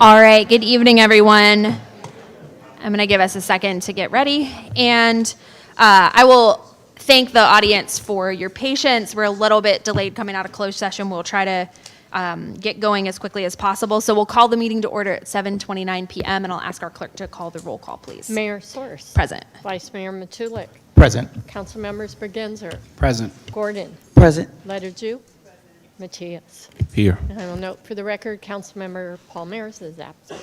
All right, good evening, everyone. I'm going to give us a second to get ready, and I will thank the audience for your patience. We're a little bit delayed coming out of closed session. We'll try to get going as quickly as possible. So we'll call the meeting to order at 7:29 p.m., and I'll ask our clerk to call the roll call, please. Mayor Source. Present. Vice Mayor Matulik. Present. Council members Bergenzer. Present. Gordon. Present. Letterju. Matias. Here. And I will note for the record, Councilmember Paul Maris is absent.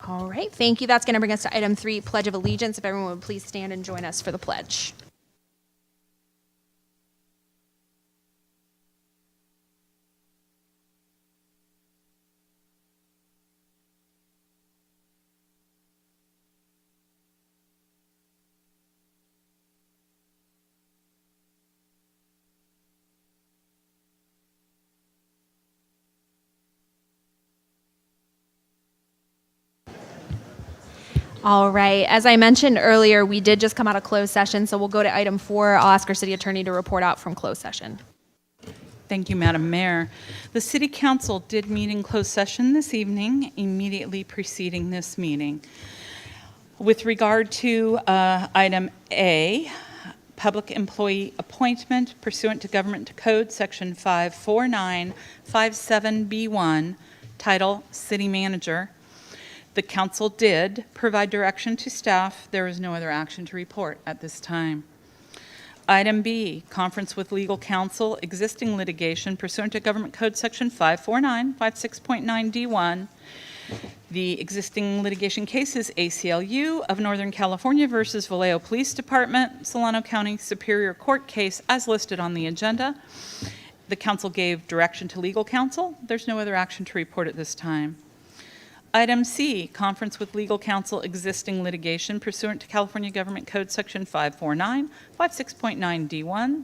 All right, thank you. That's going to bring us to item 3, Pledge of Allegiance. If everyone would please stand and join us for the pledge. All right. As I mentioned earlier, we did just come out of closed session, so we'll go to item 4. I'll ask our city attorney to report out from closed session. Thank you, Madam Mayor. The City Council did meet in closed session this evening, immediately preceding this meeting. With regard to item A, public employee appointment pursuant to Government Code Section 54957B1, title City Manager, the council did provide direction to staff. There is no other action to report at this time. Item B, conference with legal counsel, existing litigation pursuant to Government Code Section 54956.9D1. The existing litigation case is ACLU of Northern California versus Vallejo Police Department, Solano County Superior Court case as listed on the agenda. The council gave direction to legal counsel. There's no other action to report at this time. Item C, conference with legal counsel, existing litigation pursuant to California Government Code Section 54956.9D1.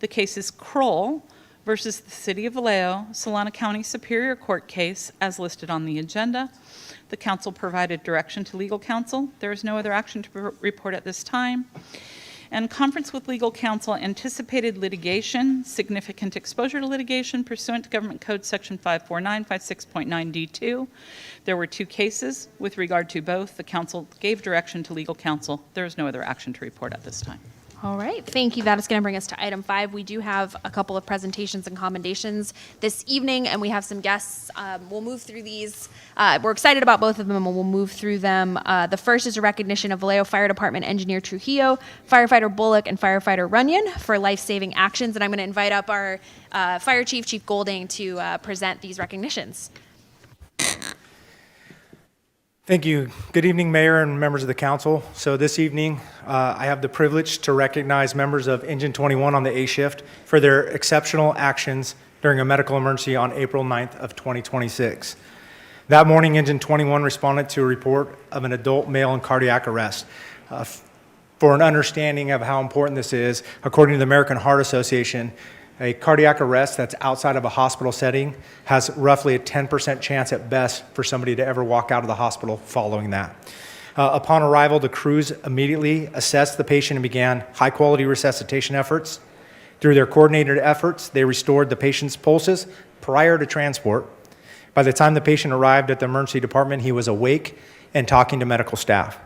The case is Kroll versus the City of Vallejo, Solano County Superior Court case as listed on the agenda. The council provided direction to legal counsel. There is no other action to report at this time. And conference with legal counsel, anticipated litigation, significant exposure to litigation pursuant to Government Code Section 54956.9D2. There were 2 cases. With regard to both, the council gave direction to legal counsel. There is no other action to report at this time. All right, thank you. That is going to bring us to item 5. We do have a couple of presentations and commendations this evening, and we have some guests. We'll move through these. We're excited about both of them, and we'll move through them. The first is a recognition of Vallejo Fire Department Engineer Trujillo, Firefighter Bullock, and Firefighter Runyon for life-saving actions. And I'm going to invite up our Fire Chief, Chief Golding, to present these recognitions. Thank you. Good evening, Mayor and members of the council. So this evening, I have the privilege to recognize members of Engine 21 on the A shift for their exceptional actions during a medical emergency on April 9th of 2026. That morning, Engine 21 responded to a report of an adult male in cardiac arrest. For an understanding of how important this is, according to the American Heart Association, a cardiac arrest that's outside of a hospital setting has roughly a 10% chance at best for somebody to ever walk out of the hospital following that. Upon arrival, the crews immediately assessed the patient and began high-quality resuscitation efforts. Through their coordinated efforts, they restored the patient's pulses prior to transport. By the time the patient arrived at the emergency department, he was awake and talking to medical staff.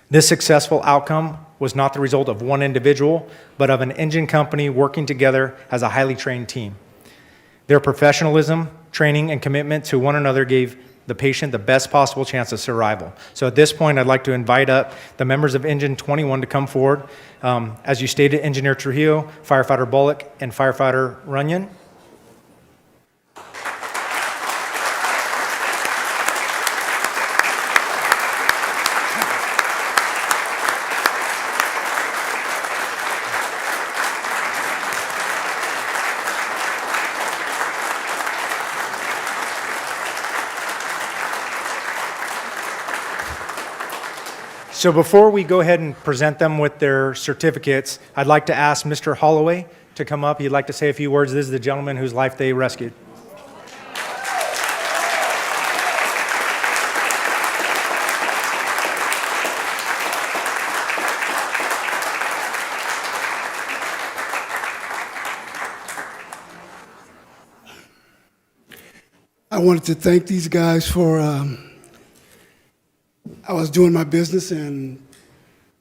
This successful outcome was not the result of one individual, but of an engine company working together as a highly trained team. Their professionalism, training, and commitment to one another gave the patient the best possible chance of survival. So at this point, I'd like to invite up the members of Engine 21 to come forward. As you stated, Engineer Trujillo, Firefighter Bullock, and Firefighter Runyon. So before we go ahead and present them with their certificates, I'd like to ask Mr. Holloway to come up. He'd like to say a few words. This is the gentleman whose life they rescued. I wanted to thank these guys for, I was doing my business and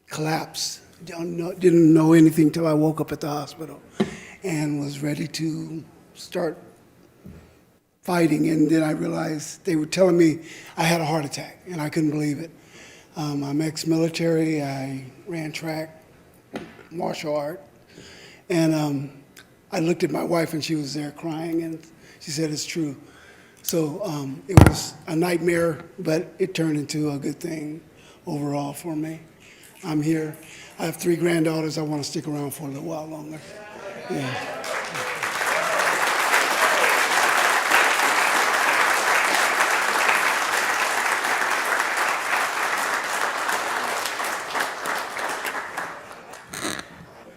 collapsed. Didn't know anything till I woke up at the hospital and was ready to start fighting. And then I realized they were telling me I had a heart attack, and I couldn't believe it. I'm ex-military. I ran track, martial art. And I looked at my wife, and she was there crying, and she said, it's true. So it was a nightmare, but it turned into a good thing overall for me. I'm here. I have 3 granddaughters. I want to stick around for a little while longer. Yeah.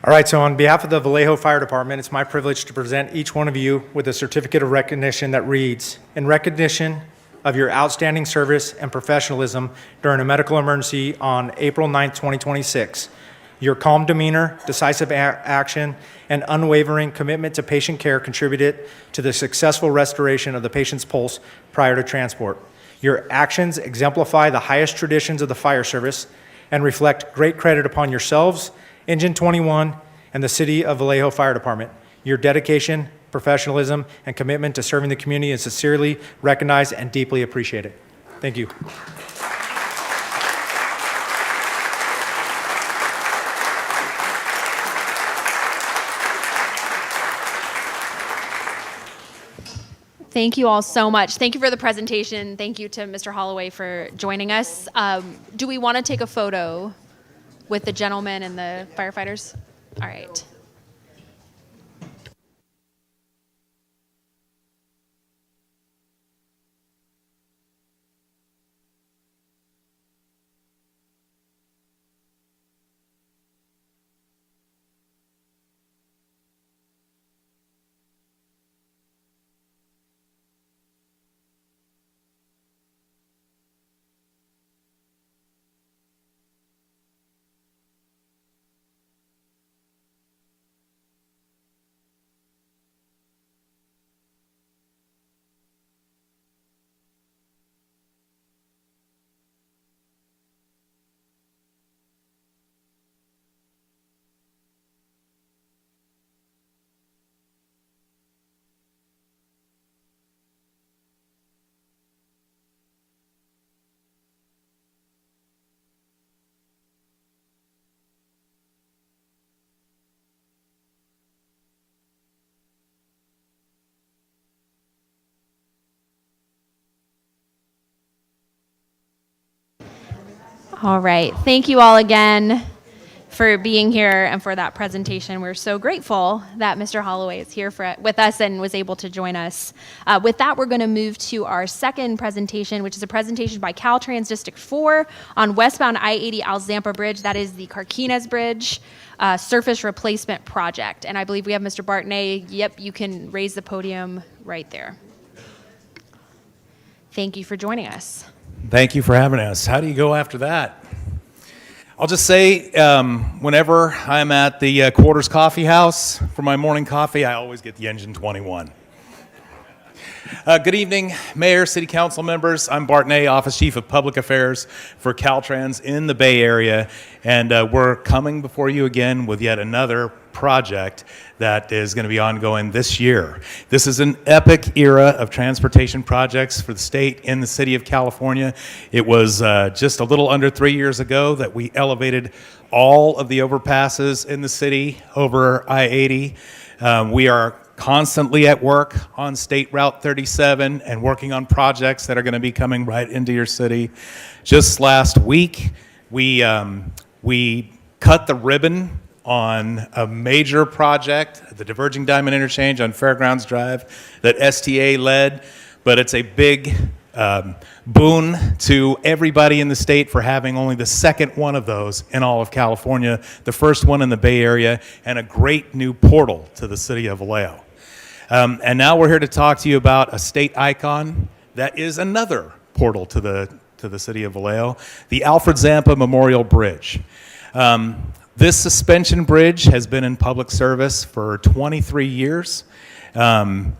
All right, so on behalf of the Vallejo Fire Department, it's my privilege to present each one of you with a certificate of recognition that reads, in recognition of your outstanding service and professionalism during a medical emergency on April 9th, 2026, your calm demeanor, decisive action, and unwavering commitment to patient care contributed to the successful restoration of the patient's pulse prior to transport. Your actions exemplify the highest traditions of the fire service and reflect great credit upon yourselves, Engine 21, and the City of Vallejo Fire Department. Your dedication, professionalism, and commitment to serving the community is sincerely recognized and deeply appreciated. Thank you. Thank you all so much. Thank you for the presentation. Thank you to Mr. Holloway for joining us. Do we want to take a photo with the gentleman and the firefighters? All right. All right. Thank you all again for being here and for that presentation. We're so grateful that Mr. Holloway is here with us and was able to join us. With that, we're going to move to our second presentation, which is a presentation by Caltrans District 4 on westbound I-80 Alzampa Bridge. That is the Carquinez Bridge surface replacement project. And I believe we have Mr. Bartney. Yep, you can raise the podium right there. Thank you for joining us. Thank you for having us. How do you go after that? I'll just say, whenever I'm at the Quarters Coffee House for my morning coffee, I always get the Engine 21. Good evening, Mayor, City Council members. I'm Bartney, Office Chief of Public Affairs for Caltrans in the Bay Area, and we're coming before you again with yet another project that is going to be ongoing this year. This is an epic era of transportation projects for the state and the city of California. It was just a little under 3 years ago that we elevated all of the overpasses in the city over I-80. We are constantly at work on State Route 37 and working on projects that are going to be coming right into your city. Just last week, we cut the ribbon on a major project, the Diverging Diamond Interchange on Fairgrounds Drive that STA led, but it's a big boon to everybody in the state for having only the second one of those in all of California, the first one in the Bay Area, and a great new portal to the city of Vallejo. And now we're here to talk to you about a state icon that is another portal to the city of Vallejo, the Alfred Zampa Memorial Bridge. This suspension bridge has been in public service for 23 years. And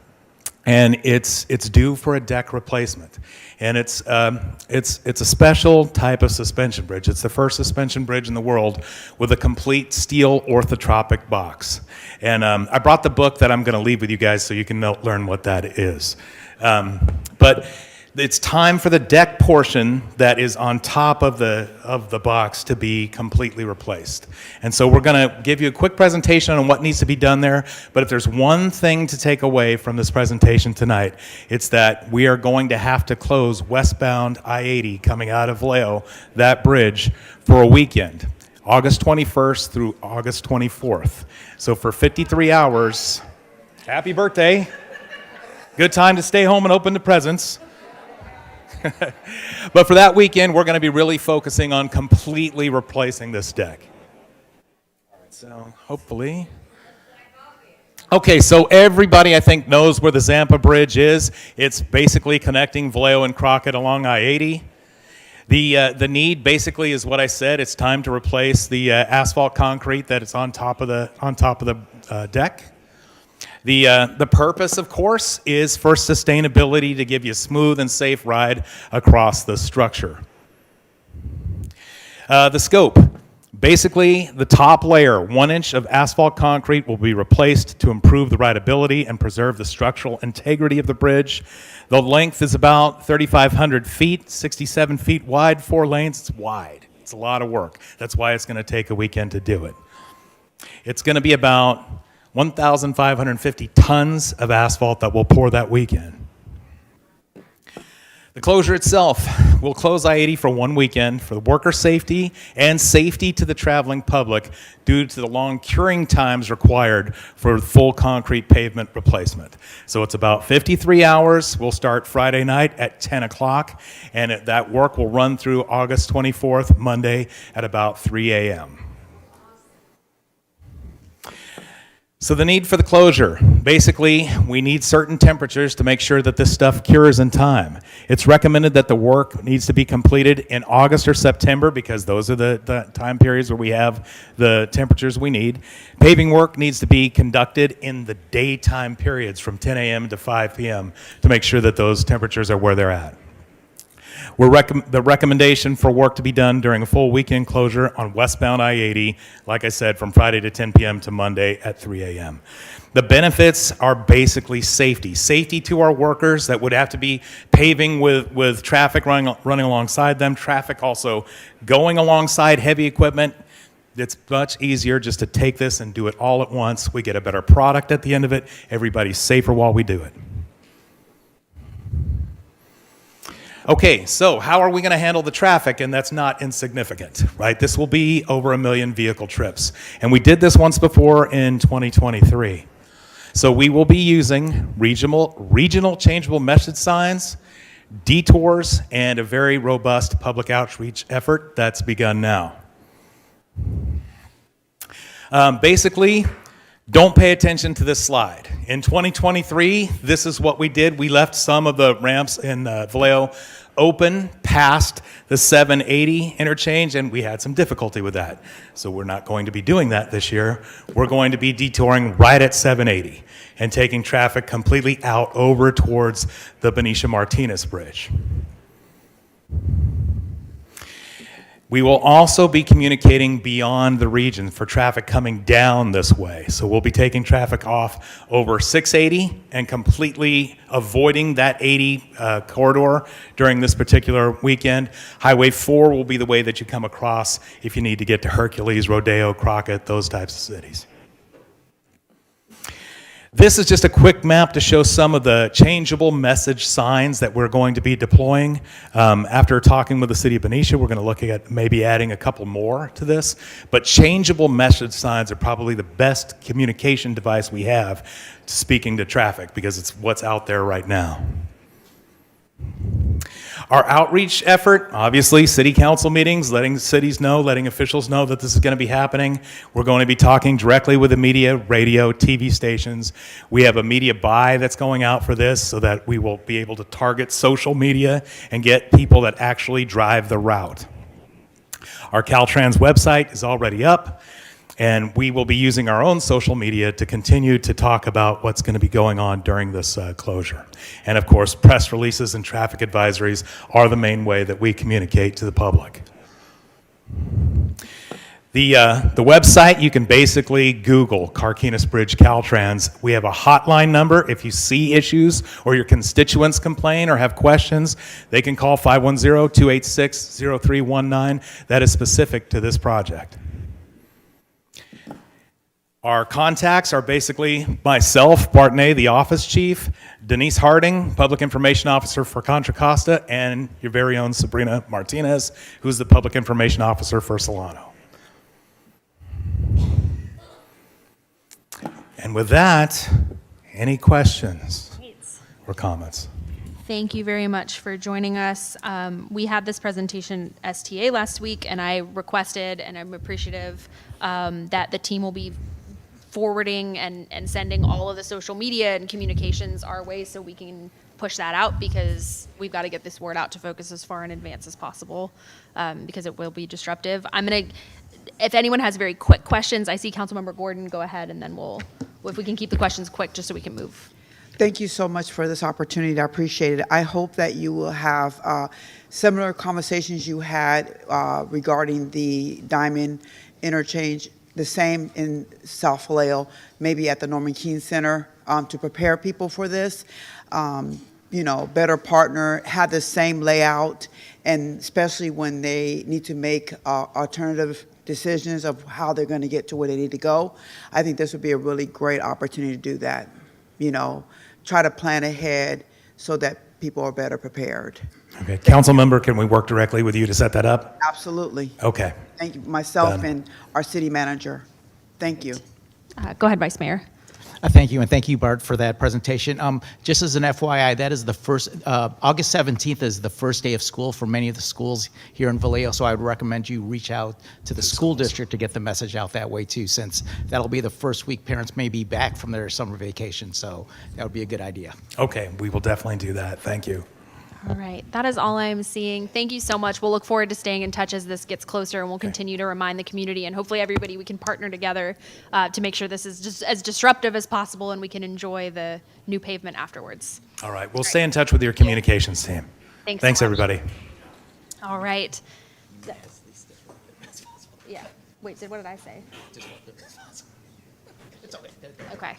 and it's due for a deck replacement. And it's a special type of suspension bridge. It's the first suspension bridge in the world with a complete steel orthotropic box. And I brought the book that I'm going to leave with you guys so you can learn what that is. But it's time for the deck portion that is on top of the box to be completely replaced. And so we're going to give you a quick presentation on what needs to be done there. But if there's one thing to take away from this presentation tonight, it's that we are going to have to close westbound I-80 coming out of Vallejo, that bridge, for a weekend, August 21st through August 24th. So for 53 hours, happy birthday. Good time to stay home and open the presents. But for that weekend, we're going to be really focusing on completely replacing this deck. So hopefully. Okay, so everybody I think knows where the Zampa Bridge is. It's basically connecting Vallejo and Crockett along I-80. The need basically is what I said. It's time to replace the asphalt concrete that is on top of the deck. The purpose, of course, is for sustainability, to give you a smooth and safe ride across the structure. The scope. Basically, the top layer, 1 inch of asphalt concrete, will be replaced to improve the rideability and preserve the structural integrity of the bridge. The length is about 3,500 feet, 67 feet wide, 4 lanes. It's wide. It's a lot of work. That's why it's going to take a weekend to do it. It's going to be about 1,550 tons of asphalt that we'll pour that weekend. The closure itself will close I-80 for 1 weekend for worker safety and safety to the traveling public due to the long curing times required for full concrete pavement replacement. So it's about 53 hours. We'll start Friday night at 10 o'clock, and that work will run through August 24th, Monday, at about 3 a.m. So the need for the closure. Basically, we need certain temperatures to make sure that this stuff cures in time. It's recommended that the work needs to be completed in August or September because those are the time periods where we have the temperatures we need. Paving work needs to be conducted in the daytime periods from 10 a.m. to 5 p.m. to make sure that those temperatures are where they're at. The recommendation for work to be done during a full weekend closure on westbound I-80, like I said, from Friday to 10 p.m. to Monday at 3 a.m. The benefits are basically safety. Safety to our workers that would have to be paving with traffic running alongside them, traffic also going alongside heavy equipment. It's much easier just to take this and do it all at once. We get a better product at the end of it. Everybody's safer while we do it. Okay, so how are we going to handle the traffic? And that's not insignificant, right? This will be over 1 million vehicle trips. And we did this once before in 2023. So we will be using regional changeable message signs, detours, and a very robust public outreach effort that's begun now. Basically, don't pay attention to this slide. In 2023, this is what we did. We left some of the ramps in Vallejo open past the 780 interchange, and we had some difficulty with that. So we're not going to be doing that this year. We're going to be detouring right at 780 and taking traffic completely out over towards the Benicia Martinez Bridge. We will also be communicating beyond the region for traffic coming down this way. So we'll be taking traffic off over 680 and completely avoiding that 80 corridor during this particular weekend. Highway 4 will be the way that you come across if you need to get to Hercules, Rodeo, Crockett, those types of cities. This is just a quick map to show some of the changeable message signs that we're going to be deploying. After talking with the city of Benicia, we're going to look at maybe adding a couple more to this. But changeable message signs are probably the best communication device we have speaking to traffic because it's what's out there right now. Our outreach effort, obviously, city council meetings, letting cities know, letting officials know that this is going to be happening. We're going to be talking directly with the media, radio, TV stations. We have a media buy that's going out for this so that we will be able to target social media and get people that actually drive the route. Our Caltrans website is already up. And we will be using our own social media to continue to talk about what's going to be going on during this closure. And of course, press releases and traffic advisories are the main way that we communicate to the public. The website, you can basically Google Carquinez Bridge Caltrans. We have a hotline number. If you see issues or your constituents complain or have questions, they can call 510-286-0319. That is specific to this project. Our contacts are basically myself, Bartney, the office chief, Denise Harding, public information officer for Contra Costa, and your very own Sabrina Martinez, who's the public information officer for Solano. And with that, any questions or comments? Thank you very much for joining us. We had this presentation STA last week, and I requested, and I'm appreciative, that the team will be forwarding and sending all of the social media and communications our way so we can push that out, because we've got to get this word out to focus as far in advance as possible, because it will be disruptive. If anyone has very quick questions, I see Councilmember Gordon, go ahead, and then if we can keep the questions quick just so we can move. Thank you so much for this opportunity. I appreciate it. I hope that you will have similar conversations you had regarding the Diamond interchange, the same in South Vallejo, maybe at the Norman Keene Center, to prepare people for this. Better partner, have the same layout, and especially when they need to make alternative decisions of how they're going to get to where they need to go. I think this would be a really great opportunity to do that. Try to plan ahead so that people are better prepared. Okay, council member, can we work directly with you to set that up? Absolutely. Okay. Thank you, myself Done. and our city manager. Thank you. Go ahead, Vice Mayor. Thank you, and thank you, Bart, for that presentation. Just as an FYI, that is the first, August 17th is the first day of school for many of the schools here in Vallejo, so I would recommend you reach out to the school district to get the message out that way too, since that'll be the first week parents may be back from their summer vacation, so that would be a good idea. Okay, we will definitely do that. Thank you. All right, that is all I'm seeing. Thank you so much. We'll look forward to staying in touch as this gets closer, and we'll continue to remind the community, and hopefully everybody, we can partner together to make sure this is just as disruptive as possible and we can enjoy the new pavement afterwards. All right, we'll stay in touch with your communications team. Thanks Thanks, so much. everybody. All right. Yeah. Wait, what did I say? Okay.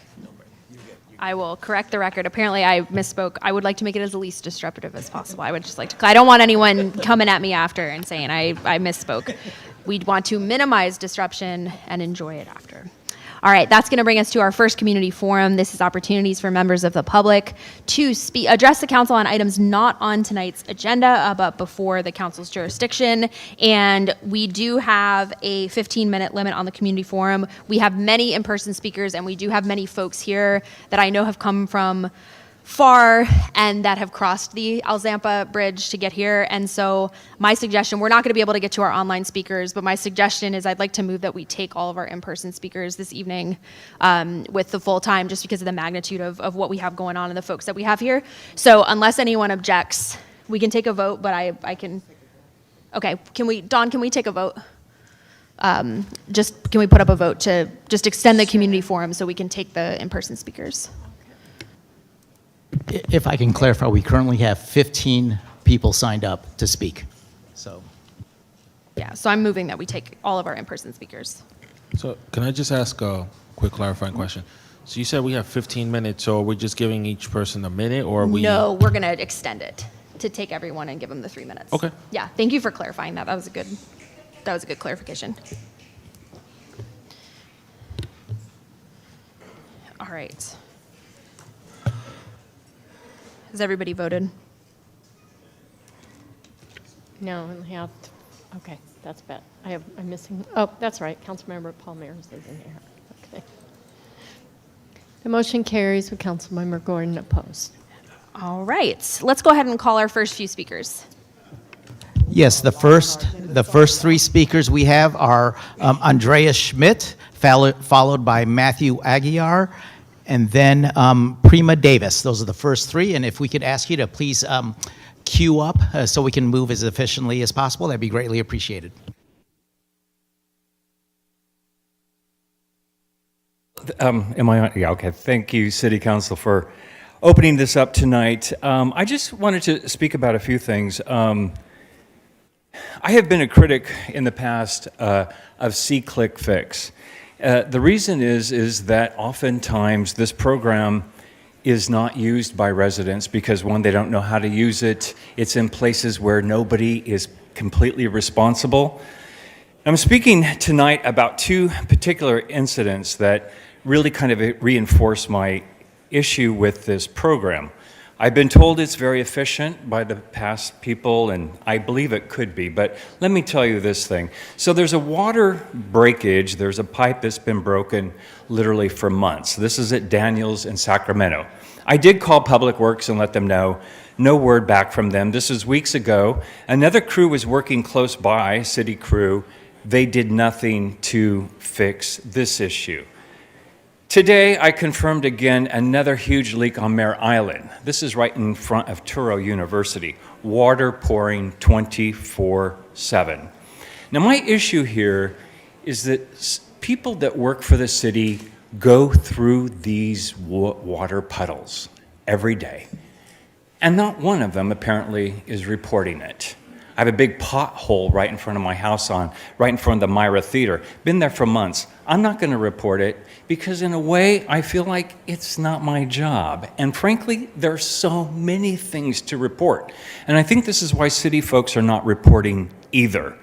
I will correct the record. Apparently, I misspoke. I would like to make it as least disruptive as possible. I would just like to, I don't want anyone coming at me after and saying I misspoke. We'd want to minimize disruption and enjoy it after. All right, that's going to bring us to our first community forum. This is opportunities for members of the public to address the council on items not on tonight's agenda, but before the council's jurisdiction. And we do have a 15-minute limit on the community forum. We have many in-person speakers, and we do have many folks here that I know have come from far and that have crossed the Alzampa Bridge to get here. And so my suggestion, we're not going to be able to get to our online speakers, but my suggestion is I'd like to move that we take all of our in-person speakers this evening with the full time, just because of the magnitude of what we have going on and the folks that we have here. So unless anyone objects, we can take a vote, but I can, okay, Dawn, can we take a vote? Can we put up a vote to just extend the community forum so we can take the in-person speakers? If I can clarify, we currently have 15 people signed up to speak, so. Yeah, so I'm moving that we take all of our in-person speakers. So can I just ask a quick clarifying question? So you said we have 15 minutes, so we're just giving each person a minute, or are we? No, we're going to extend it to take everyone and give them the 3 minutes. Okay. Yeah, thank you for clarifying that. That was a good clarification. All right. Has everybody voted? No, okay, that's bad. I'm missing, oh, that's right, Councilmember Palmer is in here. Okay. The motion carries with Councilmember Gordon opposed. All right, let's go ahead and call our first few speakers. Yes, the first three speakers we have are Andrea Schmidt, followed by Matthew Aguiar, and then Prima Davis. Those are the first three, and if we could ask you to please queue up so we can move as efficiently as possible, that'd be greatly appreciated. Am I on? Yeah, okay. Thank you, City Council, for opening this up tonight. I just wanted to speak about a few things. I have been a critic in the past of See-Click Fix. The reason is that oftentimes this program is not used by residents because, one, they don't know how to use it. It's in places where nobody is completely responsible. I'm speaking tonight about two particular incidents that really kind of reinforce my issue with this program. I've been told it's very efficient by the past people, and I believe it could be, but let me tell you this thing. So there's a water breakage, there's a pipe that's been broken literally for months. This is at Daniels in Sacramento. I did call Public Works and let them know. No word back from them. This is weeks ago. Another crew was working close by, city crew. They did nothing to fix this issue. Today, I confirmed again another huge leak on Mare Island. This is right in front of Touro University. Water pouring 24/7. Now, my issue here is that people that work for the city go through these water puddles every day, and not one of them apparently is reporting it. I have a big pothole right in front of my house right in front of the Myra Theater. Been there for months. I'm not going to report it because in a way I feel like it's not my job. And frankly, there are so many things to report. And I think this is why city folks are not reporting either.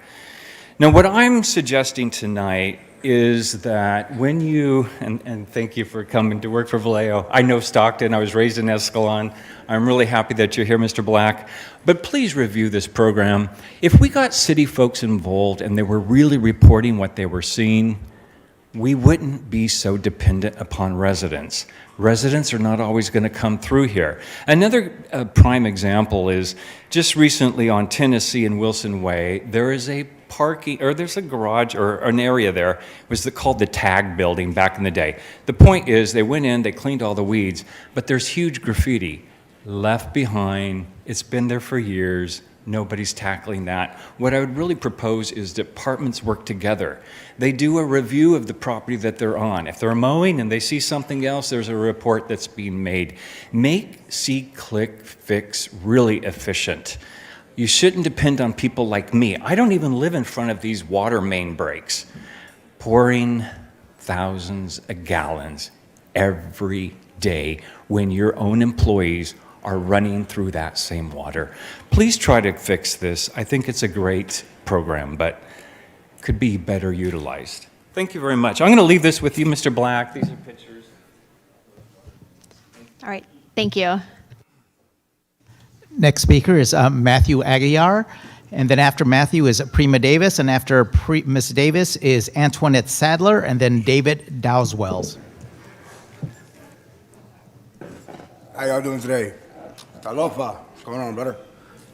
Now, what I'm suggesting tonight is that when you, and thank you for coming to work for Vallejo. I know Stockton, I was raised in Escalon. I'm really happy that you're here, Mr. Black. But please review this program. If we got city folks involved and they were really reporting what they were seeing, we wouldn't be so dependent upon residents. Residents are not always going to come through here. Another prime example is just recently on Tennessee and Wilson Way, there is a there's a garage or an area there. It was called the Tag Building back in the day. The point is they went in, they cleaned all the weeds, but there's huge graffiti left behind. It's been there for years. Nobody's tackling that. What I would really propose is departments work together. They do a review of the property that they're on. If they're mowing and they see something else, there's a report that's being made. Make See-Click Fix really efficient. You shouldn't depend on people like me. I don't even live in front of these water main breaks, pouring thousands of gallons every day when your own employees are running through that same water. Please try to fix this. I think it's a great program, but could be better utilized. Thank you very much. I'm going to leave this with you, Mr. Black. These are pictures. All right, thank you. Next speaker is Matthew Aguiar, and then after Matthew is Prima Davis, and after Miss Davis is Antoinette Sadler, and then David Dowswells. How y'all doing today? Aloha. What's going on, brother?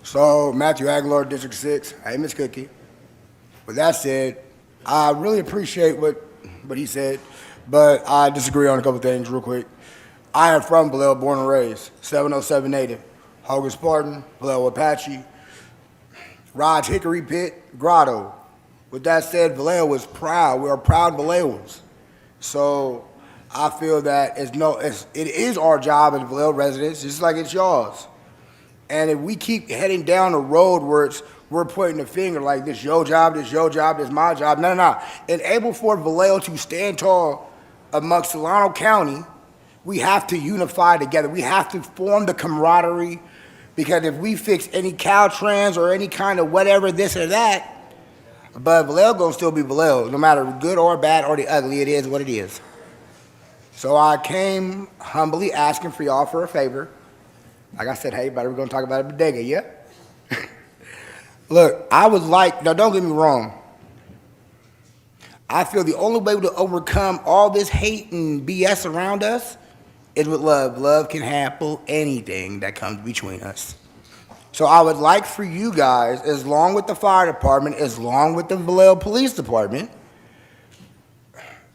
So, Matthew Aguilar, District 6. Hey, Miss Cookie. With that said, I really appreciate what he said, but I disagree on a couple things real quick. I am from Vallejo, born and raised, 707 native. Hogan Spartan, Vallejo Apache, Rod's Hickory Pit, Grotto. With that said, Vallejo is proud. We are proud Vallejoans. So I feel that it is our job as Vallejo residents, just like it's yours. And if we keep heading down a road where we're pointing the finger like this your job, this my job. No. Enable for Vallejo to stand tall amongst Solano County, we have to unify together. We have to form the camaraderie, because if we fix any Caltrans or any kind of whatever, this or that, but Vallejo gonna still be Vallejo, no matter good or bad or the ugly, it is what it is. So I came humbly asking for y'all for a favor. Like I said, hey, but we're gonna talk about a bodega, yeah? Look, I would like, now don't get me wrong, I feel the only way to overcome all this hate and BS around us is with love. Love can handle anything that comes between us. So I would like for you guys, as long with the fire department, as long with the Vallejo Police Department,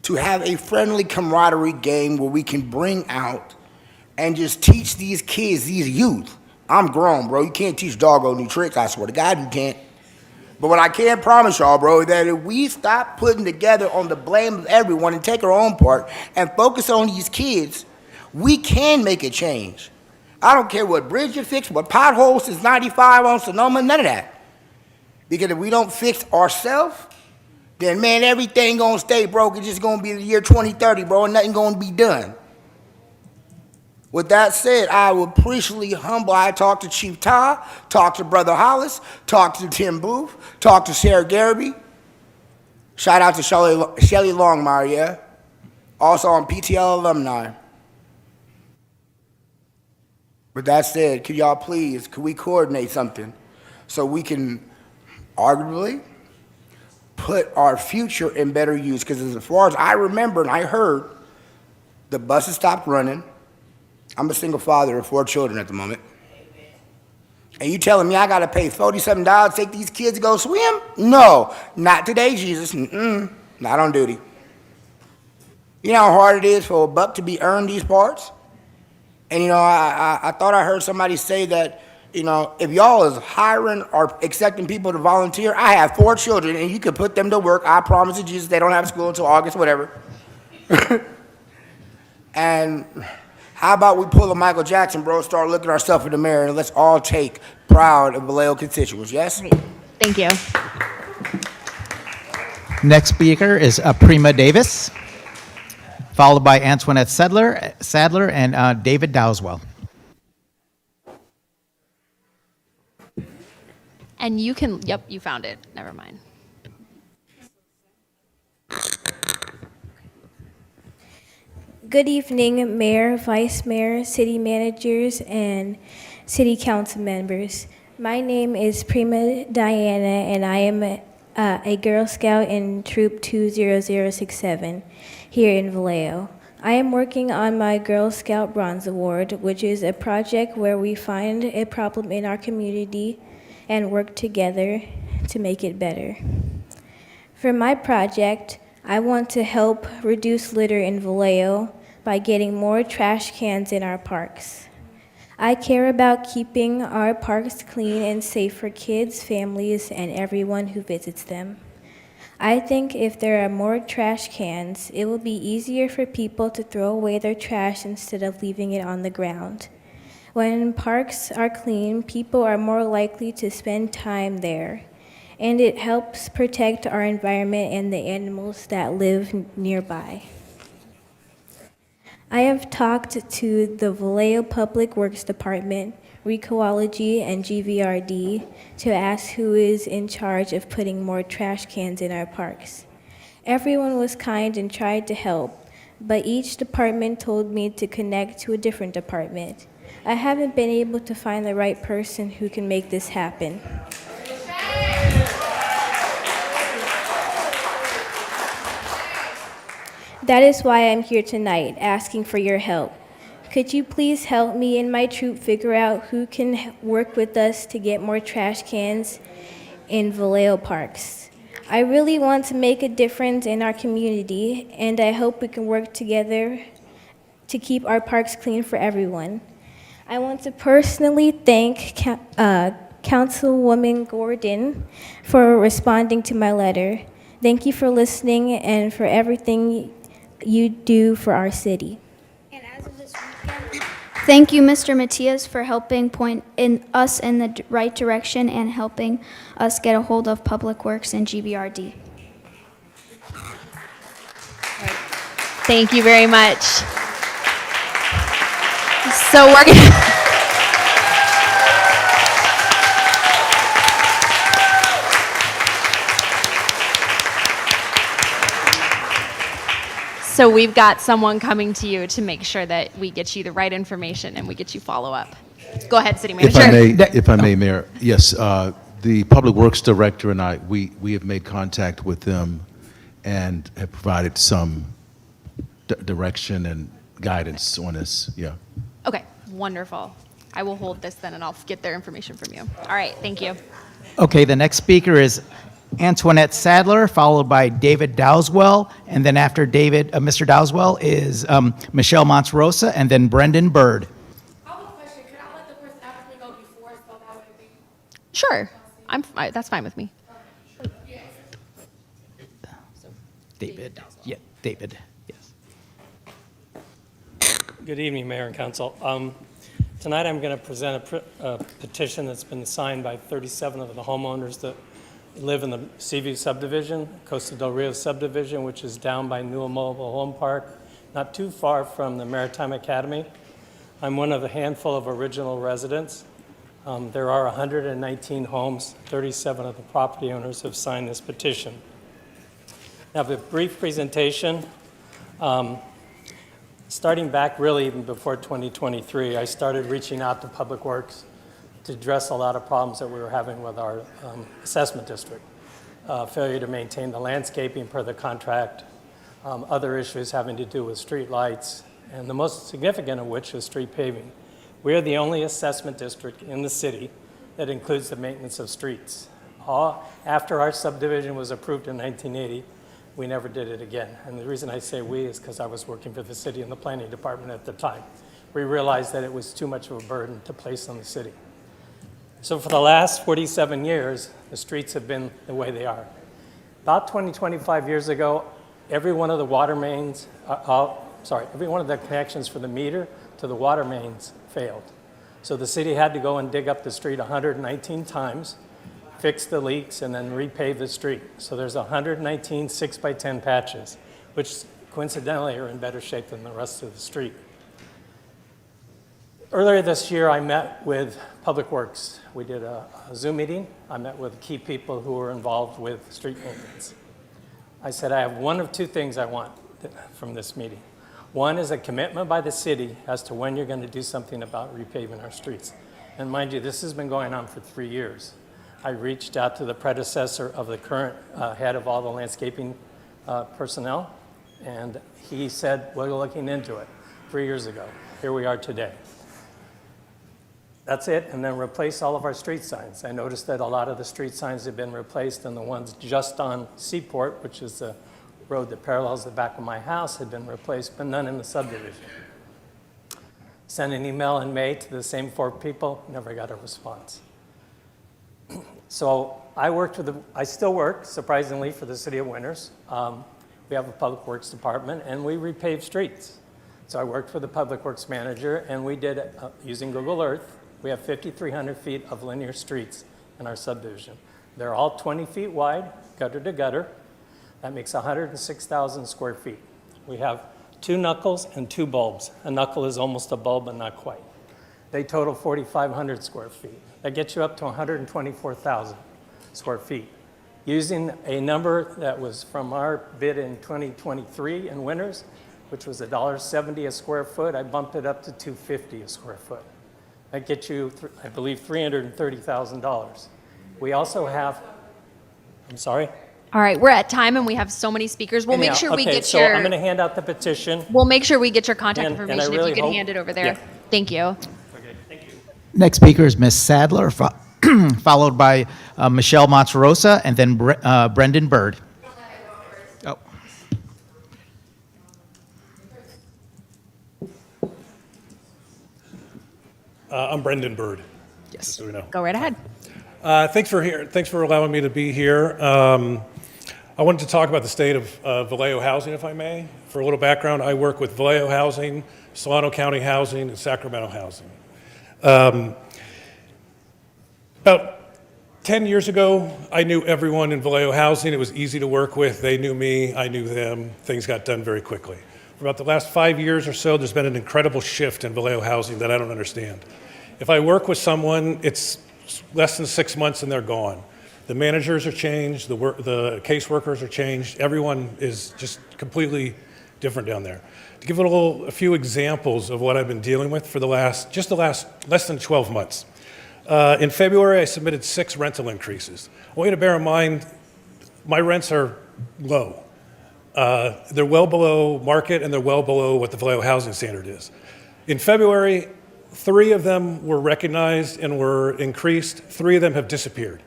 to have a friendly camaraderie game where we can bring out and just teach these kids, these youth. I'm grown, bro. You can't teach doggo new tricks. I swear to God, you can't. But what I can promise y'all, bro, that if we stop putting together on the blame of everyone and take our own part and focus on these kids, we can make a change. I don't care what bridge you fix, what potholes since 95 on Sonoma, none of that. Because if we don't fix ourselves, then, man, everything gonna stay broke. It's just gonna be the year 2030, bro, and nothing gonna be done. With that said, I will appreciably humble. I talked to Chief Ty, talked to Brother Hollis, talked to Tim Booth, talked to Sarah Garrity. Shout out to Shelley Longmire, yeah? Also on PTL alumni. With that said, could y'all please, could we coordinate something so we can arguably put our future in better use? Because as far as I remember and I heard, the buses stopped running. I'm a single father of 4 children at the moment. And you telling me I got to pay $47 to take these kids to go swim? No, not today, Jesus. Not on duty. You know how hard it is for a buck to be earned these parts? And, you know, I thought I heard somebody say that, you know, if y'all is hiring or accepting people to volunteer, I have 4 children, and you could put them to work. I promise you, Jesus, they don't have school until August, whatever. And how about we pull a Michael Jackson, bro, start looking ourselves in the mirror, and let's all take proud of Vallejo constituents, yes? Great. Thank you. Next speaker is Prima Davis, followed by Antoinette Sadler and David Dowswell. And you can, yep, you found it. Never mind. Good evening, Mayor, Vice Mayor, City Managers, and City Council members. My name is Prima Diana, and I am a Girl Scout in Troop 20067 here in Vallejo. I am working on my Girl Scout Bronze Award, which is a project where we find a problem in our community and work together to make it better. For my project, I want to help reduce litter in Vallejo by getting more trash cans in our parks. I care about keeping our parks clean and safe for kids, families, and everyone who visits them. I think if there are more trash cans, it will be easier for people to throw away their trash instead of leaving it on the ground. When parks are clean, people are more likely to spend time there, and it helps protect our environment and the animals that live nearby. I have talked to the Vallejo Public Works Department, Recology, and GVRD to ask who is in charge of putting more trash cans in our parks. Everyone was kind and tried to help, but each department told me to connect to a different department. I haven't been able to find the right person who can make this happen. That is why I'm here tonight, asking for your help. Could you please help me and my troop figure out who can work with us to get more trash cans in Vallejo parks? I really want to make a difference in our community, and I hope we can work together to keep our parks clean for everyone. I want to personally thank Councilwoman Gordon for responding to my letter. Thank you for listening and for everything you do for our city. And as of this weekend, thank you, Mr. Matias, for helping point us in the right direction and helping us get a hold of Public Works and GBRD. Thank you very much. So we're going to... So we've got someone coming to you to make sure that we get you the right information and we get you follow-up. Go ahead, City Manager. If I may, Mayor, yes, the Public Works Director and I, we have made contact with them and have provided some direction and guidance on this, yeah. Okay, wonderful. I will hold this then and I'll get their information from you. All right, thank you. Okay, the next speaker is Antoinette Sadler, followed by David Dowswell, and then after Mr. Dowswell is Michelle Monterosa, and then Brendan Bird. I have a question. Can I let the person after me go before so that way we... Sure, that's fine with me. David. Yeah, David, yes. Good evening, Mayor and Council. Tonight I'm going to present a petition that's been signed by 37 of the homeowners that live in the Seaview subdivision, Costa del Rio subdivision, which is down by Newell Mobile Home Park, not too far from the Maritime Academy. I'm one of a handful of original residents. There are 119 homes. 37 of the property owners have signed this petition. Now, the brief presentation. Starting back really even before 2023, I started reaching out to Public Works to address a lot of problems that we were having with our assessment district. Failure to maintain the landscaping per the contract, other issues having to do with street lights, and the most significant of which is street paving. We are the only assessment district in the city that includes the maintenance of streets. After our subdivision was approved in 1980, we never did it again. And the reason I say we is because I was working for the city in the planning department at the time. We realized that it was too much of a burden to place on the city. So for the last 47 years, the streets have been the way they are. About 25 years ago, every one of the water mains, every one of the connections for the meter to the water mains failed. So the city had to go and dig up the street 119 times, fix the leaks, and then repave the street. So there's 119 6x10 patches, which coincidentally are in better shape than the rest of the street. Earlier this year, I met with Public Works. We did a Zoom meeting. I met with key people who were involved with street maintenance. I said, I have one of two things I want from this meeting. One is a commitment by the city as to when you're going to do something about repaving our streets. And mind you, this has been going on for 3 years. I reached out to the predecessor of the current head of all the landscaping personnel, and he said, we're looking into it 3 years ago. Here we are today. That's it, and then replace all of our street signs. I noticed that a lot of the street signs have been replaced, and the ones just on Seaport, which is the road that parallels the back of my house, had been replaced, but none in the subdivision. Sent an email in May to the same 4 people, never got a response. So I still work, surprisingly, for the city of Winters. We have a public works department, and we repave streets. So I worked for the public works manager, and we did, using Google Earth, we have 5,300 feet of linear streets in our subdivision. They're all 20 feet wide, gutter to gutter. That makes 106,000 square feet. We have 2 knuckles and 2 bulbs. A knuckle is almost a bulb, but not quite. They total 4,500 square feet. That gets you up to 124,000 square feet. Using a number that was from our bid in 2023 in Winters, which was $1.70 a square foot, I bumped it up to $2.50 a square foot. That gets you, I believe, $330,000. We also have, I'm sorry? All right, we're at time and we have so many speakers. We'll make sure we get so your. I'm going to hand out the petition. We'll make sure we get your contact And I information really if you hope- can hand it over there. yeah. Thank you. Okay, thank you. Next speaker is Ms. Sadler, followed by Michelle Monterosa, and then Brendan Bird. Oh. I'm Brendan Bird. Yes. Just so we know. Go right ahead. Thanks for allowing me to be here. I wanted to talk about the state of Vallejo housing, if I may. For a little background, I work with Vallejo Housing, Solano County Housing, and Sacramento Housing. About 10 years ago, I knew everyone in Vallejo Housing. It was easy to work with. They knew me, I knew them. Things got done very quickly. For about the last 5 years or so, there's been an incredible shift in Vallejo Housing that I don't understand. If I work with someone, it's less than 6 months and they're gone. The managers are changed, the caseworkers are changed. Everyone is just completely different down there. To give a few examples of what I've been dealing with for the last less than 12 months. In February, I submitted 6 rental increases. I want you to bear in mind, my rents are low. They're well below market and they're well below what the Vallejo housing standard is. In February, 3 of them were recognized and were increased. 3 of them have disappeared.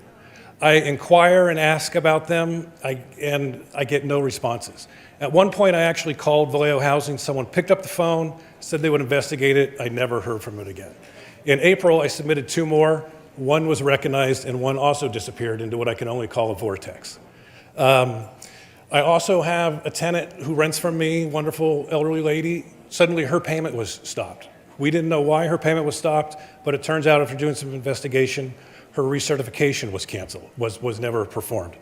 I inquire and ask about them, and I get no responses. At one point, I actually called Vallejo Housing. Someone picked up the phone, said they would investigate it. I never heard from it again. In April, I submitted 2 more. 1 was recognized, and 1 also disappeared into what I can only call a vortex. I also have a tenant who rents from me, wonderful elderly lady. Suddenly her payment was stopped. We didn't know why her payment was stopped, but it turns out after doing some investigation, her recertification was canceled, was never performed.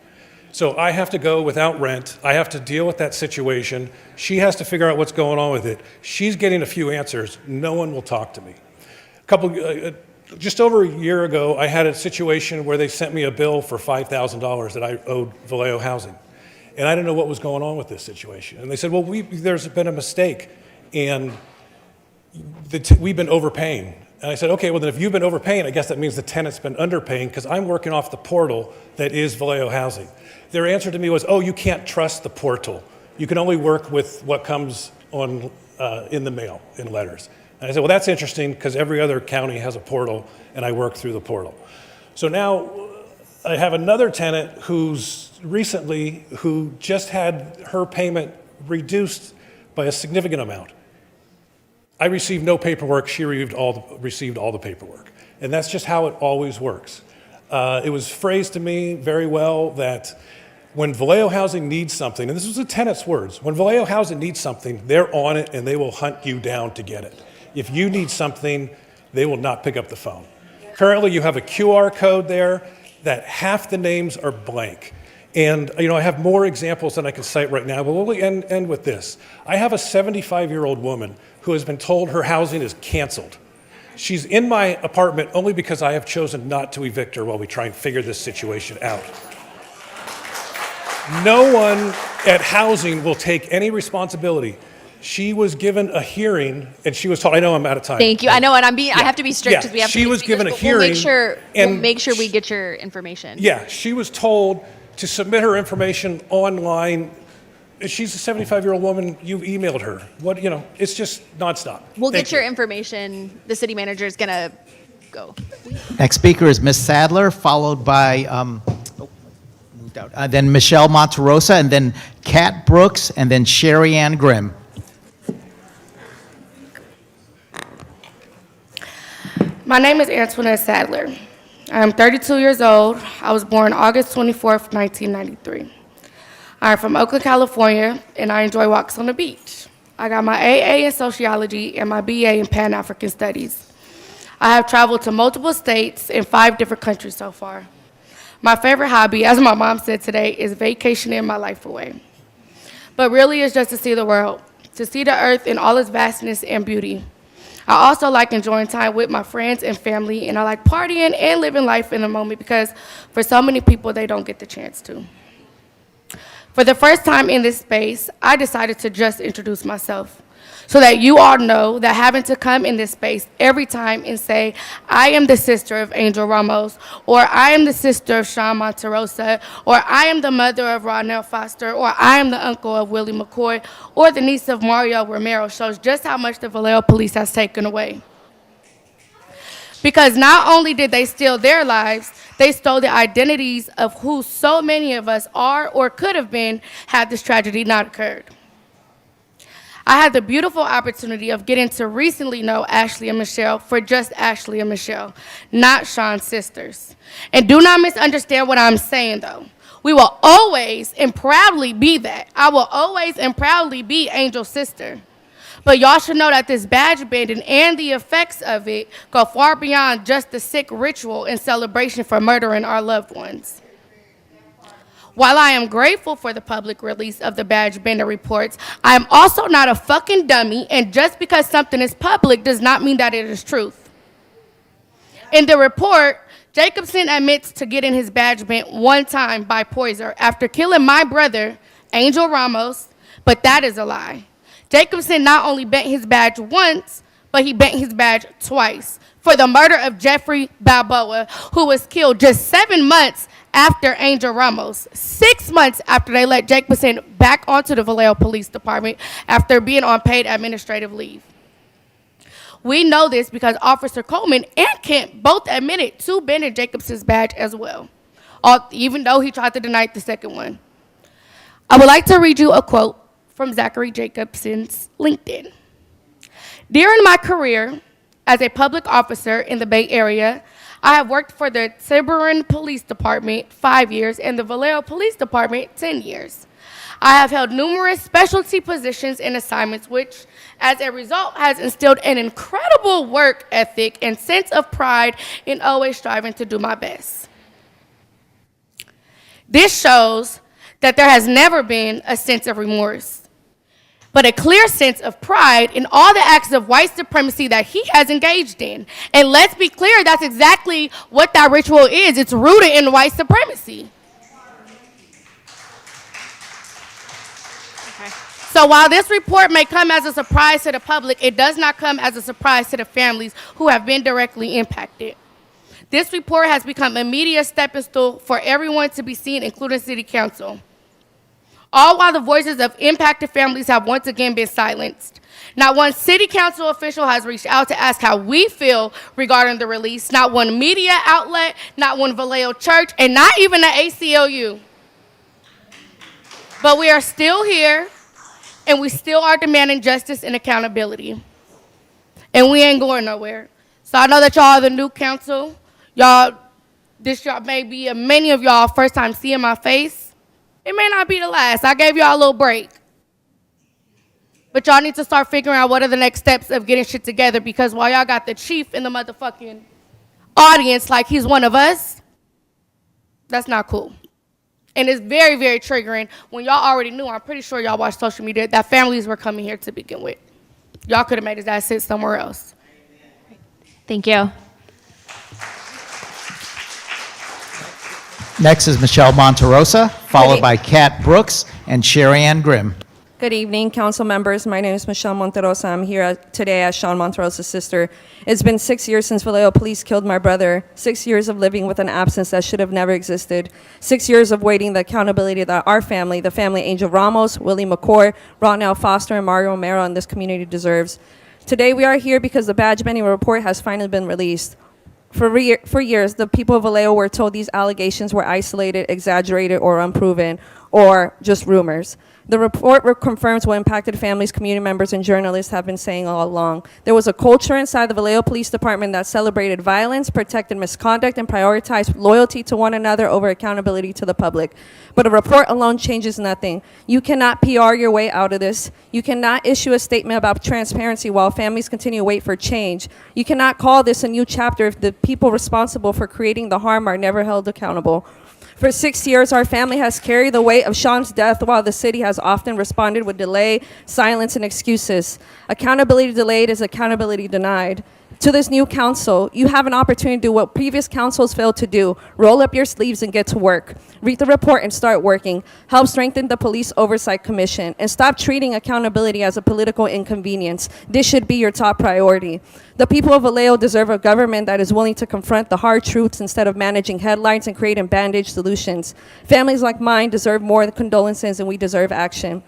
So I have to go without rent. I have to deal with that situation. She has to figure out what's going on with it. She's getting a few answers. No one will talk to me. Just over a year ago, I had a situation where they sent me a bill for $5,000 that I owed Vallejo Housing. And I didn't know what was going on with this situation. And they said, well, there's been a mistake, and we've been overpaying. And I said, okay, well, then if you've been overpaying, I guess that means the tenant's been underpaying, because I'm working off the portal that is Vallejo Housing. Their answer to me was, oh, you can't trust the portal. You can only work with what comes on in the mail, in letters. And I said, well, that's interesting, because every other county has a portal, and I work through the portal. So now I have another tenant who just had her payment reduced by a significant amount. I received no paperwork, she received all the paperwork. And that's just how it always works. It was phrased to me very well that when Vallejo Housing needs something, and this was a tenant's words, when Vallejo Housing needs something, they're on it and they will hunt you down to get it. If you need something, they will not pick up the phone. Currently, you have a QR code there that half the names are blank. And I have more examples than I can cite right now, but we'll end with this. I have a 75-year-old woman who has been told her housing is canceled. She's in my apartment only because I have chosen not to evict her while we try and figure this situation out. No one at housing will take any responsibility. She was given a hearing, and she was told, I know I'm out of time. Thank you. I know, and I have to be strict because we have to. She was given a hearing. We'll make sure we get your information. Yeah, she was told to submit her information online. She's a 75-year-old woman. You've emailed her. It's just nonstop. We'll get your information. The city manager is going to go. Next speaker is Ms. Sadler, followed by then Michelle Monterosa, and then Kat Brooks, and then Sherry Ann Grimm. My name is Antoinette Sadler. I am 32 years old. I was born August 24th, 1993. I'm from Oakland, California, and I enjoy walks on the beach. I got my AA in sociology and my BA in Pan-African Studies. I have traveled to multiple states in 5 different countries so far. My favorite hobby, as my mom said today, is vacationing my life away. But really, it's just to see the world, to see the earth in all its vastness and beauty. I also like enjoying time with my friends and family, and I like partying and living life in the moment because for so many people, they don't get the chance to. For the first time in this space, I decided to just introduce myself so that you all know that having to come in this space every time and say, I am the sister of Angel Ramos, or I am the sister of Sean Monterosa, or I am the mother of Ronell Foster, or I am the uncle of Willie McCoy, or the niece of Mario Romero shows just how much the Vallejo police has taken away. Because not only did they steal their lives, they stole the identities of who so many of us are or could have been had this tragedy not occurred. I had the beautiful opportunity of getting to recently know Ashley and Michelle for just Ashley and Michelle, not Sean's sisters. And do not misunderstand what I'm saying, though. We will always and proudly be that. I will always and proudly be Angel's sister. But y'all should know that this badge bending and the effects of it go far beyond just the sick ritual and celebration for murdering our loved ones. While I am grateful for the public release of the badge bender reports, I am also not a fucking dummy, and just because something is public does not mean that it is truth. In the report, Jacobson admits to getting his badge bent one time by Poiser after killing my brother, Angel Ramos, but that is a lie. Jacobson not only bent his badge once, but he bent his badge twice for the murder of Jeffrey Balboa, who was killed just 7 months after Angel Ramos, 6 months after they let Jacobson back onto the Vallejo Police Department after being on paid administrative leave. We know this because Officer Coleman and Kemp both admitted to bending Jacobson's badge as well, even though he tried to deny the second one. I would like to read you a quote from Zachary Jacobson's LinkedIn. During my career as a public officer in the Bay Area, I have worked for the Tiburon Police Department 5 years and the Vallejo Police Department 10 years. I have held numerous specialty positions and assignments, which, as a result, has instilled an incredible work ethic and sense of pride in always striving to do my best. This shows that there has never been a sense of remorse, but a clear sense of pride in all the acts of white supremacy that he has engaged in. And let's be clear, that's exactly what that ritual is. It's rooted in white supremacy. So while this report may come as a surprise to the public, it does not come as a surprise to the families who have been directly impacted. This report has become a media stepping stool for everyone to be seen, including City Council. All while the voices of impacted families have once again been silenced. Not one City Council official has reached out to ask how we feel regarding the release. Not one media outlet, not one Vallejo church, and not even the ACLU. But we are still here, and we still are demanding justice and accountability. And we ain't going nowhere. So I know that y'all are the new council. This may be many of y'all first time seeing my face. It may not be the last. I gave y'all a little break. But y'all need to start figuring out what are the next steps of getting shit together, because while y'all got the chief in the motherfucking audience like he's one of us, that's not cool. And it's very, very triggering when y'all already knew, I'm pretty sure y'all watched social media, that families were coming here to begin with. Y'all could have made his ass sit somewhere else. Thank you. Next is Michelle Monterosa, followed by Kat Brooks and Sherry Ann Grimm. Good evening, council members. My name is Michelle Monterosa. I'm here today as Sean Monterosa's sister. It's been 6 years since Vallejo police killed my brother, 6 years of living with an absence that should have never existed, 6 years of waiting the accountability that our family, the family Angel Ramos, Willie McCoy, Ronell Foster, and Mario Romero in this community deserves. Today we are here because the badge bending report has finally been released. For years, the people of Vallejo were told these allegations were isolated, exaggerated, or unproven, or just rumors. The report confirms what impacted families, community members, and journalists have been saying all along. There was a culture inside the Vallejo Police Department that celebrated violence, protected misconduct, and prioritized loyalty to one another over accountability to the public. But a report alone changes nothing. You cannot PR your way out of this. You cannot issue a statement about transparency while families continue to wait for change. You cannot call this a new chapter if the people responsible for creating the harm are never held accountable. For 6 years, our family has carried the weight of Sean's death while the city has often responded with delay, silence, and excuses. Accountability delayed is accountability denied. To this new council, you have an opportunity to do what previous councils failed to do. Roll up your sleeves and get to work. Read the report and start working. Help strengthen the Police Oversight Commission. And stop treating accountability as a political inconvenience. This should be your top priority. The people of Vallejo deserve a government that is willing to confront the hard truths instead of managing headlines and creating bandage solutions. Families like mine deserve more than condolences, and we deserve action.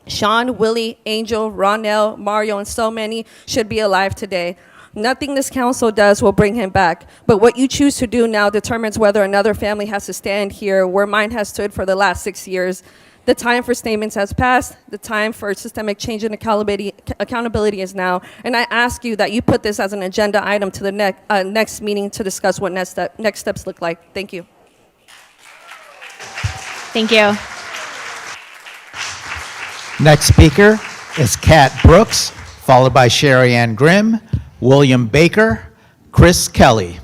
Sean, Willie, Angel, Ronell, Mario, and so many should be alive today. Nothing this council does will bring him back, but what you choose to do now determines whether another family has to stand here where mine has stood for the last 6 years. The time for statements has passed. The time for systemic change and accountability is now. And I ask you that you put this as an agenda item to the next meeting to discuss what next steps look like. Thank you. Thank you. Next speaker is Kat Brooks, followed by Sherry Ann Grimm, William Baker, Chris Kelly.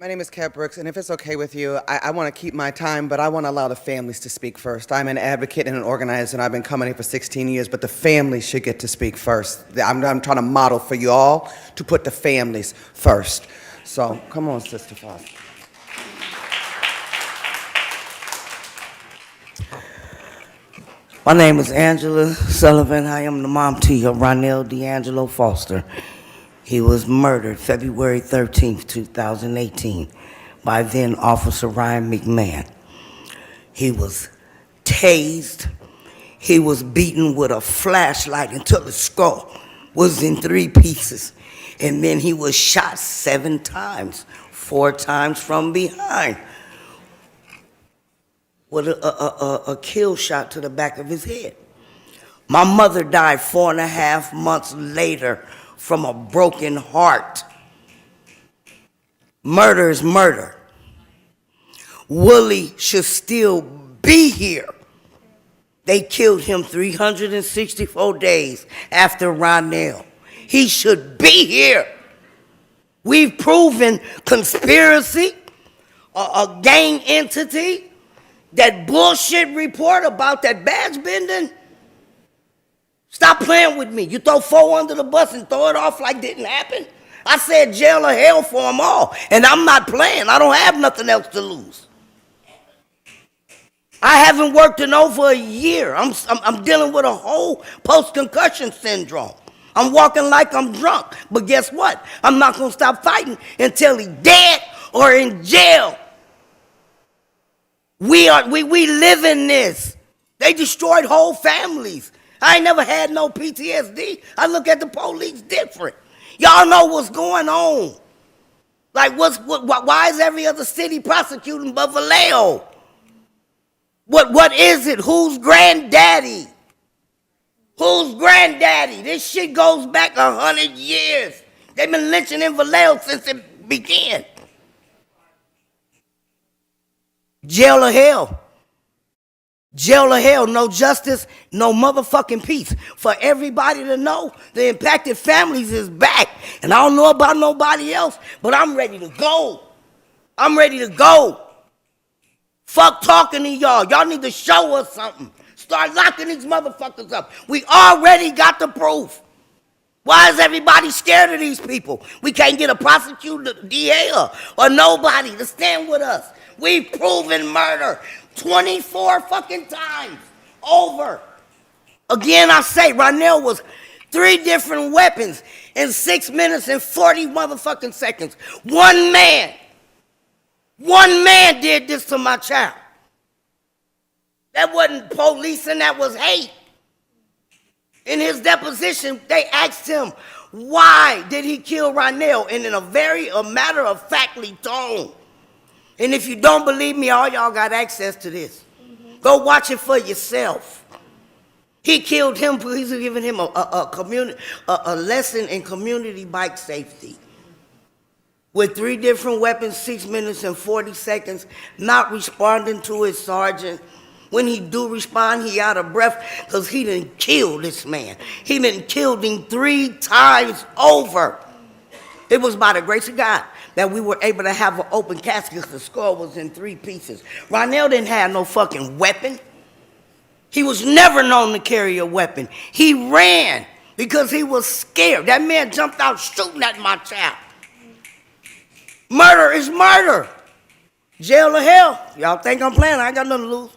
My name is Kat Brooks, and if it's okay with you, I want to keep my time, but I want to allow the families to speak first. I'm an advocate and an organizer, and I've been coming here for 16 years, but the families should get to speak first. I'm trying to model for you all to put the families first. So come on, Sister Foster. My name is Angela Sullivan. I am the mom to your Ronell D'Angelo Foster. He was murdered February 13th, 2018 by then Officer Ryan McMahon. He was tased. He was beaten with a flashlight until his skull was in 3 pieces. And then he was shot 7 times, 4 times from behind, with a kill shot to the back of his head. My mother died 4.5 months later from a broken heart. Murder is murder. Willie should still be here. They killed him 364 days after Ronell. He should be here. We've proven conspiracy, a gang entity, that bullshit report about that badge bending. Stop playing with me. You throw four under the bus and throw it off like didn't happen. I said jail or hell for them all, and I'm not playing. I don't have nothing else to lose. I haven't worked in over a year. I'm dealing with a whole post-concussion syndrome. I'm walking like I'm drunk, but guess what? I'm not gonna stop fighting until he's dead or in jail. We live in this. They destroyed whole families. I ain't never had no PTSD. I look at the police different. Y'all know what's going on. Like, why is every other city prosecuting but Vallejo? What is it? Who's granddaddy? Who's granddaddy? This shit goes back 100 years. They've been lynching in Vallejo since it began. Jail or hell. Jail or hell, no justice, no motherfucking peace. For everybody to know, the impacted families is back. And I don't know about nobody else, but I'm ready to go. I'm ready to go. Fuck talking to y'all. Y'all need to show us something. Start locking these motherfuckers up. We already got the proof. Why is everybody scared of these people? We can't get a prosecutor, DA, or nobody to stand with us. We've proven murder 24 fucking times over. Again, I say, Ronell was 3 different weapons in 6 minutes and 40 motherfucking seconds. One man did this to my child. That wasn't policing, that was hate. In his deposition, they asked him, why did he kill Ronell? And in a matter-of-factly tone. And if you don't believe me, all y'all got access to this. Go watch it for yourself. He killed him because he's giving him a lesson in community bike safety. With 3 different weapons, 6 minutes and 40 seconds, not responding to his sergeant. When he do respond, he out of breath because he done killed this man. He done killed him 3 times over. It was by the grace of God that we were able to have an open casket because the skull was in 3 pieces. Ronell didn't have no fucking weapon. He was never known to carry a weapon. He ran because he was scared. That man jumped out shooting at my child. Murder is murder. Jail or hell. Y'all think I'm playing? I ain't got nothing to lose.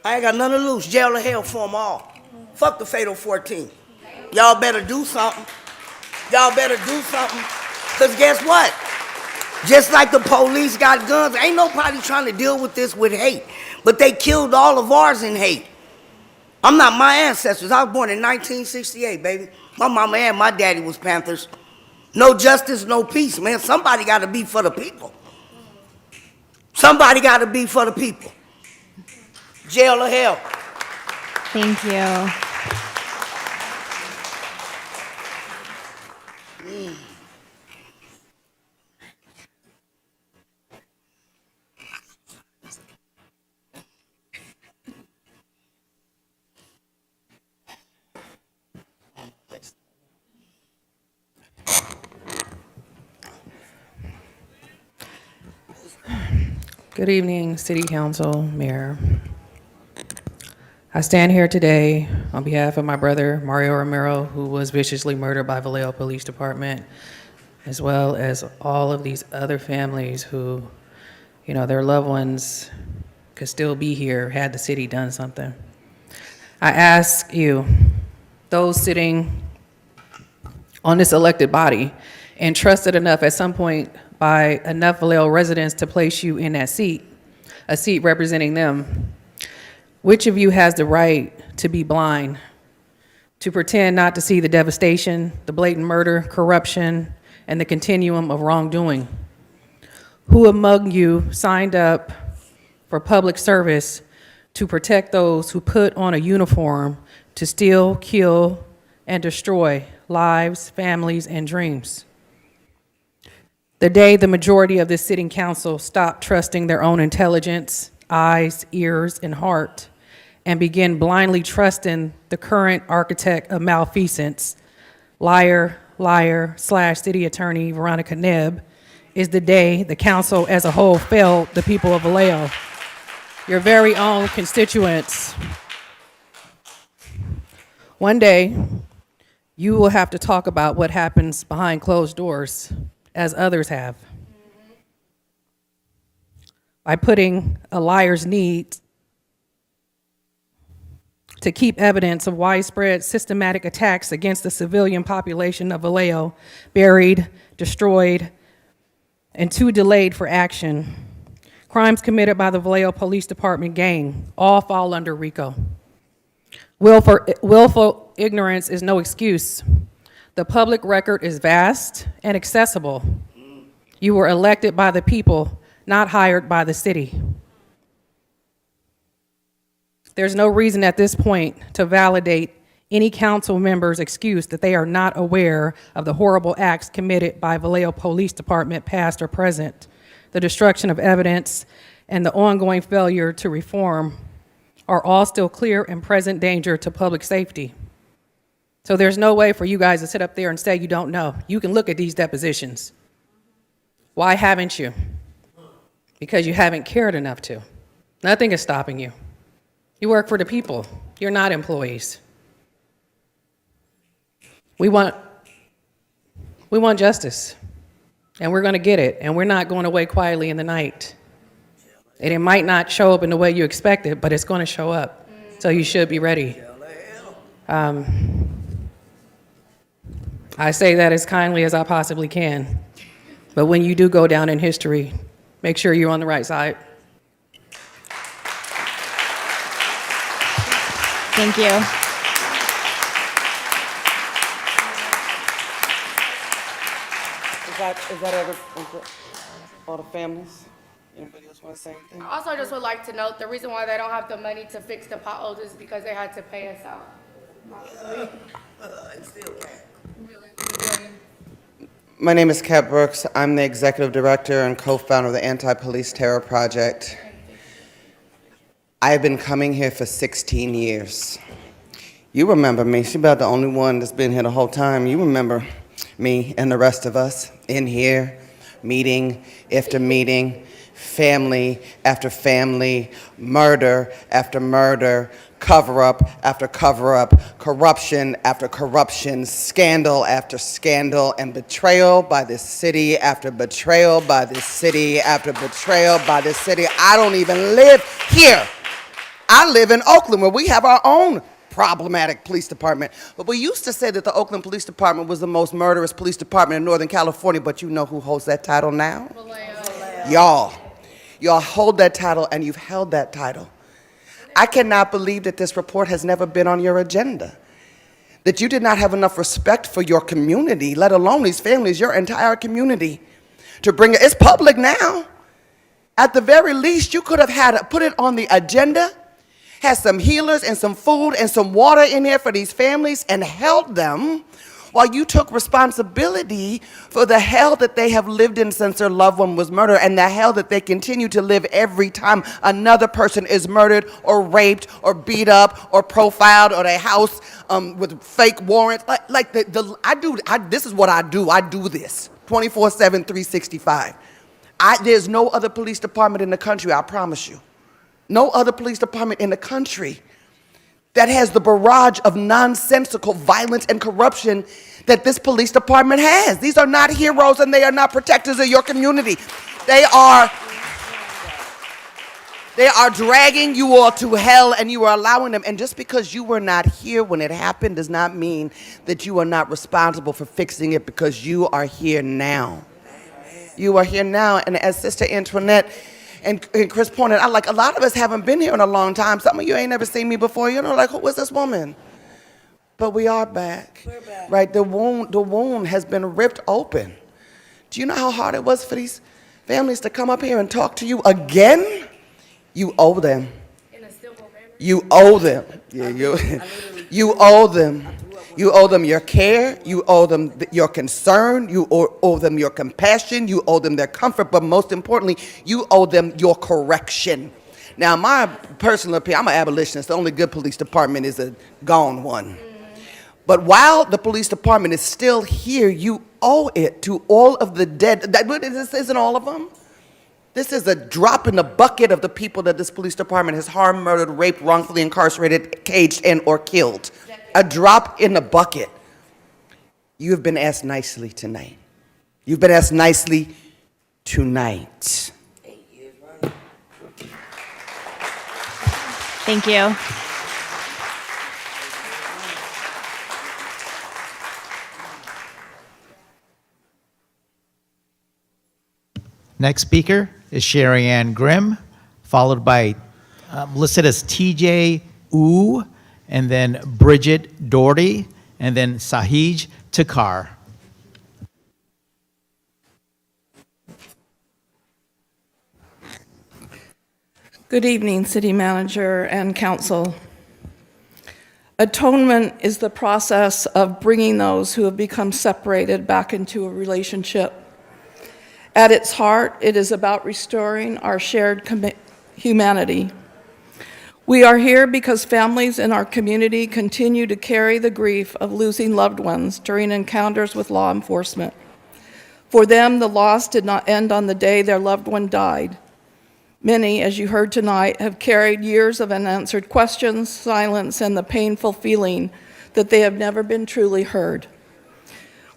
I ain't got nothing to lose. Jail or hell for them all. Fuck the Fatal 14. Y'all better do something. Y'all better do something. Because guess what? Just like the police got guns, ain't nobody trying to deal with this with hate. But they killed all of ours in hate. I'm not my ancestors. I was born in 1968, baby. My mama and my daddy was Panthers. No justice, no peace, man. Somebody got to be for the people. Somebody got to be for the people. Jail or hell. Thank you. Good evening, City Council, Mayor. I stand here today on behalf of my brother, Mario Romero, who was viciously murdered by Vallejo Police Department, as well as all of these other families who, you know, their loved ones could still be here had the city done something. I ask you, those sitting on this elected body and trusted enough at some point by enough Vallejo residents to place you in that seat, a seat representing them, which of you has the right to be blind, to pretend not to see the devastation, the blatant murder, corruption, and the continuum of wrongdoing? Who among you signed up for public service to protect those who put on a uniform to steal, kill, and destroy lives, families, and dreams? The day the majority of this sitting council stopped trusting their own intelligence, eyes, ears, and heart, and began blindly trusting the current architect of malfeasance, liar / city attorney Veronica Nebb, is the day the council as a whole failed the people of Vallejo, your very own constituents. One day, you will have to talk about what happens behind closed doors, as others have. By putting a liar's need to keep evidence of widespread systematic attacks against the civilian population of Vallejo buried, destroyed, and too delayed for action. Crimes committed by the Vallejo Police Department gang all fall under RICO. Willful ignorance is no excuse. The public record is vast and accessible. You were elected by the people, not hired by the city. There's no reason at this point to validate any council member's excuse that they are not aware of the horrible acts committed by Vallejo Police Department, past or present, the destruction of evidence, and the ongoing failure to reform are all still clear and present danger to public safety. So there's no way for you guys to sit up there and say you don't know. You can look at these depositions. Why haven't you? Because you haven't cared enough to. Nothing is stopping you. You work for the people. You're not employees. We want justice, and we're going to get it, and we're not going away quietly in the night. And it might not show up in the way you expect it, but it's going to show up, so you should be ready. I say that as kindly as I possibly can, but when you do go down in history, make sure you're on the right side. Thank you. Is that all the families? Anybody else want to say anything? I also just would like to note, the reason why they don't have the money to fix the potholes is because they had to pay us out. My name is Kat Brooks. I'm the executive director and co-founder of the Anti-Police Terror Project. I have been coming here for 16 years. You remember me. She's about the only one that's been here the whole time. You remember me and the rest of us in here, meeting after meeting, family after family, murder after murder, cover-up after cover-up, corruption after corruption, scandal after scandal, and betrayal by this city after betrayal by this city after betrayal by this city. I don't even live here. I live in Oakland, where we have our own problematic police department. But we used to say that the Oakland Police Department was the most murderous police department in Northern California, but you know who holds that title now? Y'all. Y'all hold that title, and you've held that title. I cannot believe that this report has never been on your agenda, that you did not have enough respect for your community, let alone these families, your entire community, to bring it. It's public now. At the very least, you could have put it on the agenda, had some healers and some food and some water in here for these families, and held them while you took responsibility for the hell that they have lived in since their loved one was murdered, and the hell that they continue to live every time another person is murdered or raped or beat up or profiled, or their house with fake warrants. This is what I do. I do this 24/7, 365. There's no other police department in the country, I promise you. No other police department in the country that has the barrage of nonsensical violence and corruption that this police department has. These are not heroes, and they are not protectors of your community. They are dragging you all to hell, and you are allowing them. And just because you were not here when it happened does not mean that you are not responsible for fixing it, because you are here now. You are here now. And as Sister Antoinette and Chris pointed out, like, a lot of us haven't been here in a long time. Some of you ain't never seen me before. You know, like, who is this woman? But we are back. We're back. Right? The wound has been ripped open. Do you know how hard it was for these families to come up here and talk to you again? You owe them. You owe them. Yeah, you owe them. You owe them your care. You owe them your concern. You owe them your compassion. You owe them their comfort. But most importantly, you owe them your correction. Now, my personal opinion, I'm an abolitionist. The only good police department is a gone one. But while the police department is still here, you owe it to all of the dead. This isn't all of them. This is a drop in the bucket of the people that this police department has harmed, murdered, raped, wrongfully incarcerated, caged, and or killed. A drop in the bucket. You have been asked nicely tonight. You've been asked nicely tonight. Thank you. Next speaker is Sherry Ann Grimm, followed by listed as TJ Ooh, and then Bridget Doherty, and then Sahij Takar. Good evening, City Manager and Council. Atonement is the process of bringing those who have become separated back into a relationship. At its heart, it is about restoring our shared humanity. We are here because families in our community continue to carry the grief of losing loved ones during encounters with law enforcement. For them, the loss did not end on the day their loved one died. Many, as you heard tonight, have carried years of unanswered questions, silence, and the painful feeling that they have never been truly heard.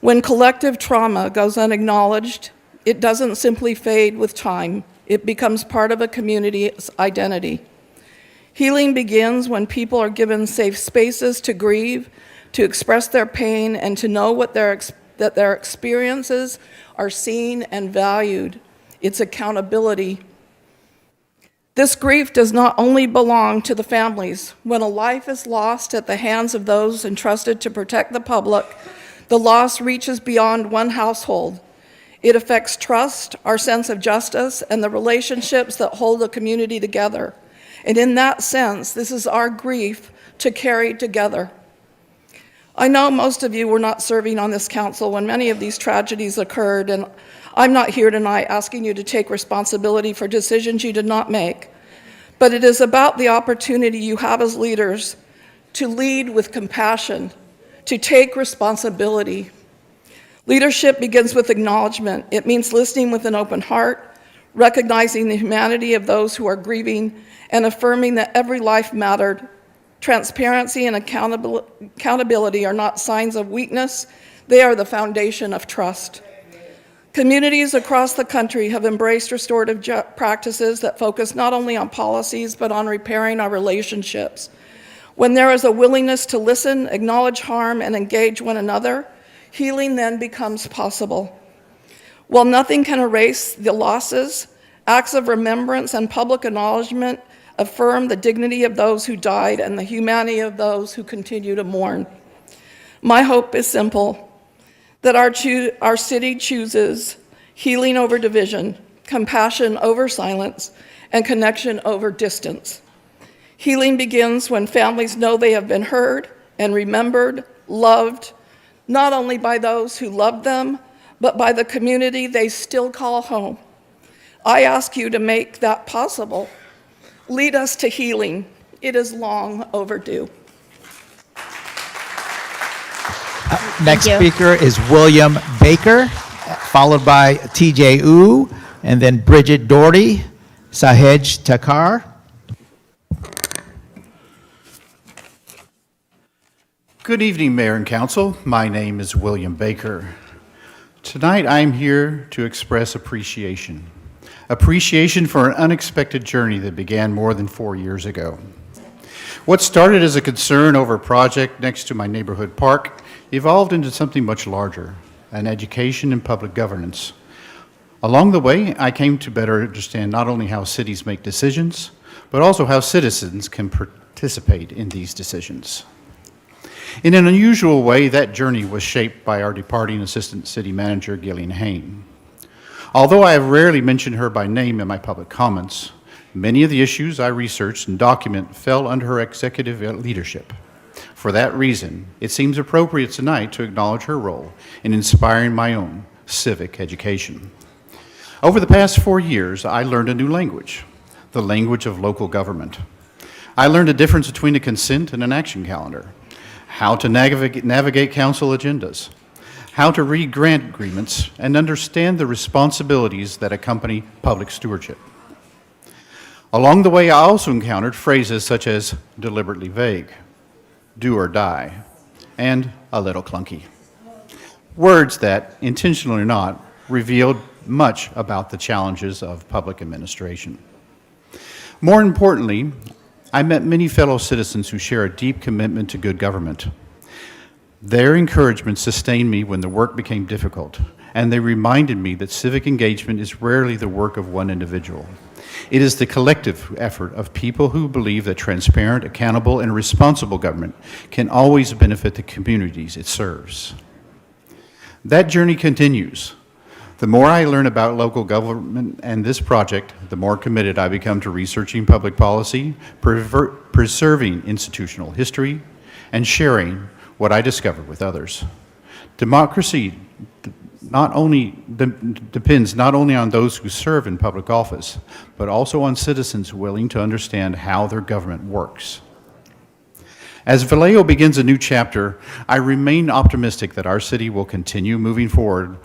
When collective trauma goes unacknowledged, it doesn't simply fade with time. It becomes part of a community's identity. Healing begins when people are given safe spaces to grieve, to express their pain, and to know that their experiences are seen and valued. It's accountability. This grief does not only belong to the families. When a life is lost at the hands of those entrusted to protect the public, the loss reaches beyond one household. It affects trust, our sense of justice, and the relationships that hold the community together. And in that sense, this is our grief to carry together. I know most of you were not serving on this council when many of these tragedies occurred, and I'm not here tonight asking you to take responsibility for decisions you did not make. But it is about the opportunity you have as leaders to lead with compassion, to take responsibility. Leadership begins with acknowledgement. It means listening with an open heart, recognizing the humanity of those who are grieving, and affirming that every life mattered. Transparency and accountability are not signs of weakness. They are the foundation of trust. Communities across the country have embraced restorative practices that focus not only on policies, but on repairing our relationships. When there is a willingness to listen, acknowledge harm, and engage one another, healing then becomes possible. While nothing can erase the losses, acts of remembrance and public acknowledgement affirm the dignity of those who died and the humanity of those who continue to mourn. My hope is simple, that our city chooses healing over division, compassion over silence, and connection over distance. Healing begins when families know they have been heard and remembered, loved, not only by those who loved them, but by the community they still call home. I ask you to make that possible. Lead us to healing. It is long overdue. Next speaker is William Baker, followed by TJ Ooh, and then Bridget Doherty, Sahej Takar. Good evening, Mayor and Council. My name is William Baker. Tonight, I'm here to express appreciation. Appreciation for an unexpected journey that began more than 4 years ago. What started as a concern over a project next to my neighborhood park evolved into something much larger, an education in public governance. Along the way, I came to better understand not only how cities make decisions, but also how citizens can participate in these decisions. In an unusual way, that journey was shaped by our departing Assistant City Manager, Gillian Hain. Although I have rarely mentioned her by name in my public comments, many of the issues I researched and document fell under her executive leadership. For that reason, it seems appropriate tonight to acknowledge her role in inspiring my own civic education. Over the past 4 years, I learned a new language, the language of local government. I learned the difference between a consent and an action calendar, how to navigate council agendas, how to read grant agreements, and understand the responsibilities that accompany public stewardship. Along the way, I also encountered phrases such as deliberately vague, do or die, and a little clunky. Words that, intentionally or not, revealed much about the challenges of public administration. More importantly, I met many fellow citizens who share a deep commitment to good government. Their encouragement sustained me when the work became difficult, and they reminded me that civic engagement is rarely the work of one individual. It is the collective effort of people who believe that transparent, accountable, and responsible government can always benefit the communities it serves. That journey continues. The more I learn about local government and this project, the more committed I become to researching public policy, preserving institutional history, and sharing what I discover with others. Democracy depends not only on those who serve in public office, but also on citizens willing to understand how their government works. As Vallejo begins a new chapter, I remain optimistic that our city will continue moving forward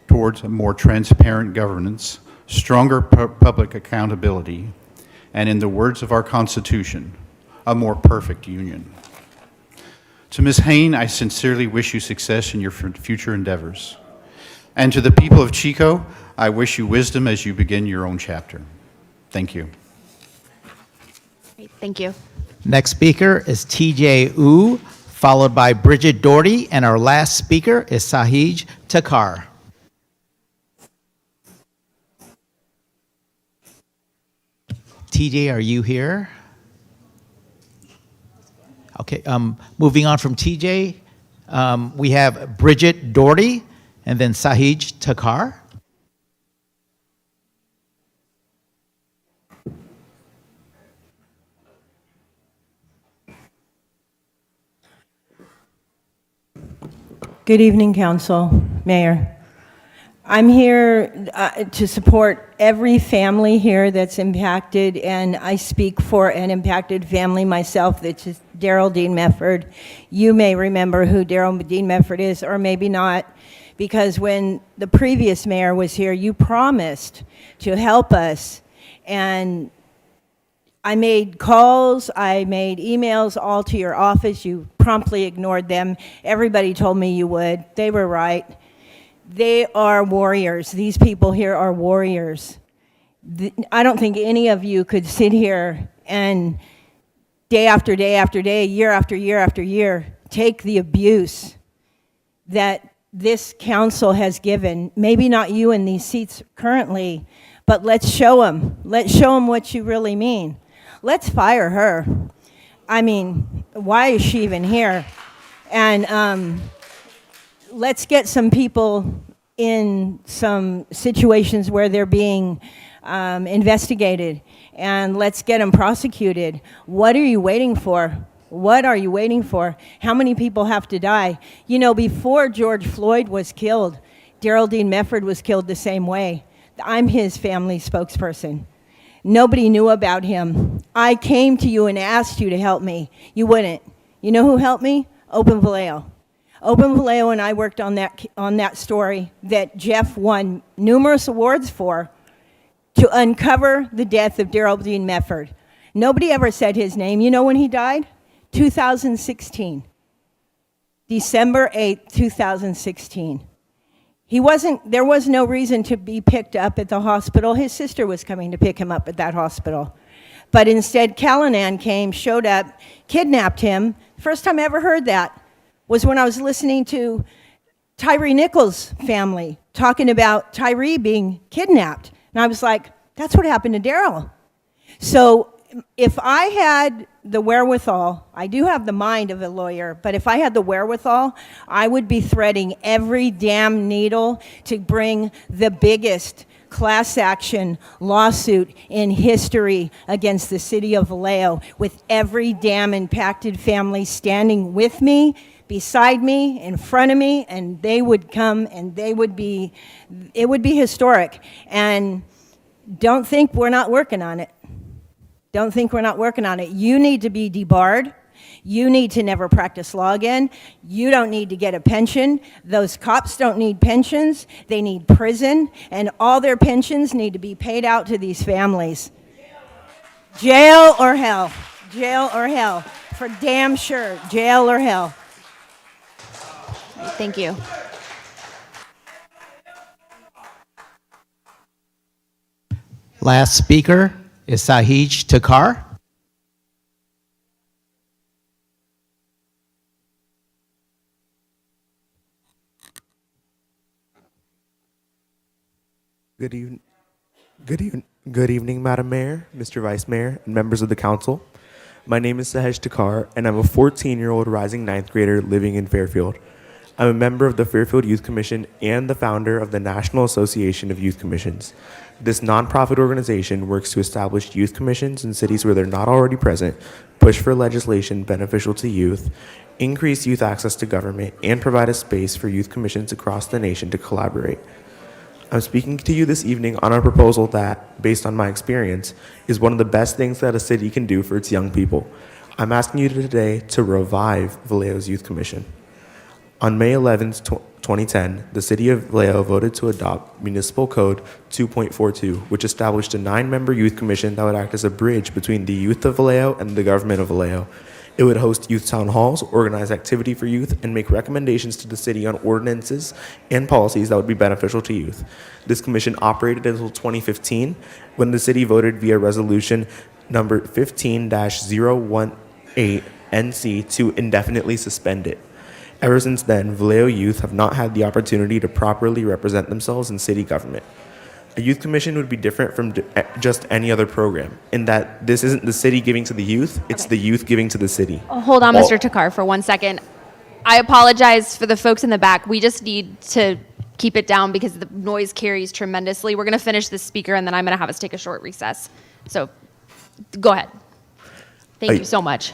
towards a more transparent governance, stronger public accountability, and in the words of our Constitution, a more perfect union. To Ms. Hain, I sincerely wish you success in your future endeavors. And to the people of Chico, I wish you wisdom as you begin your own chapter. Thank you. Great, thank you. Next speaker is TJ Wu, followed by Bridget Doherty, and our last speaker is Sahij Takar. TJ, are you here? Okay, moving on from TJ, we have Bridget Doherty, and then Sahij Takar. Good evening, Council, Mayor. I'm here to support every family here that's impacted, and I speak for an impacted family myself, that's Darrell Dean Mefford. You may remember who Darrell Dean Mefford is, or maybe not, because when the previous mayor was here, you promised to help us, and I made calls, I made emails all to your office. You promptly ignored them. Everybody told me you would. They were right. They are warriors. These people here are warriors. I don't think any of you could sit here and day after day after day, year after year after year, take the abuse that this council has given. Maybe not you in these seats currently, but let's show them. Let's show them what you really mean. Let's fire her. I mean, why is she even here? And let's get some people in some situations where they're being investigated, and let's get them prosecuted. What are you waiting for? What are you waiting for? How many people have to die? You know, before George Floyd was killed, Darrell Dean Mefford was killed the same way. I'm his family spokesperson. Nobody knew about him. I came to you and asked you to help me. You wouldn't. You know who helped me? Open Vallejo. Open Vallejo and I worked on that story that Jeff won numerous awards for, to uncover the death of Darrell Dean Mefford. Nobody ever said his name. You know when he died? 2016. December 8th, 2016. There was no reason to be picked up at the hospital. His sister was coming to pick him up at that hospital. But instead, Callanan came, showed up, kidnapped him. First time I ever heard that was when I was listening to Tyree Nichols' family talking about Tyree being kidnapped. And I was like, that's what happened to Darrell. So if I had the wherewithal, I do have the mind of a lawyer, but if I had the wherewithal, I would be threading every damn needle to bring the biggest class action lawsuit in history against the city of Vallejo, with every damn impacted family standing with me, beside me, in front of me, and they would come and it would be historic. And don't think we're not working on it. Don't think we're not working on it. You need to be debarred. You need to never practice law again. You don't need to get a pension. Those cops don't need pensions. They need prison, and all their pensions need to be paid out to these families. Jail or hell. Jail or hell. For damn sure. Jail or hell. Thank you. Last speaker is Sahij Takar. Good evening. Good evening, Madam Mayor, Mr. Vice Mayor, and members of the council. My name is Sahej Takar, and I'm a 14-year-old rising ninth grader living in Fairfield. I'm a member of the Fairfield Youth Commission and the founder of the National Association of Youth Commissions. This nonprofit organization works to establish youth commissions in cities where they're not already present, push for legislation beneficial to youth, increase youth access to government, and provide a space for youth commissions across the nation to collaborate. I'm speaking to you this evening on a proposal that, based on my experience, is one of the best things that a city can do for its young people. I'm asking you today to revive Vallejo's Youth Commission. On May 11th, 2010, the city of Vallejo voted to adopt Municipal Code 2.42, which established a 9-member youth commission that would act as a bridge between the youth of Vallejo and the government of Vallejo. It would host youth town halls, organize activity for youth, and make recommendations to the city on ordinances and policies that would be beneficial to youth. This commission operated until 2015, when the city voted via resolution number 15-018 NC to indefinitely suspend it. Ever since then, Vallejo youth have not had the opportunity to properly represent themselves in city government. A youth commission would be different from just any other program in that this isn't the city giving to the youth, it's the youth giving to the city. Hold on, Mr. Takar, for 1 second. I apologize for the folks in the back. We just need to keep it down because the noise carries tremendously. We're going to finish this speaker, and then I'm going to have us take a short recess. So go ahead. Thank you so much.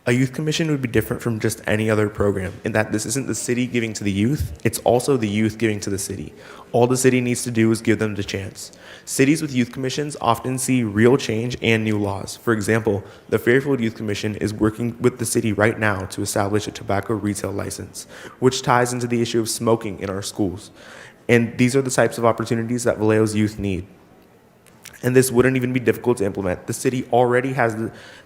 A youth commission would be different from just any other program in that this isn't the city giving to the youth, it's also the youth giving to the city. All the city needs to do is give them the chance. Cities with youth commissions often see real change and new laws. For example, the Fairfield Youth Commission is working with the city right now to establish a tobacco retail license, which ties into the issue of smoking in our schools. And these are the types of opportunities that Vallejo's youth need. And this wouldn't even be difficult to implement. The city already has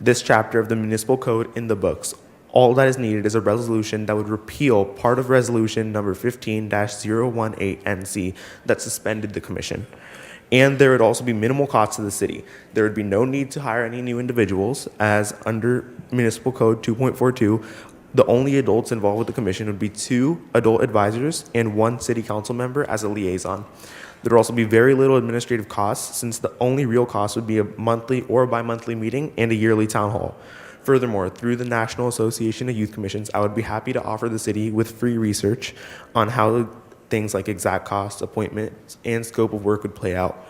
this chapter of the municipal code in the books. All that is needed is a resolution that would repeal part of resolution number 15-018 NC that suspended the commission. And there would also be minimal costs to the city. There would be no need to hire any new individuals, as under municipal code 2.42, the only adults involved with the commission would be 2 adult advisors and 1 city council member as a liaison. There will also be very little administrative costs, since the only real cost would be a monthly or bi-monthly meeting and a yearly town hall. Furthermore, through the National Association of Youth Commissions, I would be happy to offer the city with free research on how things like exact costs, appointments, and scope of work would play out.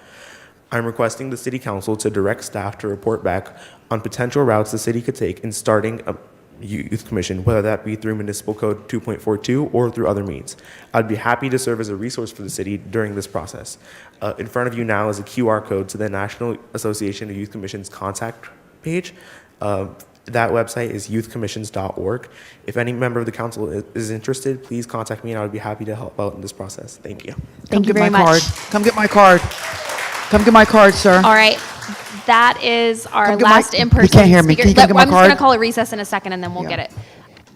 I'm requesting the City Council to direct staff to report back on potential routes the city could take in starting a Youth Commission, whether that be through Municipal Code 2.42 or through other means. I'd be happy to serve as a resource for the city during this process. In front of you now is a QR code to the National Association of Youth Commissions contact page. That website is youthcommissions.org. If any member of the council is interested, please contact me and I would be happy to help out in this process. Thank you. Thank you very much. Come get my card. Come get my card, sir. All right. That is our Come get last my- in-person You can't hear me. speaker. Can you come get my I'm just going to card? call a recess in a second, and then we'll get it.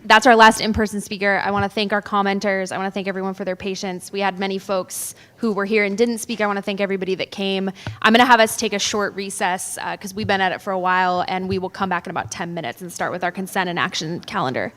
That's our last in-person speaker. I want to thank our commenters. I want to thank everyone for their patience. We had many folks who were here and didn't speak. I want to thank everybody that came. I'm going to have us take a short recess because we've been at it for a while, and we will come back in about 10 minutes and start with our consent and action calendar.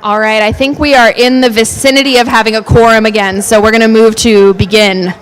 All right, I think we are in the vicinity of having a quorum again, so we're going to move to begin.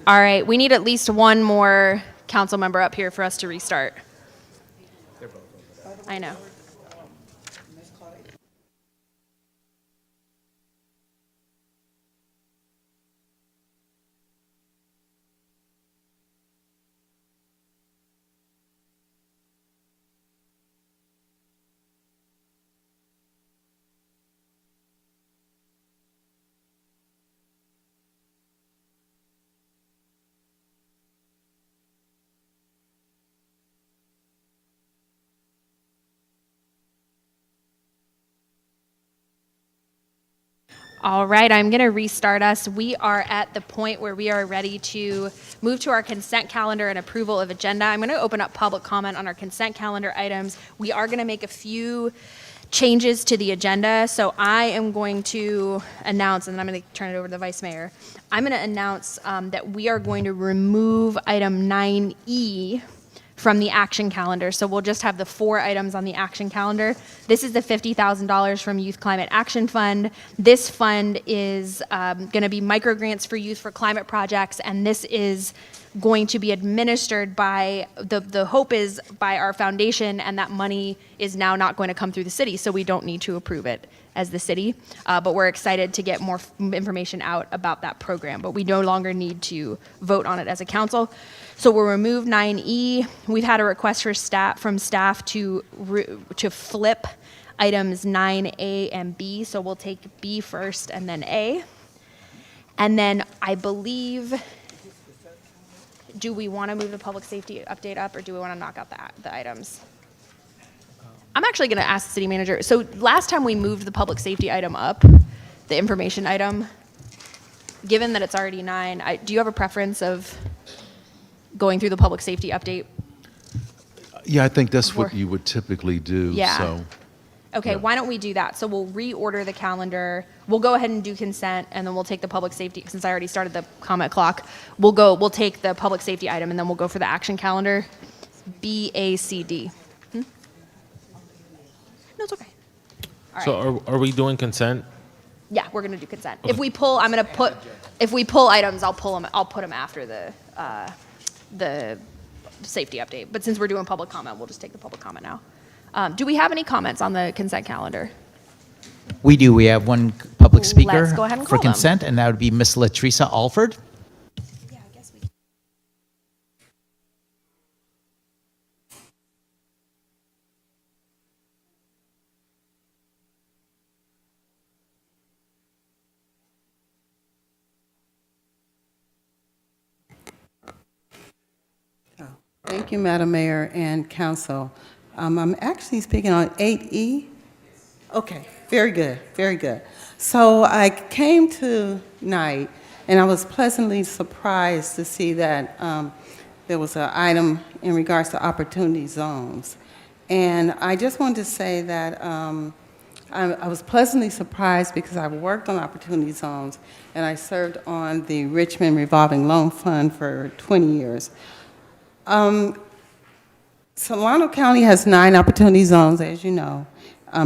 All right, we need at least one more council member up here for us to restart. I know. All right, I'm going to restart us. We are at the point where we are ready to move to our consent calendar and approval of agenda. I'm going to open up public comment on our consent calendar items. We are going to make a few changes to the agenda. So I am going to announce, and then I'm going to turn it over to the Vice Mayor. I'm going to announce that we are going to remove item 9E from the action calendar. So we'll just have the 4 items on the action calendar. This is the $50,000 from Youth Climate Action Fund. This fund is going to be micro grants for youth for climate projects, and this is going to be administered by, the hope is by our foundation, and that money is now not going to come through the city, so we don't need to approve it as the city. But we're excited to get more information out about that program, but we no longer need to vote on it as a council. So we'll remove 9E. We've had a request from staff to flip items 9A and B. So we'll take B first and then A. And then I believe, do we want to move the public safety update up, or do we want to knock out the items? I'm actually going to ask the city manager. So last time we moved the public safety item up, the information item, given that it's already 9, do you have a preference of going through the public safety update? Yeah, I think that's what you would typically do. Yeah. So, okay, yeah. Why don't we do that? So we'll reorder the calendar. We'll go ahead and do consent, and then we'll take the public safety, since I already started the comment clock. We'll take the public safety item, and then we'll go for the action calendar. B, A, C, D. No, it's okay. All right. So are we doing consent? Yeah, we're gonna do consent. If we pull, if we pull items, I'll put them after the safety update. But since we're doing public comment, we'll just take the public comment now. Do we have any comments on the consent calendar? We do. We have one public speaker Let's go ahead and for call them. consent, and that would be Miss Latresa Alford. Thank you, Madam Mayor and Council. I'm actually speaking on 8E. Okay, very good, very good. So I came tonight, and I was pleasantly surprised to see that there was an item in regards to opportunity zones. And I just wanted to say that I was pleasantly surprised because I've worked on opportunity zones, and I served on the Richmond Revolving Loan Fund for 20 years. Solano County has 9 opportunity zones, as you know,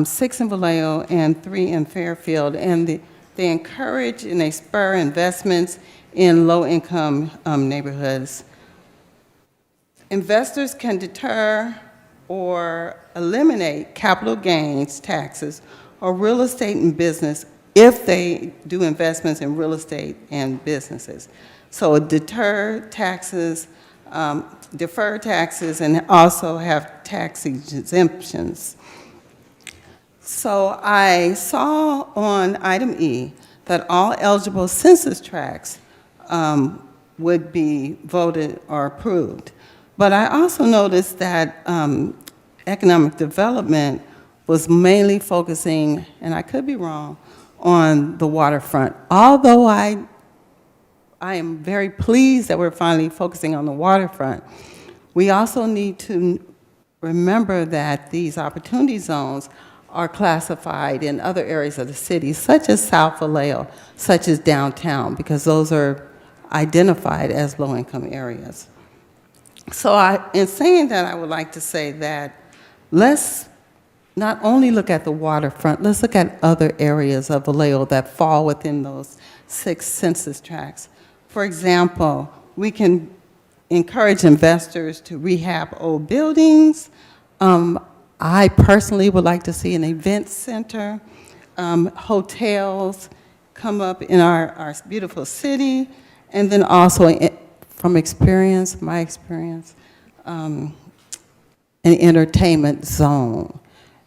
6 in Vallejo and 3 in Fairfield, and they encourage and they spur investments in low-income neighborhoods. Investors can deter or eliminate capital gains taxes or real estate and business if they do investments in real estate and businesses. So defer taxes, and also have tax exemptions. So I saw on item E that all eligible census tracts would be voted or approved. But I also noticed that economic development was mainly focusing, and I could be wrong, on the waterfront. Although I am very pleased that we're finally focusing on the waterfront, we also need to remember that these opportunity zones are classified in other areas of the city, such as South Vallejo, such as downtown, because those are identified as low-income areas. So in saying that, I would like to say that let's not only look at the waterfront, let's look at other areas of Vallejo that fall within those 6 census tracts. For example, we can encourage investors to rehab old buildings. I personally would like to see an event center, hotels come up in our beautiful city, and then also from experience, my experience, an entertainment zone,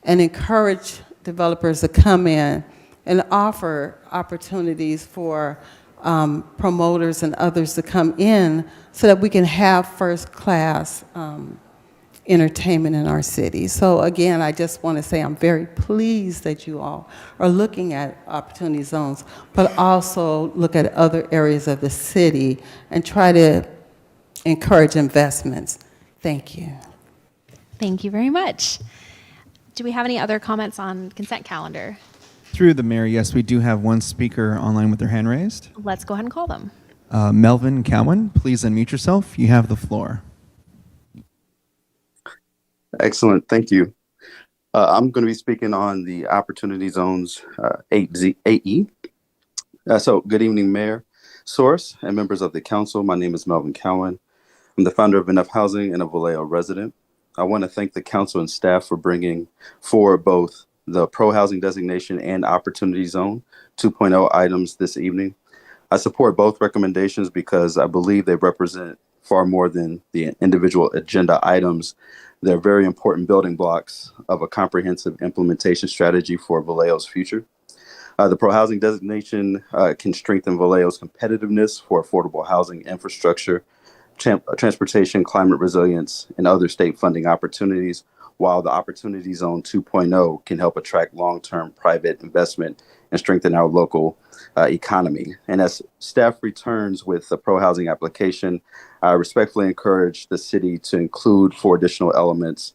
and encourage developers to come in and offer opportunities for promoters and others to come in so that we can have first-class entertainment in our city. So again, I just want to say I'm very pleased that you all are looking at opportunity zones, but also look at other areas of the city and try to encourage investments. Thank you. Thank you very much. Do we have any other comments on consent calendar? Through the mayor, yes, we do have one speaker online with their hand raised. Let's go ahead and call them. Melvin Cowan, please unmute yourself. You have the floor. Excellent, thank you. I'm going to be speaking on the Opportunity Zones 8E. So good evening, Mayor Source and members of the council. My name is Melvin Cowan. I'm the founder of Enough Housing and a Vallejo resident. I want to thank the council and staff for bringing forward both the pro-housing designation and Opportunity Zone 2.0 items this evening. I support both recommendations because I believe they represent far more than the individual agenda items. They're very important building blocks of a comprehensive implementation strategy for Vallejo's future. The pro-housing designation can strengthen Vallejo's competitiveness for affordable housing infrastructure, transportation, climate resilience, and other state funding opportunities, while the Opportunity Zone 2.0 can help attract long-term private investment and strengthen our local economy. And as staff returns with the pro-housing application, I respectfully encourage the city to include 4 additional elements.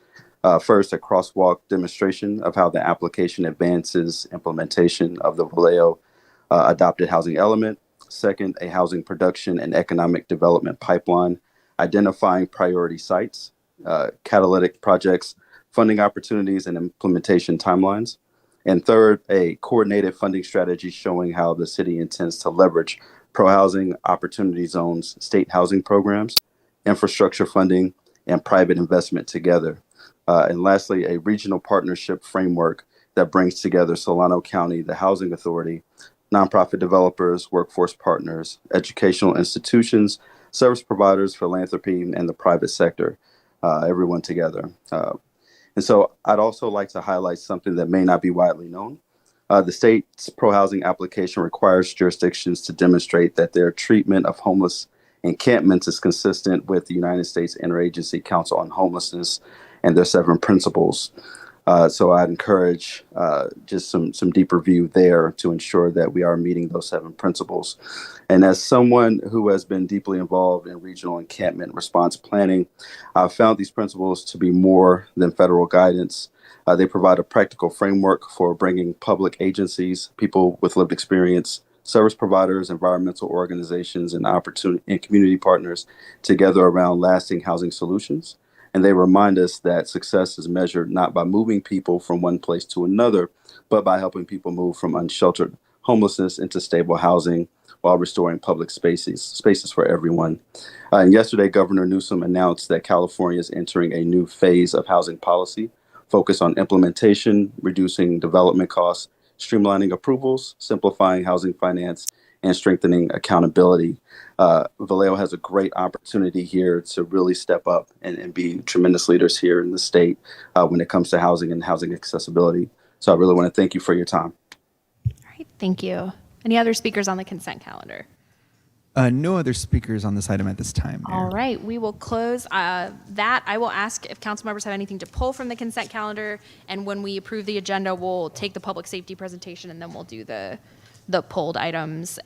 First, a crosswalk demonstration of how the application advances implementation of the Vallejo adopted housing element. Second, a housing production and economic development pipeline, identifying priority sites, catalytic projects, funding opportunities, and implementation timelines. And third, a coordinated funding strategy showing how the city intends to leverage pro-housing opportunity zones, state housing programs, infrastructure funding, and private investment together. And lastly, a regional partnership framework that brings together Solano County, the Housing Authority, nonprofit developers, workforce partners, educational institutions, service providers, philanthropy, and the private sector, everyone together. And so I'd also like to highlight something that may not be widely known. The state's pro-housing application requires jurisdictions to demonstrate that their treatment of homeless encampments is consistent with the United States Interagency Council on Homelessness and their 7 principles. So I'd encourage just some deeper view there to ensure that we are meeting those 7 principles. And as someone who has been deeply involved in regional encampment response planning, I've found these principles to be more than federal guidance. They provide a practical framework for bringing public agencies, people with lived experience, service providers, environmental organizations, and community partners together around lasting housing solutions. And they remind us that success is measured not by moving people from one place to another, but by helping people move from unsheltered homelessness into stable housing while restoring public spaces for everyone. And yesterday, Governor Newsom announced that California is entering a new phase of housing policy focused on implementation, reducing development costs, streamlining approvals, simplifying housing finance, and strengthening accountability. Vallejo has a great opportunity here to really step up and be tremendous leaders here in the state when it comes to housing and housing accessibility. So I really want to thank you for your time. All right, thank you. Any other speakers on the consent calendar? No other speakers on this item at this time, Mayor. All right, we will close that. I will ask if council members have anything to pull from the consent calendar, and when we approve the agenda, we'll take the public safety presentation, and then we'll do the pulled items,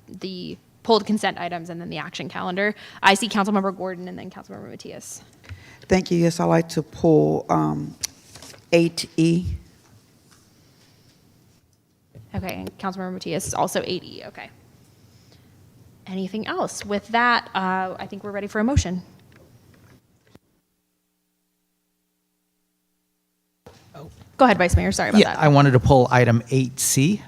the pulled consent items, and then the action calendar. I see Councilmember Gordon and then Councilmember Matias. Thank you. Yes, I'd like to pull 8E. Okay, and Councilmember Matias is also 8E. Okay. Anything else? With that, I think we're ready for a motion. Go ahead, Vice Mayor. Sorry about that. I wanted to pull item 8C.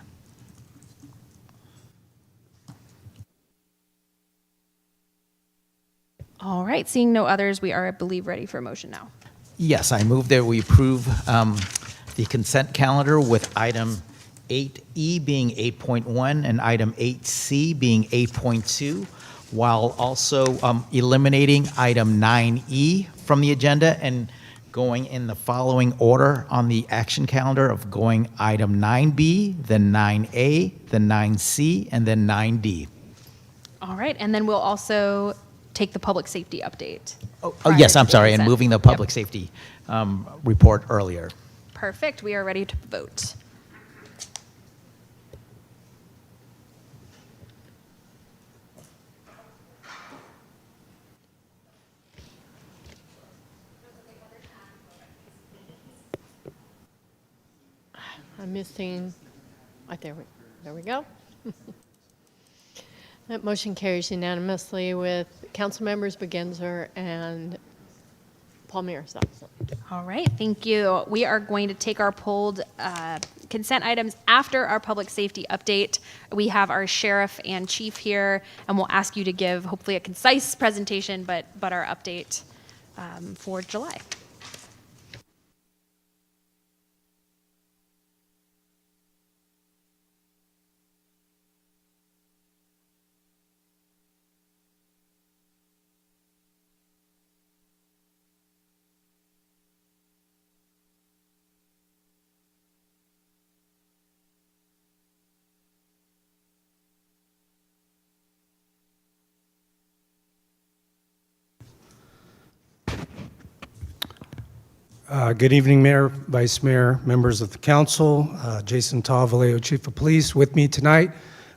All right, seeing no others, we are, I believe, ready for a motion now. Yes, I move that we approve the consent calendar with item 8E being 8.1 and item 8C being 8.2, while also eliminating item 9E from the agenda and going in the following order on the action calendar of going item 9B, then 9A, then 9C, and then 9D. All right, and then we'll also take the public safety update. Oh, yes, I'm sorry, and moving the public safety report earlier. Perfect, we are ready to vote. I'm missing, there we go. That motion carries unanimously with council members Begenzer and Palmier. All right, thank you. We are going to take our pulled consent items after our public safety update. We have our sheriff and chief here, and we'll ask you to give hopefully a concise presentation, but our update for July. Good evening, Mayor, Vice Mayor, members of the council. Jason Taw, Vallejo Chief of Police. With me tonight,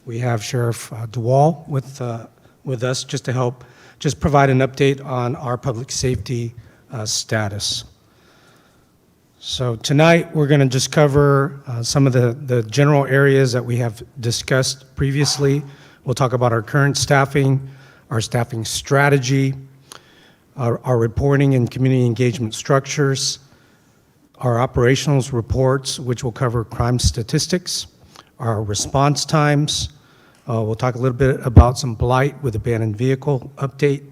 we have Sheriff DeWall with us just to help just provide an update on our public safety status. So tonight, we're going to just cover some of the general areas that we have discussed previously. We'll talk about our current staffing, our staffing strategy, our reporting and community engagement structures, our operationals reports, which will cover crime statistics, our response times. We'll talk a little bit about some blight with abandoned vehicle update.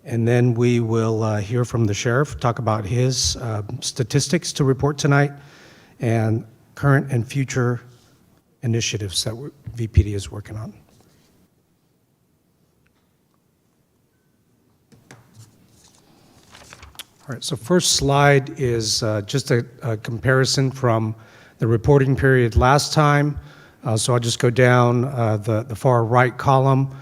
And then we will hear from the sheriff, talk about his statistics to report tonight and current and future initiatives that VPD is working on. All right, so first slide is just a comparison from the reporting period last time. So I'll just go down the far right column.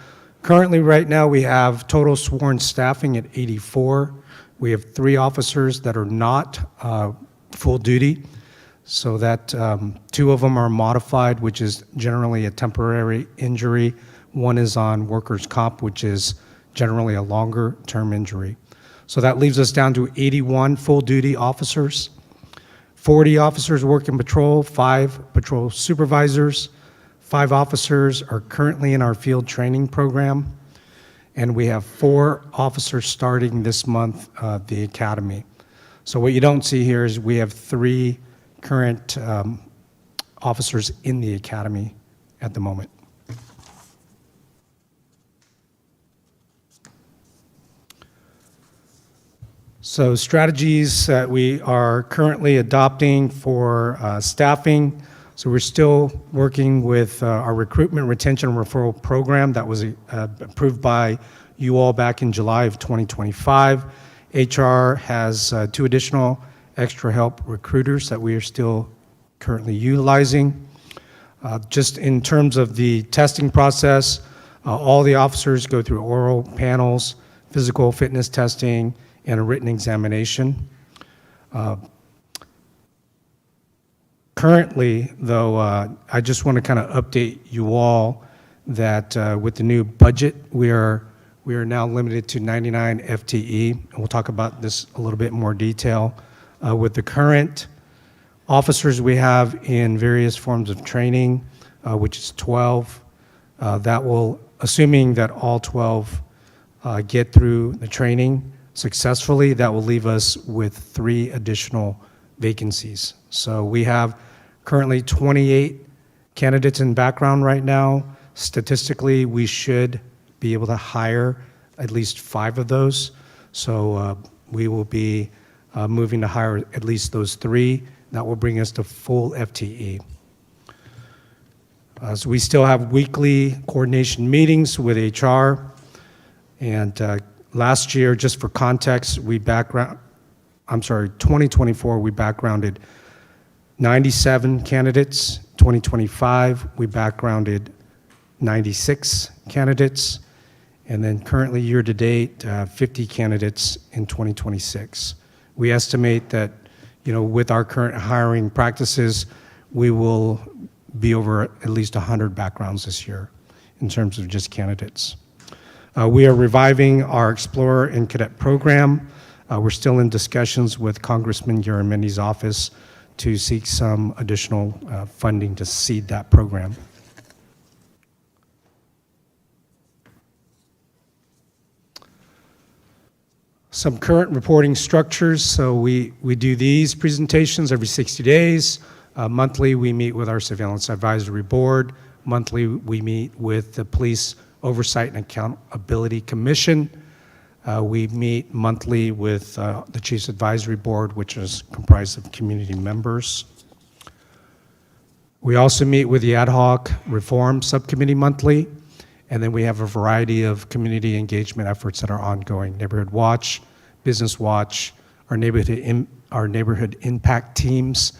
Currently, right now, we have total sworn staffing at 84. We have 3 officers that are not full duty, so that 2 of them are modified, which is generally a temporary injury. 1 is on workers' comp, which is generally a longer-term injury. So that leaves us down to 81 full-duty officers, 40 officers working patrol, 5 patrol supervisors, 5 officers are currently in our field training program, and we have 4 officers starting this month the academy. So what you don't see here is we have 3 current officers in the academy at the moment. So strategies that we are currently adopting for staffing. So we're still working with our recruitment, retention, and referral program that was approved by you all back in July of 2025. HR has 2 additional extra help recruiters that we are still currently utilizing. Just in terms of the testing process, all the officers go through oral panels, physical fitness testing, and a written examination. Currently, though, I just want to kind of update you all that with the new budget, we are now limited to 99 FTE, and we'll talk about this a little bit more detail. With the current officers we have in various forms of training, which is 12, that will, assuming that all 12 get through the training successfully, that will leave us with 3 additional vacancies. So we have currently 28 candidates in background right now. Statistically, we should be able to hire at least 5 of those. So we will be moving to hire at least those 3. That will bring us to full FTE. So we still have weekly coordination meetings with HR. And last year, just for context, 2024, we backgrounded 97 candidates. 2025, we backgrounded 96 candidates. And then currently, year to date, 50 candidates in 2026. We estimate that, with our current hiring practices, we will be over at least 100 backgrounds this year in terms of just candidates. We are reviving our Explorer and Cadet program. We're still in discussions with Congressman Garamendi's office to seek some additional funding to seed that program. Some current reporting structures. So we do these presentations every 60 days. Monthly, we meet with our Surveillance Advisory Board. Monthly, we meet with the Police Oversight and Accountability Commission. We meet monthly with the Chiefs Advisory Board, which is comprised of community members. We also meet with the Ad Hoc Reform Subcommittee monthly, and then we have a variety of community engagement efforts that are ongoing. Neighborhood Watch, Business Watch, our neighborhood impact teams.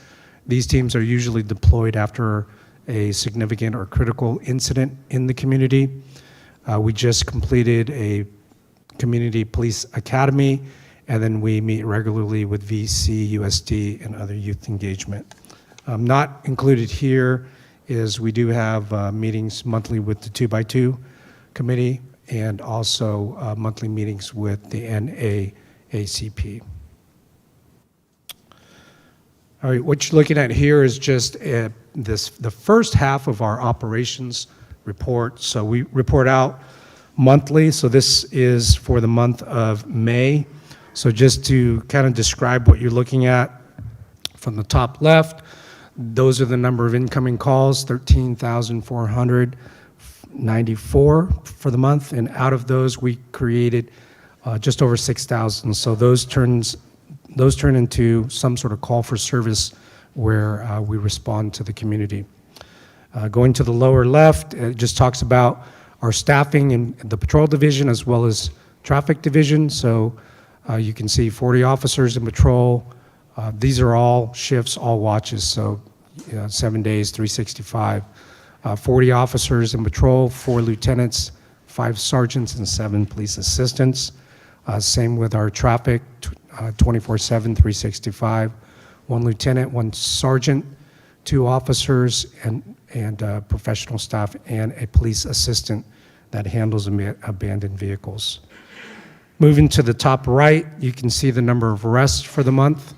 These teams are usually deployed after a significant or critical incident in the community. We just completed a Community Police Academy, and then we meet regularly with VC, USD, and other youth engagement. Not included here is we do have meetings monthly with the 2x2 committee and also monthly meetings with the NAACP. All right, what you're looking at here is just the first half of our operations report. So we report out monthly. So this is for the month of May. So just to kind of describe what you're looking at from the top left, those are the number of incoming calls, 13,494 for the month. And out of those, we created just over 6,000. So those turn into some sort of call for service where we respond to the community. Going to the lower left, it just talks about our staffing in the patrol division as well as traffic division. So you can see 40 officers in patrol. These are all shifts, all watches, so 7 days, 365. 40 officers in patrol, 4 lieutenants, 5 sergeants and 7 police assistants. Same with our traffic, 24/7, 365. 1 lieutenant, 1 sergeant, 2 officers, and professional staff, and a police assistant that handles abandoned vehicles. Moving to the top right, you can see the number of arrests for the month.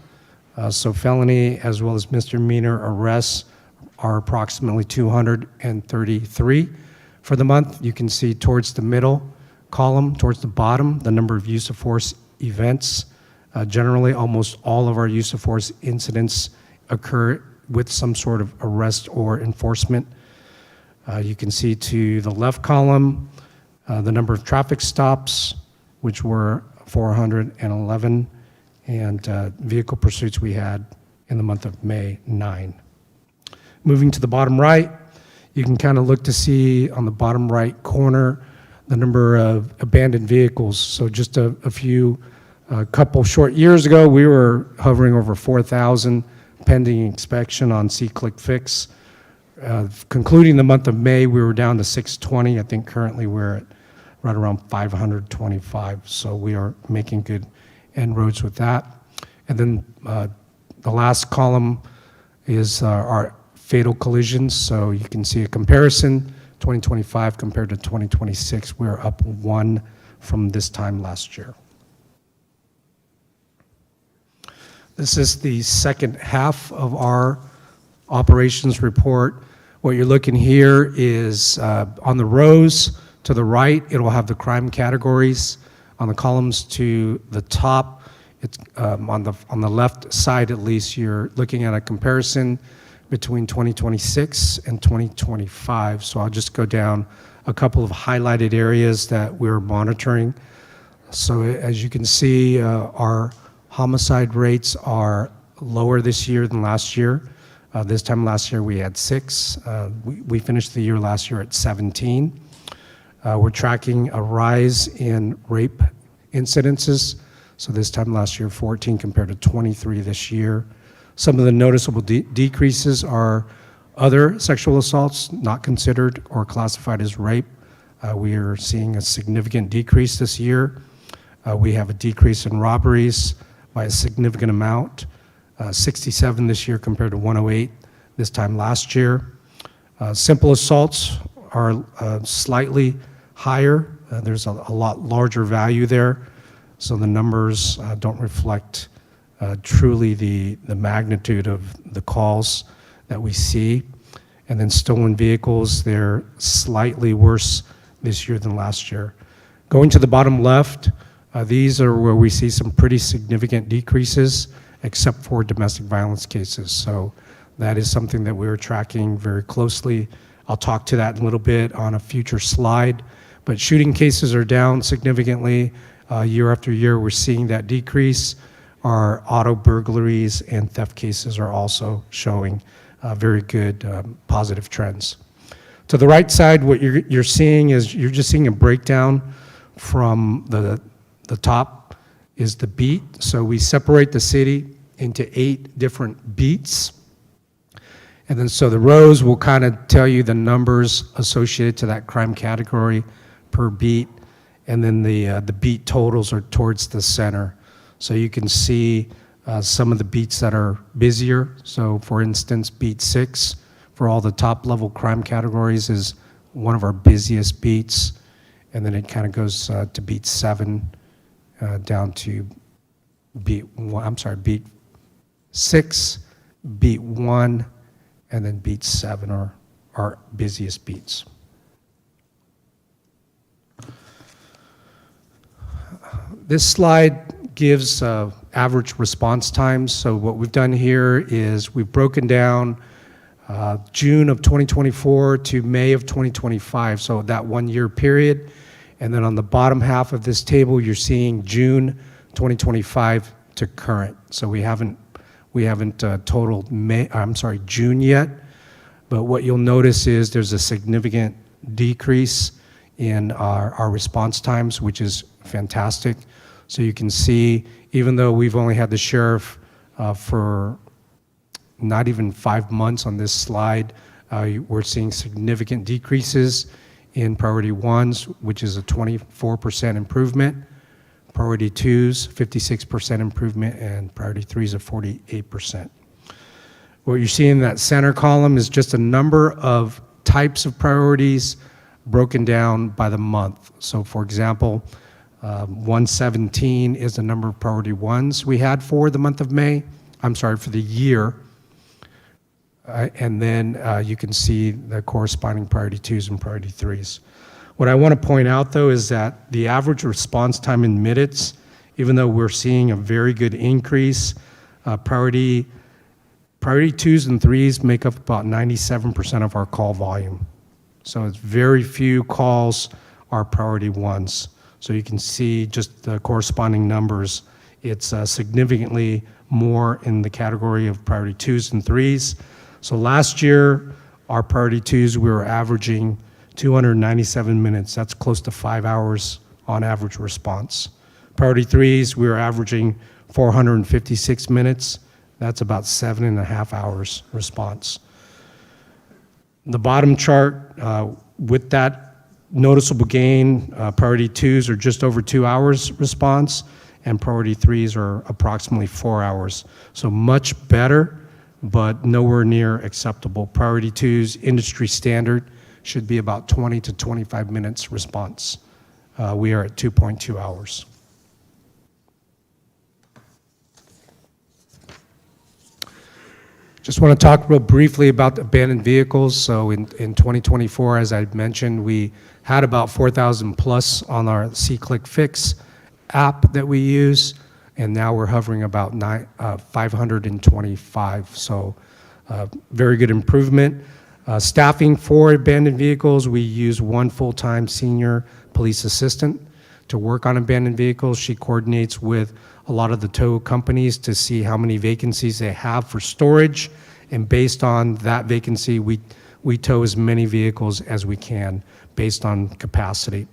So felony as well as misdemeanor arrests are approximately 233 for the month. You can see towards the middle column, towards the bottom, the number of use of force events. Generally, almost all of our use of force incidents occur with some sort of arrest or enforcement. You can see to the left column, the number of traffic stops, which were 411, and vehicle pursuits we had in the month of May, 9. Moving to the bottom right, you can kind of look to see on the bottom right corner the number of abandoned vehicles. So just a couple short years ago, we were hovering over 4,000 pending inspection on See-Click Fix. Concluding the month of May, we were down to 620. I think currently we're at right around 525. So we are making good inroads with that. And then the last column is our fatal collisions. So you can see a comparison, 2025 compared to 2026. We're up 1 from this time last year. This is the second half of our operations report. What you're looking here is on the rows to the right, it will have the crime categories. On the columns to the top, it's on the left side at least, you're looking at a comparison between 2026 and 2025. So I'll just go down a couple of highlighted areas that we're monitoring. So as you can see, our homicide rates are lower this year than last year. This time last year we had 6. We finished the year last year at 17. We're tracking a rise in rape incidences. So this time last year, 14 compared to 23 this year. Some of the noticeable decreases are other sexual assaults not considered or classified as rape. We are seeing a significant decrease this year. We have a decrease in robberies by a significant amount, 67 this year compared to 108 this time last year. Simple assaults are slightly higher. There's a lot larger value there, so the numbers don't reflect truly the magnitude of the calls that we see. And then stolen vehicles, they're slightly worse this year than last year. Going to the bottom left, these are where we see some pretty significant decreases, except for domestic violence cases. So that is something that we're tracking very closely. I'll talk to that in a little bit on a future slide. But shooting cases are down significantly. Year after year, we're seeing that decrease. Our auto burglaries and theft cases are also showing very good positive trends. To the right side, what you're seeing is you're just seeing a breakdown from the top is the beat. So we separate the city into 8 different beats. And then so the rows will kind of tell you the numbers associated to that crime category per beat. And then the beat totals are towards the center. So you can see some of the beats that are busier. So for instance, beat 6 for all the top level crime categories is one of our busiest beats. And then it kind of goes to beat 7 down to beat 6, beat 1, and then beat 7 are our busiest beats. This slide gives average response times. So what we've done here is we've broken down June of 2024 to May of 2025, so that 1 year period. And then on the bottom half of this table, you're seeing June 2025 to current. So we haven't totaled June yet, but what you'll notice is there's a significant decrease in our response times, which is fantastic. So you can see, even though we've only had the sheriff for not even 5 months on this slide, we're seeing significant decreases in priority ones, which is a 24% improvement. Priority twos, 56% improvement, and priority threes, a 48%. What you see in that center column is just a number of types of priorities broken down by the month. So for example, 117 is the number of priority ones we had for the month of May. I'm sorry, for the year. And then you can see the corresponding priority twos and priority threes. What I want to point out, though, is that the average response time in minutes, even though we're seeing a very good increase, priority twos and threes make up about 97% of our call volume. So it's very few calls are priority ones. So you can see just the corresponding numbers. It's significantly more in the category of priority twos and threes. So last year, our priority twos, we were averaging 297 minutes. That's close to 5 hours on average response. Priority threes, we were averaging 456 minutes. That's about 7.5 hours response. The bottom chart, with that noticeable gain, priority twos are just over 2 hours response, and priority threes are approximately 4 hours. So much better, but nowhere near acceptable. Priority twos, industry standard, should be about 20 to 25 minutes response. We are at 2.2 hours. Just want to talk real briefly about abandoned vehicles. So in 2024, as I mentioned, we had about 4,000 plus on our C-Click Fix app that we use, and now we're hovering about 525. So very good improvement. Staffing for abandoned vehicles, we use one full-time senior police assistant to work on abandoned vehicles. She coordinates with a lot of the tow companies to see how many vacancies they have for storage, and based on that vacancy, we tow as many vehicles as we can based on capacity.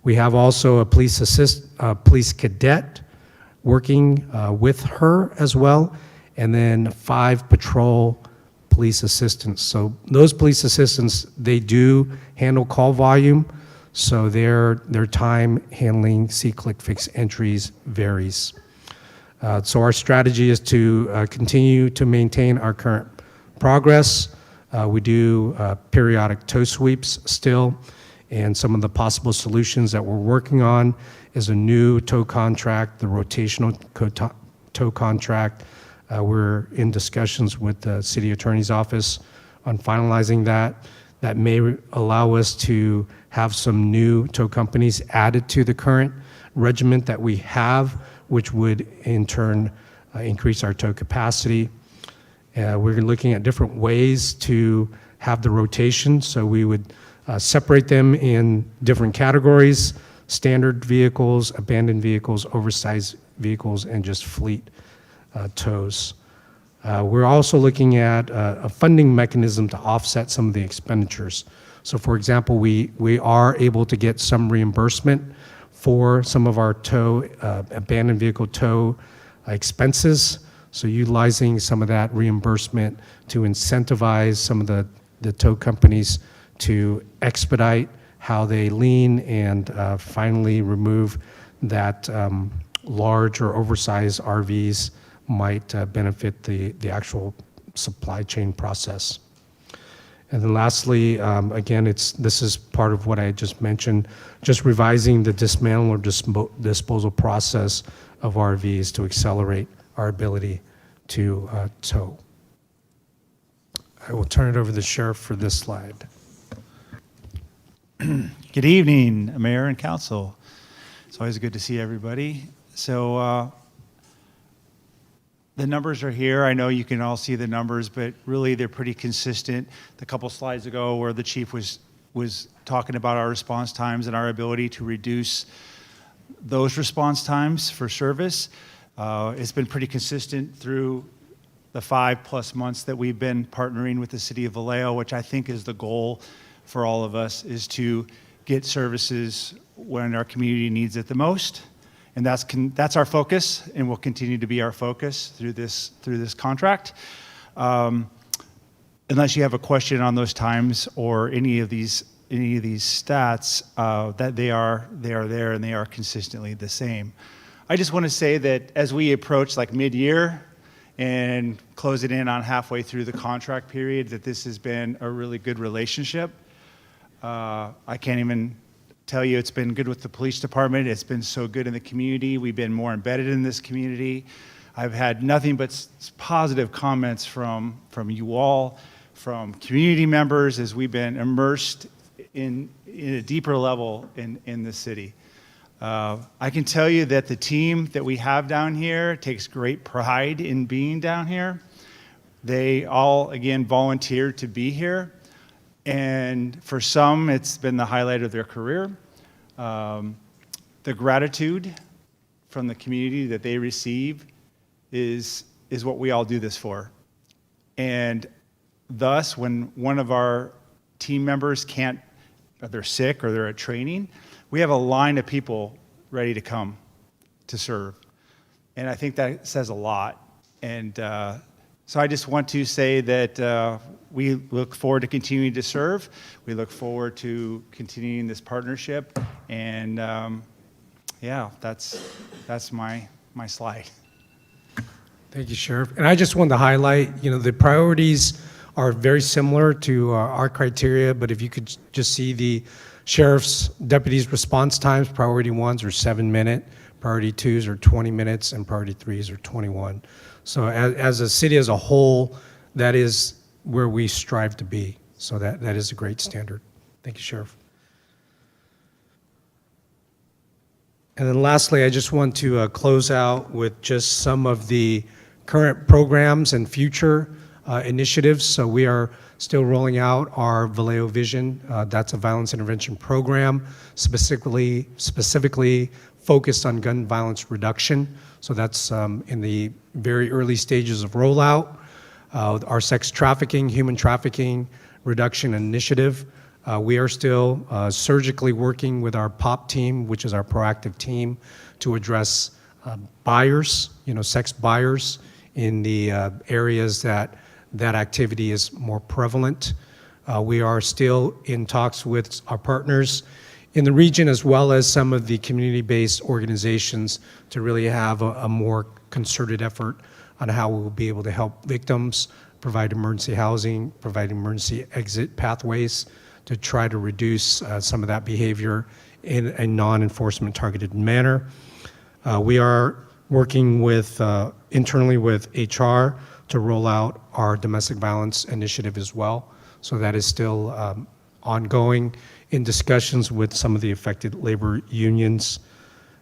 We have also a police cadet working with her as well, and then 5 patrol police assistants. So those police assistants, they do handle call volume, so their time handling C-Click Fix entries varies. So our strategy is to continue to maintain our current progress. We do periodic tow sweeps still, and some of the possible solutions that we're working on is a new tow contract, the rotational tow contract. We're in discussions with the city attorney's office on finalizing that. That may allow us to have some new tow companies added to the current regiment that we have, which would in turn increase our tow capacity. We're looking at different ways to have the rotation, so we would separate them in different categories: standard vehicles, abandoned vehicles, oversized vehicles, and just fleet tows. We're also looking at a funding mechanism to offset some of the expenditures. So for example, we are able to get some reimbursement for some of our abandoned vehicle tow expenses. So utilizing some of that reimbursement to incentivize some of the tow companies to expedite how they lean and finally remove that large or oversized RVs might benefit the actual supply chain process. And then lastly, again, this is part of what I just mentioned, just revising the dismantle or disposal process of RVs to accelerate our ability to tow. I will turn it over to the sheriff for this slide. Good evening, Mayor and Council. It's always good to see everybody. So the numbers are here. I know you can all see the numbers, but really they're pretty consistent. The couple slides ago where the chief was talking about our response times and our ability to reduce those response times for service. It's been pretty consistent through the 5+ months that we've been partnering with the city of Vallejo, which I think is the goal for all of us, is to get services when our community needs it the most. And that's our focus, and will continue to be our focus through this contract. Unless you have a question on those times or any of these any of these stats, that they are there and they are consistently the same. I just want to say that as we approach like mid-year and close it in on halfway through the contract period, that this has been a really good relationship. I can't even tell you it's been good with the police department. It's been so good in the community. We've been more embedded in this community. I've had nothing but positive comments from you all, from community members as we've been immersed in a deeper level in the city. I can tell you that the team that we have down here takes great pride in being down here. They all, again, volunteered to be here. And for some, it's been the highlight of their career. The gratitude from the community that they receive is what we all do this for. And thus, when one of our team members can't, or they're sick or they're at training, we have a line of people ready to come to serve. And I think that says a lot. And so I just want to say that we look forward to continuing to serve. We look forward to continuing this partnership. And yeah, that's my slide. Thank you, Sheriff. And I just wanted to highlight, the priorities are very similar to our criteria, but if you could just see the Sheriff's deputies' response times, priority 1s are 7-minute, priority 2s are 20 minutes, and priority 3s are 21. So as a city as a whole, that is where we strive to be. So that is a great standard. Thank you, Sheriff. And then lastly, I just want to close out with just some of the current programs and future initiatives. So we are still rolling out our Vallejo Vision. That's a violence intervention program specifically focused on gun violence reduction. So that's in the very early stages of rollout. Our sex trafficking, human trafficking reduction initiative. We are still surgically working with our POP team, which is our proactive team, to address buyers, sex buyers in the areas that activity is more prevalent. We are still in talks with our partners in the region as well as some of the community-based organizations to really have a more concerted effort on how we will be able to help victims, provide emergency housing, provide emergency exit pathways to try to reduce some of that behavior in a non-enforcement targeted manner. We are working with internally with HR to roll out our domestic violence initiative as well. So that is still ongoing in discussions with some of the affected labor unions.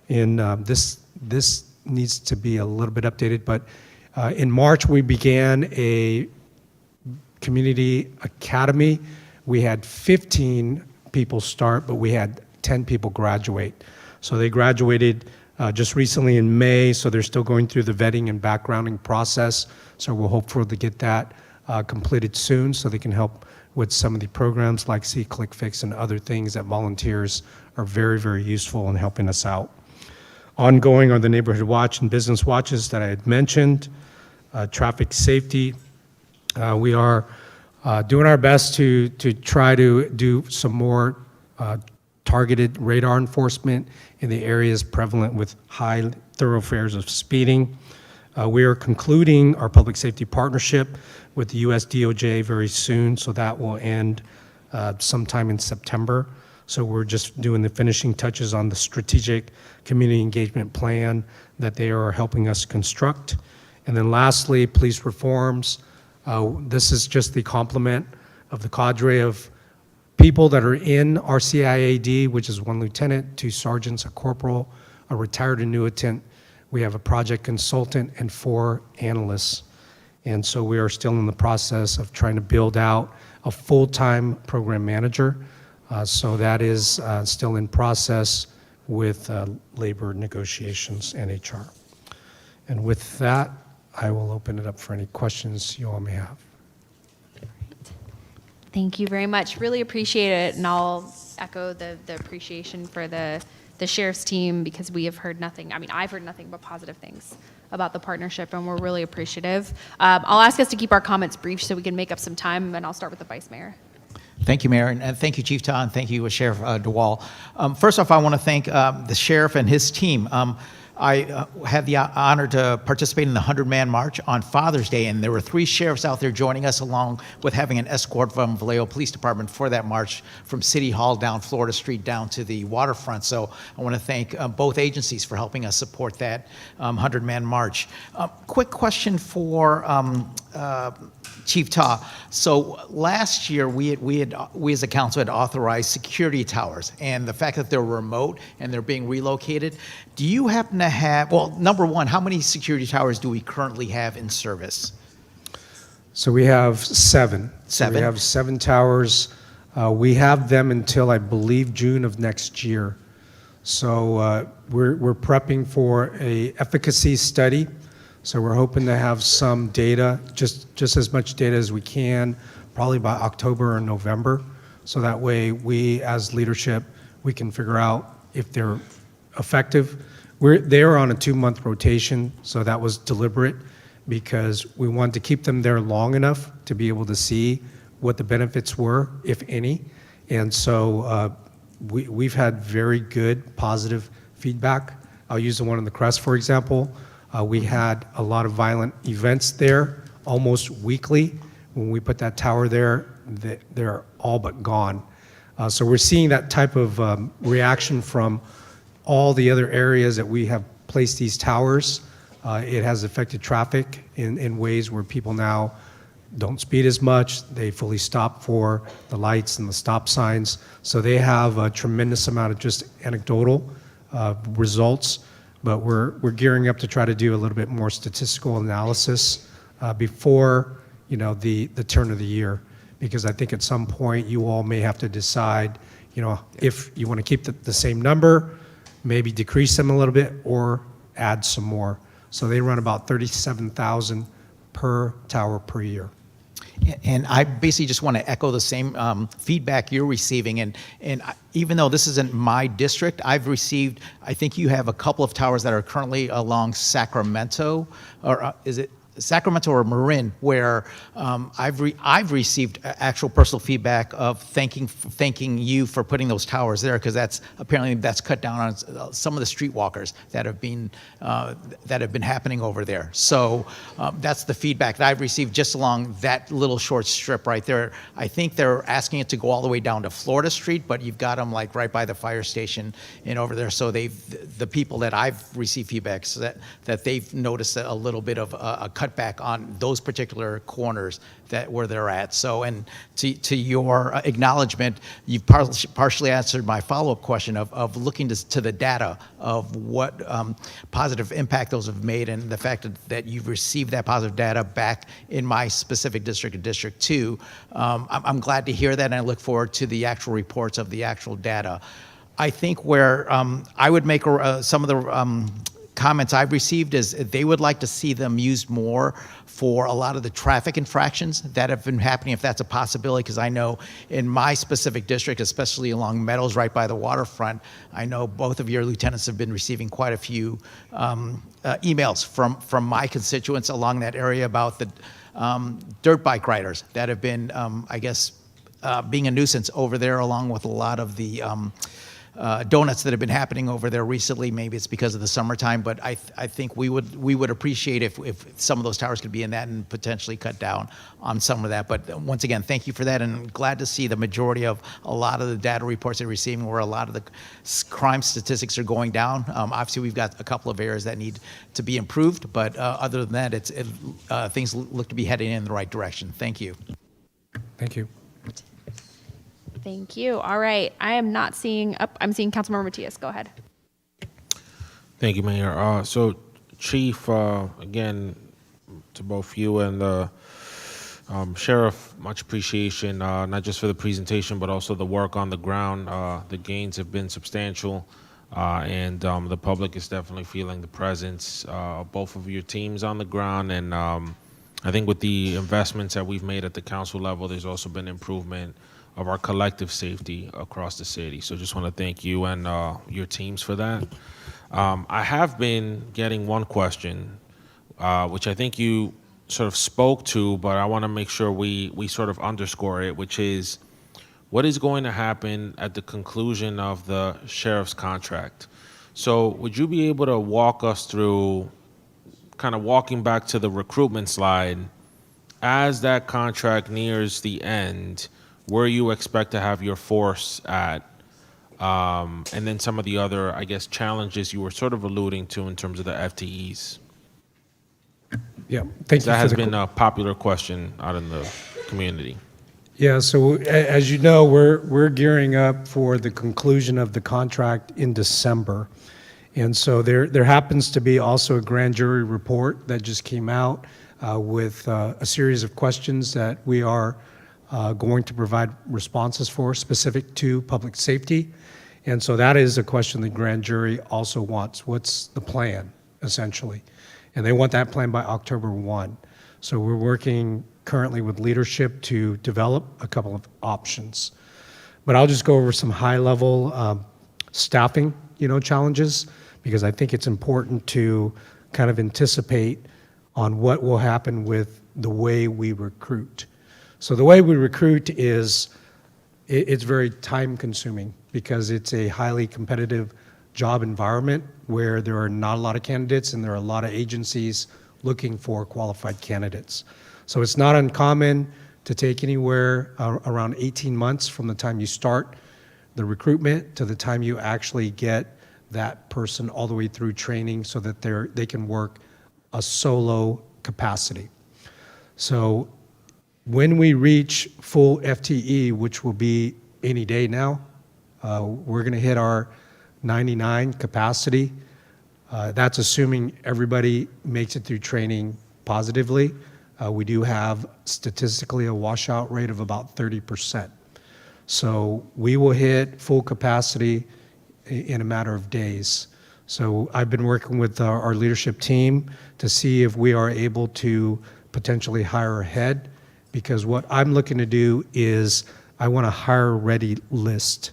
And this needs to be a little bit updated, but in March we began a community academy. We had 15 people start, but we had 10 people graduate. So they graduated just recently in May, so they're still going through the vetting and backgrounding process. So we'll hope for to get that completed soon so they can help with some of the programs like See, Click, Fix, and other things that volunteers are very, very useful in helping us out. Ongoing are the neighborhood watch and business watches that I had mentioned, traffic safety. We are doing our best to try to do some more targeted radar enforcement in the areas prevalent with high thoroughfares of speeding. We are concluding our public safety partnership with the US DOJ very soon, so that will end sometime in September. So we're just doing the finishing touches on the strategic community engagement plan that they are helping us construct. And then lastly, police reforms. This is just the complement of the cadre of people that are in our CIAD, which is 1 lieutenant, 2 sergeants, a corporal, a retired annuitant. We have a project consultant and 4 analysts. And so we are still in the process of trying to build out a full-time program manager. So that is still in process with labor negotiations and HR. And with that, I will open it up for any questions you all may have. Thank you very much. Really appreciate it. And I'll echo the appreciation for the sheriff's team because we have heard nothing. I mean, I've heard nothing but positive things about the partnership, and we're really appreciative. I'll ask us to keep our comments brief so we can make up some time, and I'll start with the Vice Mayor. Thank you, Mayor, and thank you, Chief Ta, and thank you, Sheriff DeWall. First off, I want to thank the sheriff and his team. I had the honor to participate in the 100-man march on Father's Day, and there were 3 sheriffs out there joining us, along with having an escort from Vallejo Police Department for that march from City Hall down Florida Street down to the waterfront. So I want to thank both agencies for helping us support that 100-man march. Quick question for Chief Ta. So last year, we as a council had authorized security towers, and the fact that they're remote and they're being relocated. Do you happen to have, well, number one, how many security towers do we currently have in service? So we have 7. So 7? we have 7 towers. We have them until, I believe, June of next year. So we're prepping for a efficacy study. So we're hoping to have some data, just as much data as we can, probably by October or November. So that way we, as leadership, we can figure out if they're effective. They're on a 2-month rotation, so that was deliberate because we wanted to keep them there long enough to be able to see what the benefits were, if any. And so we've had very good, positive feedback. I'll use the one in the Crest, for example. We had a lot of violent events there almost weekly. When we put that tower there, they're all but gone. So we're seeing that type of reaction from all the other areas that we have placed these towers. It has affected traffic in ways where people now don't speed as much. They fully stop for the lights and the stop signs. So they have a tremendous amount of just anecdotal results. But we're gearing up to try to do a little bit more statistical analysis before the turn of the year, because I think at some point you all may have to decide if you want to keep the same number, maybe decrease them a little bit, or add some more. So they run about 37,000 per tower per year. And I basically just want to echo the same feedback you're receiving. And even though this isn't my district, I've received, I think you have a couple of towers that are currently along Sacramento, or is it Sacramento or Marin, where I've received actual personal feedback of thanking you for putting those towers there, because that's cut down on some of the streetwalkers that have been happening over there. So that's the feedback that I've received just along that little short strip right there. I think they're asking it to go all the way down to Florida Street, but you've got them like right by the fire station and over there. So the people that I've received feedback so that they've noticed a little bit of a cut back on those particular corners where they're at. So, and to your acknowledgement, you've partially answered my follow-up question of looking to the data of what positive impact those have made, and the fact that you've received that positive data back in my specific district, District 2. I'm glad to hear that, and I look forward to the actual reports of the actual data. I think where I would make some of the comments I've received is they would like to see them used more for a lot of the traffic infractions that have been happening, if that's a possibility, because I know in my specific district, especially along Meadows right by the waterfront, I know both of your lieutenants have been receiving quite a few emails from my constituents along that area about the dirt bike riders that have been, being a nuisance over there, along with a lot of the donuts that have been happening over there recently. Maybe it's because of the summertime, but I think we would appreciate if some of those towers could be in that and potentially cut down on some of that. But once again, thank you for that, and glad to see the majority of a lot of the data reports they're receiving where a lot of the crime statistics are going down. Obviously, we've got a couple of areas that need to be improved, but other than that, things look to be heading in the right direction. Thank you. Thank you. Thank you. All right. I am not seeing up. I'm seeing Councilmember Matias. Go ahead. Thank you, Mayor. So, Chief, again, to both you and the Sheriff, much appreciation, not just for the presentation, but also the work on the ground. The gains have been substantial, and the public is definitely feeling the presence of both of your teams on the ground. And I think with the investments that we've made at the council level, there's also been improvement of our collective safety across the city. So just want to thank you and your teams for that. I have been getting one question, which I think you sort of spoke to, but I want to make sure we sort of underscore it, which is what is going to happen at the conclusion of the sheriff's contract. So would you be able to walk us through, kind of walking back to the recruitment slide, as that contract nears the end, where you expect to have your force at, and then some of the other, I guess, challenges you were sort of alluding to in terms of the FTEs? Yeah, thank you That for has the been a popular question out in the community. Yeah, so as you know, we're gearing up for the conclusion of the contract in December. And so there happens to be also a grand jury report that just came out with a series of questions that we are going to provide responses for specific to public safety. And so that is a question the grand jury also wants. What's the plan, essentially? And they want that plan by October 1. So we're working currently with leadership to develop a couple of options. But I'll just go over some high-level staffing, challenges, because I think it's important to kind of anticipate on what will happen with the way we recruit. So the way we recruit is, it's very time-consuming because it's a highly competitive job environment where there are not a lot of candidates and there are a lot of agencies looking for qualified candidates. So it's not uncommon to take anywhere around 18 months from the time you start the recruitment to the time you actually get that person all the way through training so that they can work a solo capacity. So when we reach full FTE, which will be any day now, we're going to hit our 99 capacity. That's assuming everybody makes it through training positively. We do have statistically a washout rate of about 30%. So we will hit full capacity in a matter of days. So I've been working with our leadership team to see if we are able to potentially hire ahead, because what I'm looking to do is I want a hire ready list.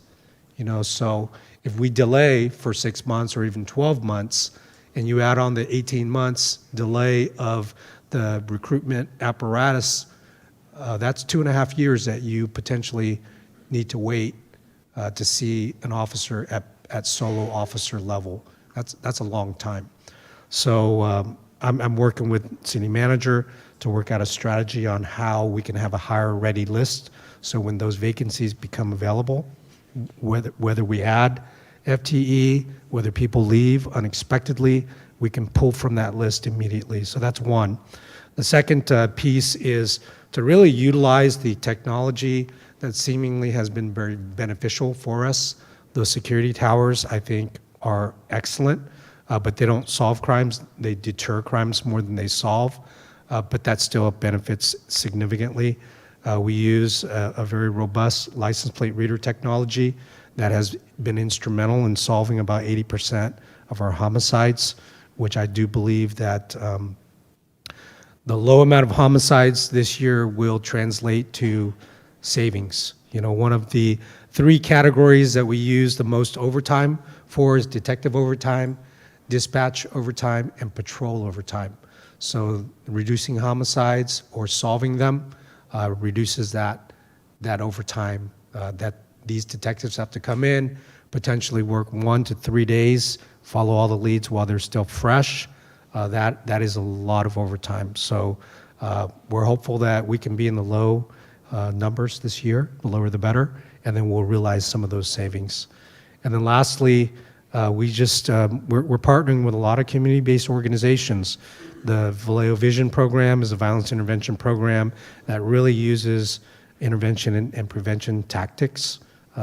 So if we delay for 6 months or even 12 months, and you add on the 18 months delay of the recruitment apparatus, that's 2.5 years that you potentially need to wait to see an officer at solo officer level. That's a long time. So I'm working with city manager to work out a strategy on how we can have a hire ready list. So when those vacancies become available, whether we add FTE, whether people leave unexpectedly, we can pull from that list immediately. So that's one. The second piece is to really utilize the technology that seemingly has been very beneficial for us. Those security towers, I think, are excellent, but they don't solve crimes. They deter crimes more than they solve, but that still benefits significantly. We use a very robust license plate reader technology that has been instrumental in solving about 80% of our homicides, which I do believe that the low amount of homicides this year will translate to savings. One of the 3 categories that we use the most overtime for is detective overtime, dispatch overtime, and patrol overtime. So reducing homicides or solving them reduces that overtime that these detectives have to come in, potentially work 1 to 3 days, follow all the leads while they're still fresh. That is a lot of overtime. So we're hopeful that we can be in the low numbers this year, the lower the better, and then we'll realize some of those savings. And then lastly, we're partnering with a lot of community-based organizations. The Vallejo Vision program is a violence intervention program that really uses intervention and prevention tactics,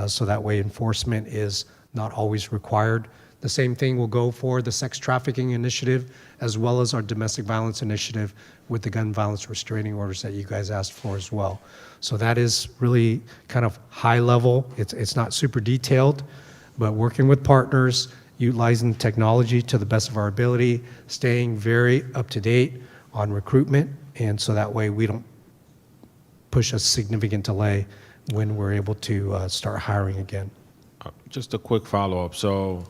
so that way enforcement is not always required. The same thing will go for the sex trafficking initiative, as well as our domestic violence initiative with the gun violence restraining orders that you guys asked for as well. So that is really kind of high level. It's not super detailed, but working with partners, utilizing technology to the best of our ability, staying very up to date on recruitment, and so that way we don't push a significant delay when we're able to start hiring again. Just a quick follow-up. So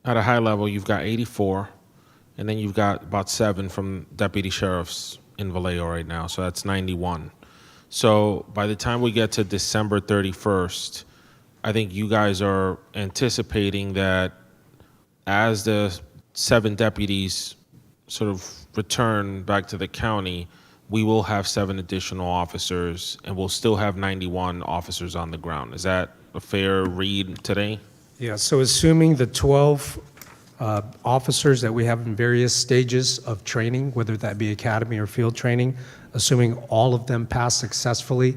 at a high level, you've got 84, and then you've got about 7 from deputy sheriffs in Vallejo right now, so that's 91. So by the time we get to December 31st, I think you guys are anticipating that as the 7 deputies sort of return back to the county, we will have 7 additional officers and we'll still have 91 officers on the ground. Is that a fair read today? Yeah, so assuming the 12 officers that we have in various stages of training, whether that be academy or field training, assuming all of them pass successfully,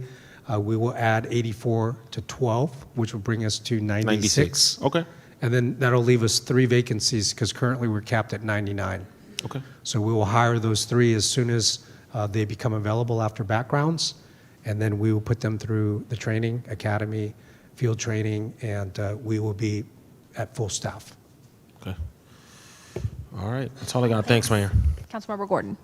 we will add 84 to 12, which will bring us to 96. Okay. And then that'll leave us 3 vacancies because currently we're capped at 99. Okay. So we will hire those 3 as soon as they become available after backgrounds, and then we will put them through the training, academy, field training, and we will be at full staff. Okay. All right. That's all I got. Thanks, Mayor. Councilmember Gordon.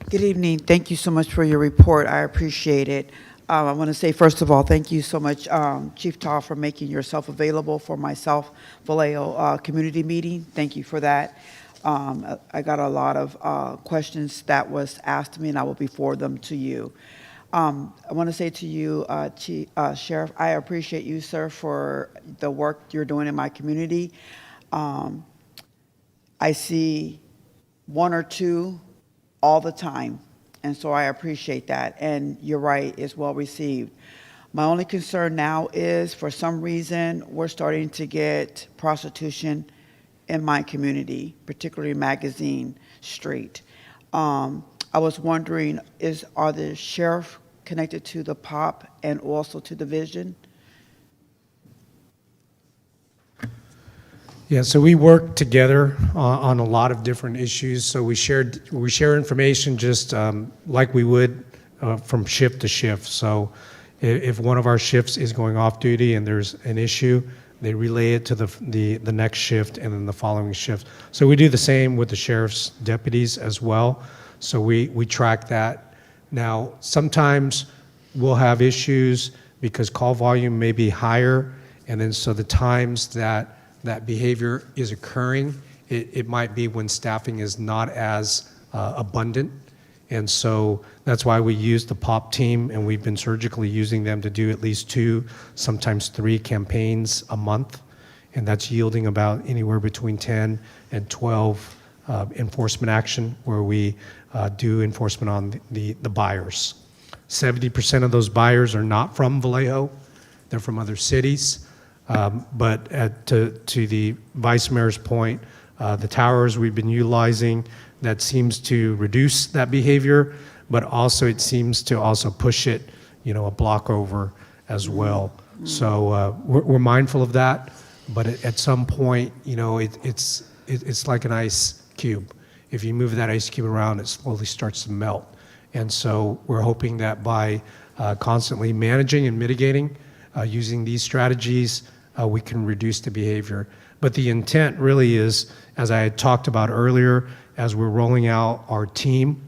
Good evening. Thank you so much for your report. I appreciate it. I want to say, first of all, thank you so much, Chief Taw, for making yourself available for myself, Vallejo community meeting. Thank you for that. I got a lot of questions that was asked to me, and I will be forward them to you. I want to say to you, Sheriff, I appreciate you, sir, for the work you're doing in my community. I see 1 or 2 all the time, and so I appreciate that. And you're right, it's well received. My only concern now is, for some reason, we're starting to get prostitution in my community, particularly Magazine Street. I was wondering, are the sheriff connected to the POP and also to the Vision? Yeah, so we work together on a lot of different issues. So we share information just like we would from shift to shift. So if one of our shifts is going off duty and there's an issue, they relay it to the next shift and then the following shift. So we do the same with the sheriff's deputies as well. So we track that. Now, sometimes we'll have issues because call volume may be higher, and then so the times that behavior is occurring, it might be when staffing is not as abundant. And so that's why we use the POP team, and we've been surgically using them to do at least 2, sometimes 3 campaigns a month. And that's yielding about anywhere between 10 and 12 enforcement action where we do enforcement on the buyers. 70% of those buyers are not from Vallejo. They're from other cities. But to the Vice Mayor's point, the towers we've been utilizing, that seems to reduce that behavior, but also it seems to also push it, a block over as well. So we're mindful of that, but at some point, it's like an ice cube. If you move that ice cube around, it slowly starts to melt. And so we're hoping that by constantly managing and mitigating, using these strategies, we can reduce the behavior. But the intent really is, as I had talked about earlier, as we're rolling out our team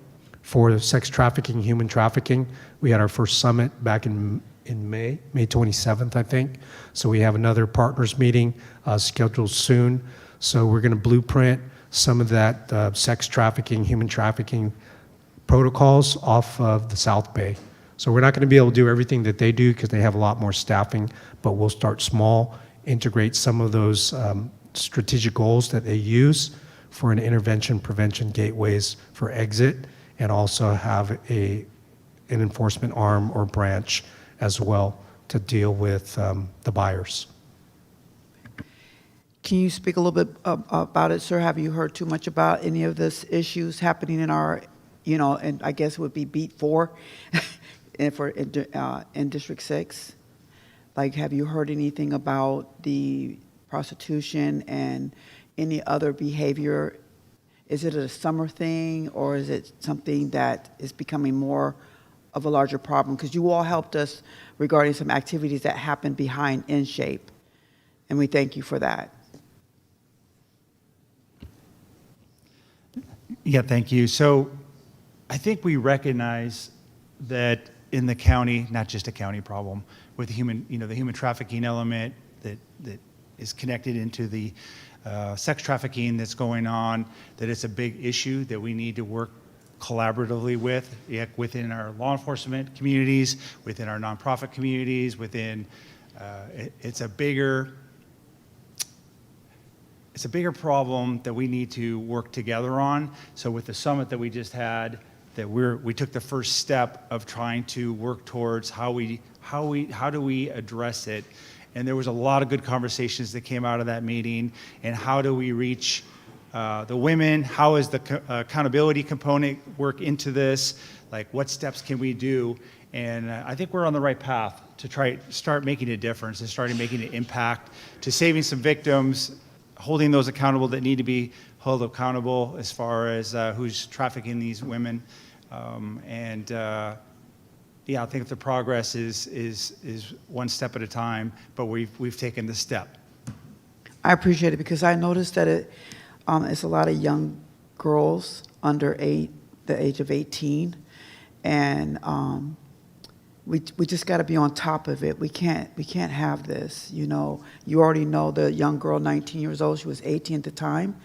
for sex trafficking, human trafficking, we had our first summit back in May 27th, I think. So we have another partners meeting scheduled soon. So we're going to blueprint some of that sex trafficking, human trafficking protocols off of the South Bay. So we're not going to be able to do everything that they do because they have a lot more staffing, but we'll start small, integrate some of those strategic goals that they use for an intervention, prevention gateways for exit, and also have an enforcement arm or branch as well to deal with the buyers. Can you speak a little bit about it, sir? Have you heard too much about any of this issues happening in our, and I guess it would be Beat 4 in District 6? Like, have you heard anything about the prostitution and any other behavior? Is it a summer thing, or is it something that is becoming more of a larger problem? Because you all helped us regarding some activities that happened behind In Shape, and we thank you for that. Yeah, thank you. So I think we recognize that in the county, not just a county problem, with the human trafficking element that is connected into the sex trafficking that's going on, that it's a big issue that we need to work collaboratively with, within our law enforcement communities, within our nonprofit communities, within, it's a bigger problem that we need to work together on. So with the summit that we just had, that we took the first step of trying to work towards how do we address it. And there was a lot of good conversations that came out of that meeting. And how do we reach the women? How is the accountability component work into this? Like, what steps can we do? And I think we're on the right path to start making a difference and starting making an impact to saving some victims, holding those accountable that need to be held accountable as far as who's trafficking these women. Yeah, I think the progress is one step at a time, but we've taken the step. I appreciate it because I noticed that it's a lot of young girls under the age of 18, and we just got to be on top of it. We can't have this. You know, you already know the young girl, 19 years old. She was 18 at the time,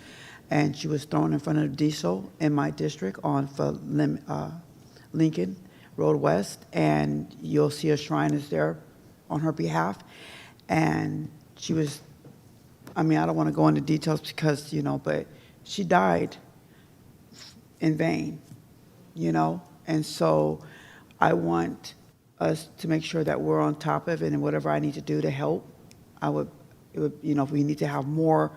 and she was thrown in front of a diesel in my district on Lincoln Road West, and you'll see a shrine is there on her behalf, and she was. I mean, I don't want to go into details because, you know, but she died in vain, you know? And so I want us to make sure that we're on top of it, and whatever I need to do to help, you know, if we need to have more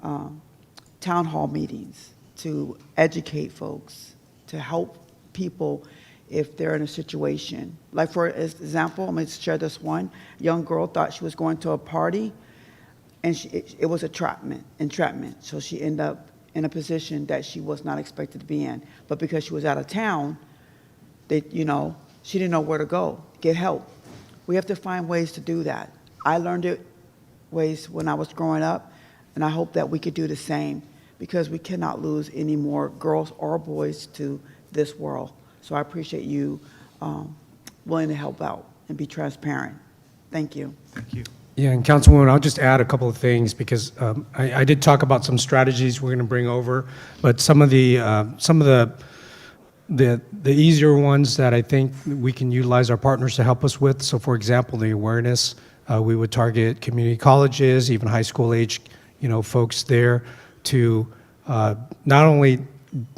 town hall meetings to educate folks, to help people if they're in a situation. Like, for example, I'm going to share this one. Young girl thought she was going to a party, and it was entrapment. So she ended up in a position that she was not expected to be in. But because she was out of town, you know, she didn't know where to go, get help. We have to find ways to do that. I learned ways when I was growing up, and I hope that we could do the same, because we cannot lose any more girls or boys to this world. So I appreciate you willing to help out and be transparent. Thank you. Thank you. Yeah, and Councilwoman, I'll just add a couple of things because I did talk about some strategies we're going to bring over, but some of the easier ones that I think we can utilize our partners to help us with. So, for example, the awareness, we would target community colleges, even high school age, you know, folks there to not only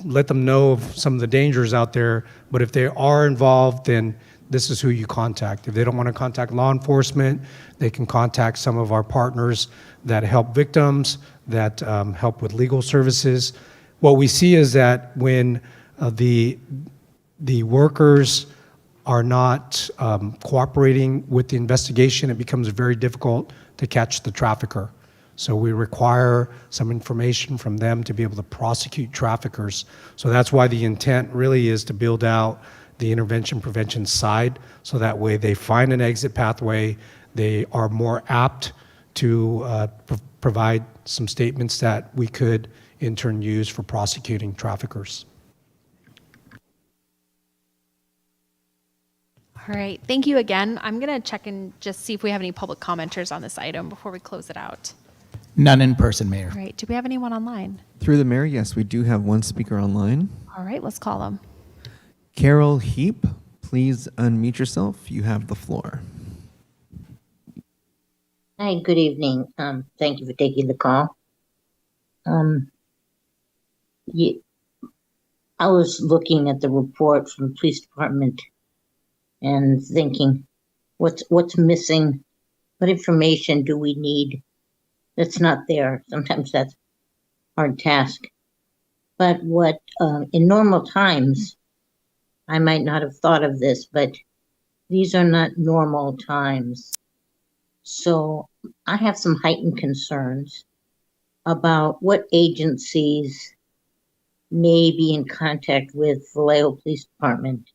let them know of some of the dangers out there, but if they are involved, then this is who you contact. If they don't want to contact law enforcement, they can contact some of our partners that help victims, that help with legal services. What we see is that when the workers are not cooperating with the investigation, it becomes very difficult to catch the trafficker. So we require some information from them to be able to prosecute traffickers. So that's why the intent really is to build out the intervention prevention side, so that way they find an exit pathway, they are more apt to provide some statements that we could in turn use for prosecuting traffickers. All right, thank you again. I'm going to check and just see if we have any public commenters on this item before we close it out. None in person, Mayor. All right, do we have anyone online? Through the mayor, yes, we do have one speaker online. All right, let's call them. Carol Heap, please unmute yourself. You have the floor. Hi, good evening. Thank you for taking the call. I was looking at the report from the police department and thinking, what's missing? What information do we need that's not there? Sometimes that's a hard task. But in normal times, I might not have thought of this, but these are not normal times. So I have some heightened concerns about what agencies may be in contact with Vallejo Police Department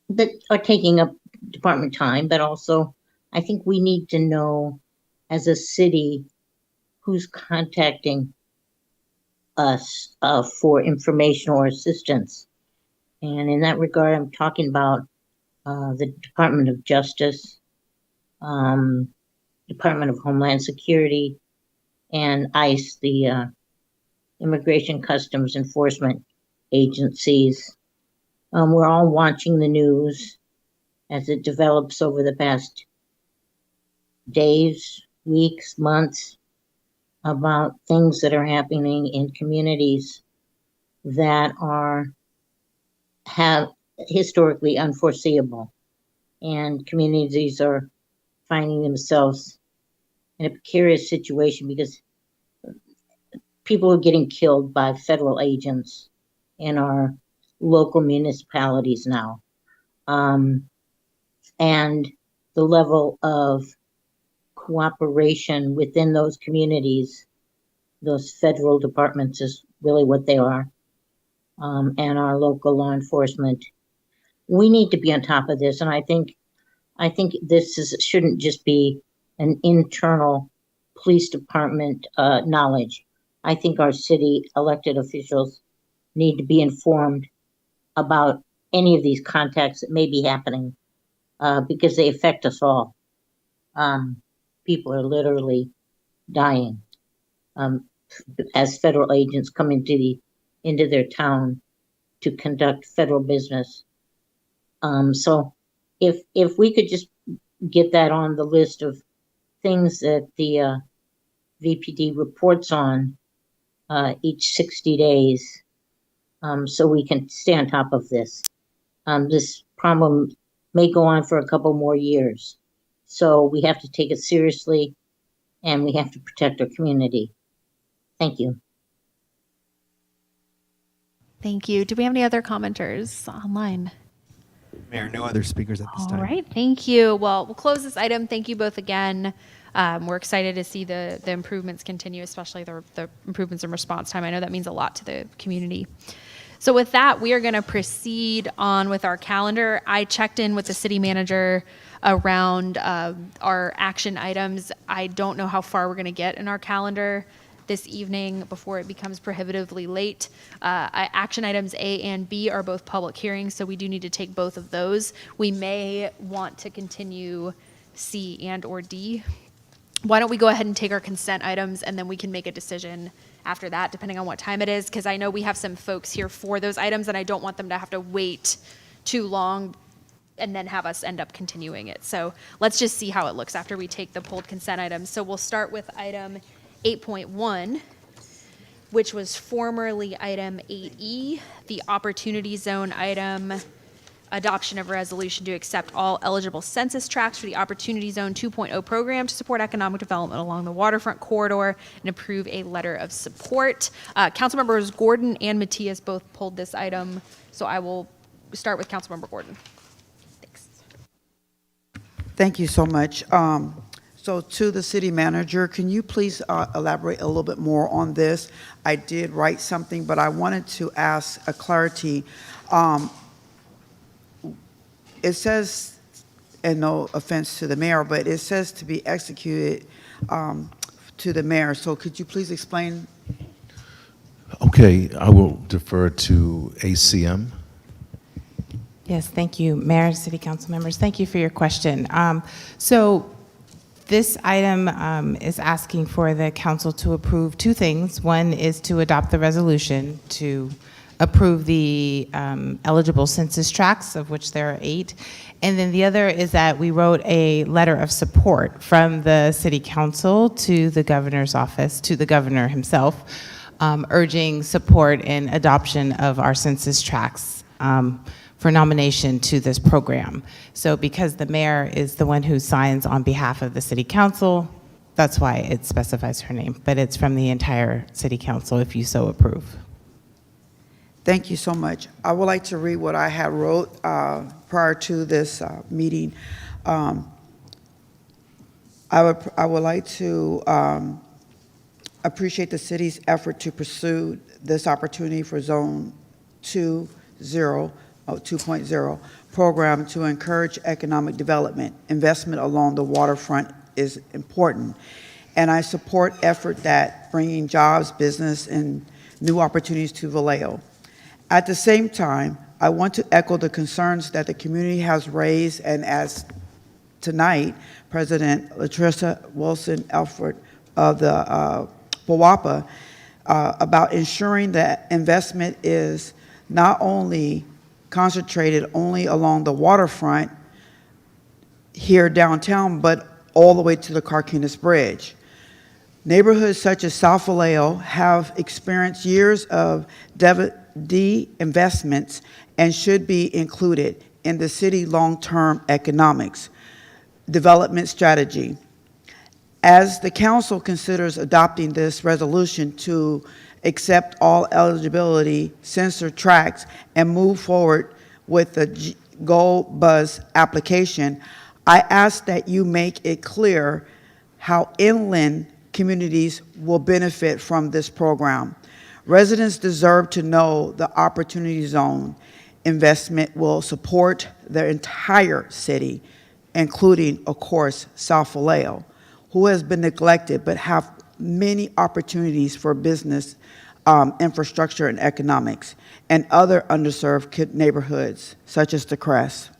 that are taking up department time, but also I think we need to know as a city who's contacting us for information or assistance. And in that regard, I'm talking about the Department of Justice, Department of Homeland Security, and ICE, the immigration customs enforcement agencies. We're all watching the news as it develops over the past days, weeks, months about things that are happening in communities that have historically unforeseeable, and communities are finding themselves in a precarious situation because people are getting killed by federal agents in our local municipalities now. And the level of cooperation within those communities, those federal departments is really what they are, and our local law enforcement. We need to be on top of this, and I think shouldn't just be an internal police department knowledge. I think our city elected officials need to be informed about any of these contacts that may be happening because they affect us all. People are literally dying as federal agents come into their town to conduct federal business. So if we could just get that on the list of things that the VPD reports on each 60 days, so we can stay on top of this. This problem may go on for a couple more years, so we have to take it seriously, and we have to protect our community. Thank you. Thank you. Do we have any other commenters online? Mayor, no other speakers at this All time. right, thank you. Well, we'll close this item. Thank you both again. We're excited to see the improvements continue, especially the improvements in response time. I know that means a lot to the community. So with that, we are going to proceed on with our calendar. I checked in with the city manager around our action items. I don't know how far we're going to get in our calendar this evening before it becomes prohibitively late. Action items A and B are both public hearings, so we do need to take both of those. We may want to continue C and or D. Why don't we go ahead and take our consent items, and then we can make a decision after that, depending on what time it is, because I know we have some folks here for those items, and I don't want them to have to wait too long and then have us end up continuing it. So let's just see how it looks after we take the pulled consent items. So we'll start with item 8.1, which was formerly item 8E, the Opportunity Zone item, adoption of a resolution to accept all eligible census tracts for the Opportunity Zone 2.0 program to support economic development along the waterfront corridor and approve a letter of support. Councilmembers Gordon and Matias both pulled this item, so I will start with Councilmember Gordon. Thanks. Thank you so much. So to the city manager, can you please elaborate a little bit more on this? I did write something, but I wanted to ask a clarity. It says, and no offense to the mayor, but it says to be executed to the mayor. So could you please explain? Okay, I will defer to ACM. Yes, thank you, Mayor, City Council members. Thank you for your question. So this item is asking for the council to approve two things. One is to adopt the resolution to approve the eligible census tracts, of which there are 8. And then the other is that we wrote a letter of support from the city council to the governor's office, to the governor himself, urging support and adoption of our census tracts for nomination to this program. So because the mayor is the one who signs on behalf of the city council, that's why it specifies her name, but it's from the entire city council if you so approve. Thank you so much. I would like to read what I had wrote prior to this meeting. I would like to appreciate the city's effort to pursue this opportunity for Zone 2.0 program to encourage economic development. Investment along the waterfront is important, and I support effort that bringing jobs, business, and new opportunities to Vallejo. At the same time, I want to echo the concerns that the community has raised, and as tonight, President Latricia Wilson Elford of the PWAPA about ensuring that investment is not only concentrated only along the waterfront here downtown, but all the way to the Carquinez Bridge. Neighborhoods such as South Vallejo have experienced years of de-investments and should be included in the city long-term economics development strategy. As the council considers adopting this resolution to accept all eligibility sensor tracks and move forward with the Gold Buzz application, I ask that you make it clear how inland communities will benefit from this program. Residents deserve to know the Opportunity Zone investment will support their entire city, including, of course, South Vallejo, who has been neglected but have many opportunities for business, infrastructure, and economics, and other underserved neighborhoods, such as the Crest.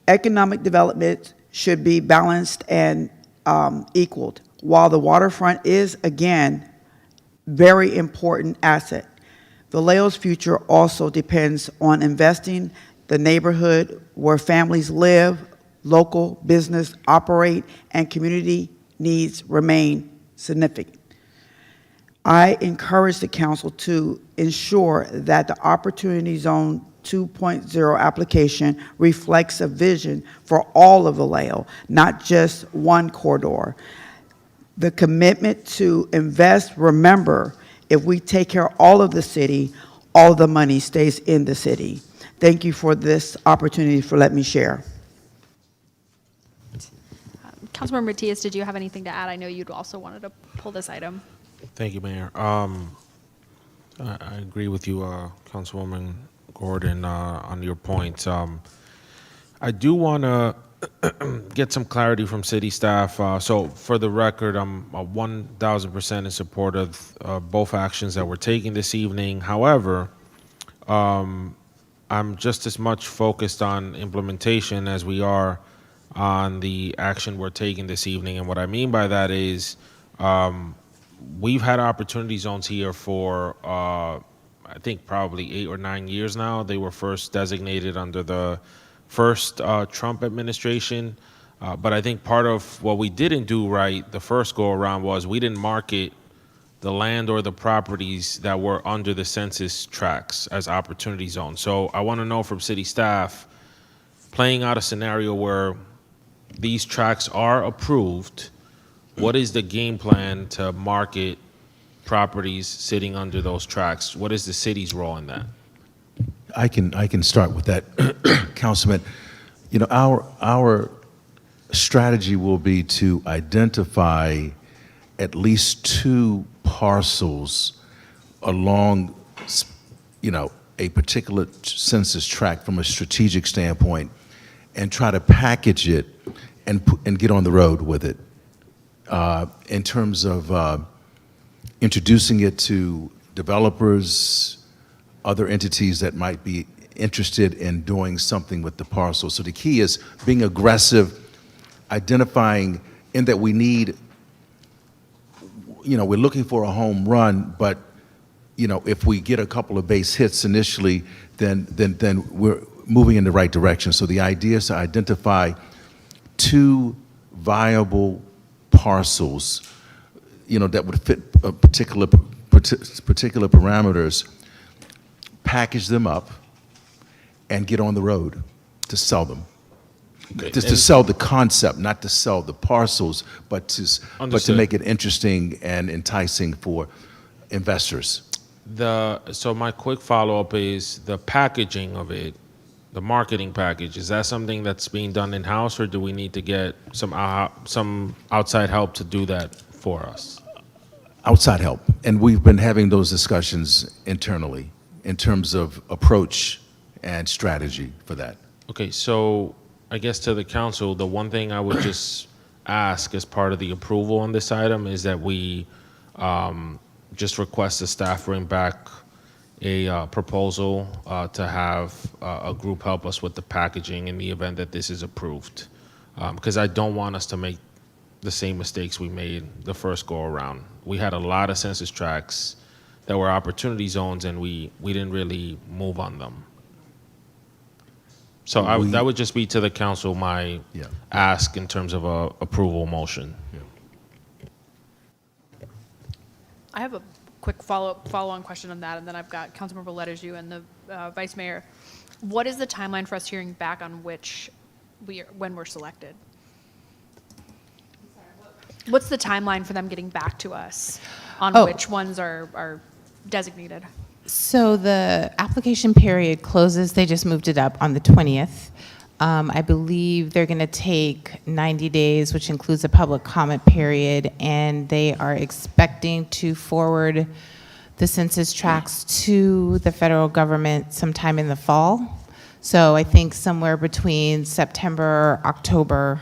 Economic development should be balanced and equaled. While the waterfront is, again, very important asset, Vallejo's future also depends on investing the neighborhood where families live, local business operate, and community needs remain significant. I encourage the council to ensure that the Opportunity Zone 2.0 application reflects a vision for all of Vallejo, not just one corridor. The commitment to invest, remember, if we take care of all of the city, all of the money stays in the city. Thank you for this opportunity for letting me share. Councilmember Matias, did you have anything to add? I know you'd also wanted to pull this item. Thank you, Mayor. I agree with you, Councilwoman Gordon, on your point. I do want to get some clarity from city staff. So for the record, I'm 1,000% in support of both actions that we're taking this evening. However, I'm just as much focused on implementation as we are on the action we're taking this evening. And what I mean by that is we've had opportunity zones here for I think probably 8 or 9 years now. They were first designated under the first Trump administration. But I think part of what we didn't do right the first go around was we didn't market the land or the properties that were under the census tracts as opportunity zones. So I want to know from city staff, playing out a scenario where these tracts are approved, what is the game plan to market properties sitting under those tracts? What is the city's role in that? I can start with that, Councilman. You know, our strategy will be to identify at least 2 parcels along, you know, a particular census tract from a strategic standpoint, and try to package it and get on the road with it. In terms of introducing it to developers, other entities that might be interested in doing something with the parcel. So the key is being aggressive, identifying in that we need, you know, we're looking for a home run, but, you know, if we get a couple of base hits initially, then we're moving in the right direction. So the idea is to identify 2 viable parcels, you know, that would fit a particular parameters, package them up, and get on the road to sell them. Okay. To sell the concept, not to sell the parcels, but to make it interesting and enticing for investors. So my quick follow-up is the packaging of it, the marketing package. Is that something that's being done in-house, or do we need to get some outside help to do that for us? Outside help, and we've been having those discussions internally in terms of approach and strategy for that. Okay, so I guess to the council, the one thing I would just ask as part of the approval on this item is that we just request the staff bring back a proposal to have a group help us with the packaging in the event that this is approved. Because I don't want us to make the same mistakes we made the first go around we had a lot of census tracts that were opportunity zones, and we didn't really move on them. So that would just be to the council my ask in terms of a approval motion. I have a quick follow-on question on that, and then I've got Councilmember Letters, and the Vice Mayor. What is the timeline for us hearing back on when we're selected? What's the timeline for them getting back to us on which ones are designated? So the application period closes, they just moved it up on the 20th. I believe they're going to take 90 days, which includes a public comment period, and they are expecting to forward the census tracts to the federal government sometime in the fall. So I think somewhere between September, October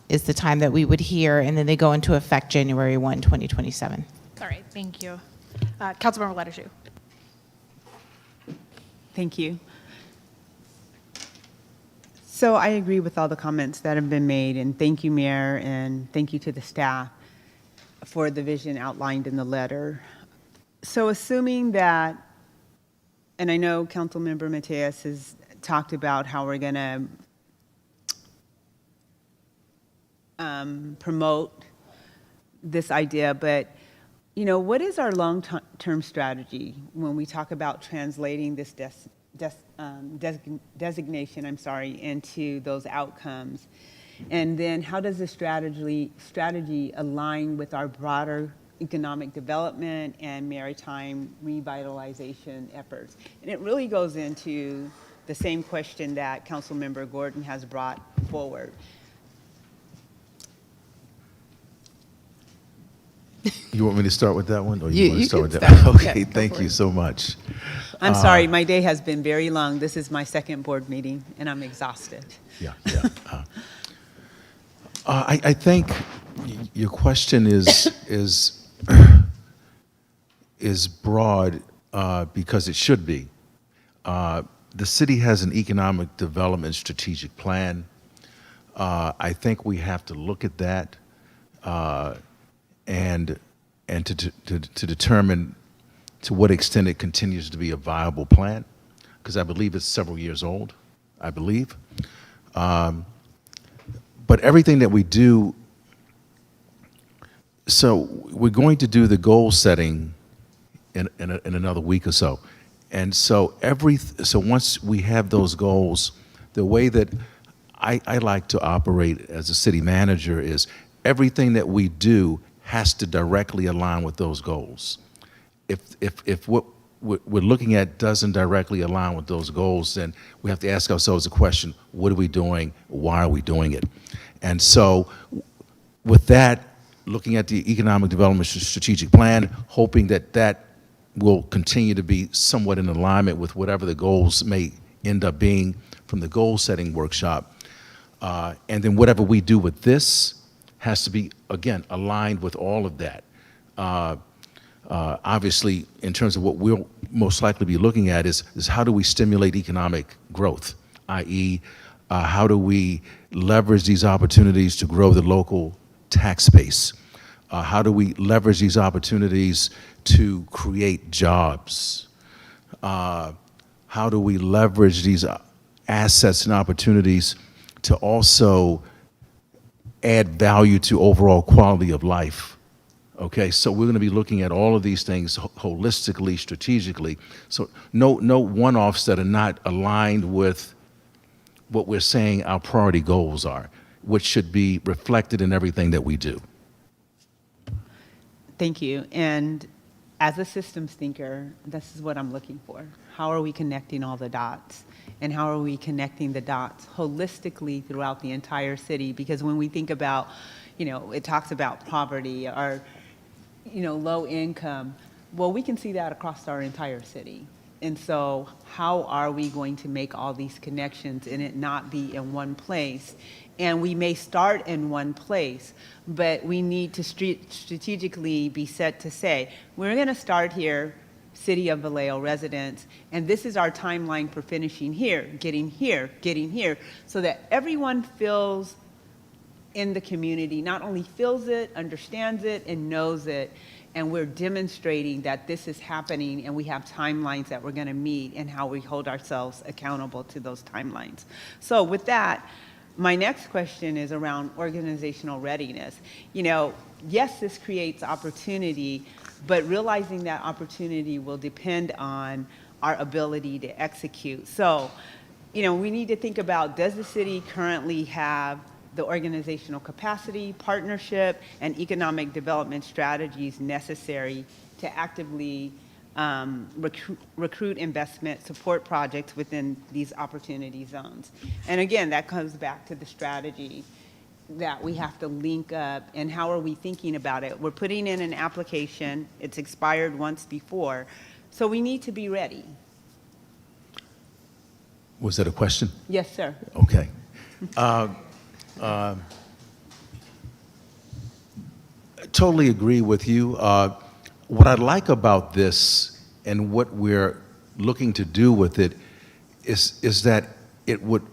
is the time that we would hear, and then they go into effect January 1, 2027. All right, thank you. Councilmember Letters. Thank you. So I agree with all the comments that have been made, and thank you, Mayor, and thank you to the staff for the vision outlined in the letter. So assuming that, and I know Councilmember Mateus has talked about how we're going to promote this idea, but what is our long-term strategy when we talk about translating this designation, into those outcomes? And then how does the strategy align with our broader economic development and maritime revitalization efforts? And it really goes into the same question that Councilmember Gordon has brought forward. You want me to start with that one? Or You want to start with can that? start. Okay, Yeah, go thank for you it. so much. I'm sorry, my day has been very long. This is my second board meeting, and I'm exhausted. Yeah. I think your question is broad because it should be. The city has an economic development strategic plan. I think we have to look at that and to determine to what extent it continues to be a viable plan, because I believe it's several years old, I believe. But everything that we do, so we're going to do the goal setting in another week or so. And so so once we have those goals, the way that I like to operate as a city manager is everything that we do has to directly align with those goals. If what we're looking at doesn't directly align with those goals, then we have to ask ourselves the question, what are we doing? Why are we doing it? And so with that, looking at the economic development strategic plan, hoping that that will continue to be somewhat in alignment with whatever the goals may end up being from the goal setting workshop. And then whatever we do with this has to be, again, aligned with all of that. Obviously, in terms of what we'll most likely be looking at is how do we stimulate economic growth, i.e., how do we leverage these opportunities to grow the local tax base? How do we leverage these opportunities to create jobs? How do we leverage these assets and opportunities to also add value to overall quality of life? Okay, so we're going to be looking at all of these things holistically, strategically. So no one-offs that are not aligned with what we're saying our priority goals are, which should be reflected in everything that we do. Thank you. And as a systems thinker, this is what I'm looking for. How are we connecting all the dots? And how are we connecting the dots holistically throughout the entire city? Because when we think about, it talks about poverty or, low income, well, we can see that across our entire city. And so how are we going to make all these connections and it not be in one place? And we may start in one place, but we need to strategically be set to say, we're going to start here, City of Vallejo residents, and this is our timeline for finishing here, getting here, so that everyone feels in the community not only feels it, understands it, and knows it, and we're demonstrating that this is happening and we have timelines that we're going to meet and how we hold ourselves accountable to those timelines. So with that, my next question is around organizational readiness. You know, yes, this creates opportunity, but realizing that opportunity will depend on our ability to execute. So, you know, we need to think about, does the city currently have the organizational capacity, partnership, and economic development strategies necessary to actively recruit investment, support projects within these opportunity zones? And again, that comes back to the strategy that we have to link up, and how are we thinking about it? We're putting in an application, it's expired once before, so we need to be ready. Was that a question? Yes, sir. Okay. Totally agree with you. What I like about this and what we're looking to do with it is that it would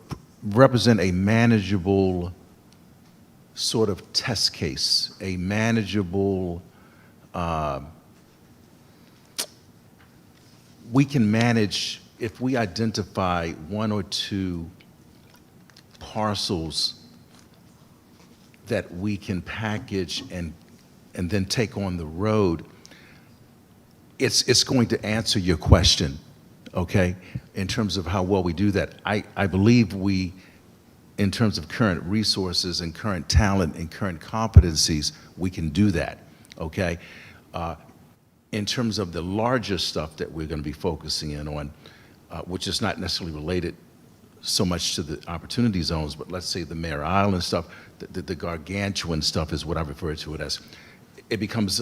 represent a manageable sort of test case, a manageable, we can manage if we identify one or two parcels that we can package and then take on the road. It's going to answer your question, okay, in terms of how well we do that. I believe we, in terms of current resources and current talent and current competencies, we can do that, okay? In terms of the larger stuff that we're going to be focusing in on, which is not necessarily related so much to the opportunity zones, but let's say the Mare Island stuff, the gargantuan stuff is what I refer to it as. It becomes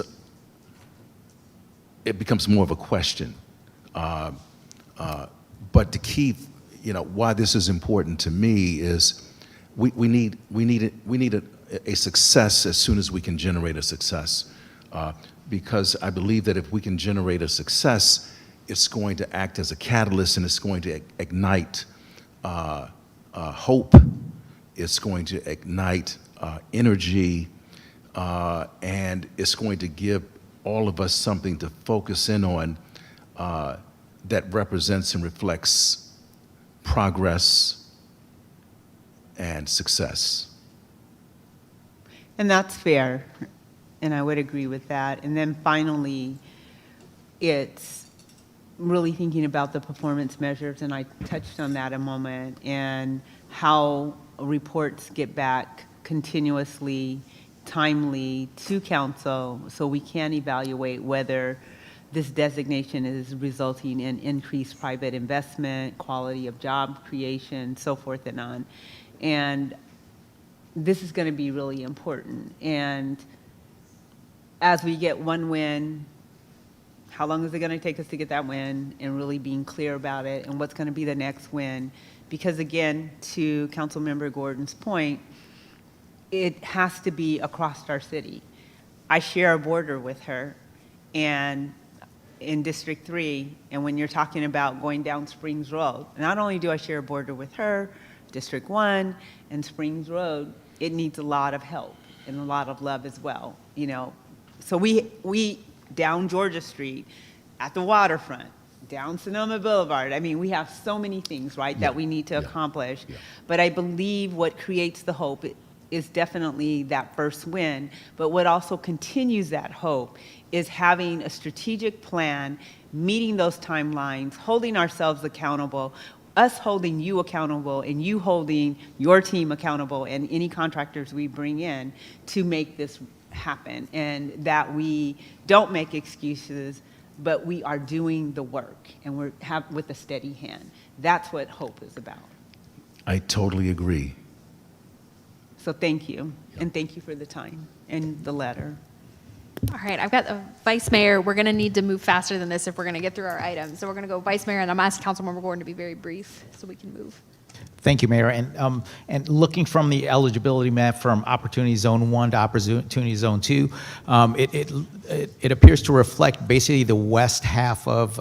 more of a question. But the key, you know, why this is important to me is we need a success as soon as we can generate a success. Because I believe that if we can generate a success, it's going to act as a catalyst and it's going to ignite hope. It's going to ignite energy, and it's going to give all of us something to focus in on that represents and reflects progress and success. And that's fair, and I would agree with that. And then finally, it's really thinking about the performance measures, and I touched on that a moment, and how reports get back continuously, timely to council, so we can evaluate whether this designation is resulting in increased private investment, quality of job creation, so forth and on. And this is going to be really important. And as we get one win, how long is it going to take us to get that win, and really being clear about it, and what's going to be the next win? Because again, to Councilmember Gordon's point, it has to be across our city. I share a border with her, and in District 3, and when you're talking about going down Springs Road, not only do I share a border with her, District 1 and Springs Road, it needs a lot of help and a lot of love as well, you know. So we down Georgia Street, at the waterfront, down Sonoma Boulevard. I mean, we have so many things, right, that we need to accomplish. But I believe what creates the hope is definitely that first win. But what also continues that hope is having a strategic plan, meeting those timelines, holding ourselves accountable, us holding you accountable, and you holding your team accountable, and any contractors we bring in to make this happen. And that we don't make excuses, but we are doing the work, and we're with a steady hand. That's what hope is about. I totally agree. So thank you, and thank you for the time and the letter. All right, I've got the Vice Mayor. We're going to need to move faster than this if we're going to get through our items. So we're going to go Vice Mayor, and I'm asking Councilmember Gordon to be very brief so we can move. Thank you, Mayor. And looking from the eligibility map from Opportunity Zone 1 to Opportunity Zone 2, it appears to reflect basically the west half of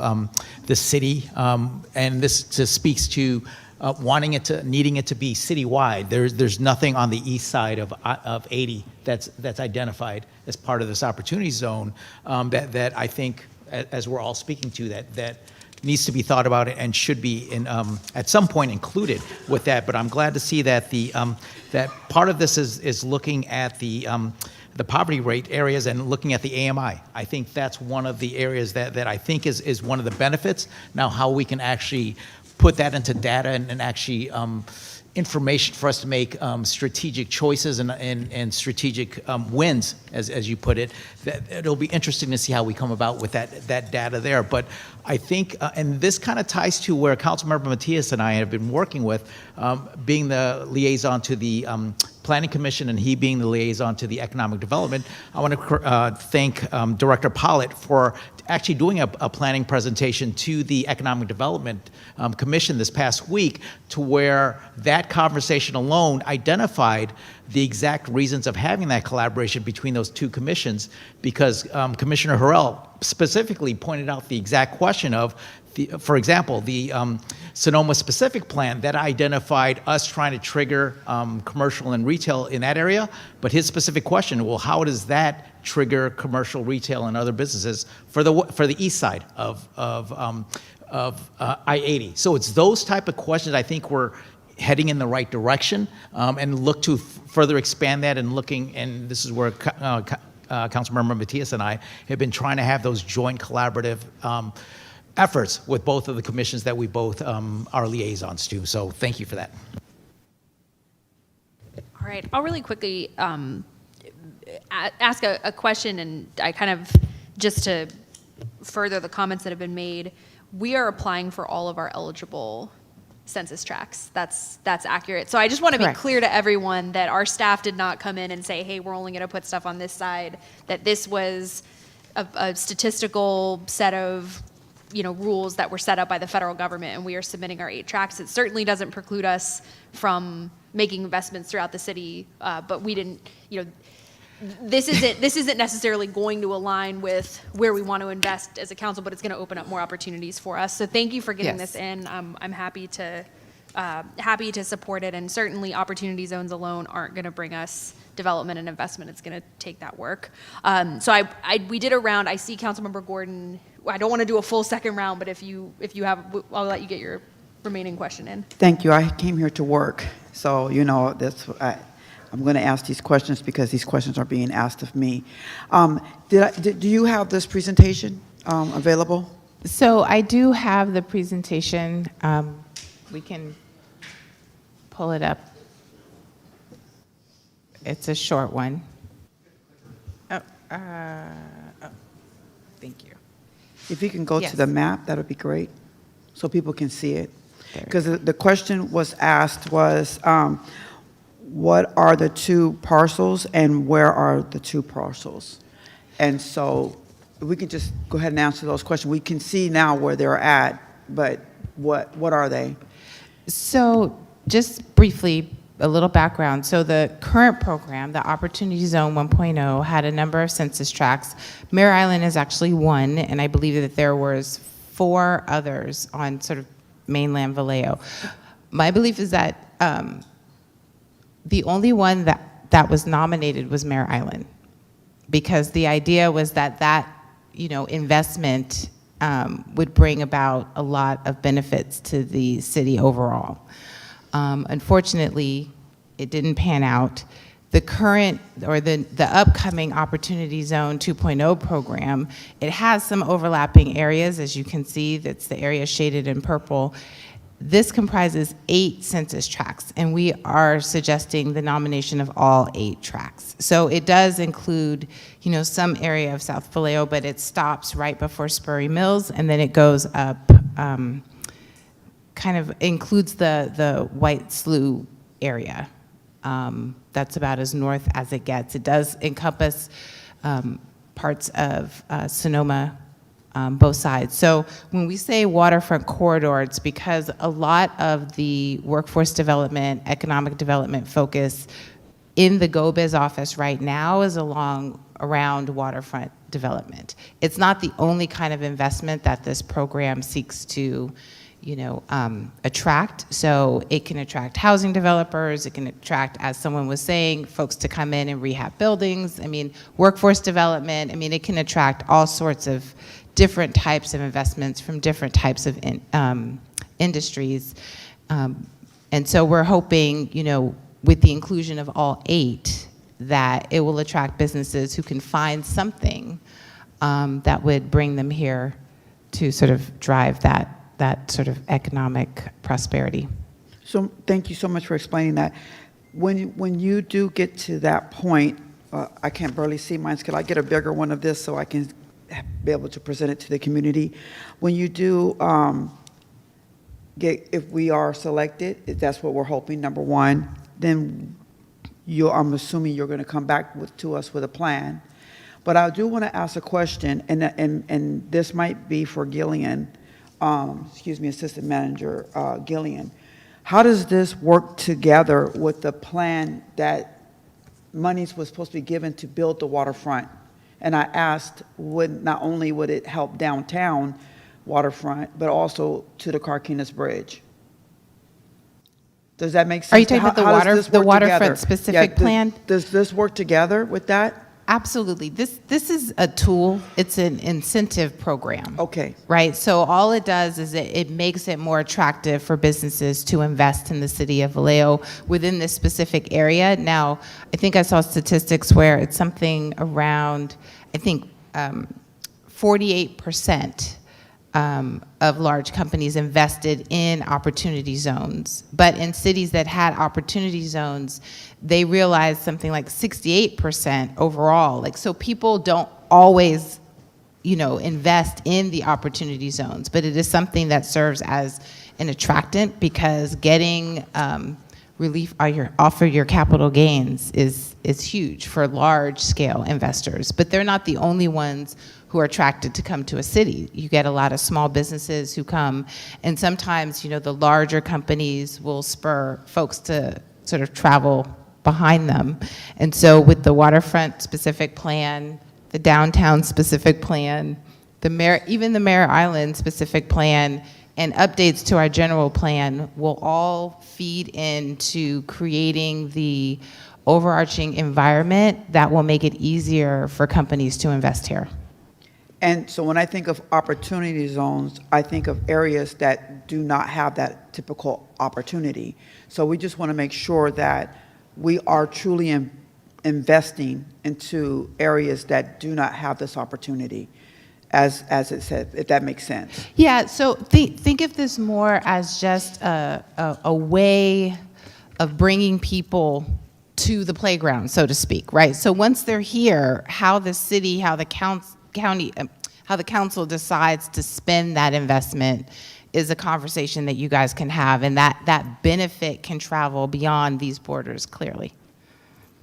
the city. And this just speaks to needing it to be citywide. There's nothing on the east side of 80 that's identified as part of this opportunity zone that I think, as we're all speaking to, that needs to be thought about and should be at some point included with that. But I'm glad to see that that part of this is looking at the poverty rate areas and looking at the AMI. I think that's one of the areas that I think is one of the benefits. Now, how we can actually put that into data and actually information for us to make strategic choices and strategic wins, as you put it. It'll be interesting to see how we come about with that data there. But I think, and this kind of ties to where Councilmember Matias and I have been working with, being the liaison to the Planning Commission and he being the liaison to the Economic Development. I want to thank Director Pollitt for actually doing a planning presentation to the Economic Development Commission this past week, to where that conversation alone identified the exact reasons of having that collaboration between those two commissions, because Commissioner Harrell specifically pointed out the exact question of, for example, the Sonoma-specific plan that identified us trying to trigger commercial and retail in that area, but his specific question, well, how does that trigger commercial, retail, and other businesses for the east side of I-80? So it's those type of questions I think we're heading in the right direction, and look to further expand that and looking, and this is where Councilmember Matias and I have been trying to have those joint collaborative efforts with both of the commissions that we both are liaisons to. So thank you for that. All right, I'll really quickly ask a question, and I kind of, just to further the comments that have been made, we are applying for all of our eligible census tracts. That's accurate. So I just want to be clear to everyone that our staff did not come in and say, hey, we're only going to put stuff on this side, that this was a statistical set of rules that were set up by the federal government, and we are submitting our 8 tracts. It certainly doesn't preclude us from making investments throughout the city, but we didn't, this isn't necessarily going to align with where we want to invest as a council, but it's going to open up more opportunities for us. So thank you for getting this in. I'm happy to support it, and certainly opportunity zones alone aren't going to bring us development and investment. It's going to take that work. So we did a round. I see Councilmember Gordon. I don't want to do a full second round, but if you have, I'll let you get your remaining question in. Thank you. I came here to work, so I'm going to ask these questions because these questions are being asked of me. Do you have this presentation available? So I do have the presentation. We can pull it up. It's a short one. Thank you. If you can go Yes. to the map, that would be great, so people can see it. Because the question was asked was, what are the 2 parcels and where are the 2 parcels? And so we can just go ahead and answer those questions. We can see now where they're at, but what are they? So just briefly, a little background. So the current program, the Opportunity Zone 1.0, had a number of census tracts. Mare Island is actually one, and I believe that there was 4 others on sort of mainland Vallejo. My belief is that the only one that was nominated was Mare Island, because the idea was that investment would bring about a lot of benefits to the city overall. Unfortunately, it didn't pan out. The current, or the upcoming Opportunity Zone 2.0 program, it has some overlapping areas, as you can see. That's the area shaded in purple. This comprises 8 census tracts, and we are suggesting the nomination of all 8 tracts. So it does include, some area of South Vallejo, but it stops right before Spurry Mills, and then it goes up, kind of includes the White Slough area. That's about as north as it gets. It does encompass parts of Sonoma, both sides. So when we say waterfront corridor, it's because a lot of the workforce development, economic development focus in the GoBiz office right now is around waterfront development. It's not the only kind of investment that this program seeks to attract. So it can attract housing developers, it can attract, as someone was saying, folks to come in and rehab buildings. I mean, workforce development. I mean, it can attract all sorts of different types of investments from different types of industries. And so we're hoping, with the inclusion of all 8, that it will attract businesses who can find something that would bring them here to sort of drive that sort of economic prosperity. So thank you so much for explaining that. When you do get to that point, I can't barely see mine. Could I get a bigger one of this so I can be able to present it to the community? When you do if we are selected, if that's what we're hoping, number one, then I'm assuming you're going to come back to us with a plan. But I do want to ask a question, and this might be for Gillian, Assistant Manager Gillian. How does this work together with the plan that monies was supposed to be given to build the waterfront? And I asked, not only would it help downtown waterfront, but also to the Carquinez Bridge? Does that make sense? Are you talking about the waterfront specific plan? Does this work together with that? Absolutely. This is a tool. It's an incentive program. Okay. Right? So all it does is it makes it more attractive for businesses to invest in the city of Vallejo within this specific area. Now, I think I saw statistics where it's something around, 48% of large companies invested in opportunity zones. But in cities that had opportunity zones, they realized something like 68% overall. So people don't always, invest in the opportunity zones, but it is something that serves as an attractant, because getting relief off of your capital gains is huge for large scale investors. But they're not the only ones who are attracted to come to a city. You get a lot of small businesses who come, and sometimes, the larger companies will spur folks to sort of travel behind them. And so with the waterfront specific plan, the downtown specific plan, even the Mare Island specific plan, and updates to our general plan will all feed into creating the overarching environment that will make it easier for companies to invest here. And so when I think of opportunity zones, I think of areas that do not have that typical opportunity. So we just want to make sure that we are truly investing into areas that do not have this opportunity, as it said, if that makes sense. Yeah, so think of this more as just a way of bringing people to the playground, so to speak, right? So once they're here, how the city, how the how the council decides to spend that investment is a conversation that you guys can have, and that benefit can travel beyond these borders, clearly.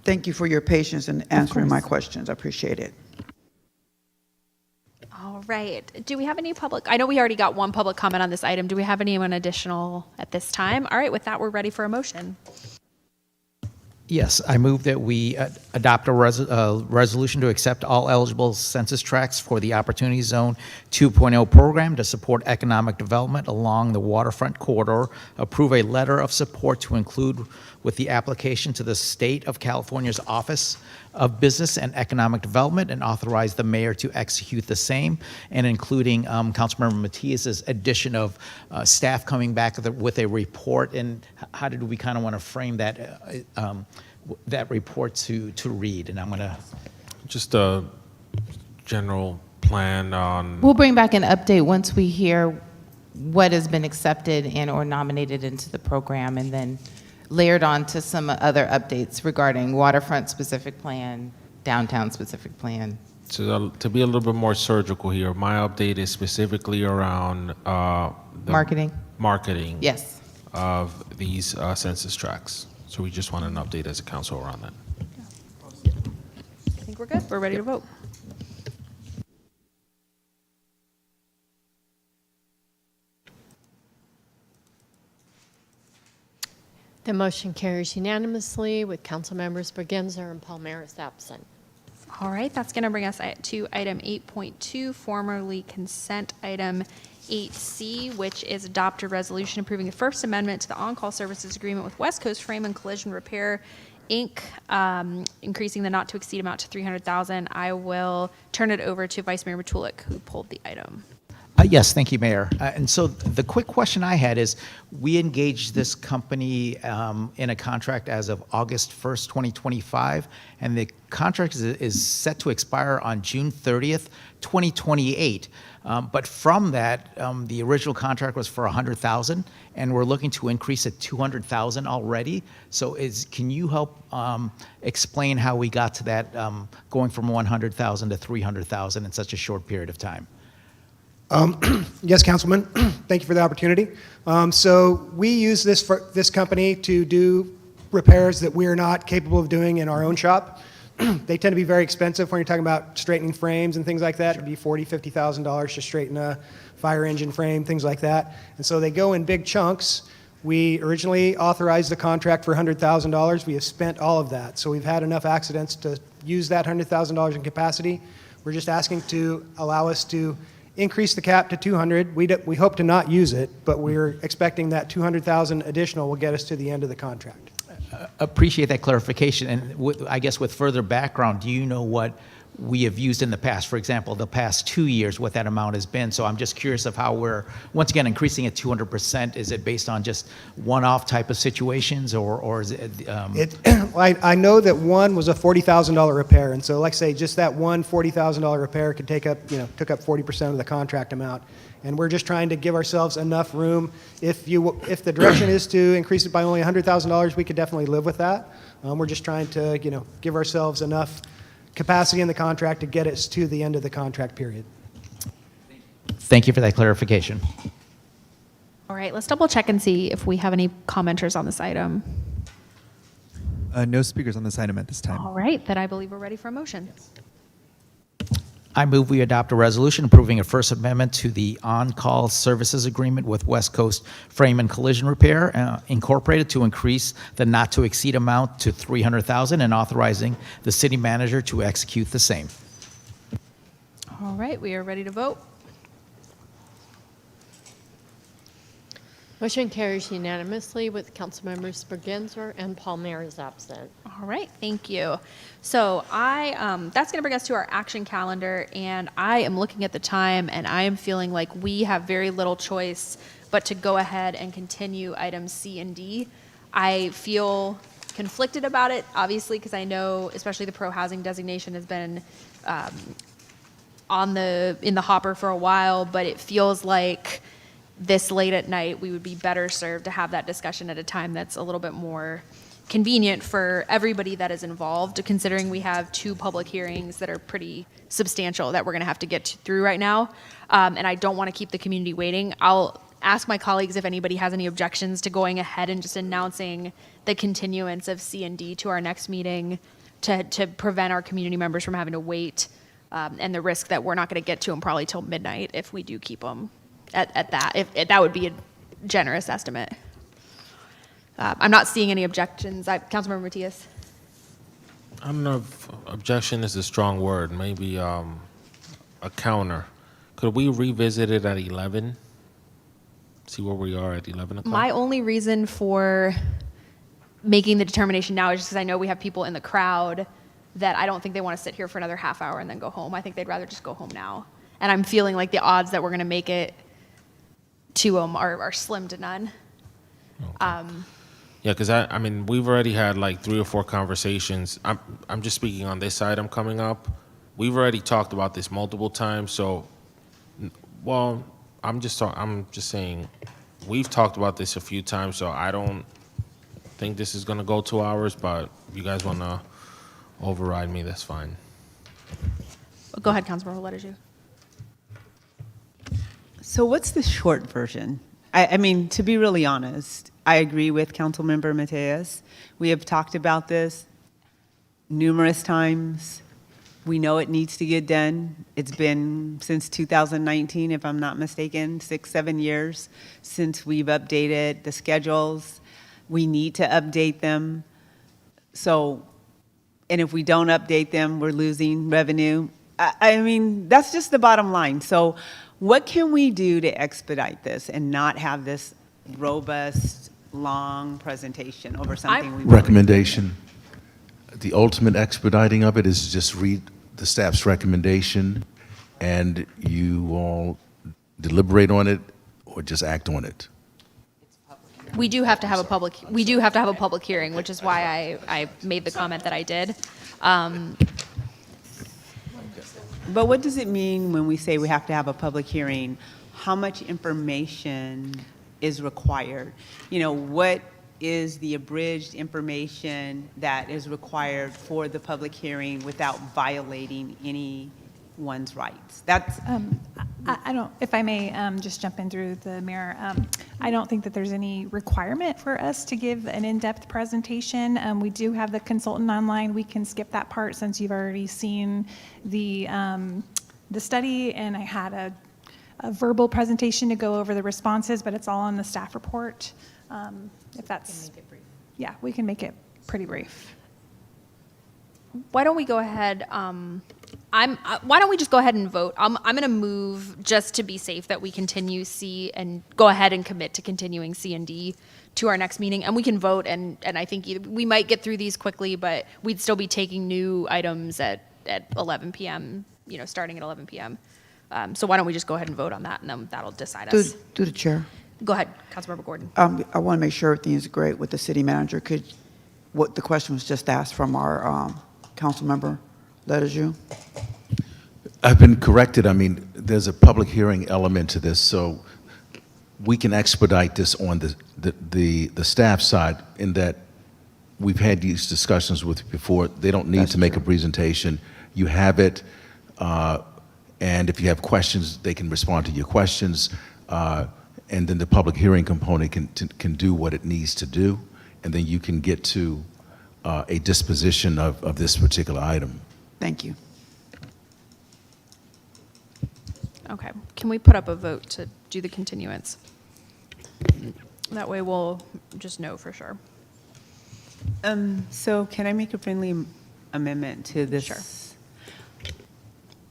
Thank you for your patience in answering my questions. I appreciate it. All right. Do we have any public? I know we already got one public comment on this item. Do we have anyone additional at this time? All right. With that, we're ready for a motion. Yes, I move that we adopt a resolution to accept all eligible census tracts for the Opportunity Zone 2.0 program to support economic development along the waterfront corridor, approve a letter of support to include with the application to the State of California's Office of Business and Economic Development, and authorize the mayor to execute the same, and including Councilmember Matias's addition of staff coming back with a report. And how did we kind of want to frame that that report to read? And I'm going to just a general plan on. We'll bring back an update once we hear what has been accepted and or nominated into the program, and then layered on to some other updates regarding waterfront specific plan, downtown specific plan. So to be a little bit more surgical here, my update is specifically around marketing. Yes. Of these census tracts. So we just want an update as a council around that. I think we're good. We're ready to vote. The motion carries unanimously with council members Bergenzer and Palmeris absent. All right, that's going to bring us to item 8.2, formerly consent item 8C, which is adopt a resolution approving the First Amendment to the on-call services agreement with West Coast Frame and Collision Repair, Inc., increasing the not-to-exceed amount to $300,000. I will turn it over to Vice Mayor Matulik, who pulled the item. Yes, thank you, Mayor. And so the quick question I had is, we engaged this company in a contract as of August 1st, 2025, and the contract is set to expire on June 30th, 2028. But from that, the original contract was for $100,000, and we're looking to increase it $200,000 already. So can you help explain how we got to that, going from $100,000 to $300,000 in such a short period of time? Yes, Councilman. Thank you for the opportunity. So we use this company to do repairs that we are not capable of doing in our own shop. They tend to be very expensive when you're talking about straightening frames and things like that. It'd be $40,000, $50,000 to straighten a fire engine frame, things like that. And so they go in big chunks. We originally authorized the contract for $100,000. We have spent all of that. So we've had enough accidents to use that $100,000 in capacity. We're just asking to allow us to increase the cap to 200. We hope to not use it, but we're expecting that 200,000 additional will get us to the end of the contract. Appreciate that clarification. And I guess with further background, do you know what we have used in the past? For example, the past 2 years, what that amount has been. So I'm just curious of how we're, once again, increasing it 200%. Is it based on just one-off type of situations, or is it? I know that one was a $40,000 repair, and so like I say, just that one $40,000 repair could took up 40% of the contract amount. And we're just trying to give ourselves enough room. If the direction is to increase it by only $100,000, we could definitely live with that. We're just trying to give ourselves enough capacity in the contract to get us to the end of the contract period. Thank you for that clarification. All right, let's double check and see if we have any commenters on this item. No speakers on this item at this time. All right, then I believe we're ready for a motion. I move we adopt a resolution approving a First Amendment to the on-call services agreement with West Coast Frame and Collision Repair, Incorporated, to increase the not-to-exceed amount to $300,000 and authorizing the city manager to execute the same. All right, we are ready to vote. Motion carries unanimously with Councilmembers Bergenzer and Palmieri absent. All right, thank you. So that's going to bring us to our action calendar, and I am looking at the time, and I am feeling like we have very little choice but to go ahead and continue items C and D. I feel conflicted about it, obviously, because I know, especially the pro-housing designation has been in the hopper for a while, but it feels like this late at night, we would be better served to have that discussion at a time that's a little bit more convenient for everybody that is involved, considering we have 2 public hearings that are pretty substantial that we're going to have to get through right now. And I don't want to keep the community waiting. I'll ask my colleagues if anybody has any objections to going ahead and just announcing the continuance of C and D to our next meeting to prevent our community members from having to wait, and the risk that we're not going to get to them probably till midnight if we do keep them at that. If that would be a generous estimate. I'm not seeing any objections. Councilmember Matias. I don't know if objection is a strong word. Maybe a counter. Could we revisit it at 11? See where we are at 11 o'clock? My only reason for making the determination now is just because I know we have people in the crowd that I don't think they want to sit here for another half hour and then go home. I think they'd rather just go home now. And I'm feeling like the odds that we're going to make it to them are slim to none. Okay. Yeah, because I mean, we've already had like 3 or 4 conversations. I'm just speaking on this item coming up. We've already talked about this multiple times. So, well, I'm just saying, we've talked about this a few times. So I don't think this is going to go 2 hours. But if you guys want to override me, that's fine. Go ahead, Councilmember. What is you? So what's the short version? I mean, to be really honest, I agree with Councilmember Mateus. We have talked about this numerous times. We know it needs to get done. It's been since 2019, if I'm not mistaken, 6, 7 years since we've updated the schedules. We need to update them. So, and if we don't update them, we're losing revenue. I mean, that's just the bottom line. So What can we do to expedite this and not have this robust, long presentation over something we've already- Recommendation. The ultimate expediting of it is just read the staff's recommendation and you all deliberate on it or just act on it. We do have to have a public hearing, which is why I made the comment that I did. But what does it mean when we say we have to have a public hearing? How much information is required? You know, what is the abridged information that is required for the public hearing without violating anyone's rights? That's, I don't, if I may just jump in through the mayor, I don't think that there's any requirement for us to give an in-depth presentation. We do have the consultant online. We can skip that part since you've already seen the study, and I had a verbal presentation to go over the responses, but it's all on the staff report. If that's, yeah, we can make it pretty brief. Why don't we go ahead? Why don't we just go ahead and vote? I'm going to move just to be safe that we continue C and go ahead and commit to continuing C and D to our next meeting, and we can vote. And I think we might get through these quickly, but we'd still be taking new items at 11 p.m. You know, starting at 11 p.m. So why don't we just go ahead and vote on that, and then that'll decide us. Through the chair. Go ahead, Councilmember Gordon. I want to make sure everything is great with the city manager. What the question was just asked from our council member, Letters. I've been corrected. I mean, there's a public hearing element to this, so we can expedite this on the staff side in that we've had these discussions with you before. They don't need to make a presentation. You have it, and if you have questions, they can respond to your questions, and then the public hearing component can do what it needs to do, and then you can get to a disposition of this particular item. Thank you. Okay, can we put up a vote to do the continuance? That way we'll just know for sure. So can I make a friendly amendment to this? Sure.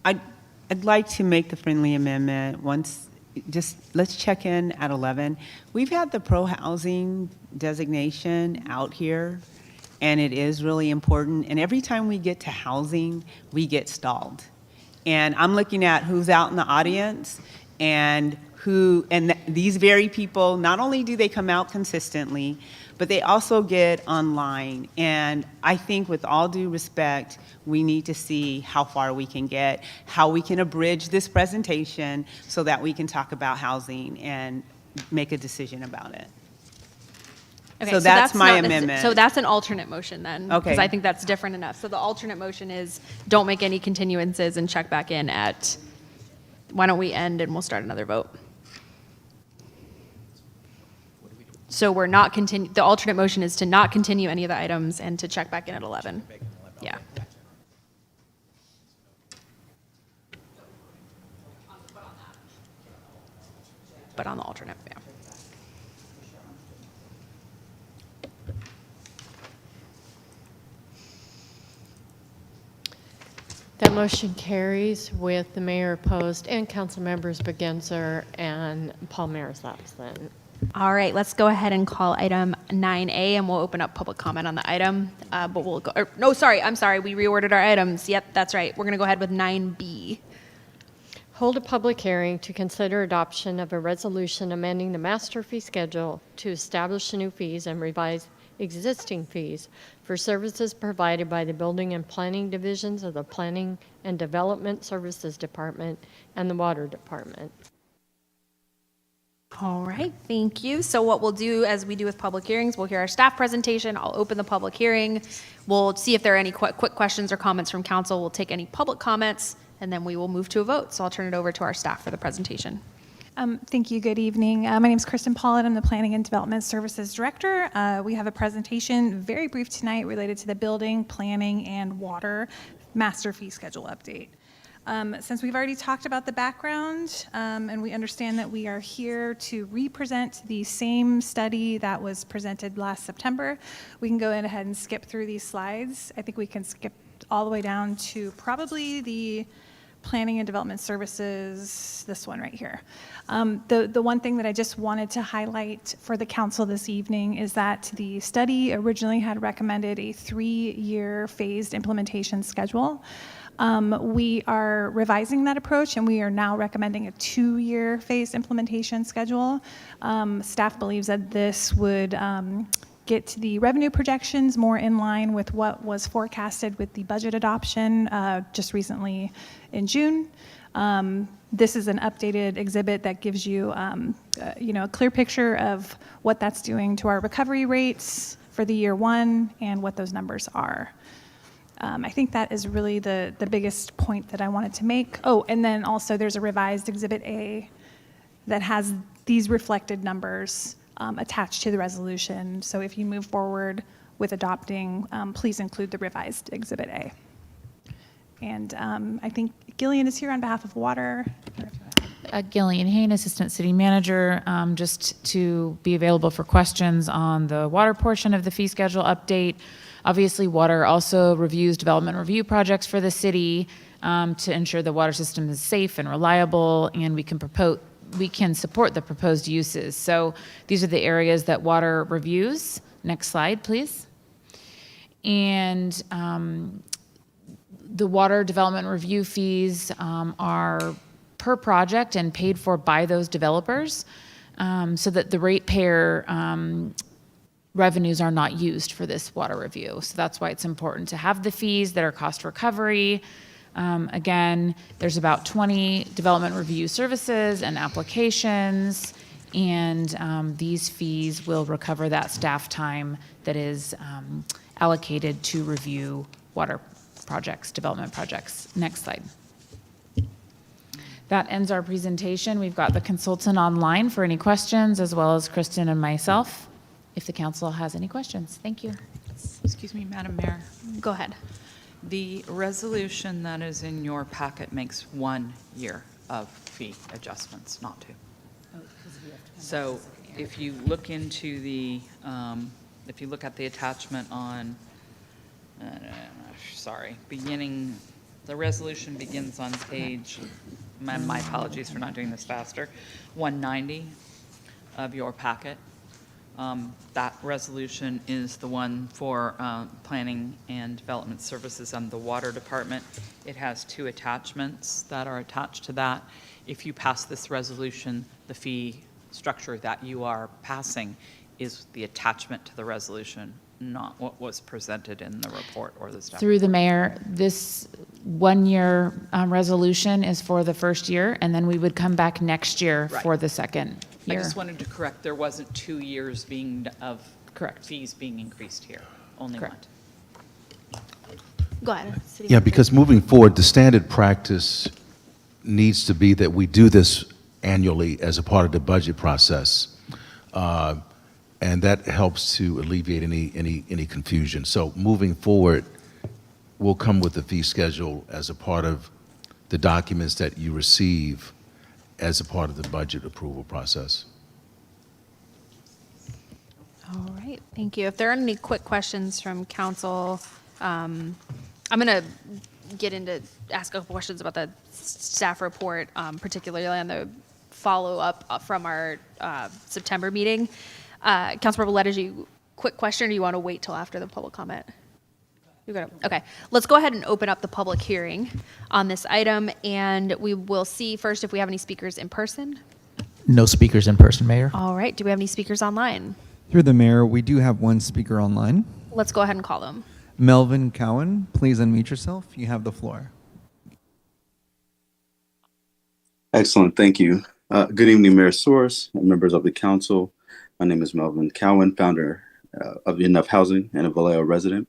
I'd like to make the friendly amendment once, just let's check in at 11. We've had the pro-housing designation out here, and it is really important. And every time we get to housing, we get stalled. And I'm looking at who's out in the audience and these very people, not only do they come out consistently, but they also get online. And I think with all due respect, we need to see how far we can get, how we can abridge this presentation so that we can talk about housing and make a decision about it. Okay, so that's my not amendment. So that's an alternate motion then. Okay. Because I think that's different enough. So the alternate motion is don't make any continuances and check back in at, why don't we end and we'll start another vote? So we're not the alternate motion is to not continue any of the items and to check back in at 11. Yeah. But on the alternate, yeah. That motion carries with the mayor opposed and council members Begenzer and Palmer's absent. All right, let's go ahead and call item 9A, and we'll open up public comment on the item. But we'll go, no, sorry, I'm sorry, we reordered our items. Yep, that's right. We're gonna go ahead with 9B. Hold a public hearing to consider adoption of a resolution amending the master fee schedule to establish new fees and revise existing fees for services provided by the Building and Planning Divisions of the Planning and Development Services Department and the Water Department. All right, thank you. So what we'll do, as we do with public hearings, we'll hear our staff presentation. I'll open the public hearing. We'll see if there are any quick questions or comments from council. We'll take any public comments, and then we will move to a vote. So I'll turn it over to our staff for the presentation. Thank you. Good evening. My name is Kristen Pollitt. I'm the Planning and Development Services Director. We have a presentation, very brief tonight, related to the building, planning, and water master fee schedule update. Since we've already talked about the background, and we understand that we are here to represent the same study that was presented last September, we can go ahead and skip through these slides. I think we can skip all the way down to probably the Planning and Development Services, this one right here. The one thing that I just wanted to highlight for the council this evening is that the study originally had recommended a 3-year phased implementation schedule. We are revising that approach, and we are now recommending a 2-year phased implementation schedule. Staff believes that this would get the revenue projections more in line with what was forecasted with the budget adoption just recently in June. This is an updated exhibit that gives you, a clear picture of what that's doing to our recovery rates for the year 1 and what those numbers are. I think that is really the biggest point that I wanted to make. Oh, and then also there's a revised Exhibit A that has these reflected numbers attached to the resolution. So if you move forward with adopting, please include the revised Exhibit A. And I think Gillian is here on behalf of Water. Gillian Hain, Assistant City Manager, just to be available for questions on the water portion of the fee schedule update. Obviously, Water also reviews development review projects for the city to ensure the water system is safe and reliable, and we can support the proposed uses. So these are the areas that Water reviews. Next slide, please. And the water development review fees are per project and paid for by those developers, so that the ratepayer revenues are not used for this water review. So that's why it's important to have the fees that are cost recovery. Again, there's about 20 development review services and applications, and these fees will recover that staff time that is allocated to review water projects, development projects. Next slide. That ends our presentation. We've got the consultant online for any questions, as well as Kristen and myself, if the council has any questions. Thank you. Excuse me, Madam Mayor. Go ahead. The resolution that is in your packet makes 1 year of fee adjustments, not 2. So if you look into the, if you look at the attachment on, the resolution begins on page, my apologies for not doing this faster, 190 of your packet. That resolution is the one for Planning and Development Services and the Water Department. It has 2 attachments that are attached to that. If you pass this resolution, the fee structure that you are passing is the attachment to the resolution, not what was presented in the report or the staff. Through the mayor, this 1-year resolution is for the first year, and then we would come back next year for the second year. I just wanted to correct, there wasn't 2 years of fees being increased here, only one. Go ahead. Yeah, because moving forward, the standard practice needs to be that we do this annually as a part of the budget process. And that helps to alleviate any confusion. So moving forward, we'll come with the fee schedule as a part of the documents that you receive as a part of the budget approval process. All right, thank you. If there are any quick questions from council, I'm going to ask a couple questions about the staff report, particularly on the follow-up from our September meeting. Councilmember Ledege, quick question, or do you want to wait till after the public comment? Okay, let's go ahead and open up the public hearing on this item, and we will see first if we have any speakers in person. No speakers in person, Mayor. All right, do we have any speakers online? Through the mayor, we do have one speaker online. Let's go ahead and call them. Melvin Cowan, please unmute yourself. You have the floor. Excellent, thank you. Good evening, Mayor Source and members of the council. My name is Melvin Cowan, founder of Enough Housing and a Vallejo resident.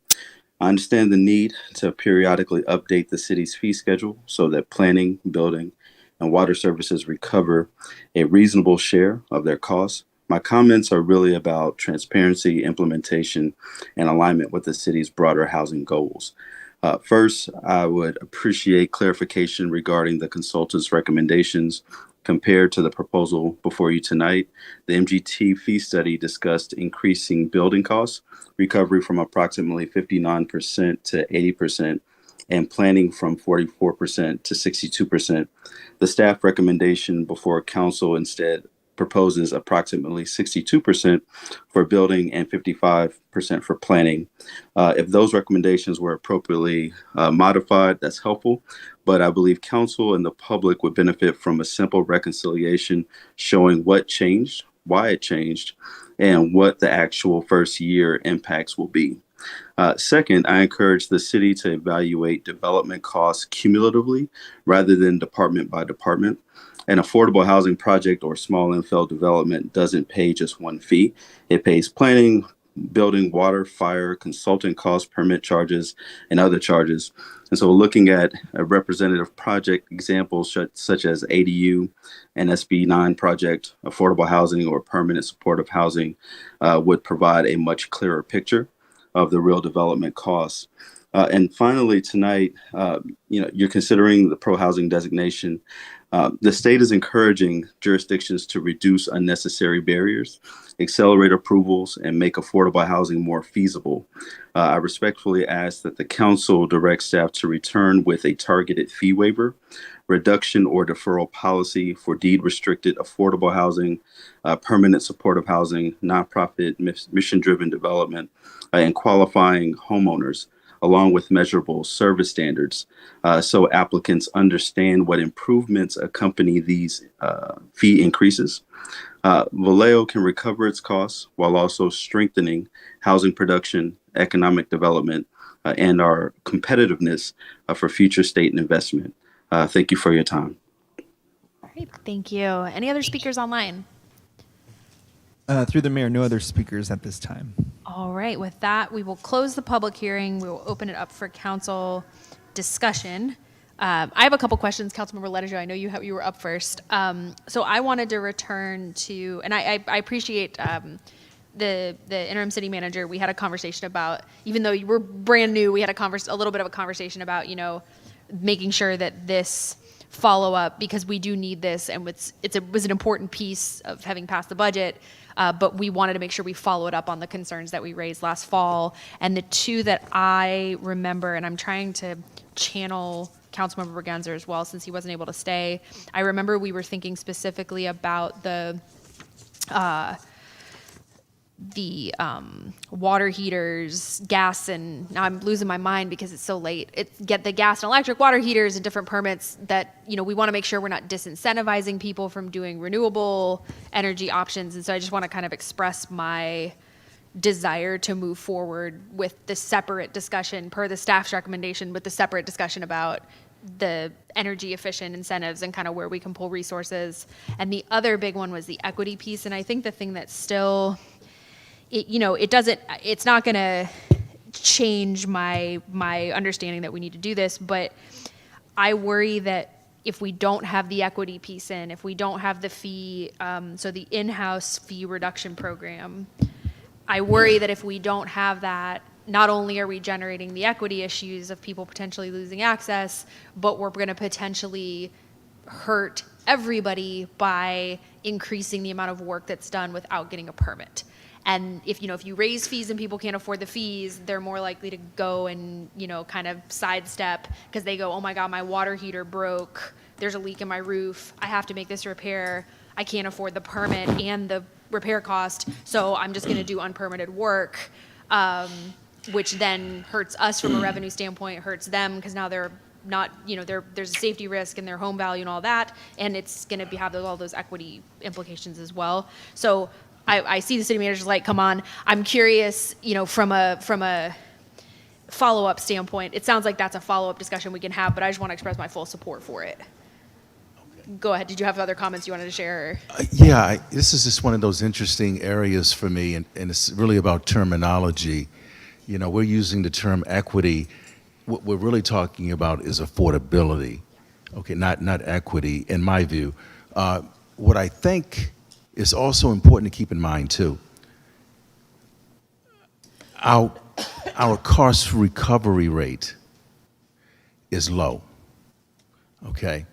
I understand the need to periodically update the city's fee schedule so that planning, building, and water services recover a reasonable share of their costs. My comments are really about transparency, implementation, and alignment with the city's broader housing goals. First, I would appreciate clarification regarding the consultant's recommendations compared to the proposal before you tonight. The MGT fee study discussed increasing building costs, recovery from approximately 59% to 80% and planning from 44% to 62%. The staff recommendation before council instead proposes approximately 62% for building and 55% for planning. If those recommendations were appropriately modified, that's helpful, but I believe council and the public would benefit from a simple reconciliation showing what changed, why it changed, and what the actual first year impacts will be. Second, I encourage the city to evaluate development costs cumulatively rather than department by department. An affordable housing project or small infill development doesn't pay just one fee. It pays planning, building, water, fire, consultant costs, permit charges, and other charges. And so looking at a representative project examples such as ADU and SB 9 project, affordable housing or permanent supportive housing would provide a much clearer picture of the real development costs. And finally, tonight, you're considering the pro-housing designation. The state is encouraging jurisdictions to reduce unnecessary barriers, accelerate approvals, and make affordable housing more feasible. I respectfully ask that the council direct staff to return with a targeted fee waiver, reduction or deferral policy for deed-restricted affordable housing, permanent supportive housing, nonprofit mission-driven development, and qualifying homeowners, along with measurable service standards, so applicants understand what improvements accompany these fee increases. Vallejo can recover its costs while also strengthening housing production, economic development, and our competitiveness for future state investment. Thank you for your time. All right, thank you. Any other speakers online? Through the mayor, no other speakers at this time. All right, with that, we will close the public hearing. We will open it up for council discussion. I have a couple questions, Councilmember Vallejo. I know you were up first. So I wanted to return to, and I appreciate the interim city manager. We had a conversation about, even though you were brand new, we had a little bit of a conversation about, making sure that this follow up, because we do need this, and it was an important piece of having passed the budget. But we wanted to make sure we followed up on the concerns that we raised last fall. And the two that I remember, and I'm trying to channel Councilmember Bergenzer as well, since he wasn't able to stay. I remember we were thinking specifically about the water heaters, gas, and now I'm losing my mind because it's so late. Get the gas and electric water heaters and different permits that, we want to make sure we're not disincentivizing people from doing renewable energy options. And so I just want to kind of express my desire to move forward with the separate discussion per the staff's recommendation, with the separate discussion about the energy efficient incentives and kind of where we can pull resources. And the other big one was the equity piece. And I think the thing that's still, it's not going to change my understanding that we need to do this, but I worry that if we don't have the equity piece in, if we don't have the fee, so the in-house fee reduction program, I worry that if we don't have that, not only are we generating the equity issues of people potentially losing access, but we're going to potentially hurt everybody by increasing the amount of work that's done without getting a permit. And if you raise fees and people can't afford the fees, they're more likely to go and, kind of sidestep because they go, oh my God, my water heater broke. There's a leak in my roof. I have to make this repair. I can't afford the permit and the repair cost. So I'm just going to do unpermitted work, which then hurts us from a revenue standpoint, hurts them because now they're not, there's a safety risk in their home value and all that. And it's going to have all those equity implications as well. So I see the city manager's like, come on. I'm curious, from a follow-up standpoint, it sounds like that's a follow-up discussion we can have, but I just want to express my full support for it. Okay. Go ahead. Did you have other comments you wanted to share? This is just one of those interesting areas for me, and it's really about terminology. We're using the term equity. What we're really talking about is affordability, okay, not equity, in my view. What I think is also important to keep in mind too. Our cost recovery rate is low, okay?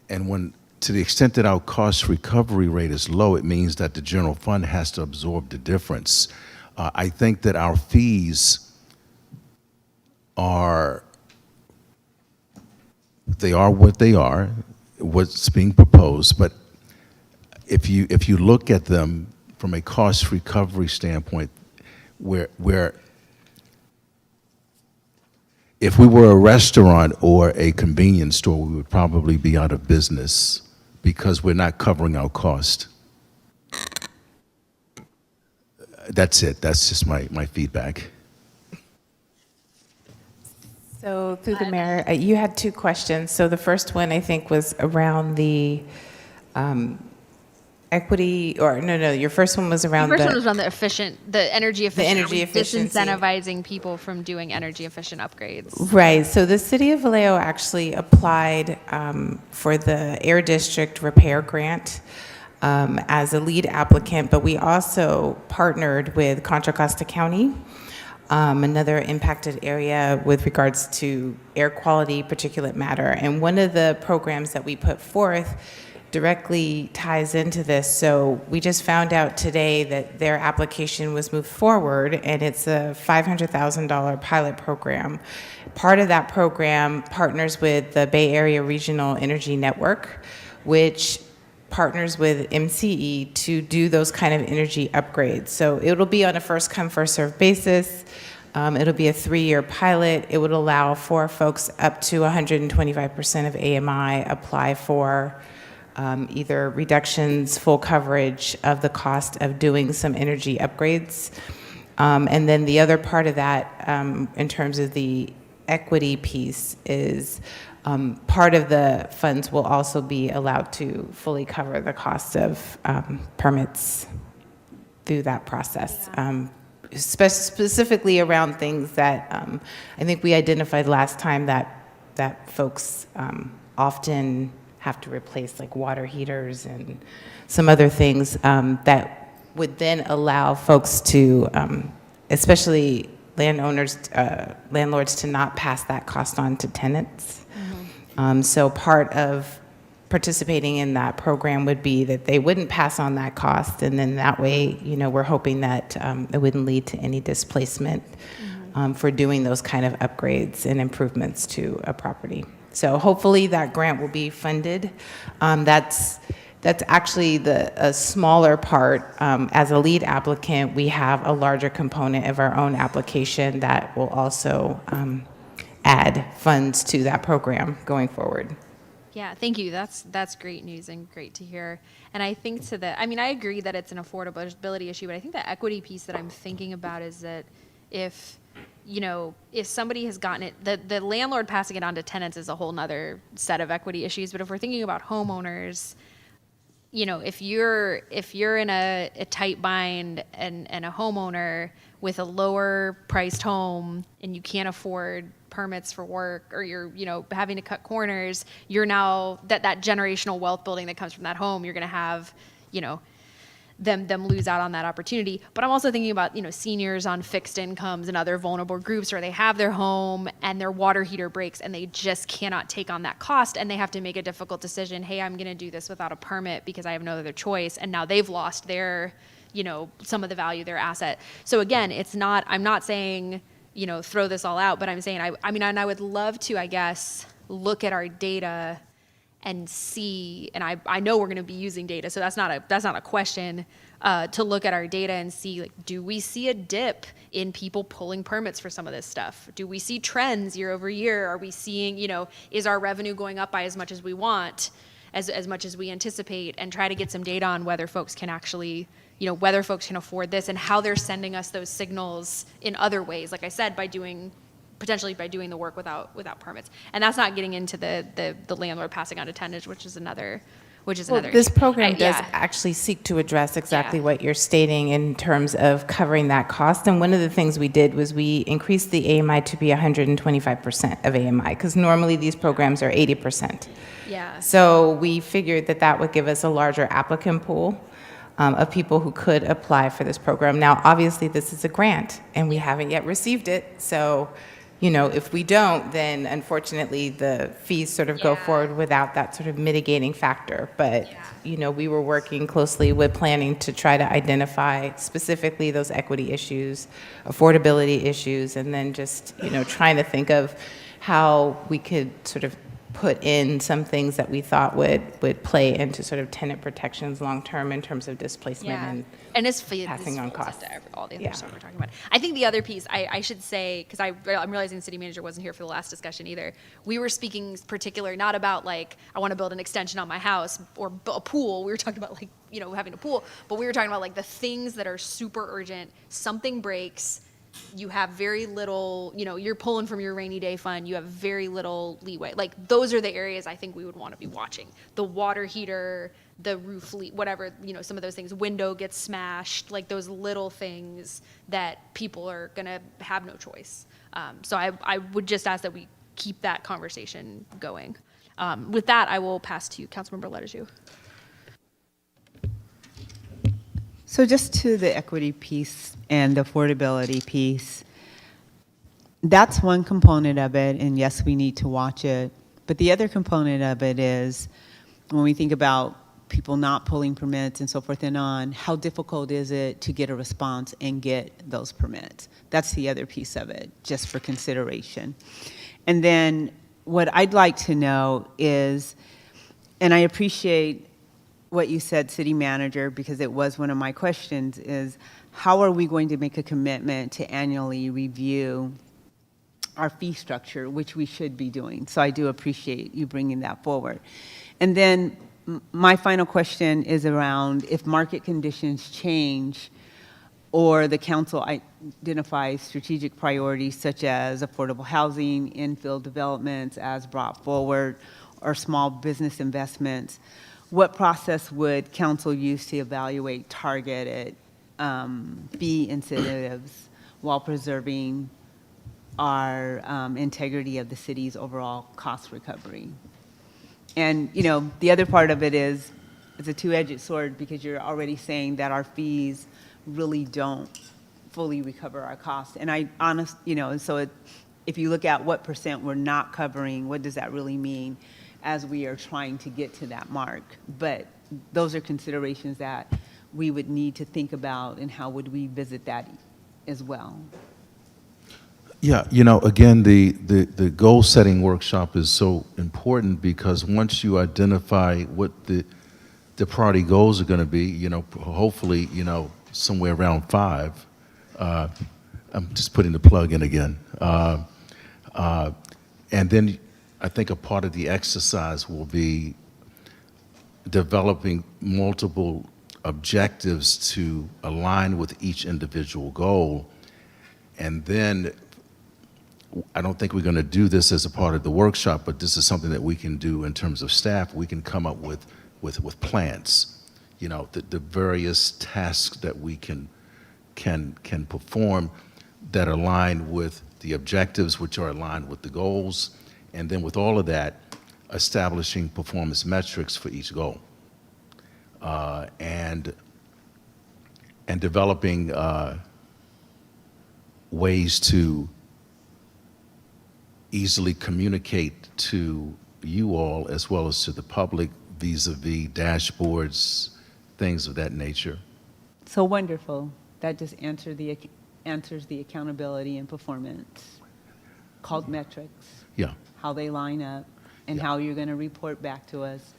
And to the extent that our cost recovery rate is low, it means that the general fund has to absorb the difference. I think that our fees are they are what they are, what's being proposed, but if you look at them from a cost recovery standpoint, where if we were a restaurant or a convenience store, we would probably be out of business because we're not covering our cost. That's it. That's just my feedback. So through the mayor, you had two questions. So the first one, I think, was around the equity, or no, your first one was around The first one was on the energy efficient. energy efficiency. Disincentivizing people from doing energy efficient upgrades. Right. So the city of Vallejo actually applied for the Air District Repair Grant as a lead applicant, but we also partnered with Contra Costa County, another impacted area with regards to air quality, particulate matter. And one of the programs that we put forth directly ties into this. So we just found out today that their application was moved forward, and it's a $500,000 pilot program. Part of that program partners with the Bay Area Regional Energy Network, which partners with MCE to do those kind of energy upgrades. So it'll be on a first come, first served basis. It'll be a 3-year pilot. It would allow for folks up to 125% of AMI apply for either reductions, full coverage of the cost of doing some energy upgrades. And then the other part of that, in terms of the equity piece, is part of the funds will also be allowed to fully cover the cost of permits through that process. Specifically around things that I think we identified last time that folks often have to replace, like water heaters and some other things that would then allow folks to, especially landlords, to not pass that cost on to tenants. So part of participating in that program would be that they wouldn't pass on that cost, and then that way, we're hoping that it wouldn't lead to any displacement for doing those kind of upgrades and improvements to a property. So hopefully that grant will be funded. That's actually a smaller part. As a lead applicant, we have a larger component of our own application that will also add funds to that program going forward. Yeah, thank you. That's great news and great to hear. And I think I agree that it's an affordability issue, but I think the equity piece that I'm thinking about is that if somebody has gotten it, the landlord passing it on to tenants is a whole nother set of equity issues. But if we're thinking about homeowners, if you're in a tight bind and a homeowner with a lower priced home and you can't afford permits for work, or you're having to cut corners, you're now that generational wealth building that comes from that home, you're going to have them lose out on that opportunity. But I'm also thinking about seniors on fixed incomes and other vulnerable groups where they have their home and their water heater breaks and they just cannot take on that cost, and they have to make a difficult decision. Hey, I'm going to do this without a permit because I have no other choice, and now they've lost their some of the value of their asset. So again, I'm not saying throw this all out, but I'm saying I would love to, I guess, look at our data and see, and I know we're going to be using data, so that's not a question, to look at our data and see, like, do we see a dip in people pulling permits for some of this stuff? Do we see trends year over year? Are we seeing, is our revenue going up by as much as we want, as much as we anticipate, and try to get some data on whether folks can actually, whether folks can afford this and how they're sending us those signals in other ways, like I said, potentially by doing the work without permits. And that's not getting into the landlord passing on to tenants, which is another This program does yeah. actually seek to address exactly what you're stating in terms of covering that cost. And one of the things we did was we increased the AMI to be 125% of AMI, because normally these programs are 80%. Yeah. So we figured that would give us a larger applicant pool of people who could apply for this program. Now, obviously, this is a grant, and we haven't yet received it. So, if we don't, then unfortunately, the fees sort of go forward without that sort of mitigating factor. But, we were working closely with planning to try to identify specifically those equity issues, affordability issues, and then just, trying to think of how we could sort of put in some things that we thought would play into sort of tenant protections long-term in terms of displacement and this passing on folds costs. into all the other Yeah. stuff we're talking about. I think the other piece I should say, because I'm realizing the city manager wasn't here for the last discussion either. We were speaking particular not about like I want to build an extension on my house or a pool. We were talking about like having a pool, but we were talking about like the things that are super urgent. Something breaks. You have very little, you're pulling from your rainy day fund. You have very little leeway. Like those are the areas I think we would want to be watching. The water heater, the roof leak, whatever, some of those things, window gets smashed, like those little things that people are going to have no choice. So I would just ask that we keep that conversation going. With that, I will pass to Councilmember Letajou. So just to the equity piece and the affordability piece, that's one component of it, and yes, we need to watch it. But the other component of it is when we think about people not pulling permits and so forth and on, how difficult is it to get a response and get those permits? That's the other piece of it, just for consideration. And then what I'd like to know is, and I appreciate what you said, City Manager, because it was one of my questions, is how are we going to make a commitment to annually review our fee structure, which we should be doing. So I do appreciate you bringing that forward. And then my final question is around if market conditions change or the council identifies strategic priorities such as affordable housing, infill developments as brought forward, or small business investments, what process would council use to evaluate targeted fee incentives while preserving our integrity of the city's overall cost recovery? And the other part of it is it's a two-edged sword because you're already saying that our fees really don't fully recover our costs. And if you look at what percent we're not covering, what does that really mean as we are trying to get to that mark? But those are considerations that we would need to think about, and how would we visit that as well? Yeah, again, the goal-setting workshop is so important because once you identify what the priority goals are going to be, hopefully, somewhere around 5. I'm just putting the plug in again. And then I think a part of the exercise will be developing multiple objectives to align with each individual goal. And then I don't think we're going to do this as a part of the workshop, but this is something that we can do in terms of staff. We can come up with plans, the various tasks that we can perform that align with the objectives, which are aligned with the goals, and then with all of that, establishing performance metrics for each goal, and developing ways to easily communicate to you all as well as to the public vis-a-vis dashboards, things of that nature. So wonderful. That just answers the accountability and performance called metrics. Yeah. How they line up and how you're going to report back to us,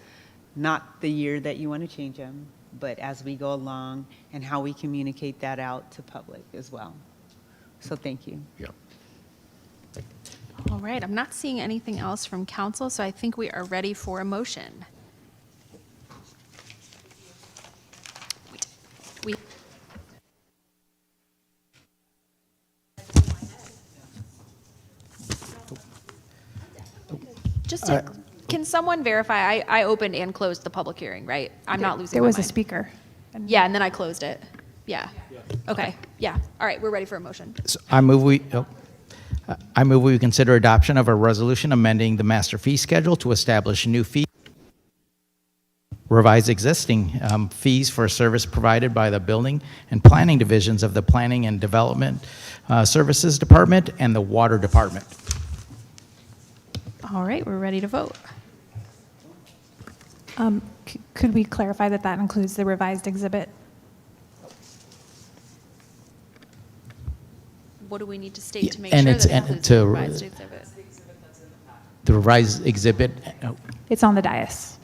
not the year that you want to change them, but as we go along, and how we communicate that out to public as well. So thank you. Yeah. All right, I'm not seeing anything else from council, so I think we are ready for a motion. Can someone verify? I opened and closed the public hearing, right? I'm not losing There my was a mind. speaker. Yeah, and then I closed it. Yeah. Okay. Yeah. All right, we're ready for a motion. So I move we consider adoption of a resolution amending the master fee schedule to establish new fee, revise existing fees for service provided by the building and planning divisions of the Planning and Development Services Department and the Water Department. All right, we're ready to vote. Could we clarify that that includes the revised exhibit? What do we need to state to make and sure it's that and includes to- the revised exhibit? The revised exhibit, It's on the dais.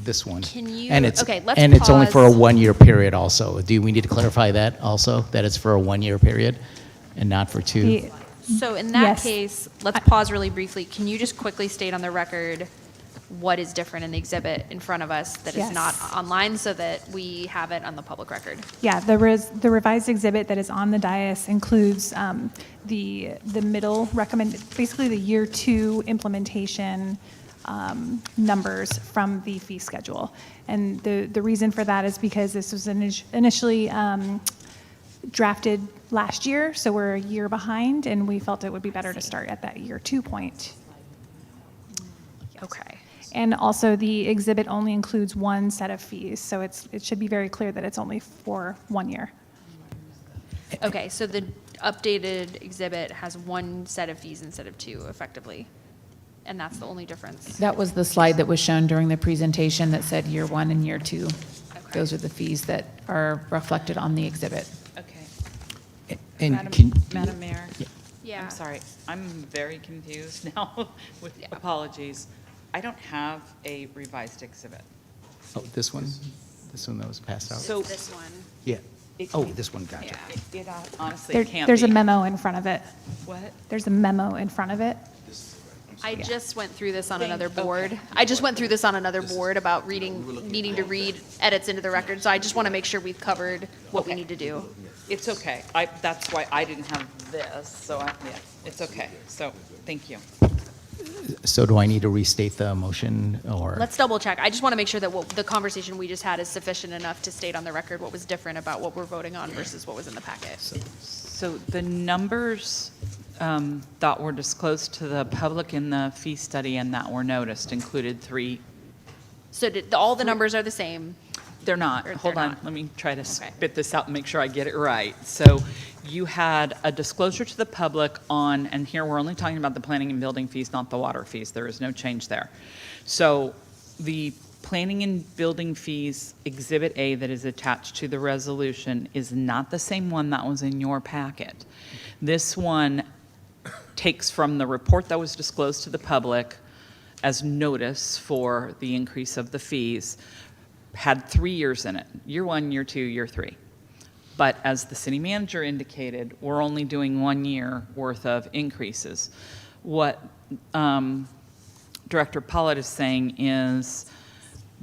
this one. Can you- And it's, okay, let's and it's only for a pause. 1-year period also. Do we need to clarify that also, that it's for a 1-year period and not for 2? The- So in that Yes. case, let's pause really briefly. Can you just quickly state on the record what is different in the exhibit in front of us that is Yes. not online so that we have it on the public record? Yeah, the revised exhibit that is on the dais includes the middle basically the year 2 implementation numbers from the fee schedule. And the reason for that is because this was initially drafted last year, so we're a year behind, and we felt it would be better to start at that year 2 point. Okay. And also, the exhibit only includes one set of fees, so it should be very clear that it's only for 1 year. Okay, so the updated exhibit has one set of fees instead of 2, effectively, and that's the only difference. That was the slide that was shown during the presentation that said year 1 and year 2. Those are the fees that are reflected on the exhibit. Okay. And Madam Mayor? Yeah. I'm sorry, I'm very confused now with apologies. I don't have a revised exhibit. Oh, this one? This one that was passed out? So This one. Yeah. Oh, this one, gotcha. It honestly can't be. There's a memo in front of it. What? There's a memo in front of it. I just went through this on another board. I just went through this on another board about needing to read edits into the record, so I just want to make sure we've covered what we need to do. It's okay. That's why I didn't have this, so yeah, it's okay. So, thank you. So do I need to restate the motion, or? Let's double check. I just want to make sure that the conversation we just had is sufficient enough to state on the record what was different about what we're voting on versus what was in the packet. So the numbers that were disclosed to the public in the fee study and that were noticed included 3. So all the numbers are the same? They're not. Or Hold they're on. not. Let me try to spit this out and make sure I get it right. So you had a disclosure to the public on, and here we're only talking about the planning and building fees, not the water fees. There is no change there. So the planning and building fees Exhibit A that is attached to the resolution is not the same one that was in your packet. This one takes from the report that was disclosed to the public as notice for the increase of the fees, had 3 years in it, year 1, year 2, year 3. But as the city manager indicated, we're only doing 1 year worth of increases. What Director Pollitt is saying is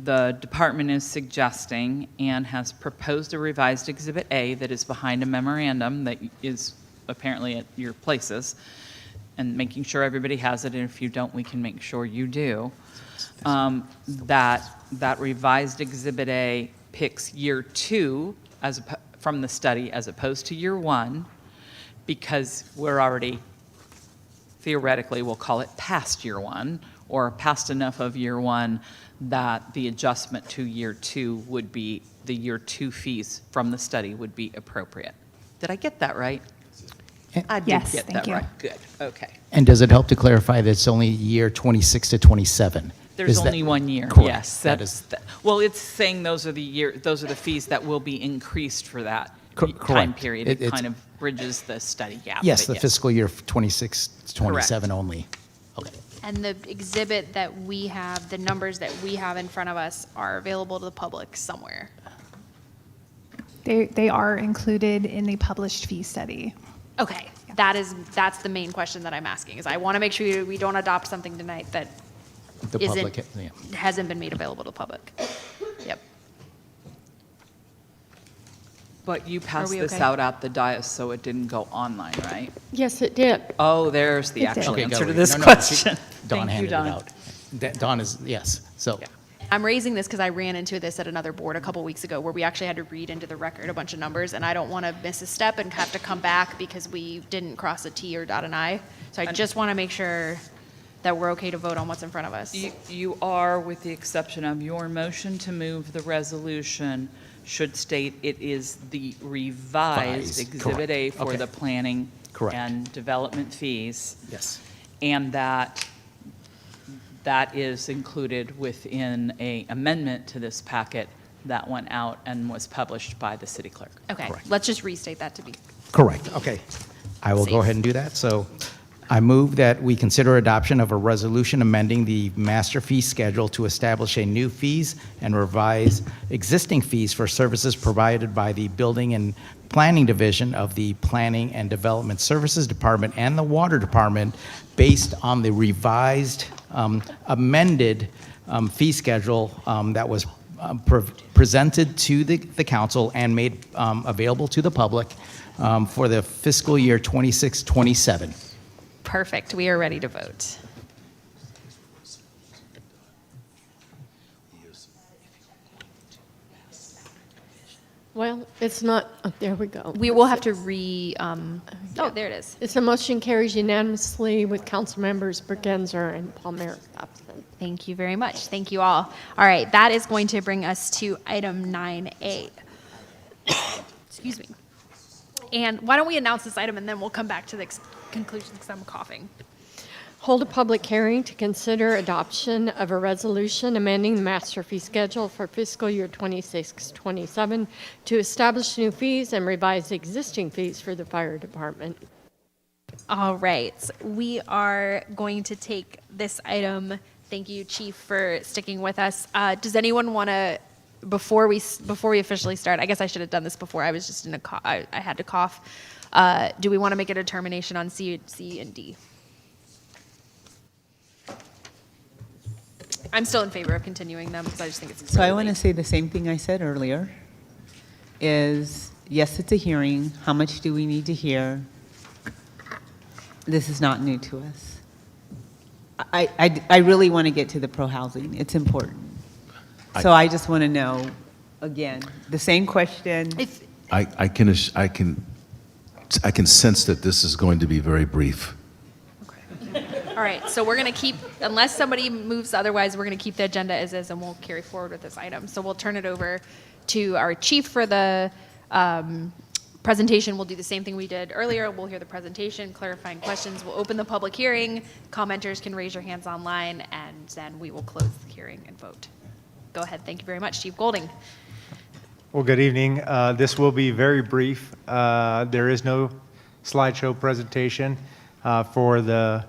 the department is suggesting and has proposed a revised Exhibit A that is behind a memorandum that is apparently at your places, and making sure everybody has it, and if you don't, we can make sure you do. That revised Exhibit A picks year 2 from the study as opposed to year 1, because we're already, theoretically, we'll call it past year 1, or past enough of year 1 that the adjustment to year 2 would be, the year 2 fees from the study would be appropriate. Did I get that right? I did Yes, get thank that you. right. Good, okay. And does it help to clarify that it's only year 26 to 27? There's Is that- only 1 year, Correct. yes. That That's is- well, it's saying those are the fees that will be increased for that time correct. period. It- It it's- kind of bridges the study gap. Yes, but the fiscal year 26 to 27 only. Okay. And the exhibit that we have, the numbers that we have in front of us are available to the public somewhere. They are included in the published fee study. Okay, that's the main question that I'm asking, is I want to make sure we don't adopt something tonight that The public, yeah. hasn't been made available to the public. Yep. But you passed we this okay? out at the dais, so it didn't go online, right? Yes, it did. Oh, there's the It did. actual Okay, answer go. to this No, no, question. Dawn Thank you, handed it Dawn. out. Dawn is, yes, so. I'm raising this because I ran into this at another board a couple weeks ago where we actually had to read into the record a bunch of numbers, and I don't want to miss a step and have to come back because we didn't cross a T or dot an I. So I just want to make sure that we're okay to vote on what's in front of us. You are, with the exception of your motion to move the resolution, should state it is the revised Revised, Exhibit A correct. for Okay. the planning Correct. and development fees. Yes. And that is included within a amendment to this packet that went out and was published by the city clerk. Okay, Correct. let's just restate that to be. Correct, okay. I will go Safe. ahead and do that. So I move that we consider adoption of a resolution amending the master fee schedule to establish a new fees and revise existing fees for services provided by the Building and Planning Division of the Planning and Development Services Department and the Water Department based on the revised, amended fee schedule that was presented to the council and made available to the public for the fiscal year 26-27. Perfect. We are ready to vote. Well, it's not, there we go. We will have to oh, there it is. It's a motion carries unanimously with council members Bergenzer and Palmer absent. Thank you very much. Thank you all. All right, that is going to bring us to item 9A. Excuse me. And why don't we announce this item and then we'll come back to the conclusion because I'm coughing. Hold a public hearing to consider adoption of a resolution amending the master fee schedule for fiscal year 26-27 to establish new fees and revise existing fees for the fire department. All right, we are going to take this item. Thank you, Chief, for sticking with us. Does anyone want to, before we officially start, I guess I should have done this before. I was just in I had to cough. Do we want to make a determination on C and D? I'm still in favor of continuing them because I just think it's So I want to say the same thing I said earlier, is yes, it's a hearing. How much do we need to hear? This is not new to us. I really want to get to the pro-housing. It's important. So I just want to know, again, the same question. I can sense that this is going to be very brief. All right, so we're going to keep, unless somebody moves otherwise, we're going to keep the agenda as is and we'll carry forward with this item. So we'll turn it over to our chief for the presentation. We'll do the same thing we did earlier. We'll hear the presentation, clarifying questions. We'll open the public hearing. Commenters can raise your hands online, and then we will close the hearing and vote. Go ahead. Thank you very much, Chief Golding. Well, good evening. This will be very brief. There is no slideshow presentation for the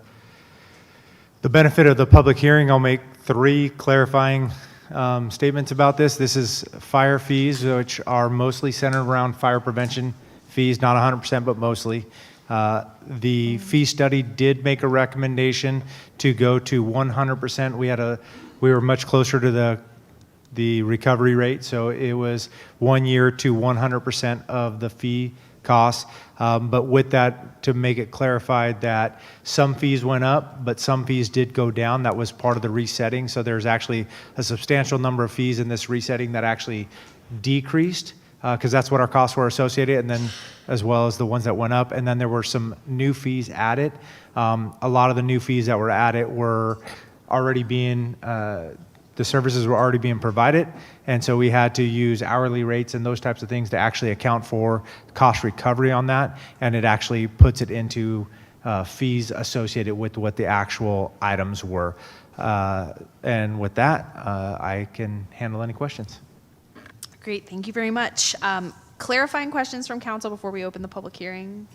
benefit of the public hearing. I'll make 3 clarifying statements about this. This is fire fees, which are mostly centered around fire prevention fees, not 100%, but mostly. The fee study did make a recommendation to go to 100%. We were much closer to the recovery rate, so it was 1 year to 100% of the fee costs. But with that, to make it clarified that some fees went up, but some fees did go down. That was part of the resetting. So there's actually a substantial number of fees in this resetting that actually decreased, because that's what our costs were associated, and then as well as the ones that went up. And then there were some new fees added. A lot of the new fees that were added were already being the services were already being provided, and so we had to use hourly rates and those types of things to actually account for cost recovery on that, and it actually puts it into fees associated with what the actual items were. And with that, I can handle any questions. Great, thank you very much. Clarifying questions from council before we open the public hearing.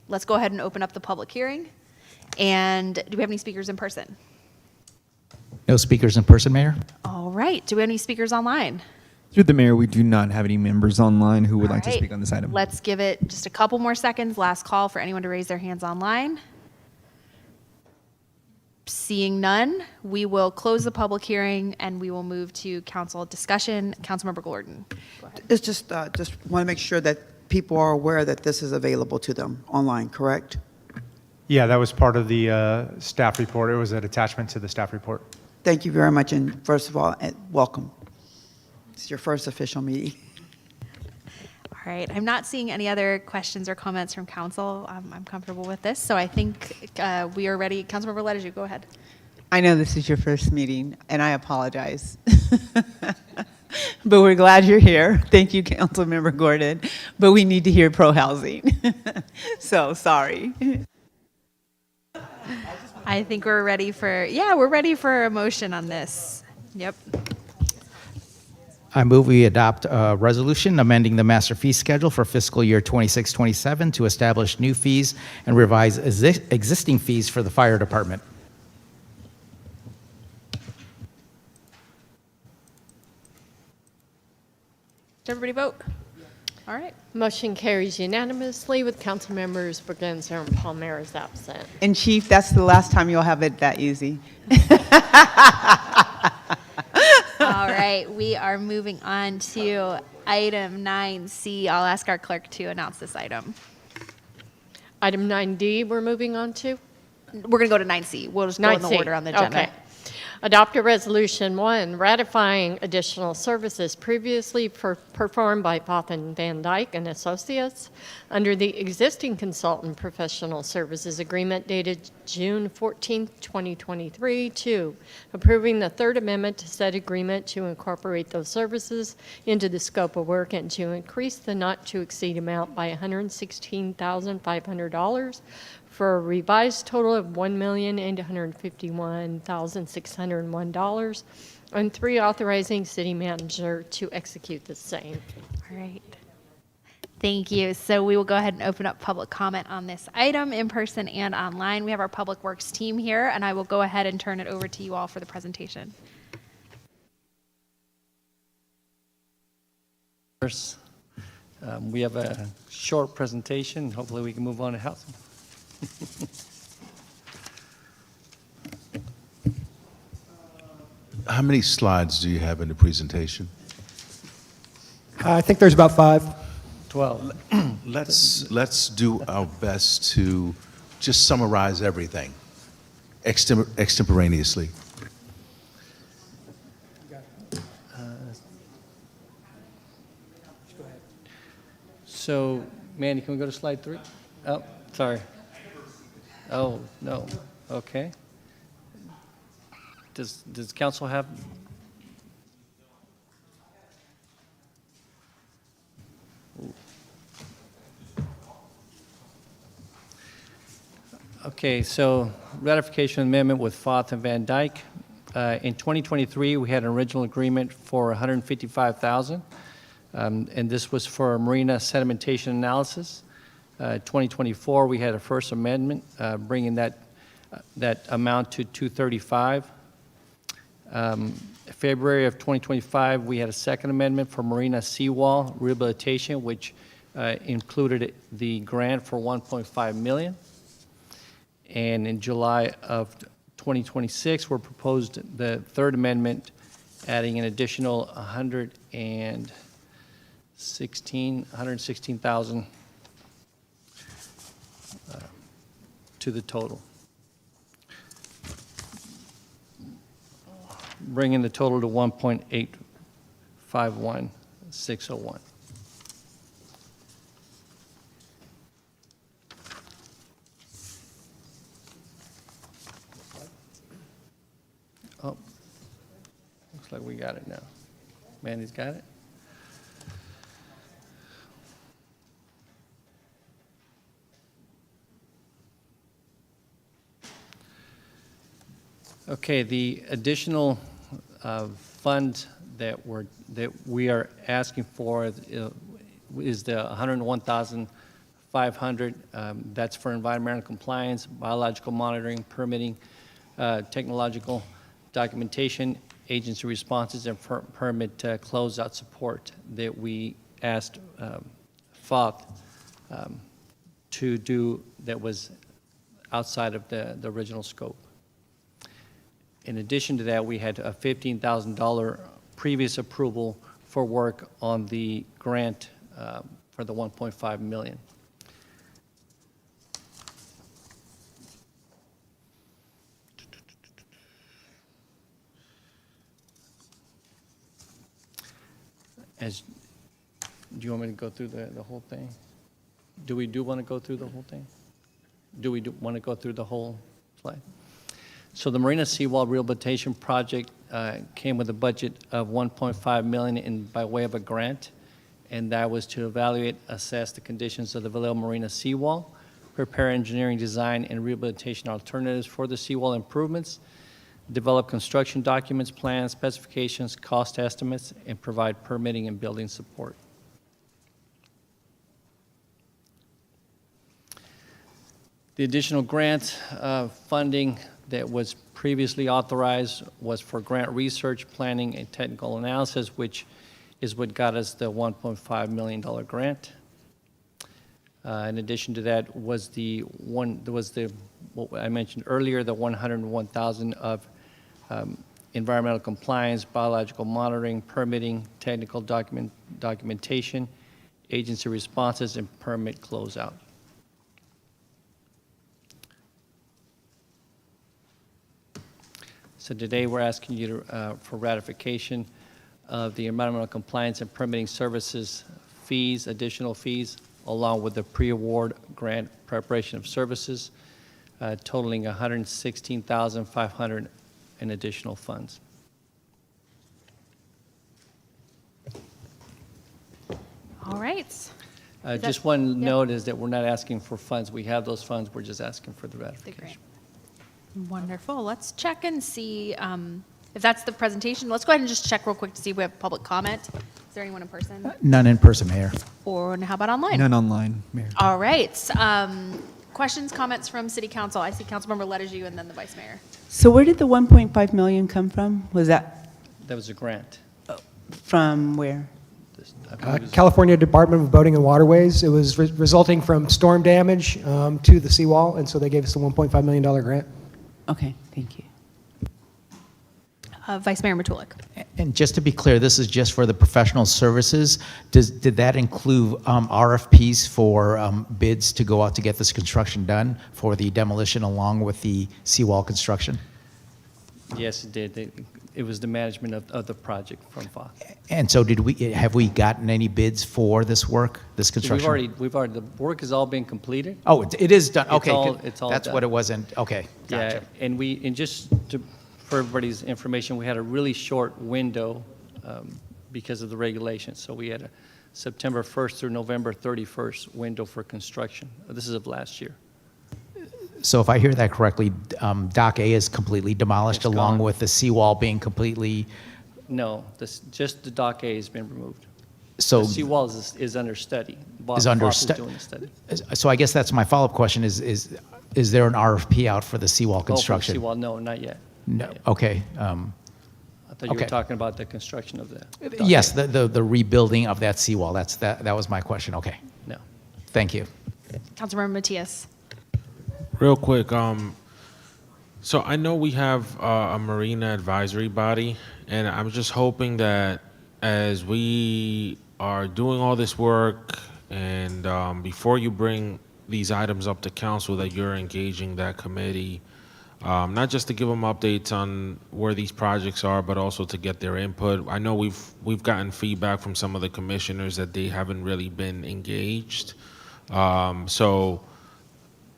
Let's go ahead and open up the public hearing. And do we have any speakers in person? No speakers in person, Mayor? All right, do we have any speakers online? Through the mayor, we do not have any members online who would All like to right, speak on this item. Let's give it just a couple more seconds. Last call for anyone to raise their hands online. Seeing none, we will close the public hearing and we will move to council discussion. Councilmember Gordon. It's just want to make sure that people are aware that this is available to them online, correct? Yeah, that was part of the staff report. It was an attachment to the staff report. Thank you very much, and first of all, welcome. It's your first official meeting. All right, I'm not seeing any other questions or comments from council. I'm comfortable with this, so I think we are ready. Councilmember Ledeju, go ahead. I know this is your first meeting, and I apologize. But we're glad you're here. Thank you, Councilmember Gordon. But we need to hear pro-housing. So, sorry. I think we're ready for, we're ready for a motion on this. Yep. I move we adopt a resolution amending the master fee schedule for fiscal year 26-27 to establish new fees and revise existing fees for the fire department. Did everybody vote? All right. Motion carries unanimously with council members Bergenser and Palmera's absent. And Chief, that's the last time you'll have it that easy. All right, we are moving on to item 9C. I'll ask our clerk to announce this item. Item 9D, we're moving on to? We're going to go to 9C. We'll just go in the 9C. order on the agenda. Okay. Adopt a resolution, 1, ratifying additional services previously performed by Foth and Van Dyke and Associates under the existing consultant professional services agreement dated June 14, 2023. 2, approving the third amendment to said agreement to incorporate those services into the scope of work and to increase the not to exceed amount by $116,500 for a revised total of $1,851,601, and 3, authorizing city manager to execute the same. All right. Thank you. So we will go ahead and open up public comment on this item in person and online. We have our Public Works team here, and I will go ahead and turn it over to you all for the presentation. We have a short presentation. Hopefully we can move on to housing. How many slides do you have in the presentation? I think there's about 5. 12. Let's do our best to just summarize everything extemporaneously. So, Mandy, can we go to slide 3? Oh, sorry. Oh, no. Okay. Does council have? Okay, so ratification amendment with Foth and Van Dyke. In 2023, we had an original agreement for $155,000, and this was for marina sedimentation analysis. 2024, we had a first amendment, bringing that amount to $235,000. February of 2025, we had a second amendment for marina seawall rehabilitation, which included the grant for $1.5 million. And in July of 2026, we're proposed the third amendment, adding an additional $116,000 to the total, bringing the total to $1.851601. Oh, looks like we got it now. Mandy's got it. Okay, the additional fund that we are asking for is the $101,500. That's for environmental compliance, biological monitoring, permitting, technological documentation, agency responses, and permit closeout support that we asked Foth to do that was outside of the original scope. In addition to that, we had a $15,000 previous approval for work on the grant for the $1.5 million. Do you want me to go through the whole thing? Do we want to go through the whole thing? Do we want to go through the whole slide? So the Marina Seawall Rehabilitation Project came with a budget of $1.5 million by way of a grant, and that was to evaluate, assess the conditions of the Vallejo Marina seawall, prepare engineering design and rehabilitation alternatives for the seawall improvements, develop construction documents, plans, specifications, cost estimates, and provide permitting and building support. The additional grant funding that was previously authorized was for grant research, planning, and technical analysis, which is what got us the $1.5 million grant. In addition to that was what I mentioned earlier, the $101,000 of environmental compliance, biological monitoring, permitting, technical documentation, agency responses, and permit closeout. So today we're asking you for ratification of the environmental compliance and permitting services fees, additional fees, along with the pre-award grant preparation of services, totaling $116,500 in additional funds. All right. Just one note is that we're not asking for funds. We have those funds. We're just asking for the The ratification. grant. Wonderful. Let's check and see if that's the presentation. Let's go ahead and just check real quick to see if we have public comment. Is there anyone in person? None in person, Mayor. Or how about online? None online, Mayor. All right. Questions, comments from City Council? I see Councilmember Letters, and then the Vice Mayor. So where did the 1.5 million come from? Was that That was a grant. from where? I believe it was- California Department of Boating and Waterways. It was resulting from storm damage to the seawall, and so they gave us the $1.5 million grant. Okay, thank you. Vice Mayor Matulik. And just to be clear, this is just for the professional services. Did that include RFPs for bids to go out to get this construction done for the demolition along with the seawall construction? Yes, it did. It was the management of the project from Fox. And so have we gotten any bids for this work, this construction? We've already, the work has all been completed. Oh, it is done, It's okay. all- it's all That's done. what it wasn't, okay, Yeah, gotcha. and just for everybody's information, we had a really short window because of the regulations. So we had a September 1st through November 31st window for construction. This is of last year. So if I hear that correctly, Dock A is completely demolished It's along gone. with the seawall being completely, No, just the dock A has been removed. so. The seawall is under study. Is under Fox stu- doing the study. So I guess that's my follow-up question is there an RFP out for the seawall Oh, for the construction? seawall, no, not yet. No, okay. I thought you were Okay. talking about the construction of the. dock Yes, A. the rebuilding of that seawall, that was my question, okay. No. Thank you. Councilmember Matias. Real quick, so I know we have a marina advisory body, and I'm just hoping that as we are doing all this work and before you bring these items up to council, that you're engaging that committee, not just to give them updates on where these projects are, but also to get their input. I know we've gotten feedback from some of the commissioners that they haven't really been engaged. So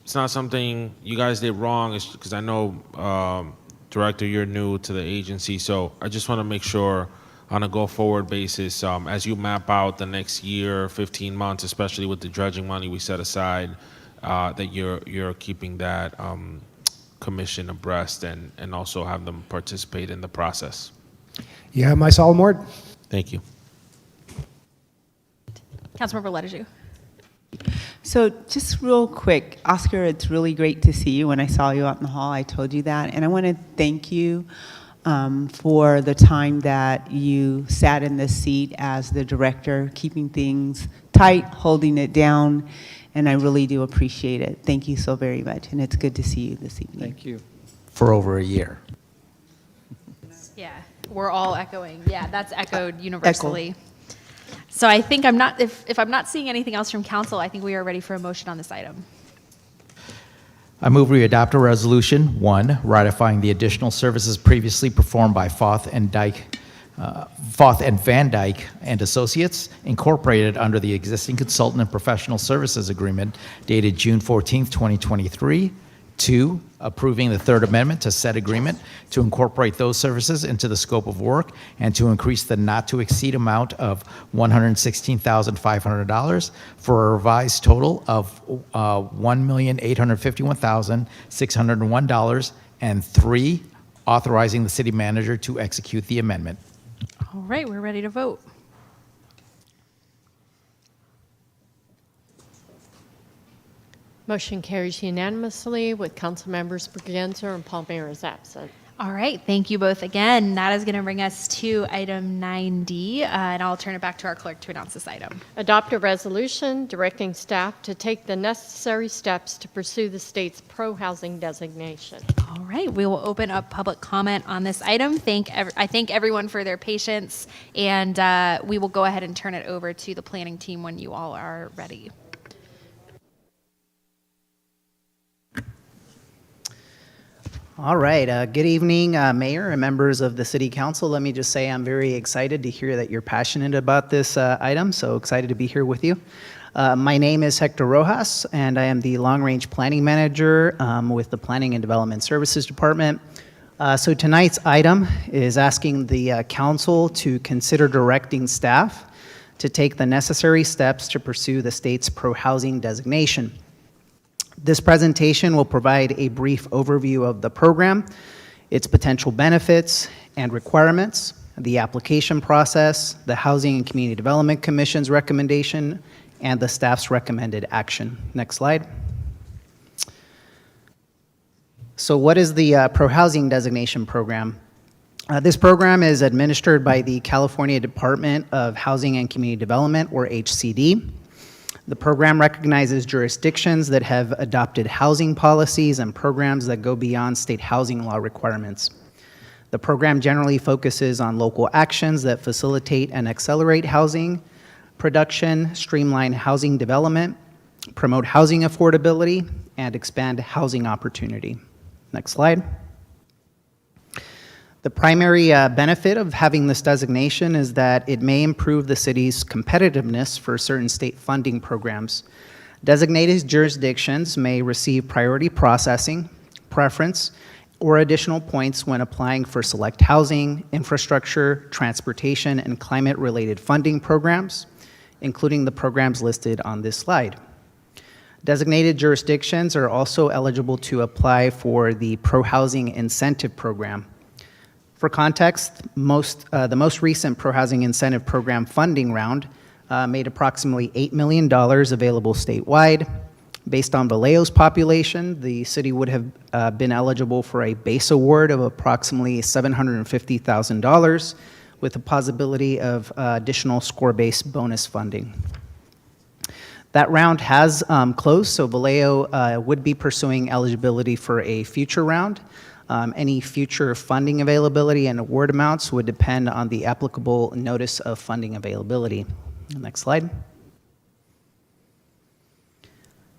it's not something you guys did wrong, it's because I know, Director, you're new to the agency, so I just want to make sure on a go-forward basis, as you map out the next year, 15 months, especially with the dredging money we set aside, that you're keeping that commission abreast and also have them participate in the process. You have my solemn word. Thank you. Councilmember Letters. So just real quick, Oscar, it's really great to see you. When I saw you out in the hall, I told you that. And I want to thank you for the time that you sat in this seat as the director, keeping things tight, holding it down. And I really do appreciate it. Thank you so very much. And it's good to see you this evening. Thank you. For over a year. Yeah, we're all echoing. Yeah, that's echoed universally. So I think if I'm not seeing anything else from council, I think we are ready for a motion on this item. I move we adopt a resolution, 1, ratifying the additional services previously performed by Foth and Van Dyke and Associates, Incorporated under the existing consultant and professional services agreement dated June 14th, 2023. 2, approving the Third Amendment to said agreement to incorporate those services into the scope of work and to increase the not-to-exceed amount of $116,500 for a revised total of $1,851,601. And 3, authorizing the city manager to execute the amendment. All right, we're ready to vote. Motion carries unanimously with council members Braganza and Palmieri absent. All right, thank you both again. That is going to bring us to item 9D, and I'll turn it back to our clerk to announce this item. Adopt a resolution directing staff to take the necessary steps to pursue the state's pro-housing designation. All right, we will open up public comment on this item. I thank everyone for their patience, and we will go ahead and turn it over to the planning team when you all are ready. All right. Good evening, Mayor and members of the City Council. Let me just say I'm very excited to hear that you're passionate about this item, so excited to be here with you. My name is Hector Rojas, and I am the Long Range Planning Manager with the Planning and Development Services Department. So tonight's item is asking the Council to consider directing staff to take the necessary steps to pursue the state's pro-housing designation. This presentation will provide a brief overview of the program, its potential benefits and requirements, the application process, the Housing and Community Development Commission's recommendation, and the staff's recommended action. Next slide. So what is the Pro-Housing Designation Program? This program is administered by the California Department of Housing and Community Development, or HCD. The program recognizes jurisdictions that have adopted housing policies and programs that go beyond state housing law requirements. The program generally focuses on local actions that facilitate and accelerate housing production, streamline housing development, promote housing affordability, and expand housing opportunity. Next slide. The primary benefit of having this designation is that it may improve the city's competitiveness for certain state funding programs. Designated jurisdictions may receive priority processing, preference, or additional points when applying for select housing, infrastructure, transportation, and climate-related funding programs, including the programs listed on this slide. Designated jurisdictions are also eligible to apply for the Pro-Housing Incentive Program. For context, the most recent Pro-Housing Incentive Program funding round made approximately $8 million available statewide. Based on Vallejo's population, the city would have been eligible for a base award of approximately $750,000 with the possibility of additional score-based bonus funding. That round has closed, so Vallejo would be pursuing eligibility for a future round. Any future funding availability and award amounts would depend on the applicable notice of funding availability. Next slide.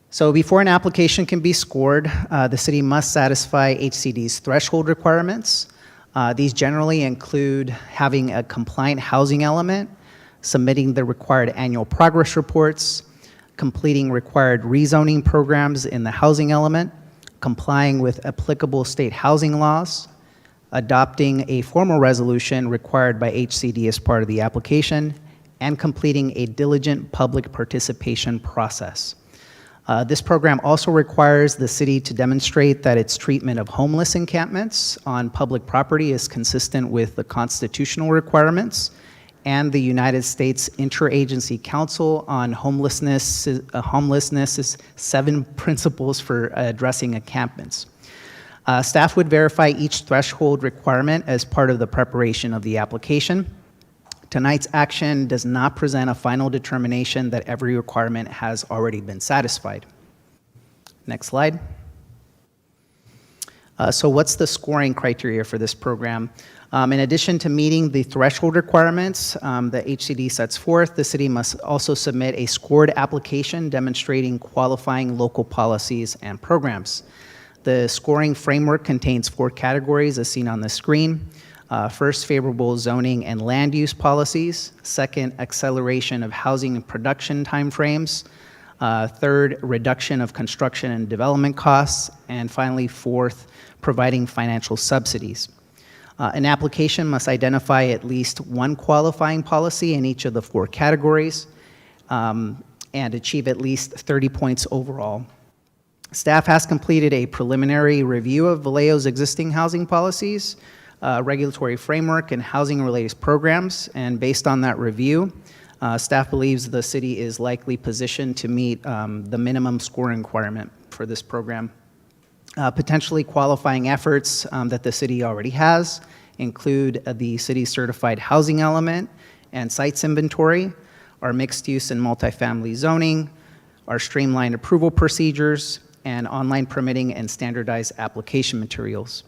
So before an application can be scored, the city must satisfy HCD's threshold requirements. These generally include having a compliant housing element, submitting the required annual progress reports, completing required rezoning programs in the housing element, complying with applicable state housing laws, adopting a formal resolution required by HCD as part of the application, and completing a diligent public participation process. This program also requires the city to demonstrate that its treatment of homeless encampments on public property is consistent with the constitutional requirements and the United States Interagency Council on Homelessness's 7 principles for addressing encampments. Staff would verify each threshold requirement as part of the preparation of the application. Tonight's action does not present a final determination that every requirement has already been satisfied. Next slide. So what's the scoring criteria for this program? In addition to meeting the threshold requirements that HCD sets forth, the city must also submit a scored application demonstrating qualifying local policies and programs. The scoring framework contains 4 categories as seen on the screen. First, favorable zoning and land use policies. Second, acceleration of housing and production timeframes. Third, reduction of construction and development costs. And finally, fourth, providing financial subsidies. An application must identify at least one qualifying policy in each of the 4 categories and achieve at least 30 points overall. Staff has completed a preliminary review of Vallejo's existing housing policies, regulatory framework, and housing-related programs, and based on that review, staff believes the city is likely positioned to meet the minimum scoring requirement for this program. Potentially qualifying efforts that the city already has include the city's certified housing element and sites inventory, our mixed-use and multifamily zoning, our streamlined approval procedures, and online permitting and standardized application materials.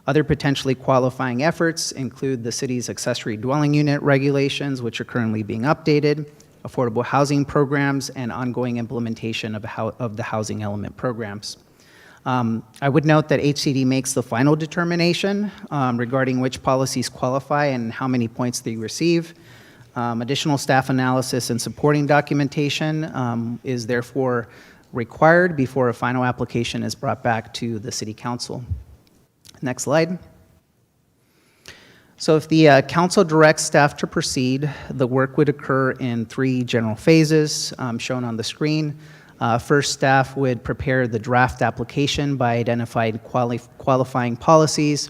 Other potentially qualifying efforts include the city's accessory dwelling unit regulations, which are currently being updated, affordable housing programs, and ongoing implementation of the housing element programs. I would note that HCD makes the final determination regarding which policies qualify and how many points they receive. Additional staff analysis and supporting documentation is therefore required before a final application is brought back to the City Council. Next slide. So if the council directs staff to proceed, the work would occur in 3 general phases shown on the screen. First, staff would prepare the draft application by identifying qualifying policies,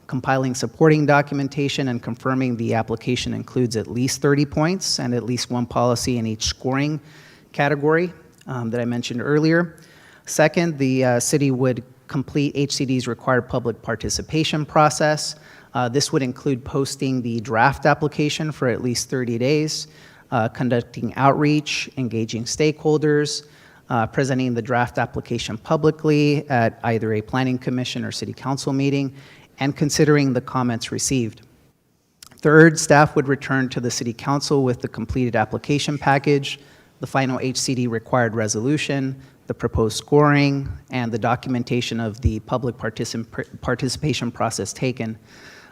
compiling supporting documentation, and confirming the application includes at least 30 points and at least 1 policy in each scoring category that I mentioned earlier. Second, the city would complete HCD's required public participation process. This would include posting the draft application for at least 30 days, conducting outreach, engaging stakeholders, presenting the draft application publicly at either a planning commission or city council meeting, and considering the comments received. Third, staff would return to the city council with the completed application package, the final HCD required resolution, the proposed scoring, and the documentation of the public participation process taken.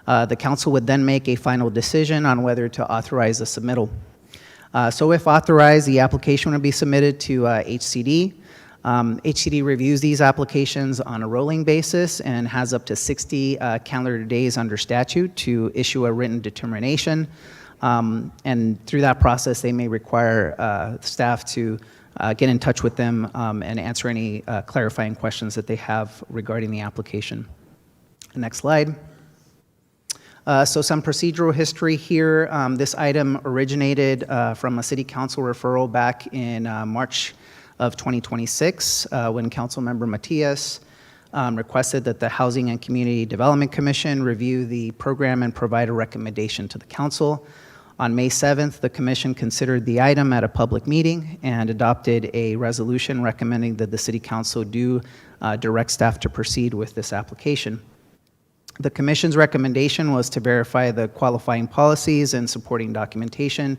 The council would then make a final decision on whether to authorize a submittal. So if authorized, the application would be submitted to HCD. HCD reviews these applications on a rolling basis and has up to 60 calendar days under statute to issue a written determination. And through that process, they may require staff to get in touch with them and answer any clarifying questions that they have regarding the application. Next slide. So some procedural history here. This item originated from a city council referral back in March of 2026 when Councilmember Matias requested that the Housing and Community Development Commission review the program and provide a recommendation to the council. On May 7th, the commission considered the item at a public meeting and adopted a resolution recommending that the city council do direct staff to proceed with this application. The commission's recommendation was to verify the qualifying policies and supporting documentation,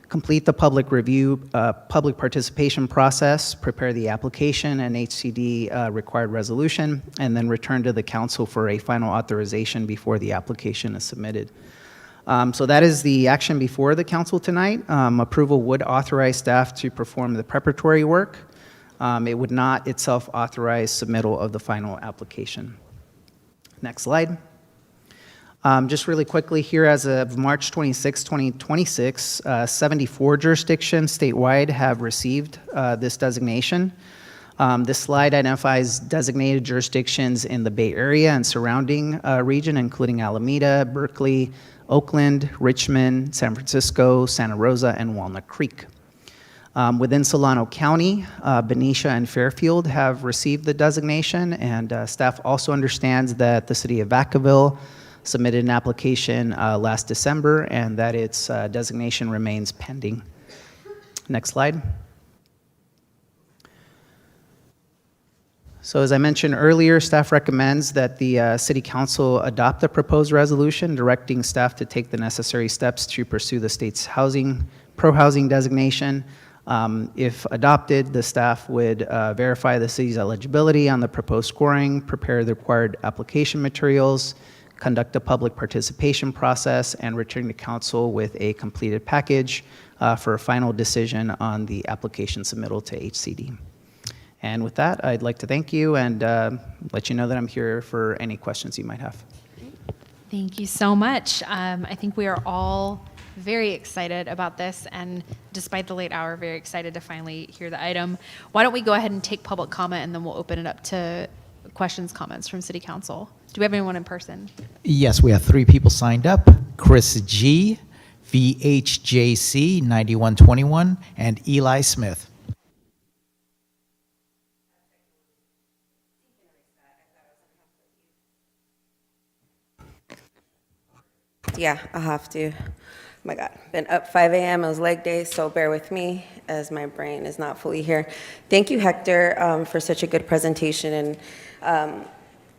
complete the public review, public participation process, prepare the application and HCD required resolution, and then return to the council for a final authorization before the application is submitted. So that is the action before the council tonight. Approval would authorize staff to perform the preparatory work. It would not itself authorize submittal of the final application. Next slide. Just really quickly here, as of March 26, 2026, 74 jurisdictions statewide have received this designation. This slide identifies designated jurisdictions in the Bay Area and surrounding region, including Alameda, Berkeley, Oakland, Richmond, San Francisco, Santa Rosa, and Walnut Creek. Within Solano County, Benicia and Fairfield have received the designation, and staff also understands that the city of Vacaville submitted an application last December and that its designation remains pending. Next slide. So as I mentioned earlier, staff recommends that the City Council adopt the proposed resolution directing staff to take the necessary steps to pursue the state's pro-housing designation. If adopted, the staff would verify the city's eligibility on the proposed scoring, prepare the required application materials, conduct a public participation process, and return to council with a completed package for a final decision on the application submittal to HCD. And with that, I'd like to thank you and let you know that I'm here for any questions you might have. Thank you so much. I think we are all very excited about this, and despite the late hour, very excited to finally hear the item. Why don't we go ahead and take public comment, and then we'll open it up to questions, comments from City Council. Do we have anyone in person? Yes, we have 3 people signed up. Chris G, VHJC 9121, and Eli Smith. Yeah, I'll have to. Oh my God, been up 5 a.m. It was leg day, so bear with me as my brain is not fully here. Thank you, Hector, for such a good presentation, and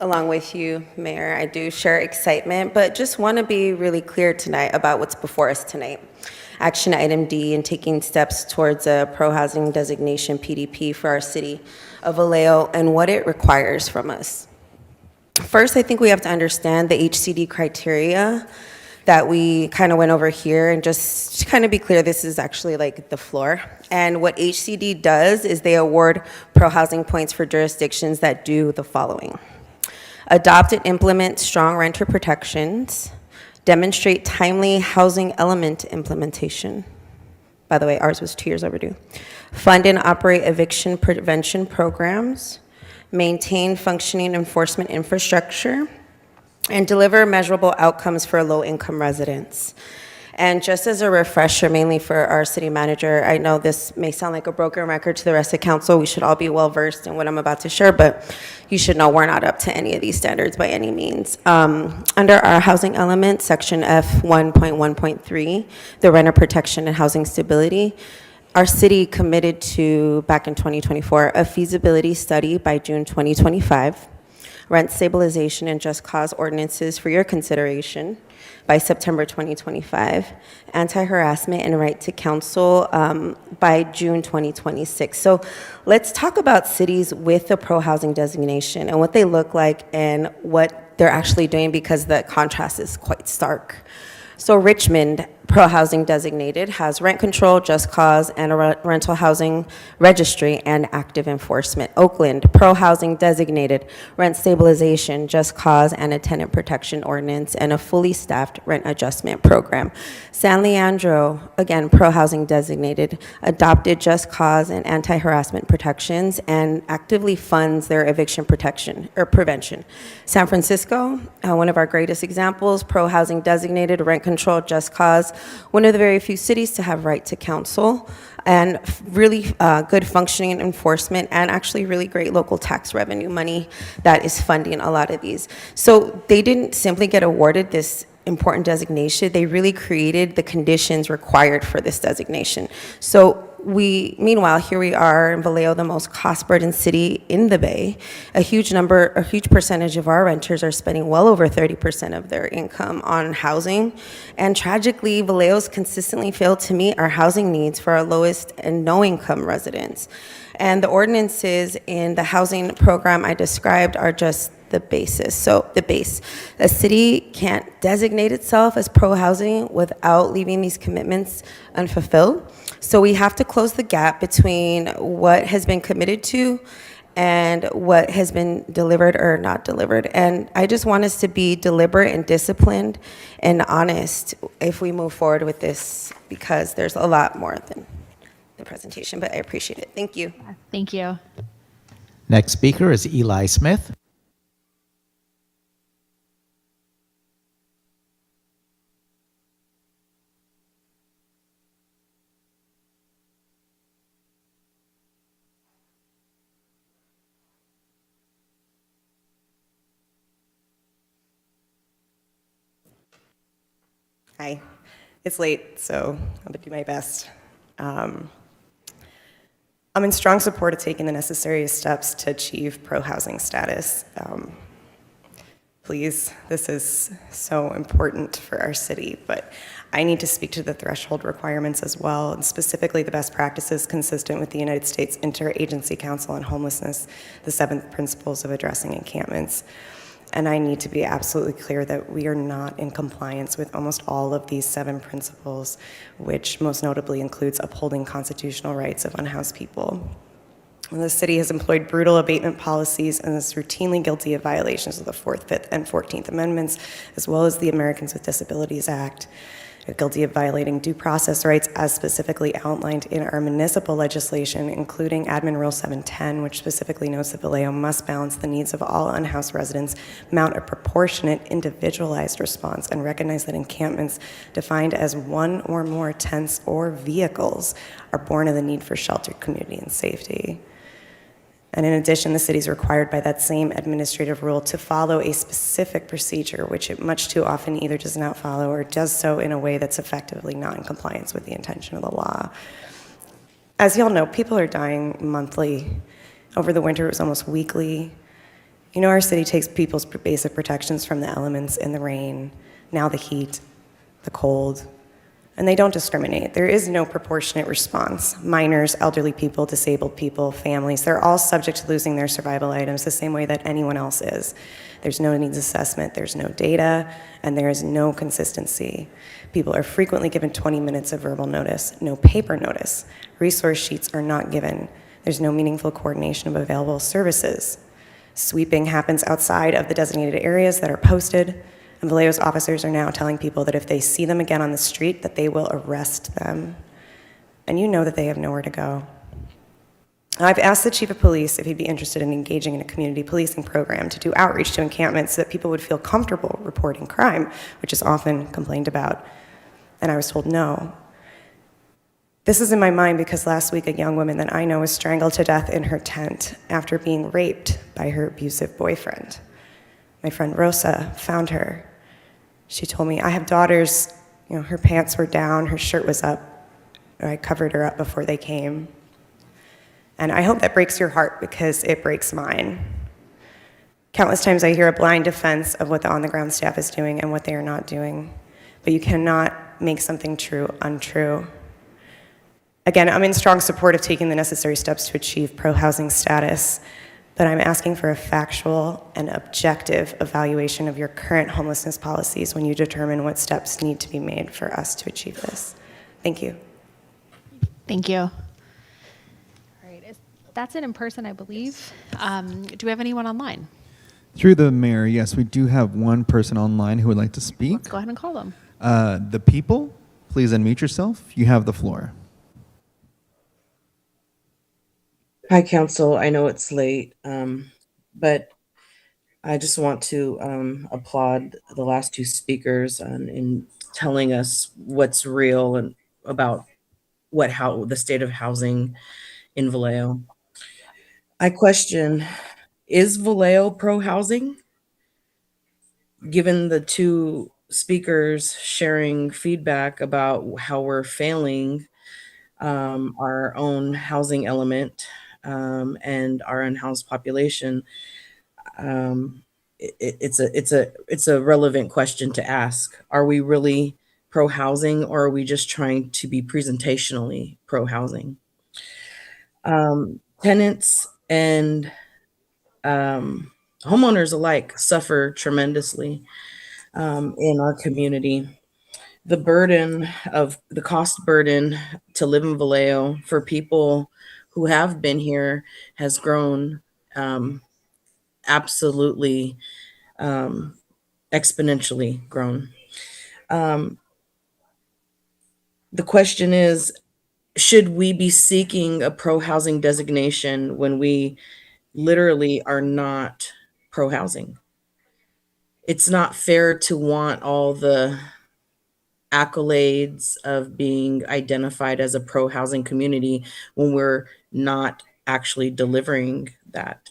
along with you, Mayor, I do share excitement, but just want to be really clear tonight about what's before us tonight. Action item D, and taking steps towards a pro-housing designation PDP for our city of Vallejo and what it requires from us. First, I think we have to understand the HCD criteria that we kind of went over here, and just to kind of be clear, this is actually like the floor. And what HCD does is they award pro-housing points for jurisdictions that do the following: adopt and implement strong renter protections, demonstrate timely housing element implementation. By the way, ours was 2 years overdue. Fund and operate eviction prevention programs, maintain functioning enforcement infrastructure, and deliver measurable outcomes for low-income residents. And just as a refresher, mainly for our city manager, I know this may sound like a broken record to the rest of council. We should all be well-versed in what I'm about to share, but you should know we're not up to any of these standards by any means. Under our housing element, section F 1.1.3, the renter protection and housing stability, our city committed to, back in 2024, a feasibility study by June 2025, rent stabilization and just cause ordinances for your consideration by September 2025, anti-harassment and right to counsel by June 2026. So let's talk about cities with the pro-housing designation and what they look like and what they're actually doing, because the contrast is quite stark. So Richmond, pro-housing designated, has rent control, just cause, and a rental housing registry and active enforcement. Oakland, pro-housing designated, rent stabilization, just cause, and a tenant protection ordinance, and a fully staffed rent adjustment program. San Leandro, again, pro-housing designated, adopted just cause and anti-harassment protections, and actively funds their eviction protection or prevention. San Francisco, one of our greatest examples, pro-housing designated, rent control, just cause, one of the very few cities to have right to counsel, and really good functioning enforcement, and actually really great local tax revenue money that is funding a lot of these. So they didn't simply get awarded this important designation, they really created the conditions required for this designation. So meanwhile, here we are in Vallejo, the most cost-burdened city in the Bay. A huge percentage of our renters are spending well over 30% of their income on housing. And tragically, Vallejo's consistently failed to meet our housing needs for our lowest and no-income residents. And the ordinances in the housing program I described are just the basis. So the base. A city can't designate itself as pro-housing without leaving these commitments unfulfilled. So we have to close the gap between what has been committed to and what has been delivered or not delivered. And I just want us to be deliberate and disciplined and honest if we move forward with this, because there's a lot more than the presentation, but I appreciate it. Thank you. Thank you. Next speaker is Eli Smith. Hi, it's late, so I'm gonna do my best. I'm in strong support of taking the necessary steps to achieve pro-housing status. Please, this is so important for our city, but I need to speak to the threshold requirements as well, and specifically the best practices consistent with the United States Interagency Council on Homelessness, the 7th Principles of Addressing Encampments. And I need to be absolutely clear that we are not in compliance with almost all of these 7 principles, which most notably includes upholding constitutional rights of unhoused people. And the city has employed brutal abatement policies and is routinely guilty of violations of the 4th, 5th, and 14th Amendments, as well as the Americans with Disabilities Act. They're guilty of violating due process rights as specifically outlined in our municipal legislation, including Admin Rule 710, which specifically notes that Vallejo must balance the needs of all unhoused residents, mount a proportionate, individualized response, and recognize that encampments defined as one or more tents or vehicles are born of the need for shelter, community, and safety. And in addition, the city is required by that same administrative rule to follow a specific procedure, which it much too often either does not follow or does so in a way that's effectively not in compliance with the intention of the law. As y'all know, people are dying monthly. Over the winter, it was almost weekly. You know, our city takes people's basic protections from the elements in the rain, now the heat, the cold, and they don't discriminate. There is no proportionate response. Minors, elderly people, disabled people, families, they're all subject to losing their survival items the same way that anyone else is. There's no needs assessment, there's no data, and there is no consistency. People are frequently given 20 minutes of verbal notice, no paper notice. Resource sheets are not given. There's no meaningful coordination of available services. Sweeping happens outside of the designated areas that are posted. And Vallejo's officers are now telling people that if they see them again on the street, that they will arrest them. And you know that they have nowhere to go. I've asked the chief of police if he'd be interested in engaging in a community policing program to do outreach to encampments so that people would feel comfortable reporting crime, which is often complained about. And I was told no. This is in my mind because last week a young woman that I know was strangled to death in her tent after being raped by her abusive boyfriend. My friend Rosa found her. She told me, I have daughters, you know, her pants were down, her shirt was up. I covered her up before they came. And I hope that breaks your heart because it breaks mine. Countless times I hear a blind defense of what the on-the-ground staff is doing and what they are not doing. But you cannot make something true untrue. Again, I'm in strong support of taking the necessary steps to achieve pro-housing status, but I'm asking for a factual and objective evaluation of your current homelessness policies when you determine what steps need to be made for us to achieve this. Thank you. Thank you. All right, that's it in person, I believe. Do we have anyone online? Through the mayor, yes, we do have one person online who would like to speak. Let's go ahead and call them. The people, please unmute yourself. You have the floor. Hi, Council. I know it's late, but I just want to applaud the last two speakers in telling us what's real and about how the state of housing in Vallejo. I question, is Vallejo pro-housing? Given the two speakers sharing feedback about how we're failing our own housing element, and our unhoused population, it's a relevant question to ask. Are we really pro-housing, or are we just trying to be presentationally pro-housing? Tenants and homeowners alike suffer tremendously in our community. The cost burden to live in Vallejo for people who have been here has grown absolutely exponentially grown. The question is, should we be seeking a pro-housing designation when we literally are not pro-housing? It's not fair to want all the accolades of being identified as a pro-housing community when we're not actually delivering that.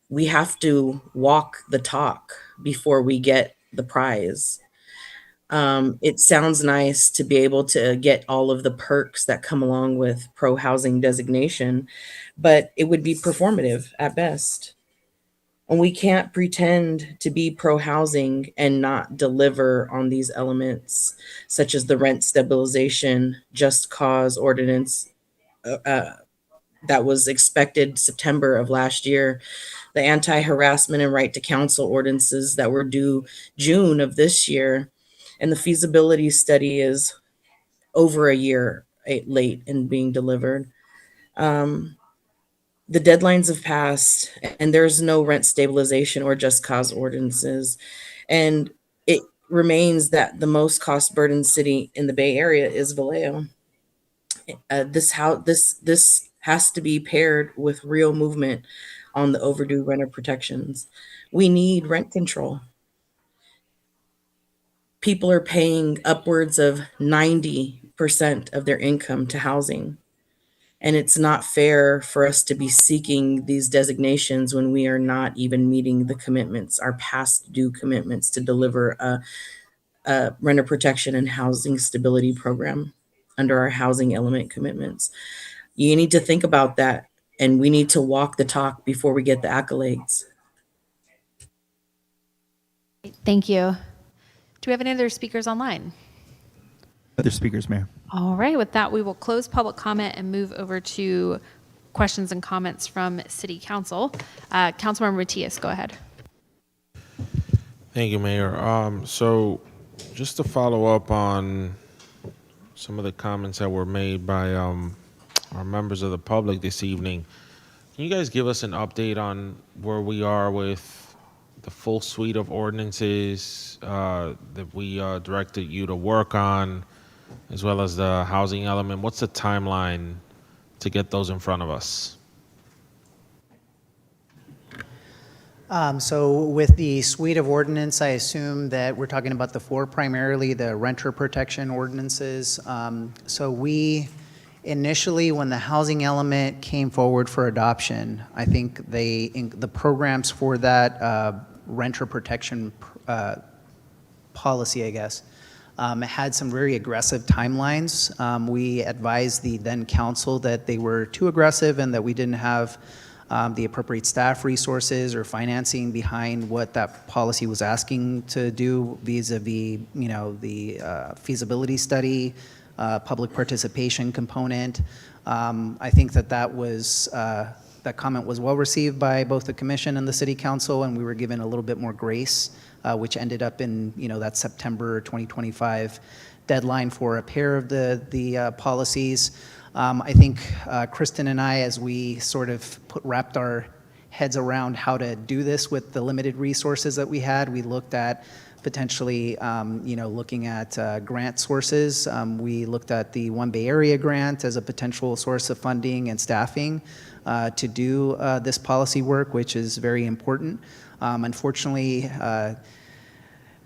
We have to walk the talk before we get the prize. It sounds nice to be able to get all of the perks that come along with pro-housing designation, but it would be performative at best. And we can't pretend to be pro-housing and not deliver on these elements, such as the rent stabilization, just cause ordinance that was expected September of last year, the anti-harassment and right to counsel ordinances that were due June of this year, and the feasibility study is over a year late in being delivered. The deadlines have passed and there's no rent stabilization or just cause ordinances. And remains that the most cost burdened city in the Bay Area is Vallejo. This has to be paired with real movement on the overdue renter protections. We need rent control. People are paying upwards of 90% of their income to housing. And it's not fair for us to be seeking these designations when we are not even meeting the commitments, our past due commitments to deliver a renter protection and housing stability program under our housing element commitments. You need to think about that, and we need to walk the talk before we get the accolades. Thank you. Do we have any other speakers online? Other speakers, Mayor. All right, with that, we will close public comment and move over to questions and comments from City Council. Councilmember Matias, go ahead. Thank you, Mayor. So just to follow up on some of the comments that were made by our members of the public this evening, can you guys give us an update on where we are with the full suite of ordinances that we directed you to work on, as well as the housing element? What's the timeline to get those in front of us? So with the suite of ordinance, I assume that we're talking about the four, primarily the renter protection ordinances. So we initially, when the housing element came forward for adoption, I think the programs for that renter protection policy, I guess, had some very aggressive timelines. We advised the then council that they were too aggressive and that we didn't have the appropriate staff resources or financing behind what that policy was asking to do vis-a-vis, the feasibility study, public participation component. I think that was that comment was well received by both the commission and the city council, and we were given a little bit more grace, which ended up in that September 2025 deadline for a pair of the policies. I think Kristen and I, as we sort of wrapped our heads around how to do this with the limited resources that we had, we looked at potentially, looking at grant sources. We looked at the One Bay Area grant as a potential source of funding and staffing to do this policy work, which is very important. Unfortunately,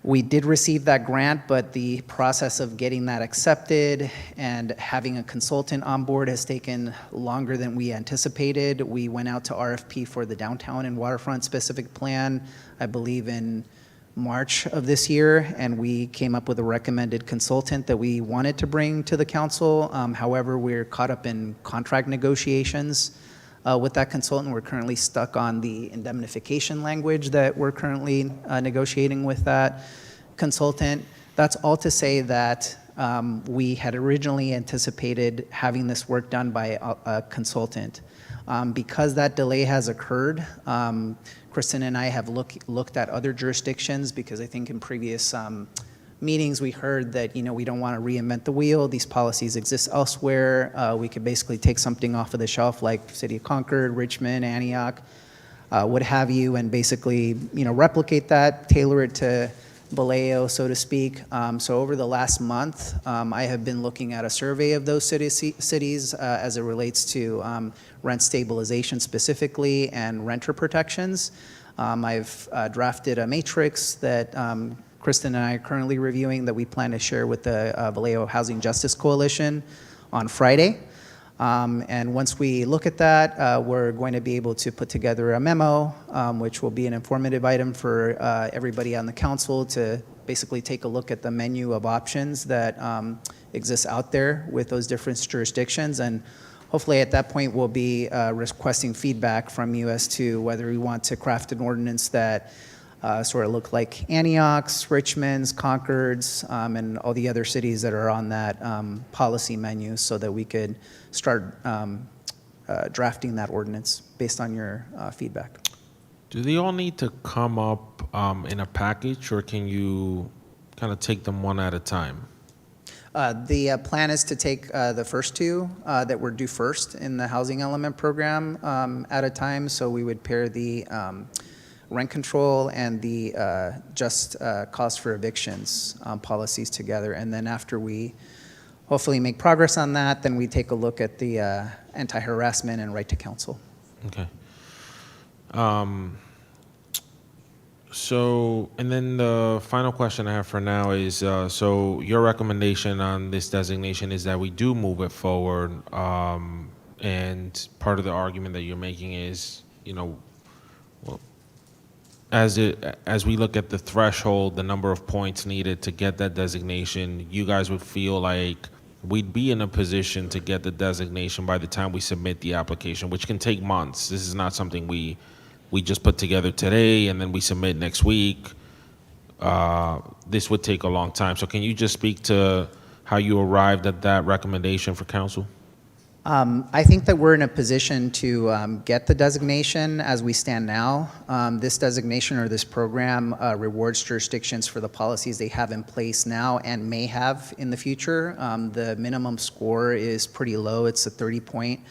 we did receive that grant, but the process of getting that accepted and having a consultant on board has taken longer than we anticipated. We went out to RFP for the downtown and waterfront specific plan, I believe in March of this year, and we came up with a recommended consultant that we wanted to bring to the council. However, we're caught up in contract negotiations with that consultant. We're currently stuck on the indemnification language that we're currently negotiating with that consultant. That's all to say that we had originally anticipated having this work done by a consultant. Because that delay has occurred, Kristen and I have looked at other jurisdictions, because I think in previous meetings we heard that we don't want to reinvent the wheel. These policies exist elsewhere. We could basically take something off of the shelf like City of Concord, Richmond, Antioch, what have you, and basically replicate that, tailor it to Vallejo, so to speak. So over the last month, I have been looking at a survey of those cities as it relates to rent stabilization specifically and renter protections. I've drafted a matrix that Kristen and I are currently reviewing that we plan to share with the Vallejo Housing Justice Coalition on Friday. And once we look at that, we're going to be able to put together a memo, which will be an informative item for everybody on the council to basically take a look at the menu of options that exists out there with those different jurisdictions. And hopefully at that point, we'll be requesting feedback from you as to whether we want to craft an ordinance that sort of look like Antioch's, Richmond's, Concord's, and all the other cities that are on that policy menu, so that we could start drafting that ordinance based on your feedback. Do they all need to come up in a package, or can you kind of take them one at a time? The plan is to take the first two that were due first in the housing element program at a time. So we would pair the rent control and the just cause for evictions policies together. And then after we hopefully make progress on that, then we take a look at the anti-harassment and right to counsel. Okay. So, and then the final question I have for now is, so your recommendation on this designation is that we do move it forward, and part of the argument that you're making is, well, as we look at the threshold, the number of points needed to get that designation, you guys would feel like we'd be in a position to get the designation by the time we submit the application, which can take months. This is not something we just put together today and then we submit next week. This would take a long time. So can you just speak to how you arrived at that recommendation for council? I think that we're in a position to get the designation as we stand now. This designation or this program rewards jurisdictions for the policies they have in place now and may have in the future. The minimum score is pretty low. It's a 30-point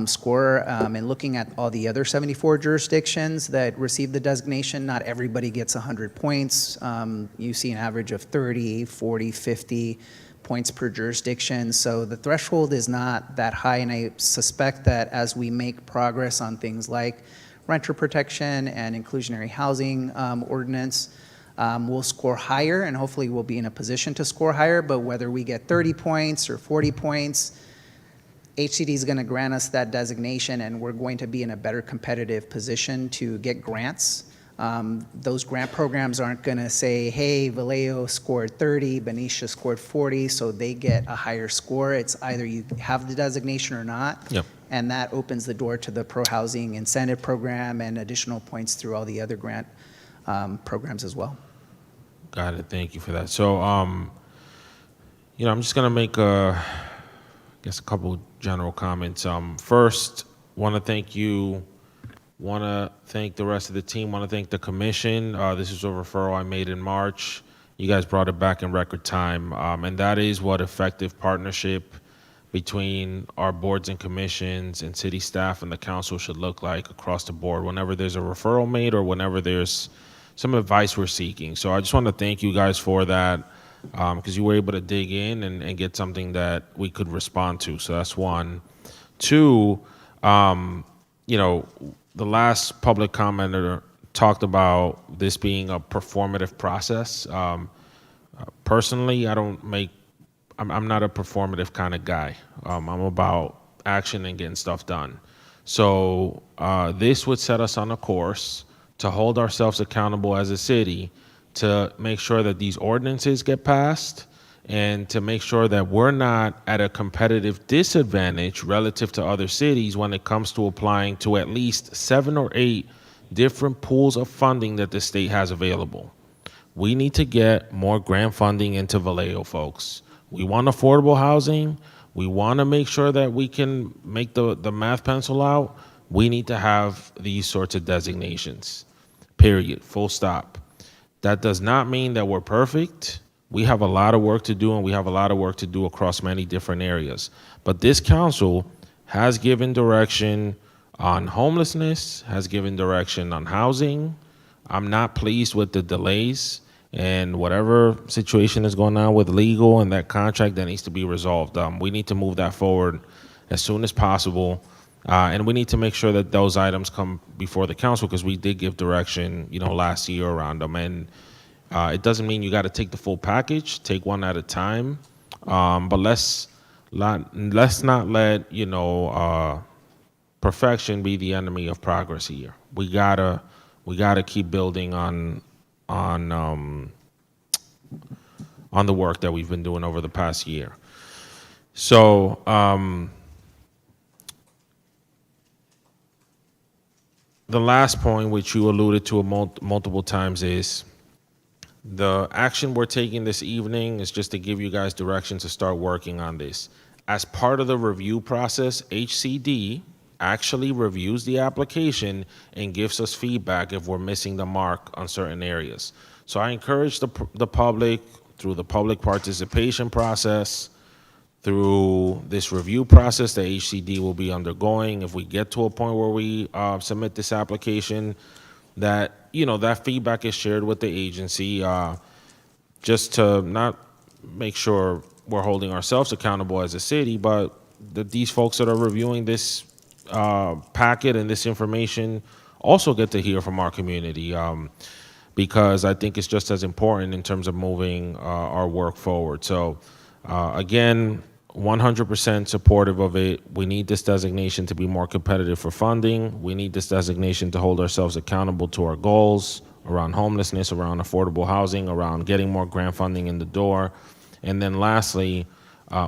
score. And looking at all the other 74 jurisdictions that receive the designation, not everybody gets 100 points. You see an average of 30, 40, 50 points per jurisdiction. So the threshold is not that high, and I suspect that as we make progress on things like renter protection and inclusionary housing ordinance, we'll score higher, and hopefully we'll be in a position to score higher. But whether we get 30 points or 40 points, HCD is going to grant us that designation, and we're going to be in a better competitive position to get grants. Those grant programs aren't going to say, hey, Vallejo scored 30, Benicia scored 40, so they get a higher score. It's either you have the designation or not. Yep. And that opens the door to the pro-housing incentive program and additional points through all the other grant programs as well. Got it. Thank you for that. So, I'm just going to make a couple general comments. First, want to thank you. Want to thank the rest of the team. Want to thank the commission. This is a referral I made in March. You guys brought it back in record time. And that is what effective partnership between our boards and commissions and city staff and the council should look like across the board whenever there's a referral made or whenever there's some advice we're seeking. So I just want to thank you guys for that, because you were able to dig in and get something that we could respond to. So that's one. Two, the last public commenter talked about this being a performative process. Personally, I'm not a performative kind of guy. I'm about action and getting stuff done. So this would set us on a course to hold ourselves accountable as a city to make sure that these ordinances get passed and to make sure that we're not at a competitive disadvantage relative to other cities when it comes to applying to at least 7 or 8 different pools of funding that the state has available. We need to get more grant funding into Vallejo, folks. We want affordable housing. We want to make sure that we can make the math pencil out. We need to have these sorts of designations, period, full stop. That does not mean that we're perfect. We have a lot of work to do, and we have a lot of work to do across many different areas. But this council has given direction on homelessness, has given direction on housing. I'm not pleased with the delays, and whatever situation is going on with legal and that contract, that needs to be resolved. We need to move that forward as soon as possible, and we need to make sure that those items come before the council, because we did give direction, last year around them. And it doesn't mean you got to take the full package. Take one at a time. But let's not let perfection be the enemy of progress here. We gotta keep building on the work that we've been doing over the past year. So the last point, which you alluded to multiple times, is the action we're taking this evening is just to give you guys direction to start working on this. As part of the review process, HCD actually reviews the application and gives us feedback if we're missing the mark on certain areas. So I encourage the public, through the public participation process, through this review process that HCD will be undergoing, if we get to a point where we submit this application, that, that feedback is shared with the agency, just to not make sure we're holding ourselves accountable as a city, but that these folks that are reviewing this packet and this information also get to hear from our community, because I think it's just as important in terms of moving our work forward. So again, 100% supportive of it. We need this designation to be more competitive for funding. We need this designation to hold ourselves accountable to our goals around homelessness, around affordable housing, around getting more grant funding in the door. And then lastly,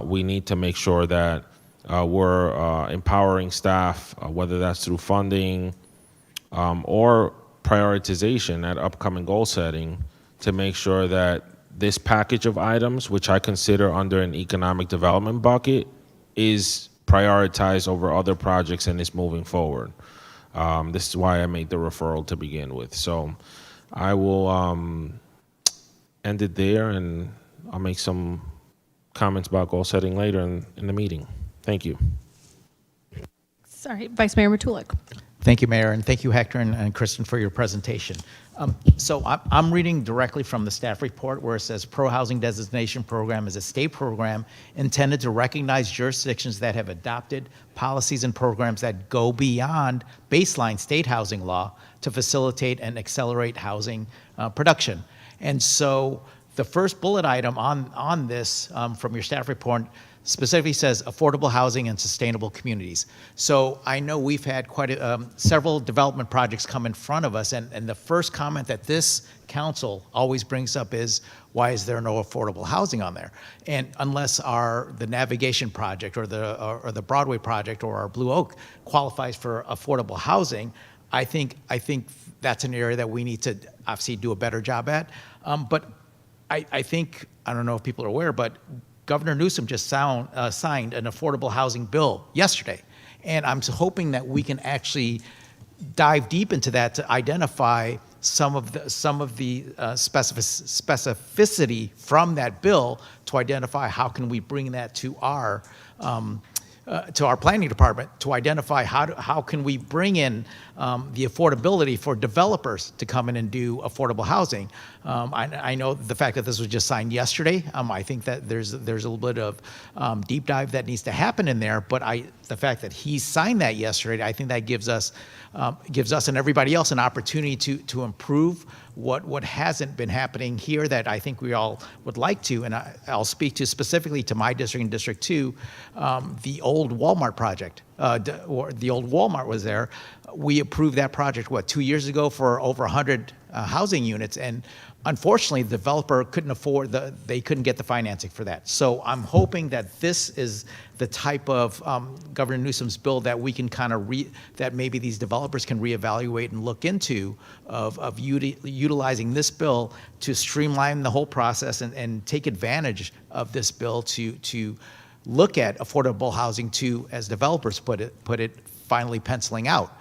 we need to make sure that we're empowering staff, whether that's through funding or prioritization at upcoming goal setting, to make sure that this package of items, which I consider under an economic development bucket, is prioritized over other projects and is moving forward. This is why I made the referral to begin with. So I will end it there, and I'll make some comments about goal setting later in the meeting. Thank you. Sorry, Vice Mayor Matulik. Thank you, Mayor, and thank you, Hector and Kristen, for your presentation. So I'm reading directly from the staff report where it says Pro-Housing Designation Program is a state program intended to recognize jurisdictions that have adopted policies and programs that go beyond baseline state housing law to facilitate and accelerate housing production. And so the first bullet item on this from your staff report specifically says affordable housing and sustainable communities. So I know we've had several development projects come in front of us, and the first comment that this council always brings up is, why is there no affordable housing on there? And unless the Navigation project or the Broadway project or our Blue Oak qualifies for affordable housing, I think that's an area that we need to obviously do a better job at. But I think, I don't know if people are aware, but Governor Newsom just signed an affordable housing bill yesterday. And I'm hoping that we can actually dive deep into that to identify some of the specificity from that bill, to identify how can we bring that to our planning department, to identify how can we bring in the affordability for developers to come in and do affordable housing. I know the fact that this was just signed yesterday, I think that there's a little bit of deep dive that needs to happen in there, but the fact that he signed that yesterday, I think that gives us and everybody else an opportunity to improve what hasn't been happening here that I think we all would like to. And I'll speak to specifically to my district and District 2, the old Walmart project, or the old Walmart was there. We approved that project, 2 years ago for over 100 housing units. And unfortunately, the developer they couldn't get the financing for that. So I'm hoping that this is the type of Governor Newsom's bill that we can that maybe these developers can reevaluate and look into of utilizing this bill to streamline the whole process and take advantage of this bill to look at affordable housing to, as developers put it, finally penciling out.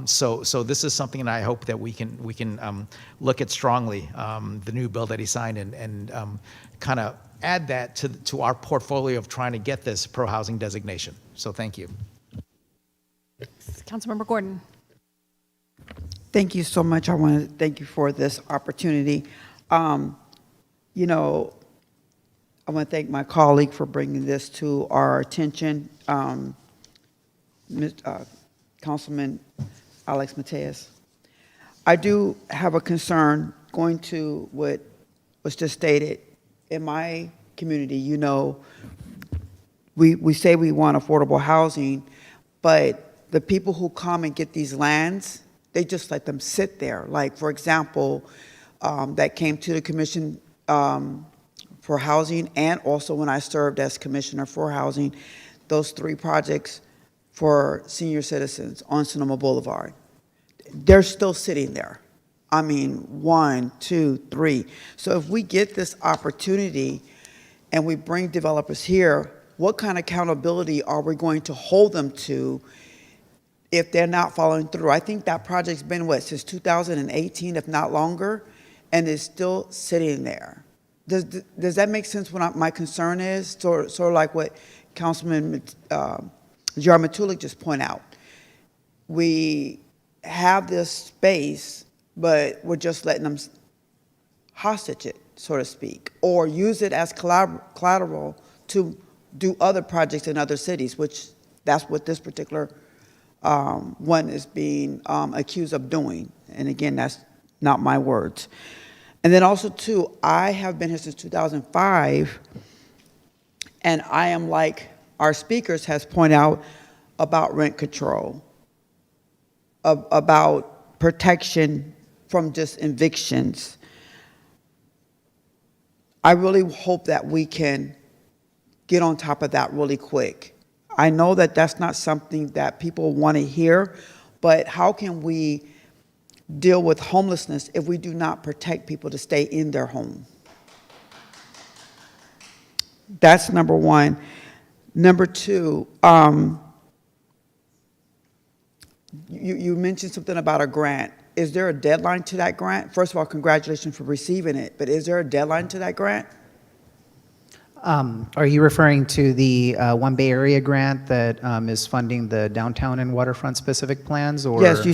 So this is something that I hope that we can look at strongly, the new bill that he signed, and kind of add that to our portfolio of trying to get this pro-housing designation. So thank you. Councilmember Gordon. Thank you so much. I want to thank you for this opportunity. I want to thank my colleague for bringing this to our attention, Councilman Alex Mateus. I do have a concern going to what was just stated. In my community, we say we want affordable housing, but the people who come and get these lands, they just let them sit there. Like, for example, that came to the Commission for Housing, and also when I served as Commissioner for Housing, those 3 projects for senior citizens on Sonoma Boulevard. They're still sitting there. 1, 2, 3. So if we get this opportunity and we bring developers here, what kind of accountability are we going to hold them to if they're not following through? I think that project's been, since 2018, if not longer, and is still sitting there. Does that make sense what my concern is? Sort of like what Councilman Jar Matulik just pointed out. We have this space but we're just letting them hostage it, so to speak, or use it as collateral to do other projects in other cities, which that's what this particular one is being accused of doing. And again, that's not my words. And then also, too, I have been here since 2005, and I am like our speakers has pointed out about rent control, about protection from just evictions. I really hope that we can get on top of that really quick. I know that that's not something that people want to hear, but how can we deal with homelessness if we do not protect people to stay in their home? That's number one. Number two, you mentioned something about a grant. Is there a deadline to that grant? First of all, congratulations for receiving it, but is there a deadline to that grant? Are you referring to the One Bay Area grant that is funding the downtown and waterfront specific plans, or? Yes, you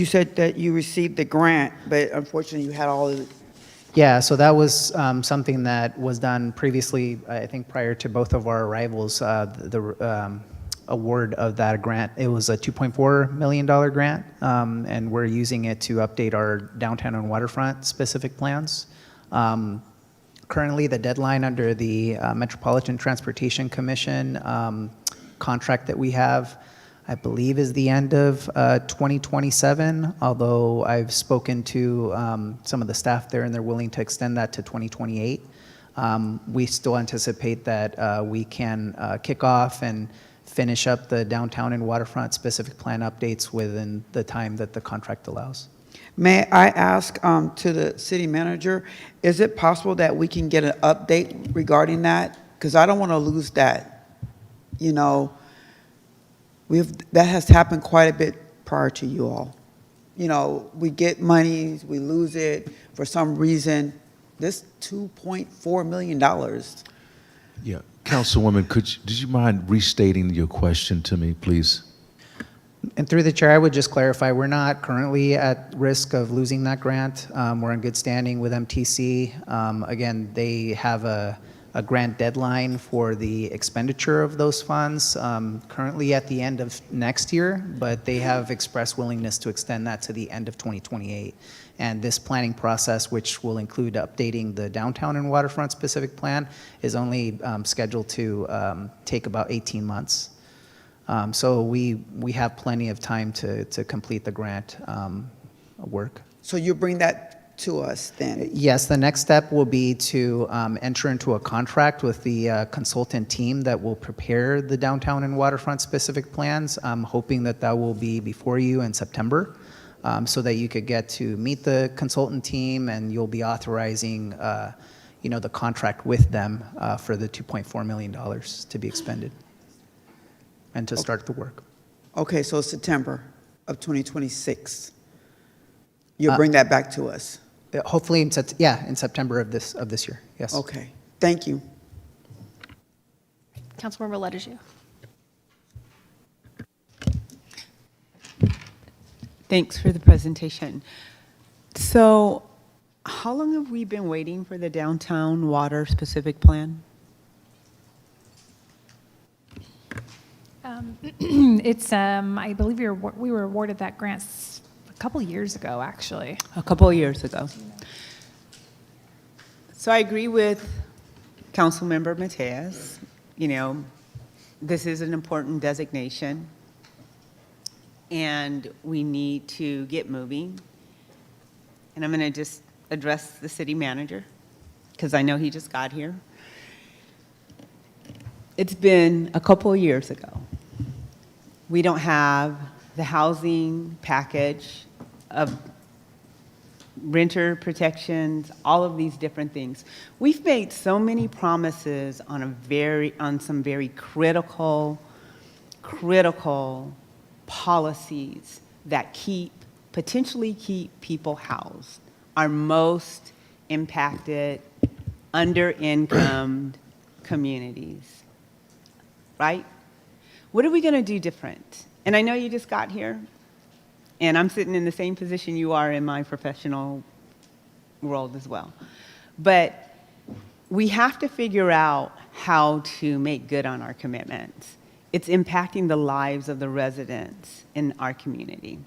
said that you received the grant, but unfortunately you had all of the. Yeah, so that was something that was done previously, I think prior to both of our arrivals, the award of that grant. It was a $2.4 million grant, and we're using it to update our downtown and waterfront specific plans. Currently, the deadline under the Metropolitan Transportation Commission contract that we have, I believe, is the end of 2027, although I've spoken to some of the staff there and they're willing to extend that to 2028. We still anticipate that we can kick off and finish up the downtown and waterfront specific plan updates within the time that the contract allows. May I ask to the city manager, is it possible that we can get an update regarding that? Because I don't want to lose that. You know, that has happened quite a bit prior to you all. You know, we get money, we lose it for some reason. This $2.4 million. Yeah, Councilwoman, did you mind restating your question to me, please? And through the chair, I would just clarify, we're not currently at risk of losing that grant. We're in good standing with MTC. Again, they have a grant deadline for the expenditure of those funds, currently at the end of next year, but they have expressed willingness to extend that to the end of 2028. And this planning process, which will include updating the downtown and waterfront specific plan, is only scheduled to take about 18 months. So we have plenty of time to complete the grant work. So you bring that to us then? Yes, the next step will be to enter into a contract with the consultant team that will prepare the downtown and waterfront specific plans. I'm hoping that that will be before you in September, so that you could get to meet the consultant team and you'll be authorizing the contract with them for the $2.4 million to be expended and to start the work. Okay, so September of 2026. You'll bring that back to us? Hopefully, in September of this year, yes. Okay, thank you. Councilmember Ledescu. Thanks for the presentation. So how long have we been waiting for the downtown water specific plan? It's, I believe we were awarded that grant a couple years ago, actually. A couple of years ago. So I agree with Councilmember Mateas. You know, this is an important designation, and we need to get moving. And I'm going to just address the city manager, because I know he just got here. It's been a couple of years ago. We don't have the housing package of renter protections, all of these different things. We've made so many promises on some very critical policies that potentially keep people housed. Our most impacted, under-incomed communities, right? What are we going to do different? And I know you just got here, And I'm sitting in the same position you are in my professional world as well. But we have to figure out how to make good on our commitments. It's impacting the lives of the residents in our community.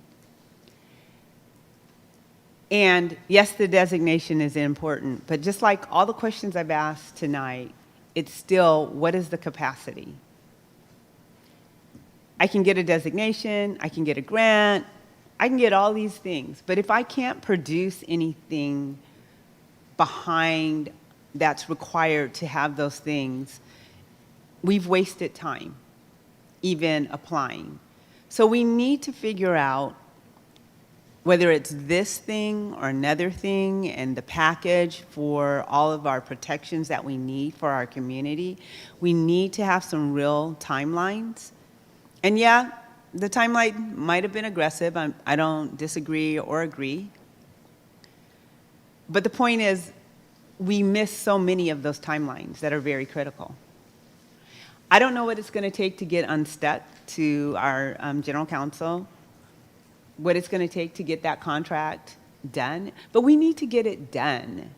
And yes, the designation is important, but just like all the questions I've asked tonight, it's still, what is the capacity? I can get a designation, I can get a grant, I can get all these things, but if I can't produce anything behind that's required to have those things, we've wasted time even applying. So we need to figure out whether it's this thing or another thing and the package for all of our protections that we need for our community, we need to have some real timelines. And yeah, the timeline might have been aggressive. I don't disagree or agree. But the point is, we miss so many of those timelines that are very critical. I don't know what it's going to take to get unstuck to our general counsel, what it's going to take to get that contract done, but we need to get it done.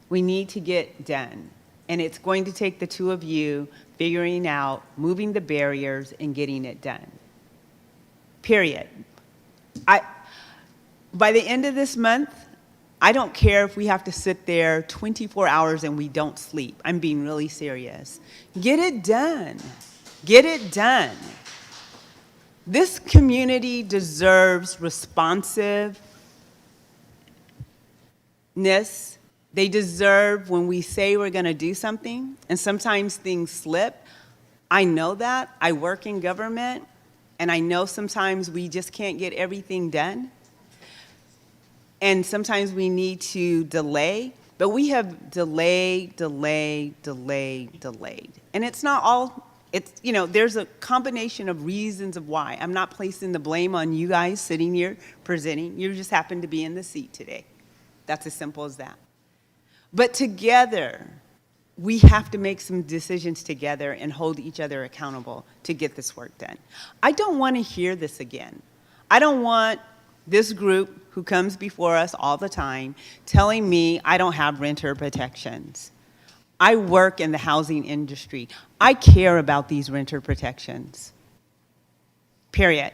We need to get done. And it's going to take the two of you figuring out, moving the barriers, and getting it done. Period. By the end of this month, I don't care if we have to sit there 24 hours and we don't sleep. I'm being really serious. Get it done. Get it done. This community deserves responsiveness. They deserve when we say we're going to do something, and sometimes things slip. I know that. I work in government, and I know sometimes we just can't get everything done. And sometimes we need to delay, but we have delayed. And it's not all, there's a combination of reasons of why. I'm not placing the blame on you guys sitting here presenting. You just happen to be in the seat today. That's as simple as that. But together, we have to make some decisions together and hold each other accountable to get this work done. I don't want to hear this again. I don't want this group who comes before us all the time telling me I don't have renter protections. I work in the housing industry. I care about these renter protections. Period.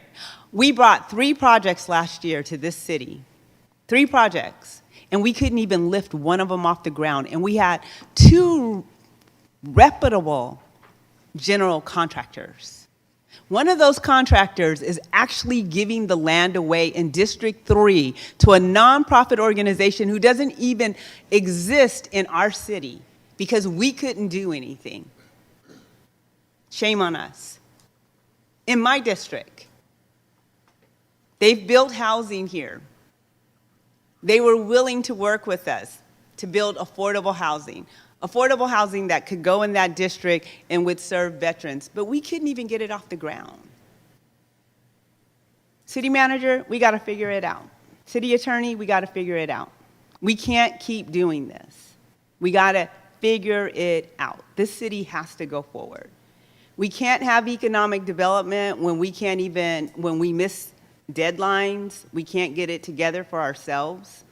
We brought 3 projects last year to this city. 3 projects. And we couldn't even lift one of them off the ground. And we had 2 reputable general contractors. One of those contractors is actually giving the land away in District 3 to a nonprofit organization who doesn't even exist in our city because we couldn't do anything. Shame on us. In my district, they've built housing here. They were willing to work with us to build affordable housing that could go in that district and would serve veterans, but we couldn't even get it off the ground. City manager, we got to figure it out. City attorney, we got to figure it out. We can't keep doing this. We got to figure it out. This city has to go forward. We can't have economic development when we miss deadlines, we can't get it together for ourselves.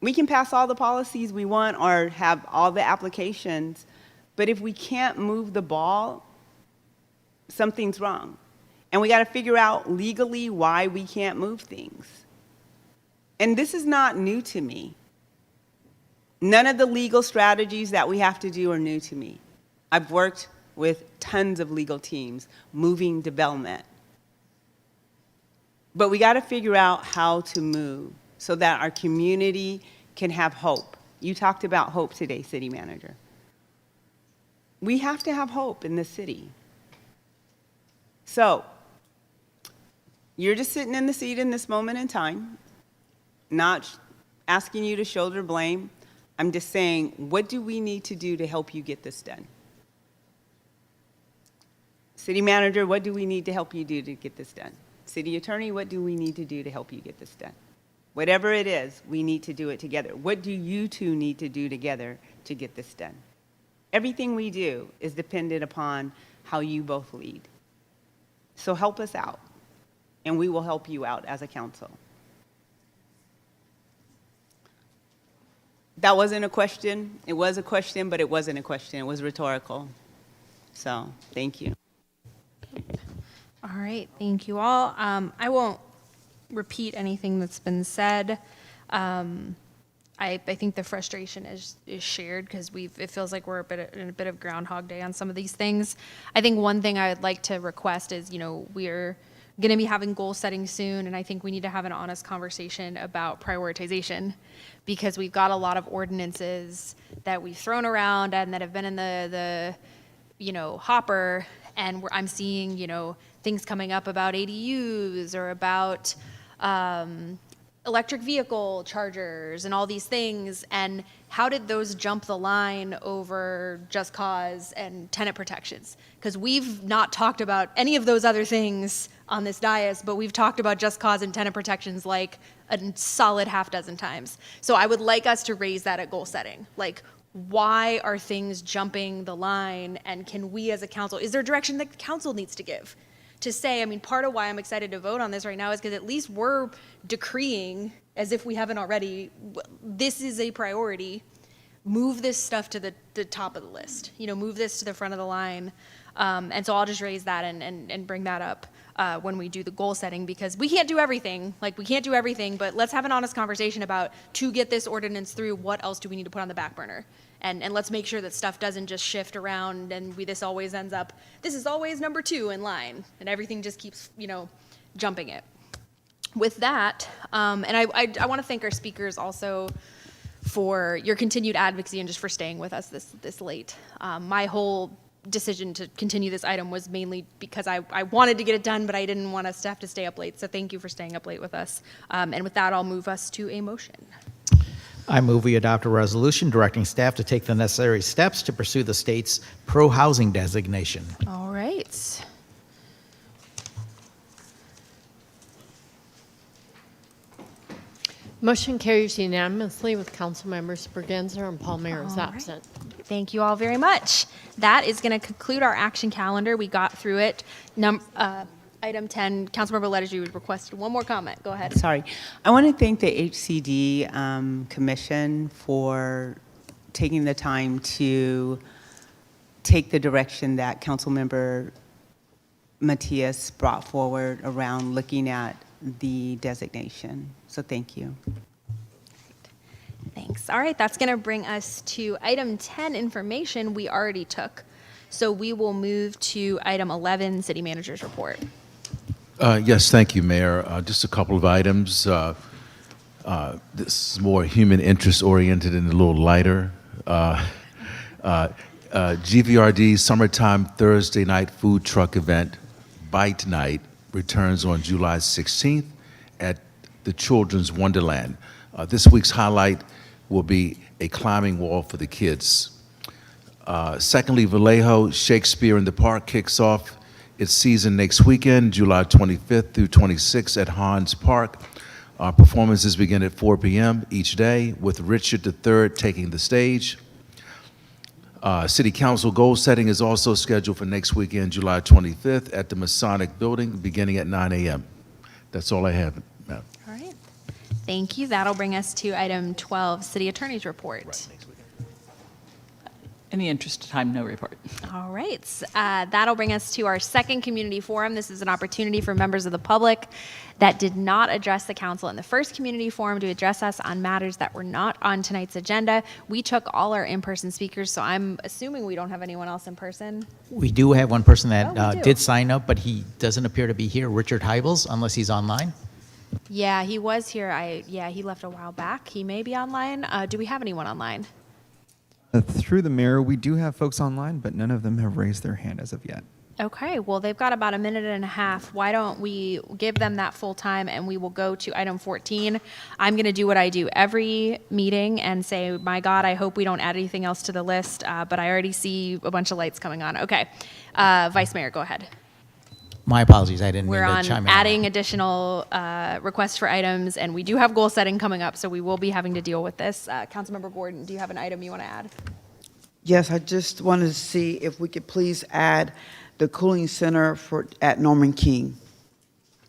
We can pass all the policies we want or have all the applications, but if we can't move the ball, something's wrong. And we got to figure out legally why we can't move things. And this is not new to me. None of the legal strategies that we have to do are new to me. I've worked with tons of legal teams moving development. But we got to figure out how to move so that our community can have hope. You talked about hope today, City Manager. We have to have hope in this city. So, you're just sitting in the seat in this moment in time, not asking you to shoulder blame. I'm just saying, what do we need to do to help you get this done? City Manager, what do we need to help you do to get this done? City Attorney, what do we need to do to help you get this done? Whatever it is, we need to do it together. What do you two need to do together to get this done? Everything we do is dependent upon how you both lead. So help us out. and we will help you out as a council. That wasn't a question. It was a question, but it wasn't a question. It was rhetorical. So, thank you. All right, thank you all. I won't repeat anything that's been said. I think the frustration is shared because it feels like we're in a bit of Groundhog Day on some of these things. I think one thing I would like to request is, we're going to be having goal setting soon, and I think we need to have an honest conversation about prioritization, because we've got a lot of ordinances that we've thrown around and that have been in the hopper, and I'm seeing, things coming up about ADUs or about electric vehicle chargers and all these things. And how did those jump the line over just cause and tenant protections? Because we've not talked about any of those other things on this dais, but we've talked about just cause and tenant protections like a solid half dozen times. So I would like us to raise that at goal setting. Like, why are things jumping the line? And can we as a council, is there a direction that the council needs to give? To say, part of why I'm excited to vote on this right now is because at least we're decreeing, as if we haven't already, this is a priority. Move this stuff to the top of the list. Move this to the front of the line. And so I'll just raise that and bring that up when we do the goal setting, because we can't do everything. We can't do everything, but let's have an honest conversation about, to get this ordinance through, what else do we need to put on the back burner? And let's make sure that stuff doesn't just shift around and this always ends up, this is always number 2 in line, and everything just keeps, jumping it. With that, and I want to thank our speakers also for your continued advocacy and just for staying with us this late. My whole decision to continue this item was mainly because I wanted to get it done, but I didn't want us to have to stay up late. So thank you for staying up late with us. And with that, I'll move us to a motion. I move we adopt a resolution directing staff to take the necessary steps to pursue the state's pro-housing designation. All right. Motion carries unanimously with council members Bergenser and Palmer is absent. Thank you all very much. That is going to conclude our action calendar. We got through it. Item 10, Councilmember Letters, requested one more comment. Go ahead. Sorry. I want to thank the HCD Commission for taking the time to take the direction that Councilmember Matias brought forward around looking at the designation. So thank you. Thanks. All right, that's going to bring us to item 10, information we already took. So we will move to item 11, City Manager's Report. Yes, thank you, Mayor. Just a couple of items. This is more human interest oriented and a little lighter. GVRD Summertime Thursday Night Food Truck Event, Bite Night, returns on July 16th at the Children's Wonderland. This week's highlight will be a climbing wall for the kids. Secondly, Vallejo Shakespeare in the Park kicks off its season next weekend, July 25th through 26th at Hans Park. Performances begin at 4 p.m. each day, with Richard III taking the stage. City Council goal setting is also scheduled for next weekend, July 25th at the Masonic Building, beginning at 9 a.m. That's all I have, ma'am. All right. Thank you. That'll bring us to item 12, City Attorney's Report. In the interest of time, no report. All right. That'll bring us to our second community forum. This is an opportunity for members of the public that did not address the council in the first community forum to address us on matters that were not on tonight's agenda. We took all our in-person speakers, so I'm assuming we don't have anyone else in person. We do have one person that Oh, we do. did sign up, but he doesn't appear to be here, Richard Heibels, unless he's online. Yeah, he was here. He left a while back. He may be online. Do we have anyone online? Through the mayor, we do have folks online, but none of them have raised their hand as of yet. Okay, well, they've got about a minute and a half. Why don't we give them that full time and we will go to item 14. I'm going to do what I do every meeting and say, my God, I hope we don't add anything else to the list, but I already see a bunch of lights coming on. Okay, Vice Mayor, go ahead. My apologies, I didn't We're mean to on chime in. adding additional requests for items, and we do have goal setting coming up, so we will be having to deal with this. Councilmember Gordon, do you have an item you want to add? Yes, I just wanted to see if we could please add the cooling center at Norman King.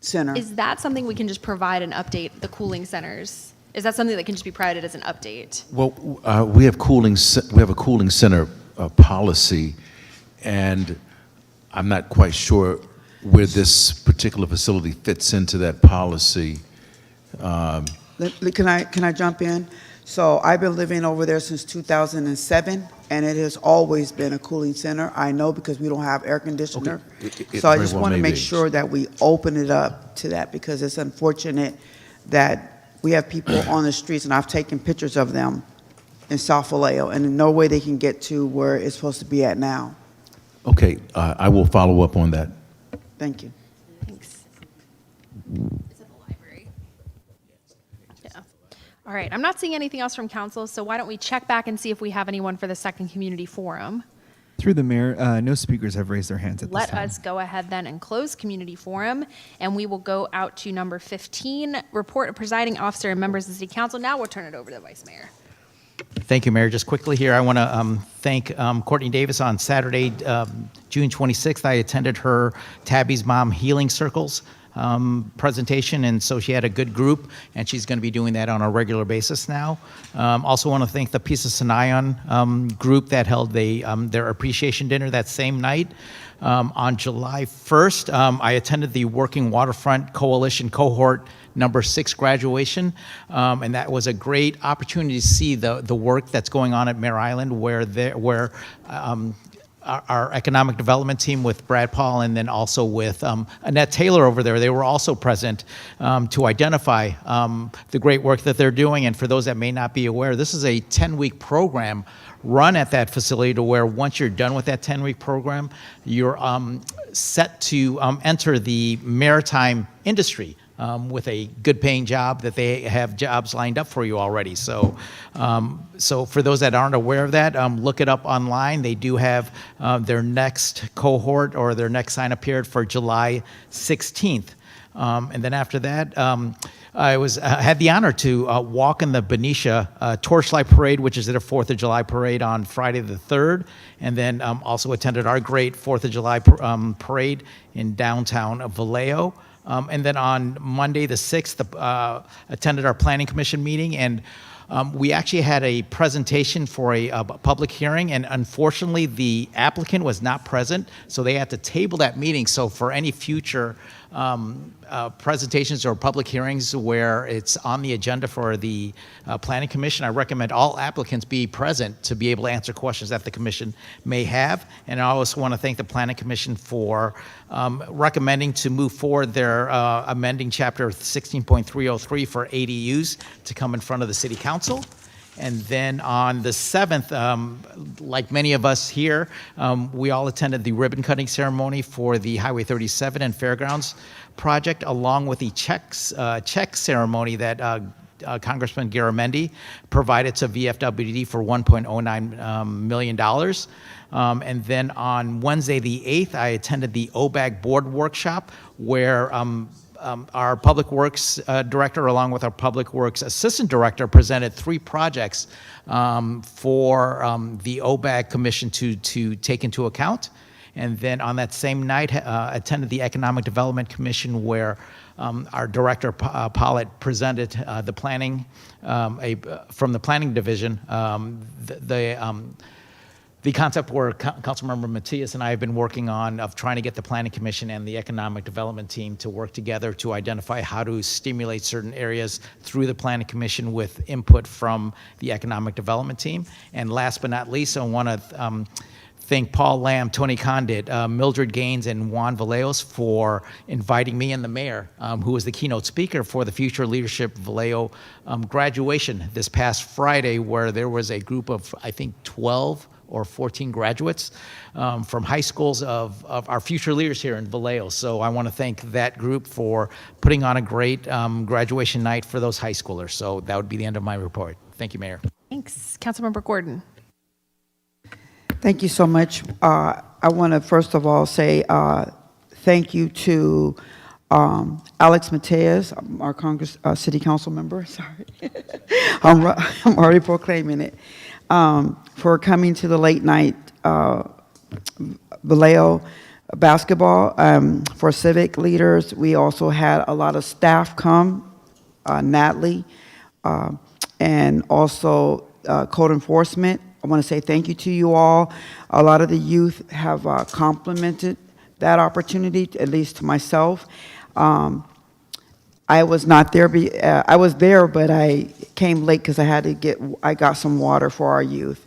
center. Is that something we can just provide an update, the cooling centers? Is that something that can just be provided as an update? Well, we have a cooling center policy, and I'm not quite sure where this particular facility fits into that policy. Can I jump in? So I've been living over there since 2007, and it has always been a cooling center. I know because we don't have air conditioner. It So I very just well want to may make be. sure that we open it up to that, because it's unfortunate that we have people on the streets, and I've taken pictures of them in South Vallejo, and in no way they can get to where it's supposed to be at now. Okay, I will follow up on that. Thank you. Thanks. It's at the library. Yeah. All right, I'm not seeing anything else from council, so why don't we check back and see if we have anyone for the second community forum? Through the mayor, no speakers have raised their hands at this Let time. us go ahead then and close community forum, and we will go out to number 15, report of presiding officer and members of the city council. Now we'll turn it over to the vice mayor. Thank you, Mayor. Just quickly here, I want to thank Courtney Davis. On Saturday, June 26th, I attended her Tabby's Mom Healing Circles presentation, and so she had a good group, and she's going to be doing that on a regular basis now. Also want to thank the Peace of Sinayan group that held their appreciation dinner that same night. On July 1st, I attended the Working Waterfront Coalition Cohort number 6 graduation, and that was a great opportunity to see the work that's going on at Mare Island, where our economic development team with Brad Paul, and then also with Annette Taylor over there. They were also present to identify the great work that they're doing. And for those that may not be aware, this is a 10-week program run at that facility, to where once you're done with that 10-week program, you're set to enter the maritime industry. With a good paying job, that they have jobs lined up for you already. So for those that aren't aware of that, look it up online. They do have their next cohort, or their next sign up period, for July 16th. And then after that, I had the honor to walk in the Benicia Torchlight Parade, which is their 4th of July parade on Friday the 3rd, and then also attended our great 4th of July parade in downtown Vallejo. And then on Monday the 6th, attended our Planning Commission meeting, and we actually had a presentation for a public hearing, and unfortunately the applicant was not present, so they had to table that meeting. So for any future presentations or public hearings where it's on the agenda for the Planning Commission, I recommend all applicants be present to be able to answer questions that the commission may have. And I also want to thank the Planning Commission for recommending to move forward their amending Chapter 16.303 for ADUs to come in front of the City Council. And then on the 7th, like many of us here, we all attended the ribbon cutting ceremony for the Highway 37 and Fairgrounds project, along with the check ceremony that Congressman Garamendi provided to VFWD for $1.09 million. And then on Wednesday the 8th, I attended the OBAG board workshop, where our Public Works Director, along with our Public Works Assistant Director, presented 3 projects for the OBAG Commission to take into account. And then on that same night, attended the Economic Development Commission, where our Director, Pollitt, presented the planning, from the Planning Division, the concept where Councilmember Matias and I have been working on, of trying to get the Planning Commission and the Economic Development Team to work together to identify how to stimulate certain areas through the Planning Commission with input from the Economic Development Team. And last but not least, I want to thank Paul Lamb, Tony Condit, Mildred Gaines, and Juan Vallejos for inviting me and the mayor, who was the keynote speaker for the Future Leadership Vallejo graduation this past Friday, where there was a group of, I think, 12 or 14 graduates from high schools of our future leaders here in Vallejo. So I want to thank that group for putting on a great graduation night for those high schoolers. So that would be the end of my report. Thank you, Mayor. Thanks. Councilmember Gordon. Thank you so much. I want to first of all say thank you to Alex Mateas, our city council member. Sorry, I'm already proclaiming it. For coming to the late night Vallejo basketball for civic leaders. We also had a lot of staff come, Natalie, and also code enforcement. I want to say thank you to you all. A lot of the youth have complimented that opportunity, at least to myself. I was not there. I was there, but I came late because I got some water for our youth.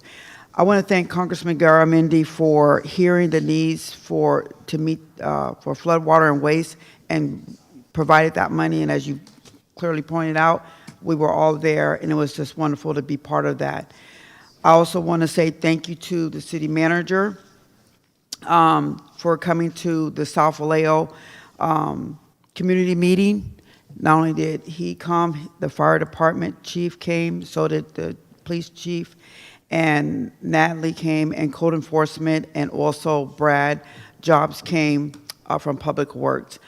I want to thank Congressman Garamendi for hearing the needs to meet for flood water and waste and provided that money. And as you clearly pointed out, we were all there, and it was just wonderful to be part of that. I also want to say thank you to the city manager for coming to the South Vallejo community meeting. Not only did he come, the fire department chief came, so did the police chief, and Natalie came, and code enforcement, and also Brad Jobs came from Public Works.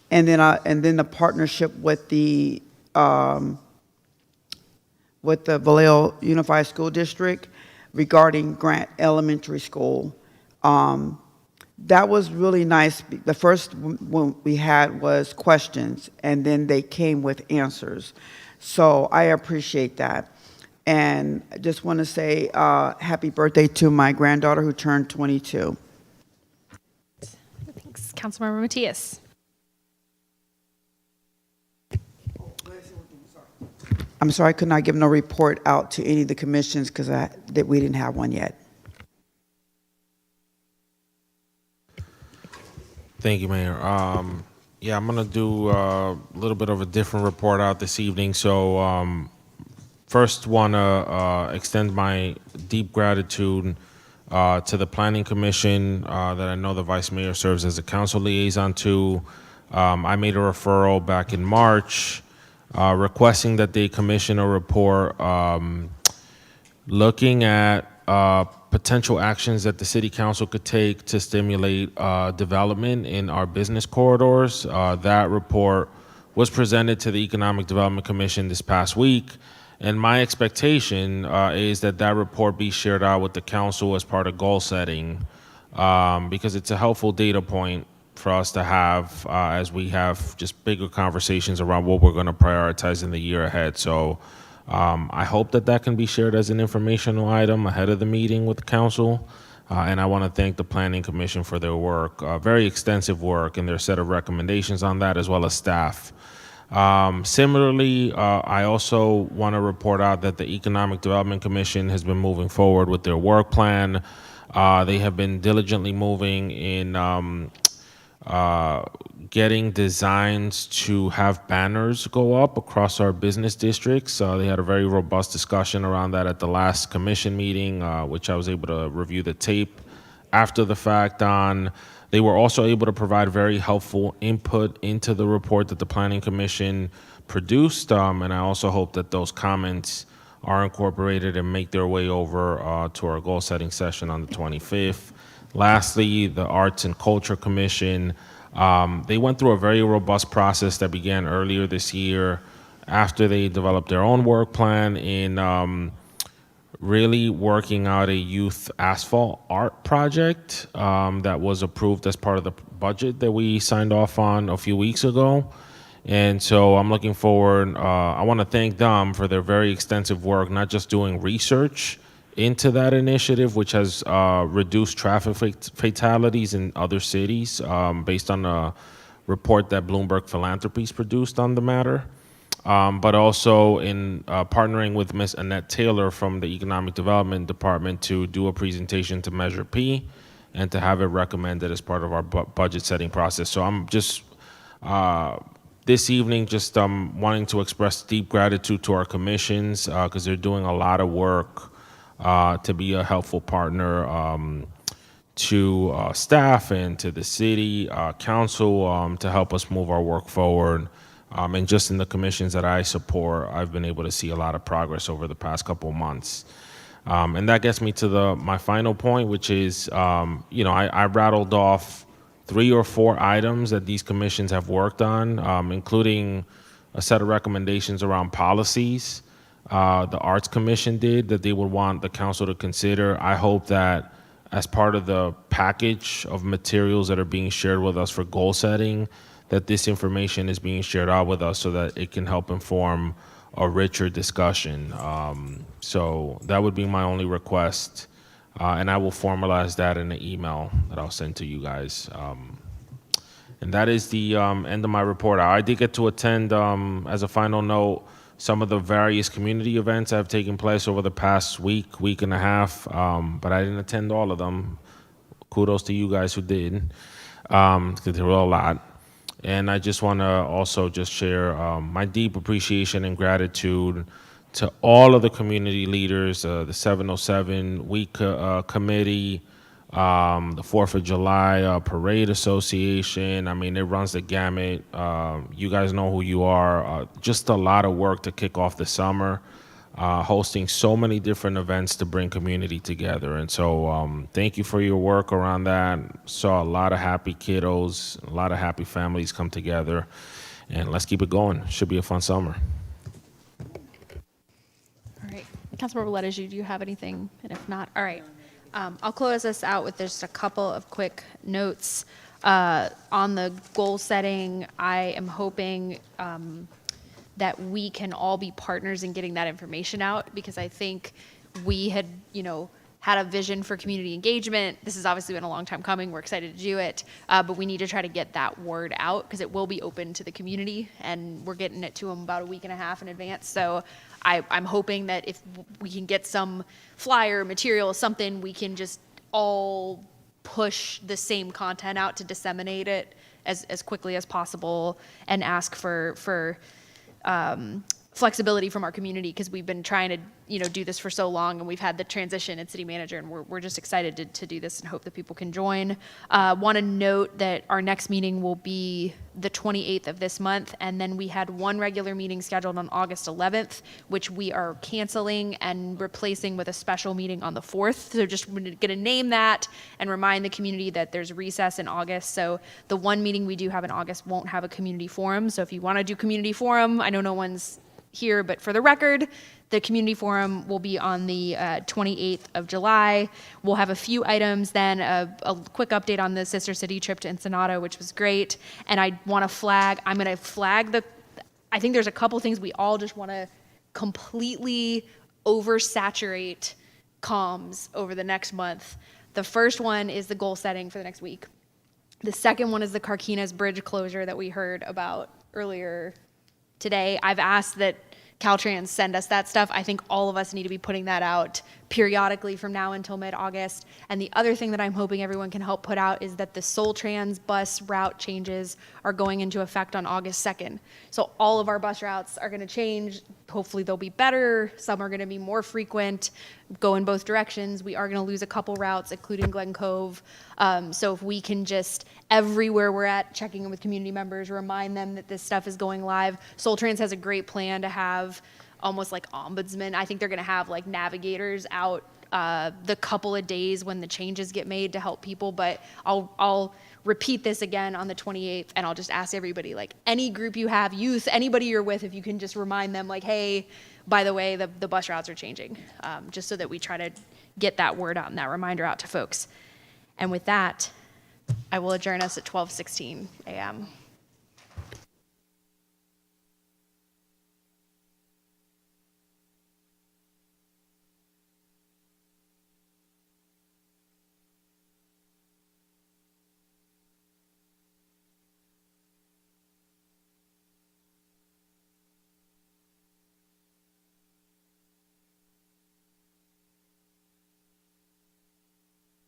And then the partnership with the Vallejo Unified School District regarding Grant Elementary School. That was really nice. The first one we had was questions, and then they came with answers. So I appreciate that. And I just want to say happy birthday to my granddaughter who turned 22. Thanks. Councilmember Matias. I'm sorry I could not give no report out to any of the commissions because that we didn't have one yet. Thank you, Mayor. Yeah, I'm going to do a little bit of a different report out this evening. So first want to extend my deep gratitude to the Planning Commission that I know the Vice Mayor serves as a council liaison to. I made a referral back in March requesting that they commission a report looking at potential actions that the city council could take to stimulate development in our business corridors. That report was presented to the Economic Development Commission this past week, and my expectation is that that report be shared out with the council as part of goal setting, because it's a helpful data point for us to have as we have just bigger conversations around what we're going to prioritize in the year ahead. So I hope that that can be shared as an informational item ahead of the meeting with the council. And I want to thank the Planning Commission for their work, very extensive work, and their set of recommendations on that, as well as staff. Similarly, I also want to report out that the Economic Development Commission has been moving forward with their work plan. They have been diligently moving in getting designs to have banners go up across our business districts. They had a very robust discussion around that at the last commission meeting, which I was able to review the tape after the fact on. They were also able to provide very helpful input into the report that the Planning Commission produced, and I also hope that those comments are incorporated and make their way over to our goal-setting session on the 25th. Lastly, the Arts and Culture Commission, they went through a very robust process that began earlier this year after they developed their own work plan in really working out a youth asphalt art project that was approved as part of the budget that we signed off on a few weeks ago. And so I'm looking forward, I want to thank them for their very extensive work, not just doing research into that initiative, which has reduced traffic fatalities in other cities based on a report that Bloomberg Philanthropies produced on the matter, but also in partnering with Ms. Annette Taylor from the Economic Development Department to do a presentation to Measure P and to have it recommended as part of our budget setting process. So I'm just, this evening, just wanting to express deep gratitude to our commissions because they're doing a lot of work to be a helpful partner to staff and to the city council to help us move our work forward. And just in the commissions that I support, I've been able to see a lot of progress over the past couple of months. And that gets me to my final point, which is, I rattled off 3 or 4 items that these commissions have worked on, including a set of recommendations around policies. The Arts Commission did that they would want the council to consider. I hope that as part of the package of materials that are being shared with us for goal setting, that this information is being shared out with us so that it can help inform a richer discussion. So that would be my only request, and I will formalize that in the email that I'll send to you guys. And that is the end of my report. I did get to attend, as a final note, some of the various community events that have taken place over the past week and a half, but I didn't attend all of them. Kudos to you guys who did, because there were a lot. And I just want to also just share my deep appreciation and gratitude to all of the community leaders, the 707 Week Committee, the 4th of July Parade Association. I mean, it runs the gamut. You guys know who you are. Just a lot of work to kick off the summer, hosting so many different events to bring community together. And so thank you for your work around that. Saw a lot of happy kiddos, a lot of happy families come together. And let's keep it going. Should be a fun summer. All right. Councilmember Letters, do you have anything? And if not, all right. I'll close us out with just a couple of quick notes. On the goal setting, I am hoping that we can all be partners in getting that information out, because I think we had, had a vision for community engagement. This has obviously been a long time coming. We're excited to do it, but we need to try to get that word out because it will be open to the community, and we're getting it to them about a week and a half in advance. So I'm hoping that if we can get some flyer material, something, we can just all push the same content out to disseminate it as quickly as possible, and ask for flexibility from our community, because we've been trying to do this for so long, and we've had the transition in city manager, and we're just excited to do this and hope that people can join. Want to note that our next meeting will be the 28th of this month, and then we had one regular meeting scheduled on August 11th, which we are canceling and replacing with a special meeting on the 4th. So just going to name that and remind the community that there's recess in August. So the one meeting we do have in August won't have a community forum. So if you want to do community forum, I know no one's here, but for the record, the community forum will be on the 28th of July. We'll have a few items then, a quick update on the Sister City trip to Ensenada, which was great. And I'm going to flag I think there's a couple things we all just want to completely oversaturate comms over the next month. The first one is the goal setting for the next week. The second one is the Carquinez Bridge closure that we heard about earlier today. I've asked that Caltrans send us that stuff. I think all of us need to be putting that out periodically from now until mid-August. And the other thing that I'm hoping everyone can help put out is that the Soltrans bus route changes are going into effect on August 2nd. So all of our bus routes are going to change. Hopefully they'll be better. Some are going to be more frequent, go in both directions. We are going to lose a couple routes, including Glen Cove. So if we can just, everywhere we're at, checking in with community members, remind them that this stuff is going live. Soltrans has a great plan to have almost like ombudsman. I think they're going to have like navigators out the couple of days when the changes get made to help people. But I'll repeat this again on the 28th, and I'll just ask everybody, like any group you have, youth, anybody you're with, if you can just remind them, like, hey, by the way, the bus routes are changing, just so that we try to get that word out and that reminder out to folks. And with that, I will adjourn us at 12:16 a.m.